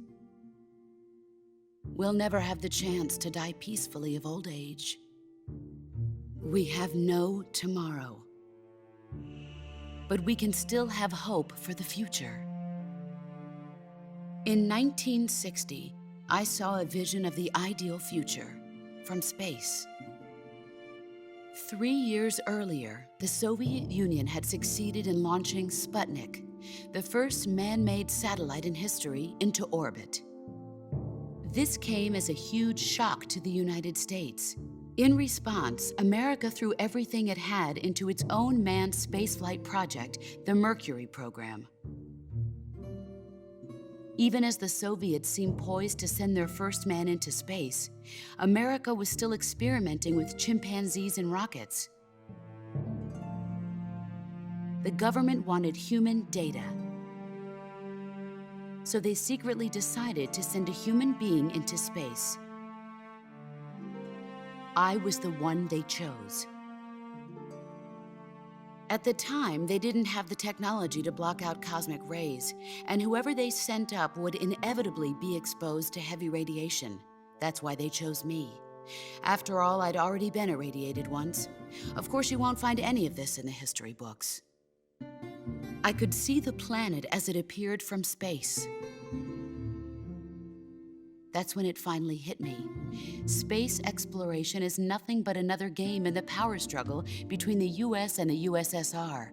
we'll never have the chance to die peacefully of old age. We have no tomorrow. But we can still have hope for the future. In 1960, I saw a vision of the ideal future from space. 3 years earlier, the Soviet Union had succeeded in launching Sputnik, the first man-made satellite in history, into orbit. This came as a huge shock to the United States. In response, America threw everything it had into its own manned spaceflight project, the Mercury program. Even as the Soviets seemed poised to send their first man into space, America was still experimenting with chimpanzees and rockets. The government wanted human data. So they secretly decided to send a human being into space. I was the one they chose. At the time, they didn't have the technology to block out cosmic rays, and whoever they sent up would inevitably be exposed to heavy radiation. That's why they chose me. After all, I'd already been irradiated once. Of course, you won't find any of this in the history books. I could see the planet as it appeared from space. That's when it finally hit me. Space exploration is nothing but another game in the power struggle between the US and the USSR.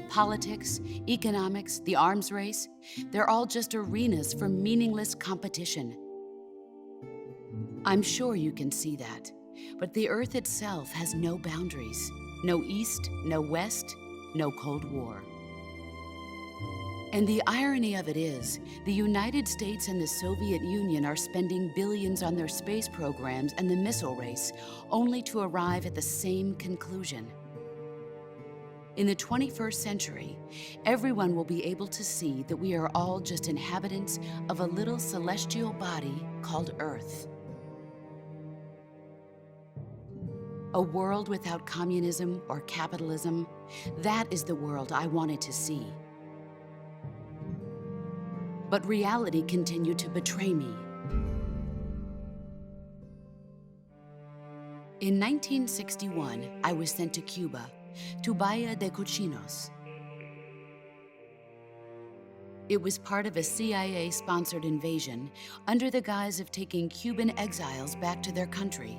Politics, economics, the arms race, they're all just arenas for meaningless competition. I'm sure you can see that, but the Earth itself has no boundaries. No East, no West, no Cold War. And the irony of it is, the United States and the Soviet Union are spending billions on their space programs and the missile race, only to arrive at the same conclusion. In the 21st century, everyone will be able to see that we are all just inhabitants of a little celestial body called Earth. A world without communism or capitalism, that is the world I wanted to see. But reality continued to betray me. In 1961, I was sent to Cuba, to Bahia de Cochinos. It was part of a CIA-sponsored invasion under the guise of taking Cuban exiles back to their country.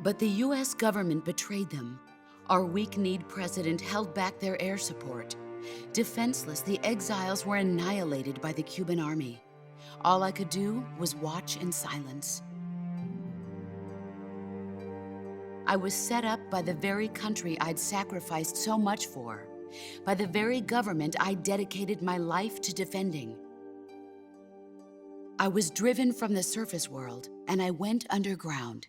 But the US government betrayed them. Our weak-kneed president held back their air support. Defenseless, the exiles were annihilated by the Cuban army. All I could do was watch in silence. I was set up by the very country I'd sacrificed so much for, by the very government I dedicated my life to defending. I was driven from the surface world, and I went underground.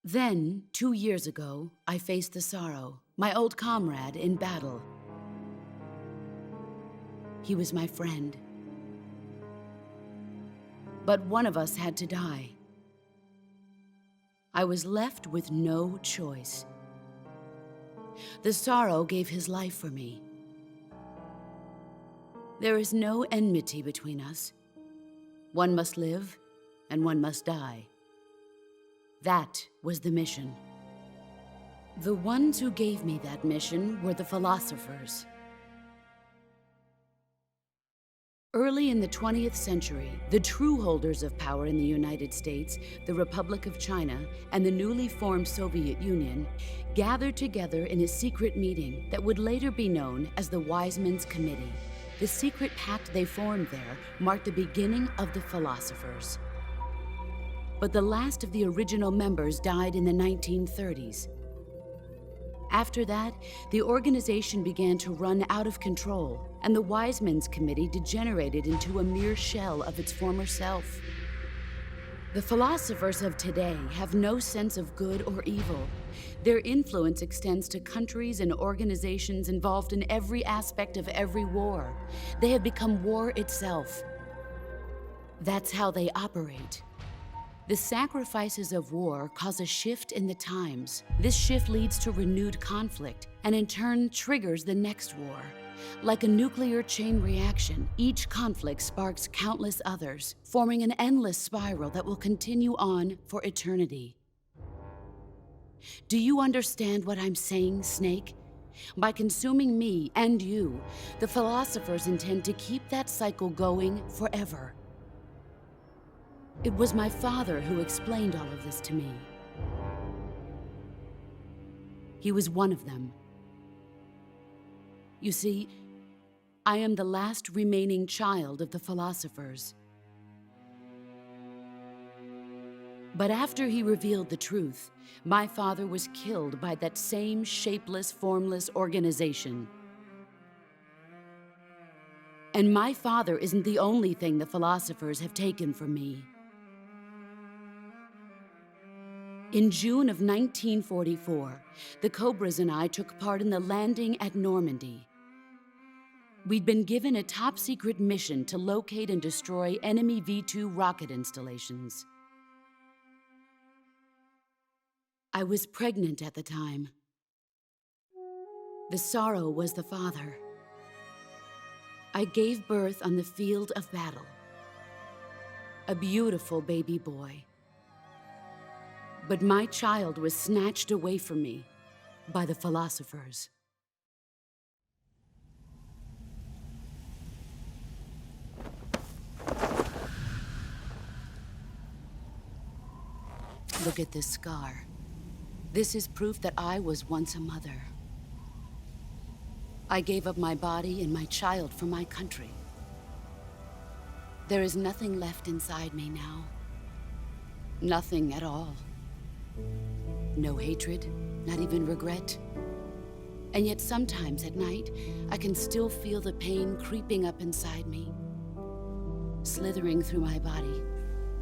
Then, 2 years ago, I faced the sorrow, my old comrade in battle. He was my friend. But one of us had to die. I was left with no choice. The sorrow gave his life for me. There is no enmity between us. One must live, and one must die. That was the mission. The ones who gave me that mission were the philosophers. Early in the 20th century, the true holders of power in the United States, the Republic of China, and the newly formed Soviet Union gathered together in a secret meeting that would later be known as the Wise Men's Committee. The secret pact they formed there marked the beginning of the philosophers. But the last of the original members died in the 1930s. After that, the organization began to run out of control, and the Wise Men's Committee degenerated into a mere shell of its former self. The philosophers of today have no sense of good or evil. Their influence extends to countries and organizations involved in every aspect of every war. They have become war itself. That's how they operate. The sacrifices of war cause a shift in the times. This shift leads to renewed conflict, and in turn triggers the next war. Like a nuclear chain reaction, each conflict sparks countless others, forming an endless spiral that will continue on for eternity. Do you understand what I'm saying, Snake? By consuming me and you, the philosophers intend to keep that cycle going forever. It was my father who explained all of this to me. He was one of them. You see, I am the last remaining child of the philosophers. But after he revealed the truth, my father was killed by that same shapeless, formless organization. And my father isn't the only thing the philosophers have taken from me. In June of 1944, the Cobras and I took part in the landing at Normandy. We'd been given a top-secret mission to locate and destroy enemy V-2 rocket installations. I was pregnant at the time. The sorrow was the father. I gave birth on the field of battle. A beautiful baby boy. But my child was snatched away from me by the philosophers. Look at this scar. This is proof that I was once a mother. I gave up my body and my child for my country. There is nothing left inside me now. Nothing at all. No hatred, not even regret. And yet sometimes at night, I can still feel the pain creeping up inside me, slithering through my body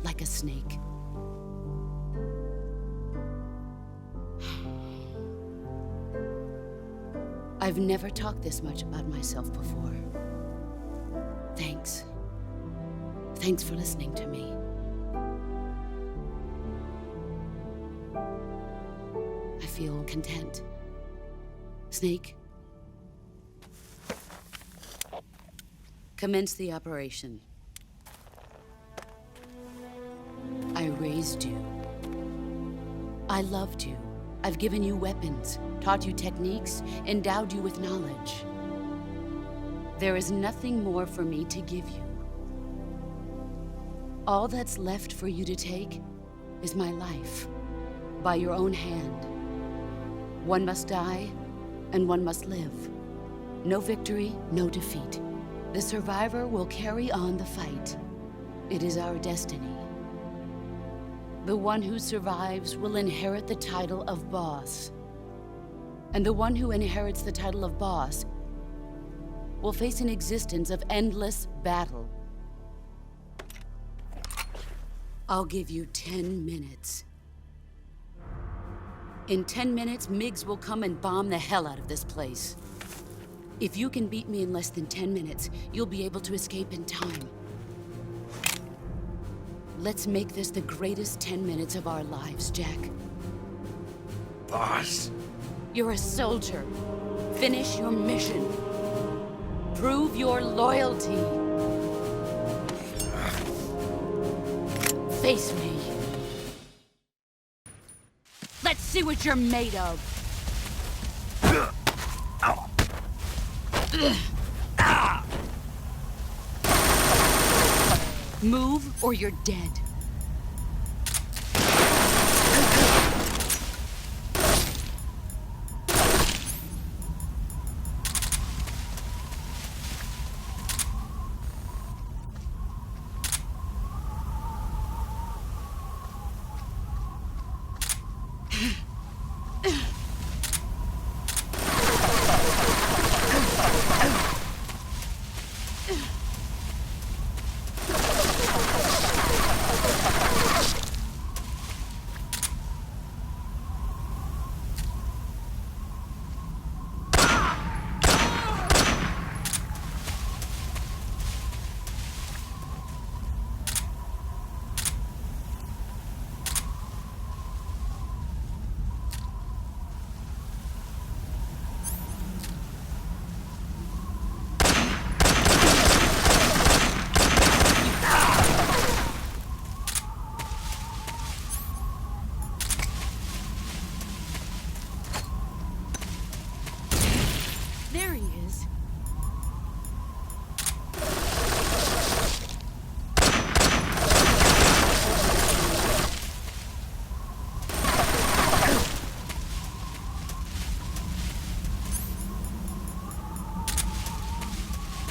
like a snake. I've never talked this much about myself before. Thanks. Thanks for listening to me. I feel content. Snake, commence the operation. I raised you. I loved you. I've given you weapons, taught you techniques, endowed you with knowledge. There is nothing more for me to give you. All that's left for you to take is my life, by your own hand. One must die, and one must live. No victory, no defeat. The survivor will carry on the fight. It is our destiny. The one who survives will inherit the title of boss. And the one who inherits the title of boss will face an existence of endless battle. I'll give you 10 minutes. In 10 minutes, MiGs will come and bomb the hell out of this place. If you can beat me in less than 10 minutes, you'll be able to escape in time. Let's make this the greatest 10 minutes of our lives, Jack. Boss. You're a soldier. Finish your mission. Prove your loyalty. Face me. Let's see what you're made of. Move or you're dead.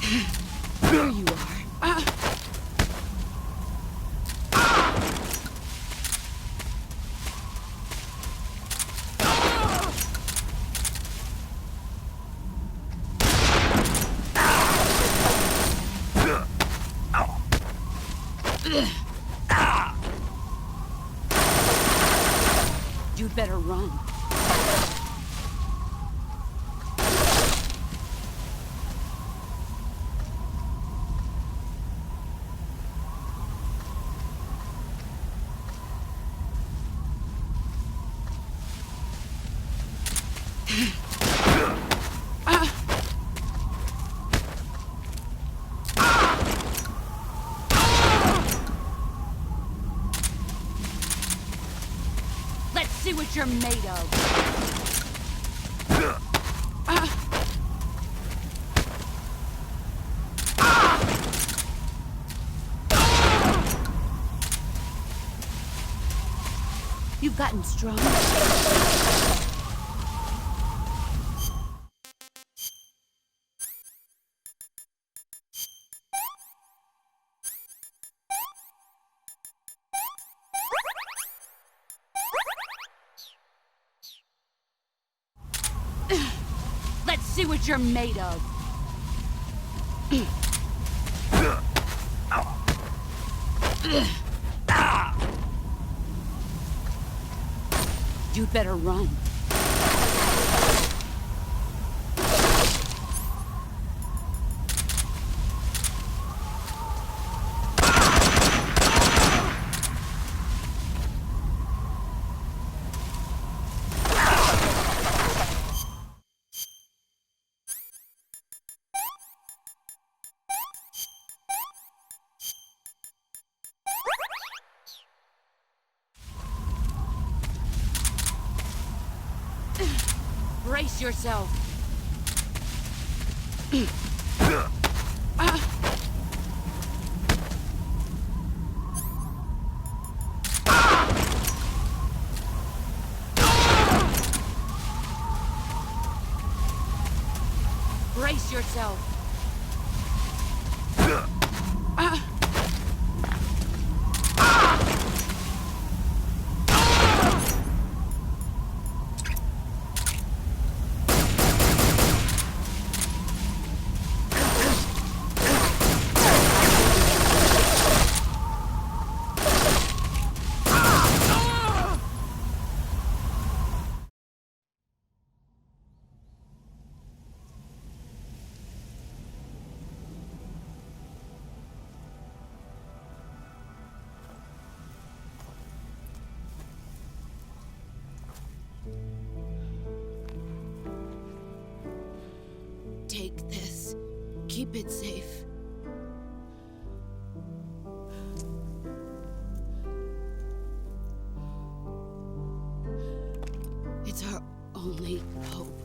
There you are. You'd better run. Let's see what you're made of. You've gotten stronger. Let's see what you're made of. You'd better run. Brace yourself. Brace yourself. Take this. Keep it safe. It's our only hope.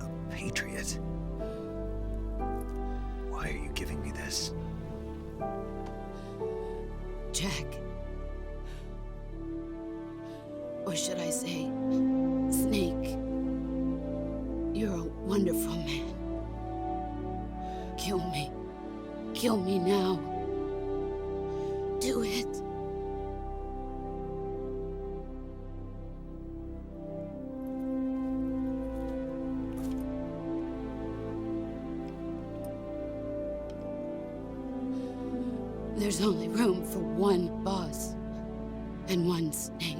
A patriot? Why are you giving me this? Jack. Or should I say, Snake? You're a wonderful man. Kill me. Kill me now. Do it. There's only room for one boss and one snake.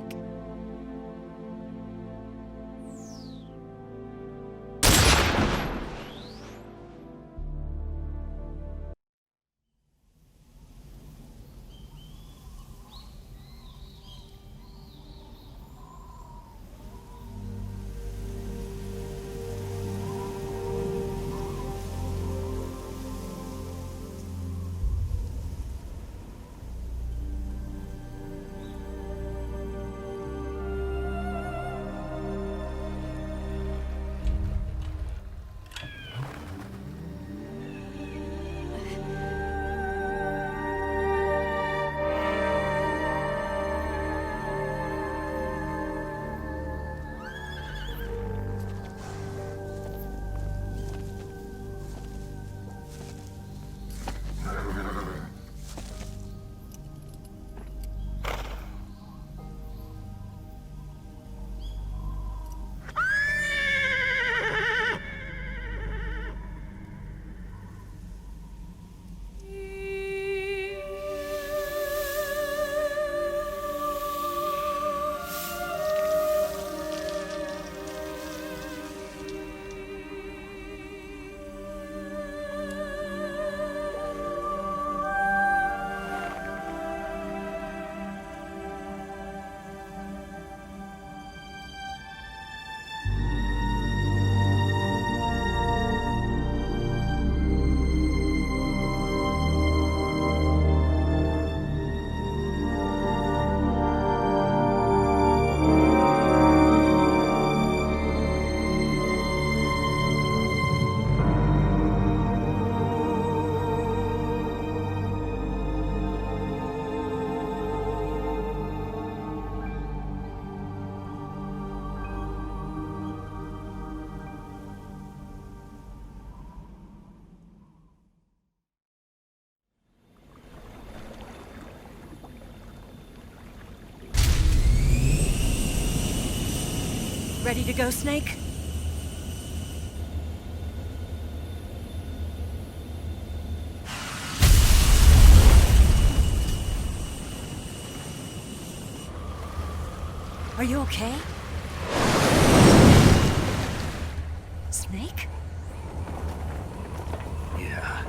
Ready to go, Snake? Are you okay? Snake? Yeah.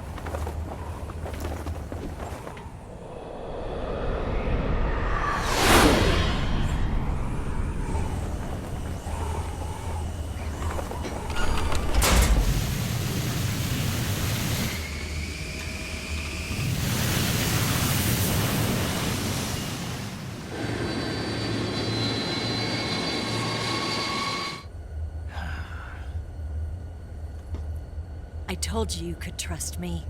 I told you you could trust me.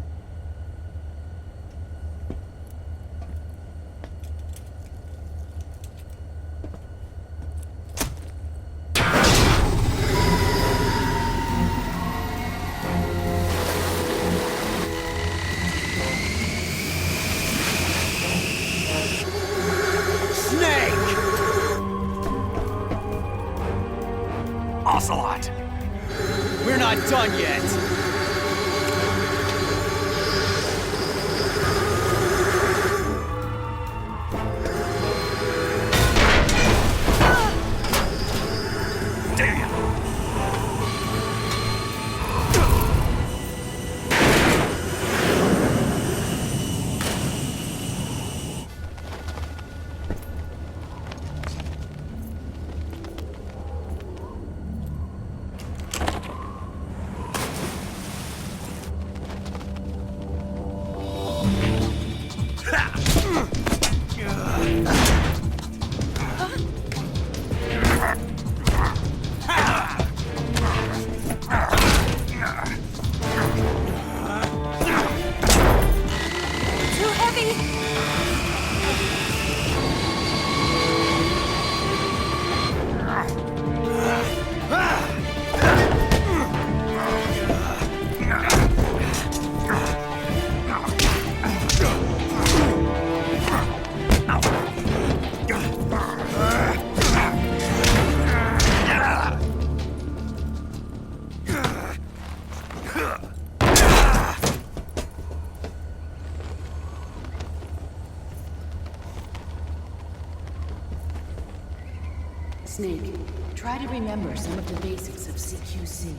Ocelot! We're not done yet! Snake, try to remember some of the basics of CQC.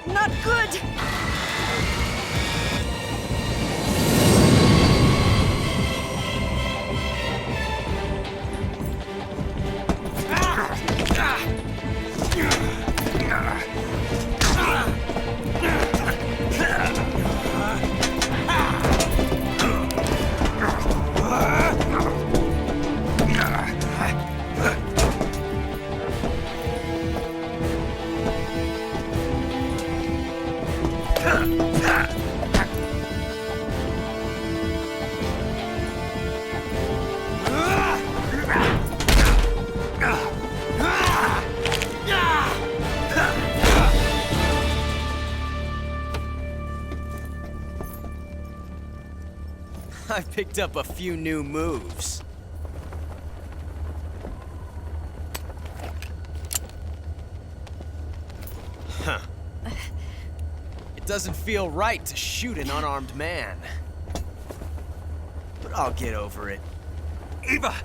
Not good! I picked up a few new moves. Huh. It doesn't feel right to shoot an unarmed man. But I'll get over it. Eva!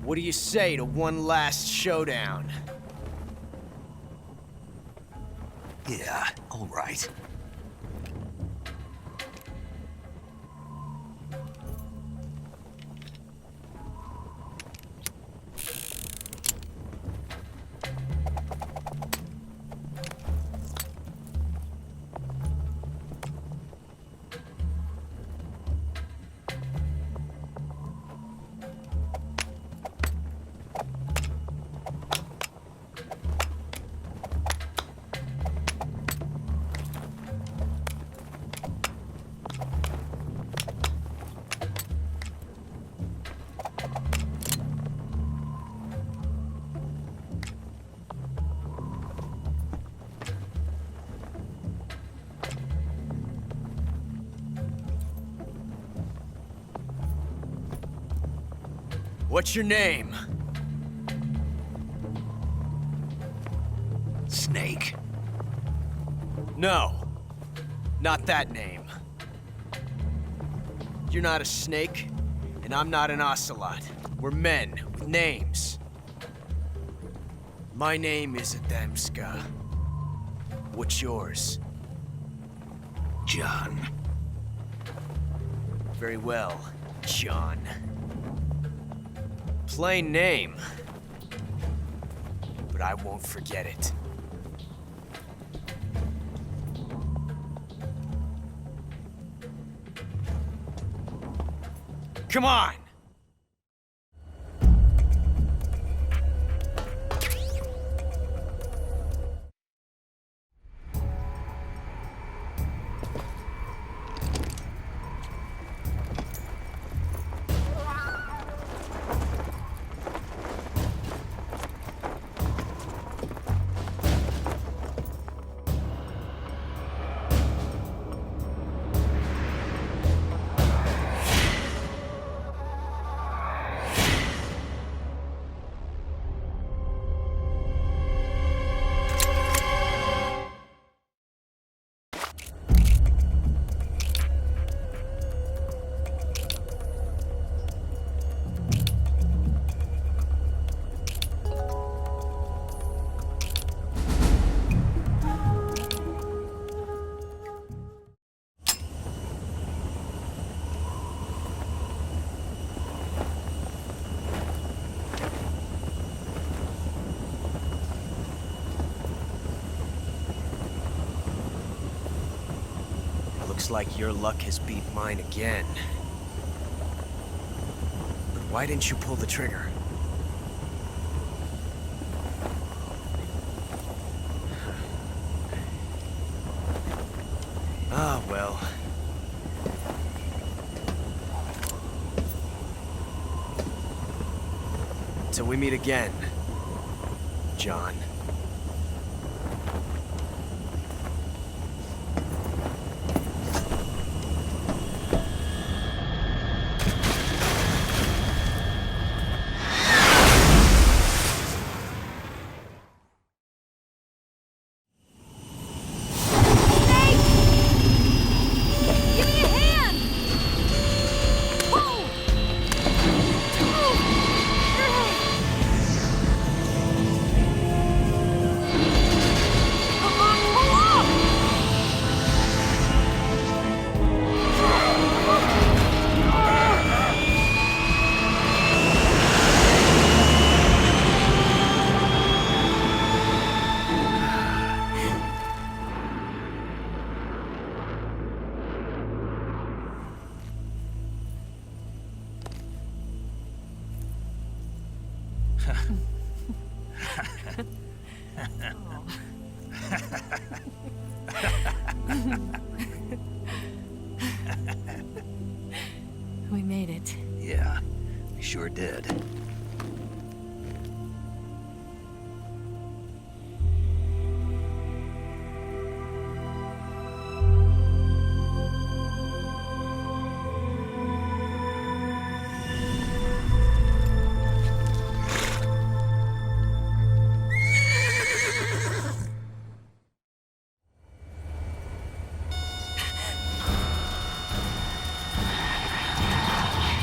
What do you say to one last showdown? Yeah, all right. What's your name? Snake. No. Not that name. You're not a snake, and I'm not an ocelot. We're men with names. My name is Adamska. What's yours? John. Very well, John. Plain name. But I won't forget it. Come on! Looks like your luck has beat mine again. But why didn't you pull the trigger? Ah, well. Till we meet again, John. We made it. Yeah, we sure did.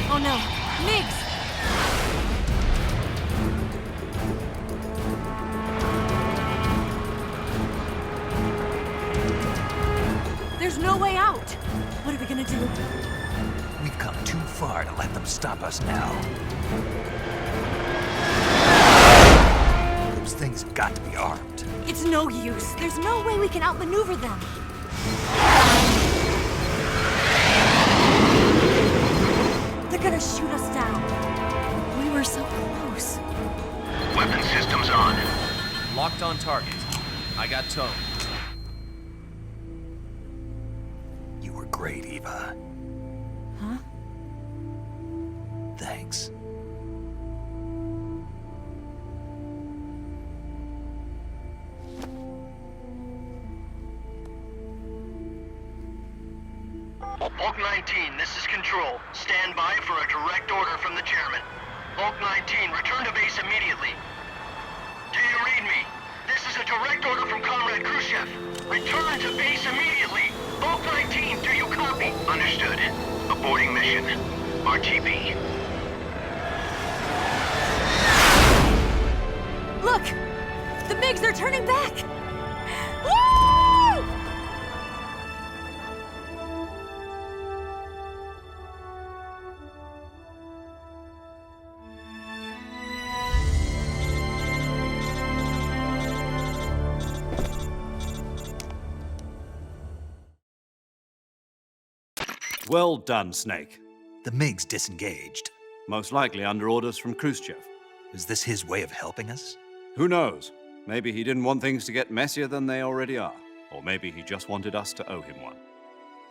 Oh no, Migs! There's no way out! What are we gonna do? We've come too far to let them stop us now. Those things have got to be armed. It's no use. There's no way we can outmaneuver them. They're gonna shoot us down. We were so close. Weapon systems on. Locked on target. I got towed. You were great, Eva. Huh? Thanks. Bulk 19, this is Control. Stand by for a direct order from the chairman. Bulk 19, return to base immediately. Do you read me? This is a direct order from Comrade Khrushchev. Return to base immediately. Bulk 19, do you copy? Understood. Aborting mission. RTB. Look! The MiGs are turning back! Woo! Well done, Snake. The MiGs disengaged. Most likely under orders from Khrushchev. Is this his way of helping us? Who knows? Maybe he didn't want things to get messier than they already are. Or maybe he just wanted us to owe him one.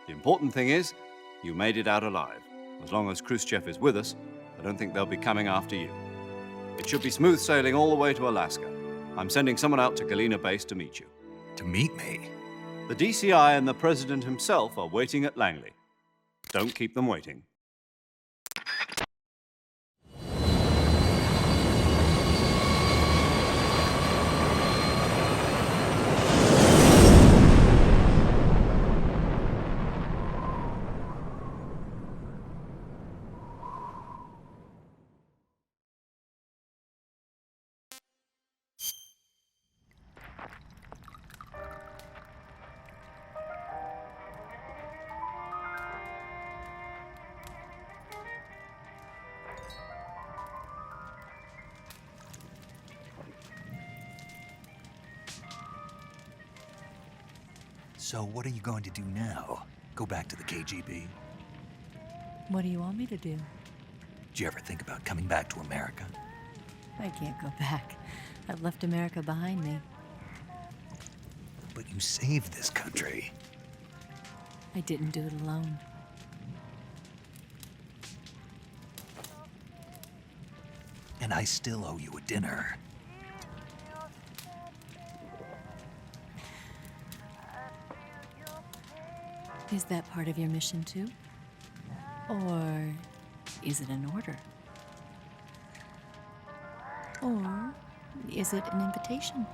The important thing is, you made it out alive. As long as Khrushchev is with us, I don't think they'll be coming after you. It should be smooth sailing all the way to Alaska. I'm sending someone out to Galena Base to meet you. To meet me? The DCI and the President himself are waiting at Langley. Don't keep them waiting. So what are you going to do now? Go back to the KGB? What do you want me to do? Did you ever think about coming back to America? I can't go back. I've left America behind me. But you saved this country. I didn't do it alone. And I still owe you a dinner. Is that part of your mission too? Or is it an order? Or is it an invitation?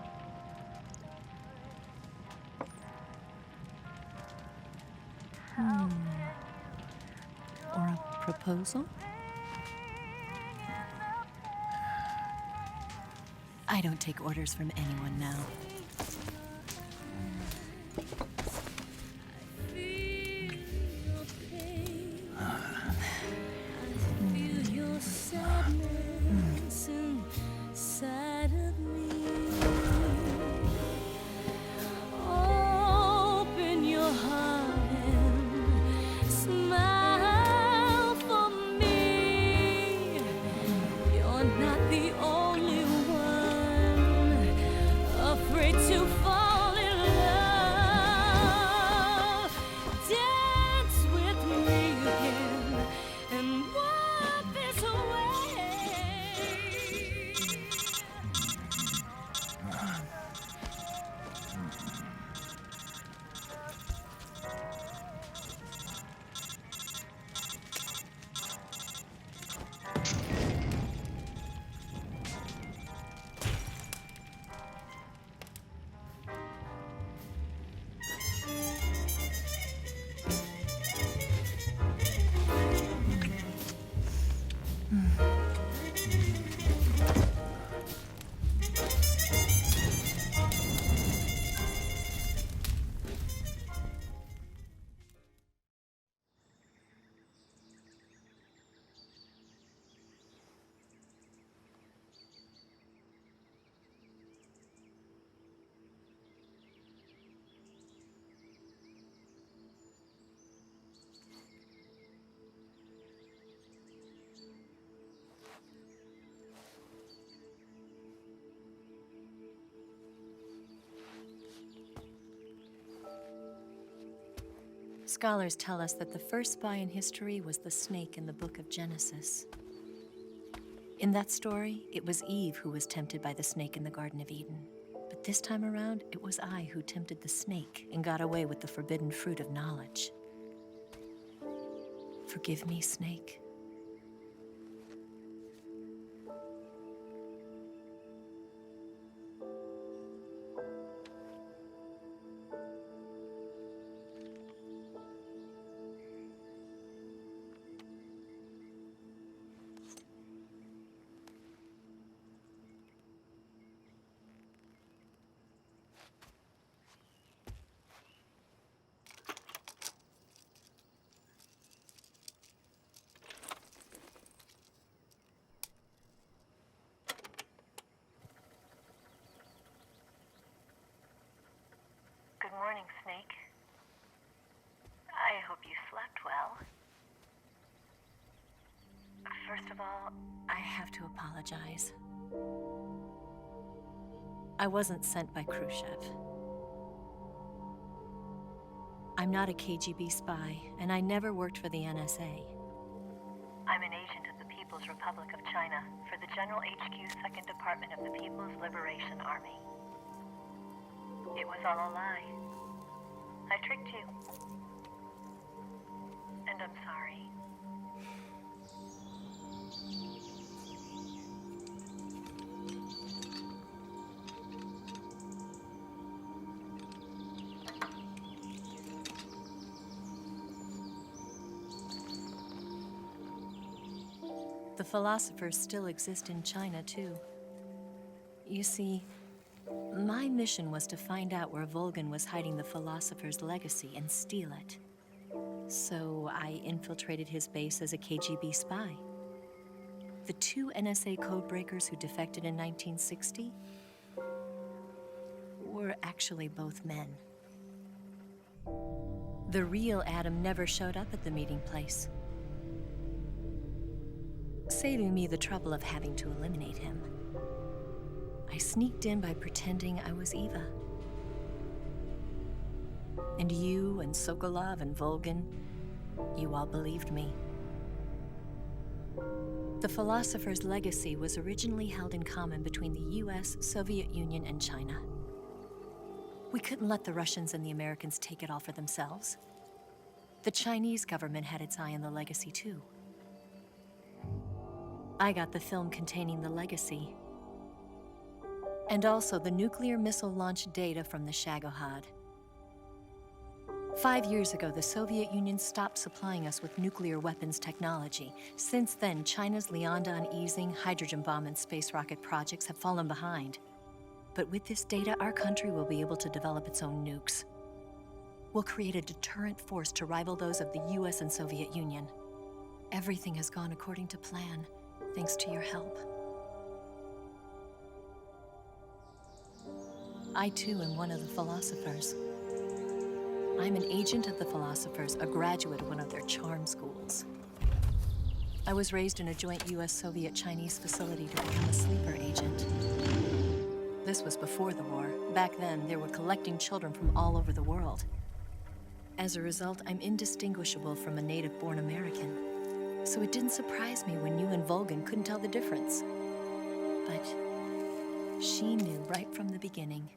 Or a proposal? I don't take orders from anyone now. Scholars tell us that the first spy in history was the snake in the book of Genesis. In that story, it was Eve who was tempted by the snake in the Garden of Eden. But this time around, it was I who tempted the snake and got away with the forbidden fruit of knowledge. Forgive me, Snake. well? First of all, I have to apologize. I wasn't sent by Khrushchev. I'm not a KGB spy, and I never worked for the NSA. I'm an agent of the People's Republic of China for the General HQ 2nd Department of the People's Liberation Army. It was all a lie. I tricked you. And I'm sorry. The philosophers still exist in China, too. You see, my mission was to find out where Volgin was hiding the philosopher's legacy and steal it. So I infiltrated his base as a KGB spy. The 2 NSA codebreakers who defected in 1960 were actually both men. The real Adam never showed up at the meeting place, saving me the trouble of having to eliminate him. I sneaked in by pretending I was Eva. And you and Sokolov and Volgin, you all believed me. The philosopher's legacy was originally held in common between the US, Soviet Union, and China. We couldn't let the Russians and the Americans take it all for themselves. The Chinese government had its eye on the legacy, too. I got the film containing the legacy, and also the nuclear missile launch data from the Shagohod. 5 years ago, the Soviet Union stopped supplying us with nuclear weapons technology. Since then, China's Liaodong easing, hydrogen bomb, and space rocket projects have fallen behind. But with this data, our country will be able to develop its own nukes. We'll create a deterrent force to rival those of the US and Soviet Union. Everything has gone according to plan, thanks to your help. I, too, am one of the philosophers. I'm an agent of the philosophers, a graduate of one of their charm schools. I was raised in a joint US-Soviet-Chinese facility to become a sleeper agent. This was before the war. Back then, they were collecting children from all over the world. As a result, I'm indistinguishable from a native-born American. So it didn't surprise me when you and Volgin couldn't tell the difference. But she knew right from the beginning.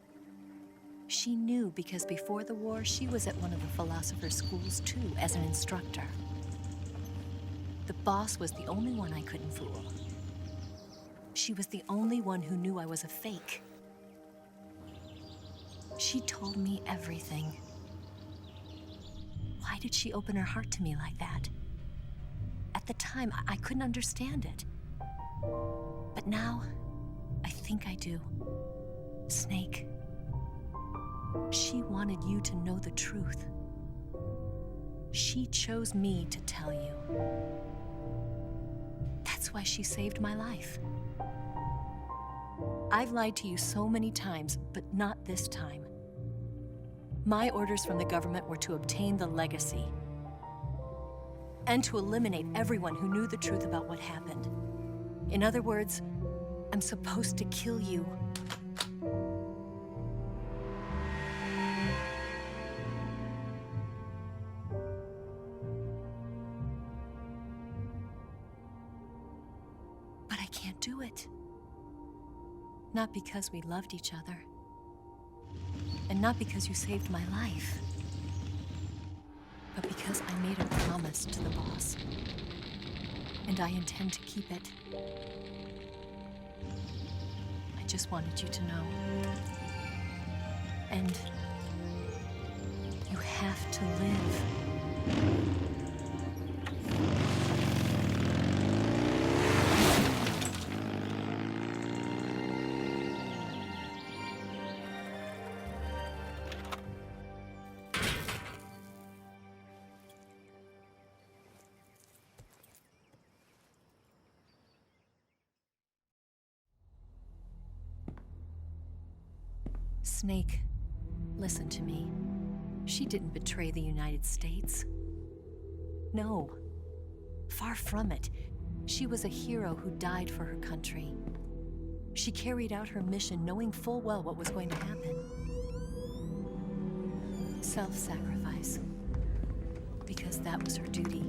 She knew because before the war, she was at one of the philosopher's schools too, as an instructor. The boss was the only one I couldn't fool. She was the only one who knew I was a fake. She told me everything. Why did she open her heart to me like that? At the time, I couldn't understand it. But now, I think I do. Snake, she wanted you to know the truth. She chose me to tell you. That's why she saved my life. I've lied to you so many times, but not this time. My orders from the government were to obtain the legacy and to eliminate everyone who knew the truth about what happened. In other words, I'm supposed to kill you. But I can't do it. Not because we loved each other. And not because you saved my life. But because I made a promise to the boss. And I intend to keep it. I just wanted you to know. And you have to live. Snake, listen to me. She didn't betray the United States. No. Far from it. She was a hero who died for her country. She carried out her mission knowing full well what was going to happen. Self-sacrifice. Because that was her duty.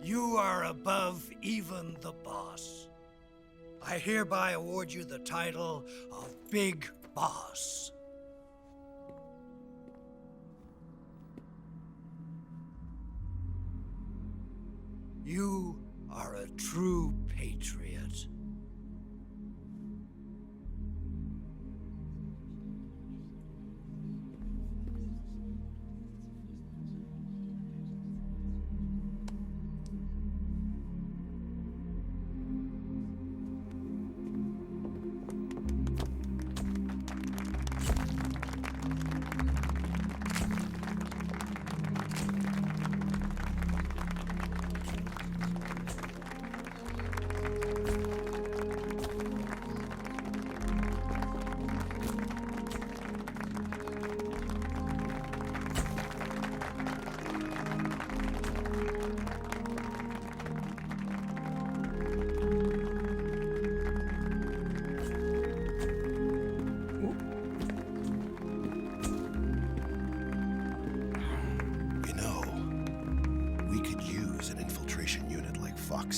You are above even the boss. I hereby award you the title of Big Boss. You are a true patriot.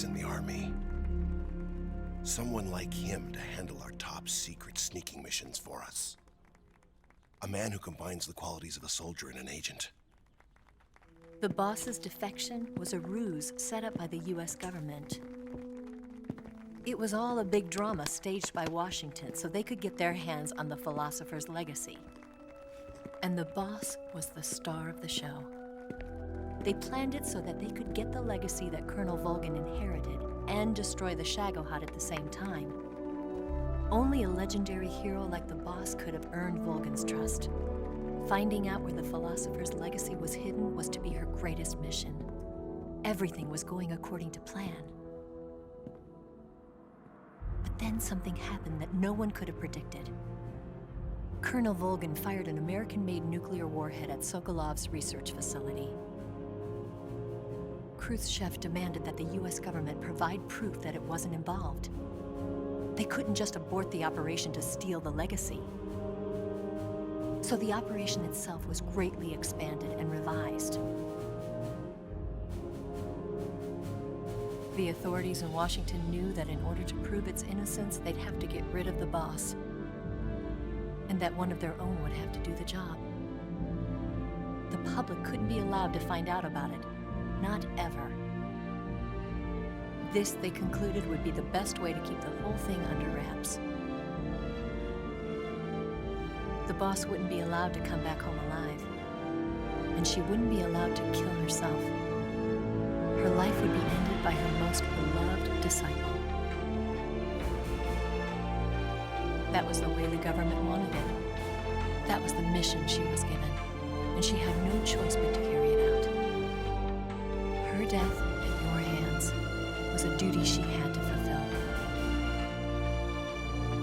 In the army. Someone like him to handle our top secret sneaking missions for us. A man who combines the qualities of a soldier and an agent. The boss's defection was a ruse set up by the US government. It was all a big drama staged by Washington so they could get their hands on the philosopher's legacy. And the boss was the star of the show. They planned it so that they could get the legacy that Colonel Volgin inherited and destroy the Shagohod at the same time. Only a legendary hero like the boss could have earned Volgin's trust. Finding out where the philosopher's legacy was hidden was to be her greatest mission. Everything was going according to plan. But then something happened that no one could have predicted. Colonel Volgin fired an American-made nuclear warhead at Sokolov's research facility. Khrushchev demanded that the US government provide proof that it wasn't involved. They couldn't just abort the operation to steal the legacy. So the operation itself was greatly expanded and revised. The authorities in Washington knew that in order to prove its innocence, they'd have to get rid of the boss, and that one of their own would have to do the job. The public couldn't be allowed to find out about it. Not ever. This, they concluded, would be the best way to keep the whole thing under wraps. The boss wouldn't be allowed to come back home alive, and she wouldn't be allowed to kill herself. Her life would be ended by her most beloved disciple. That was the way the government wanted it. That was the mission she was given, and she had no choice but to carry it out. Her death at your hands was a duty she had to fulfill.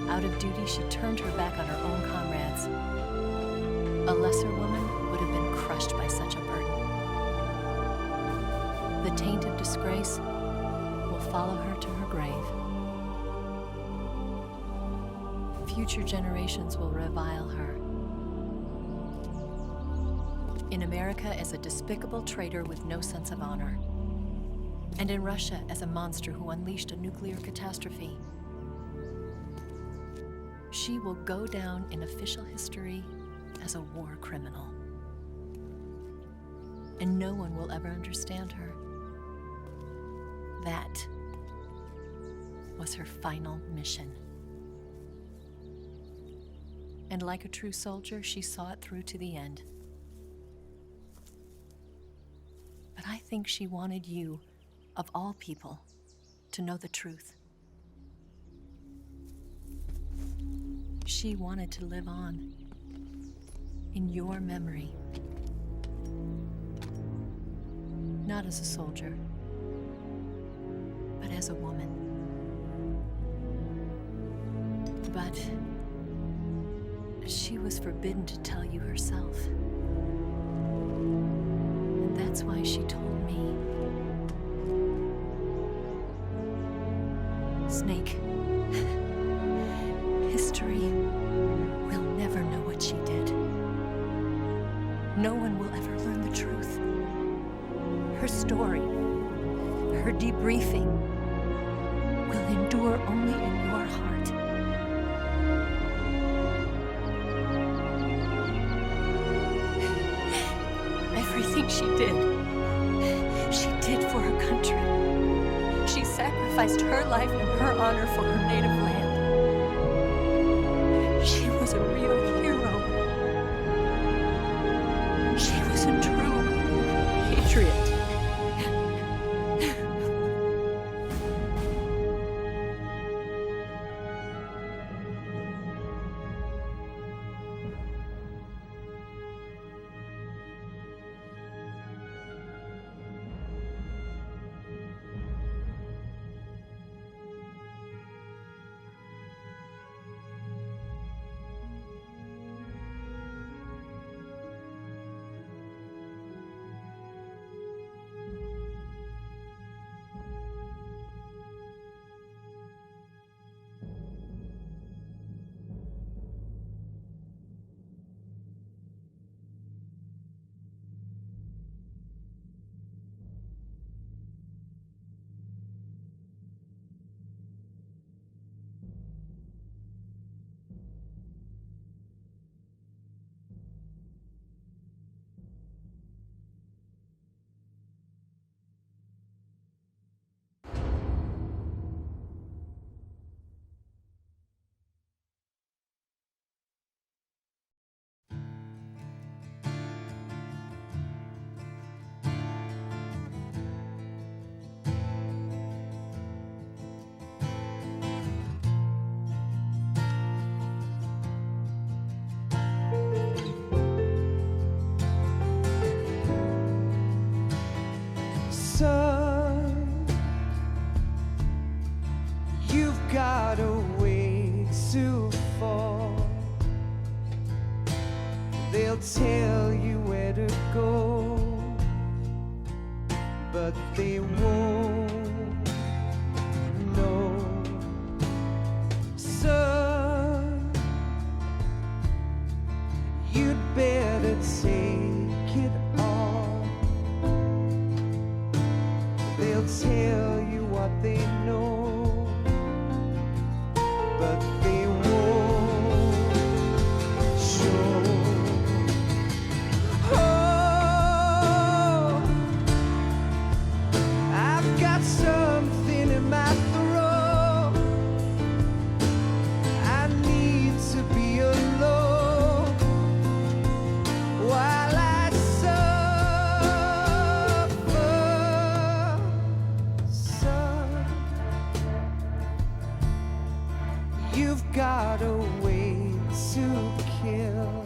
Out of duty, she turned her back on her own comrades. A lesser woman would have been crushed by such a burden. The taint of disgrace will follow her to her grave. Future generations will revile her. In America as a despicable traitor with no sense of honor. And in Russia as a monster who unleashed a nuclear catastrophe. She will go down in official history as a war criminal. And no one will ever understand her. That was her final mission. And like a true soldier, she saw it through to the end. But I think she wanted you, of all people, to know the truth. She wanted to live on. In your memory. Not as a soldier, but as a woman. But she was forbidden to tell you herself. And that's why she told me. Snake, history will never know what she did. No one will ever learn the truth. Her story, her debriefing, will endure only in your heart. Everything she did for her country. She sacrificed her life and her honor for her native land. She was a real hero. She was a true patriot. Son, you've got a way to fall. They'll tell you where to go, but they won't know. Son, you'd better take it off. They'll tell you what they know, but they won't show. Oh, I've got something in my throat. I need to be alone while I suffer. Son, you've got a way to kill.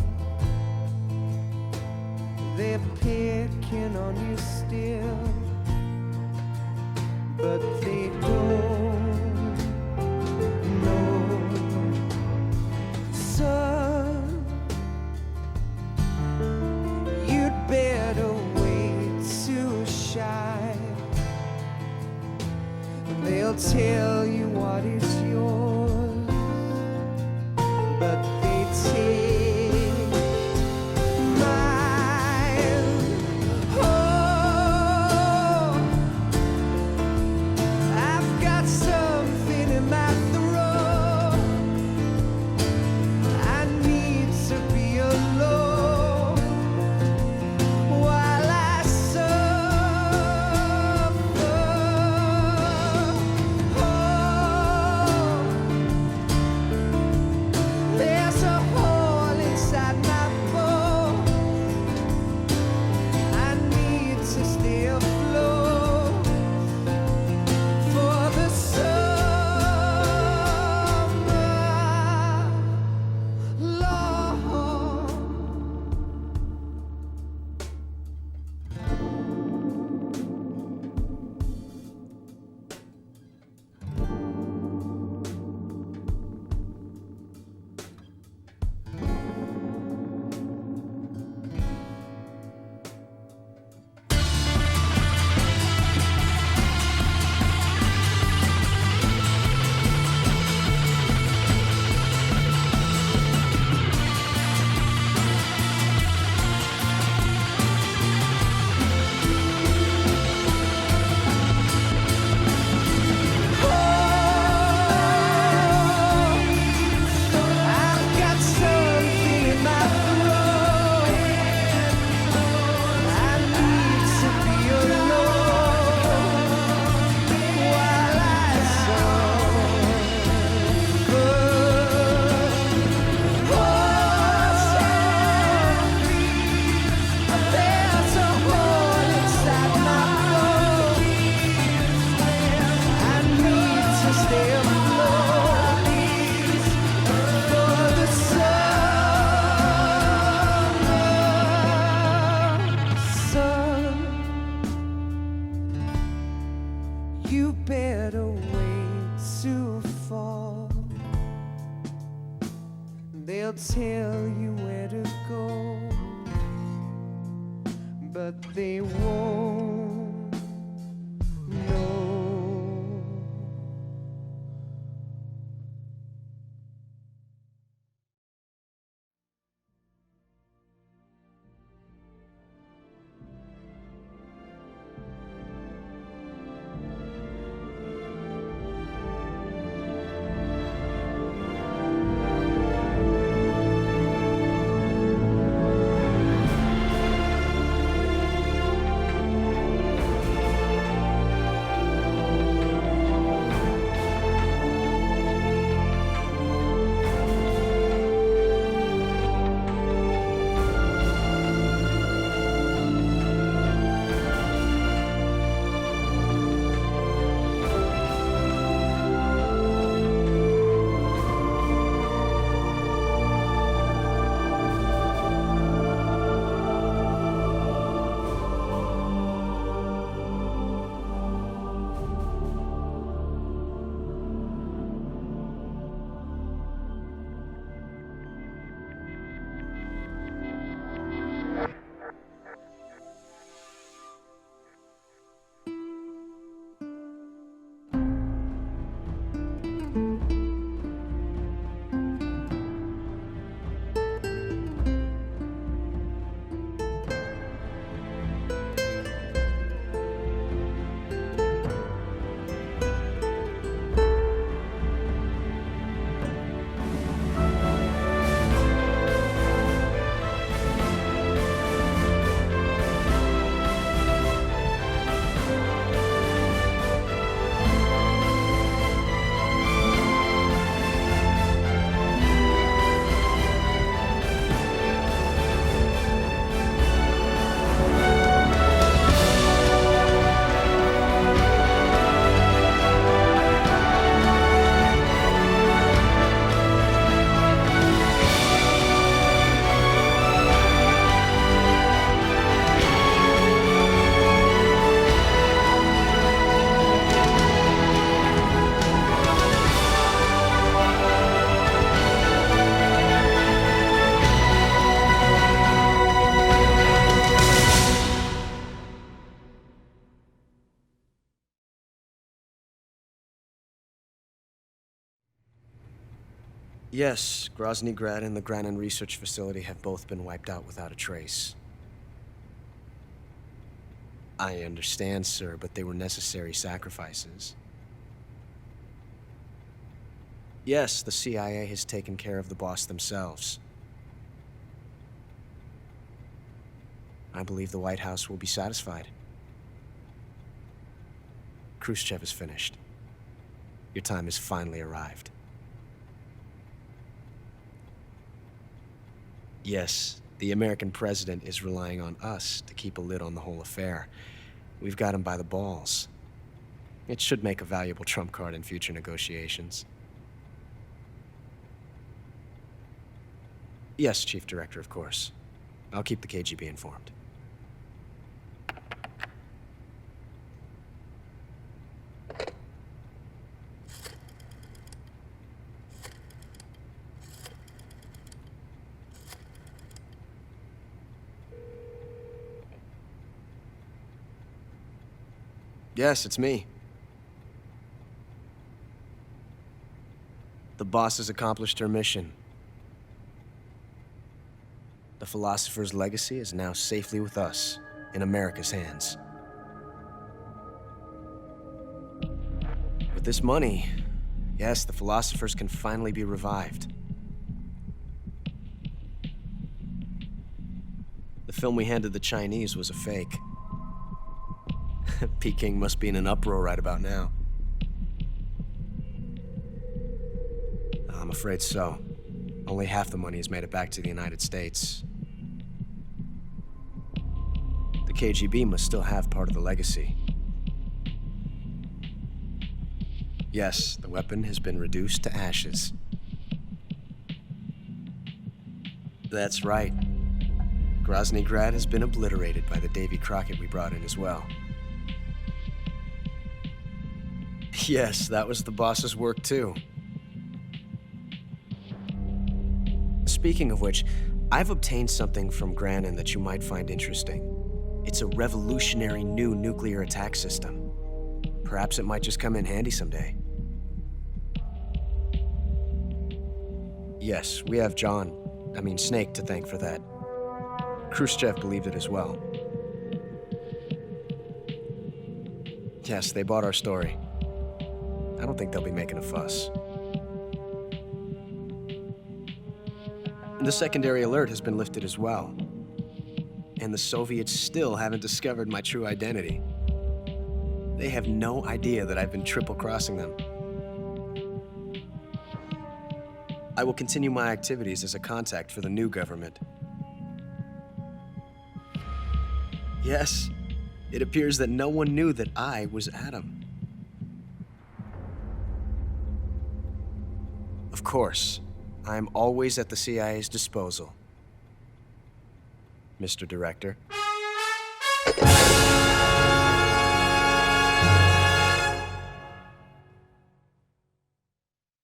They're picking on you still, but they don't know. Son, you'd better wait to shine. They'll tell you what is yours, but they take mine. Oh, I've got some. They'll tell you where to go, but they won't know. Yes, Grozny Grad and the Granin Research Facility have both been wiped out without a trace. I understand, sir, but they were necessary sacrifices. Yes, the CIA has taken care of the boss themselves. I believe the White House will be satisfied. Khrushchev is finished. Your time has finally arrived. Yes, the American president is relying on us to keep a lid on the whole affair. We've got him by the balls. It should make a valuable trump card in future negotiations. Yes, Chief Director, of course. I'll keep the KGB informed. Yes, it's me. The boss has accomplished her mission. The philosopher's legacy is now safely with us, in America's hands. With this money, yes, the philosophers can finally be revived. The film we handed the Chinese was a fake. Peking must be in an uproar right about now. I'm afraid so. Only half the money has made it back to the United States. The KGB must still have part of the legacy. Yes, the weapon has been reduced to ashes. That's right. Grozny Grad has been obliterated by the Davy Crockett we brought in as well. Yes, that was the boss's work too. Speaking of which, I've obtained something from Granin that you might find interesting. It's a revolutionary new nuclear attack system. Perhaps it might just come in handy someday. Yes, we have Snake to thank for that. Khrushchev believed it as well. Yes, they bought our story. I don't think they'll be making a fuss. The secondary alert has been lifted as well. And the Soviets still haven't discovered my true identity. They have no idea that I've been triple-crossing them. I will continue my activities as a contact for the new government. Yes, it appears that no one knew that I was Adam. Of course, I am always at the CIA's disposal, Mr. Director.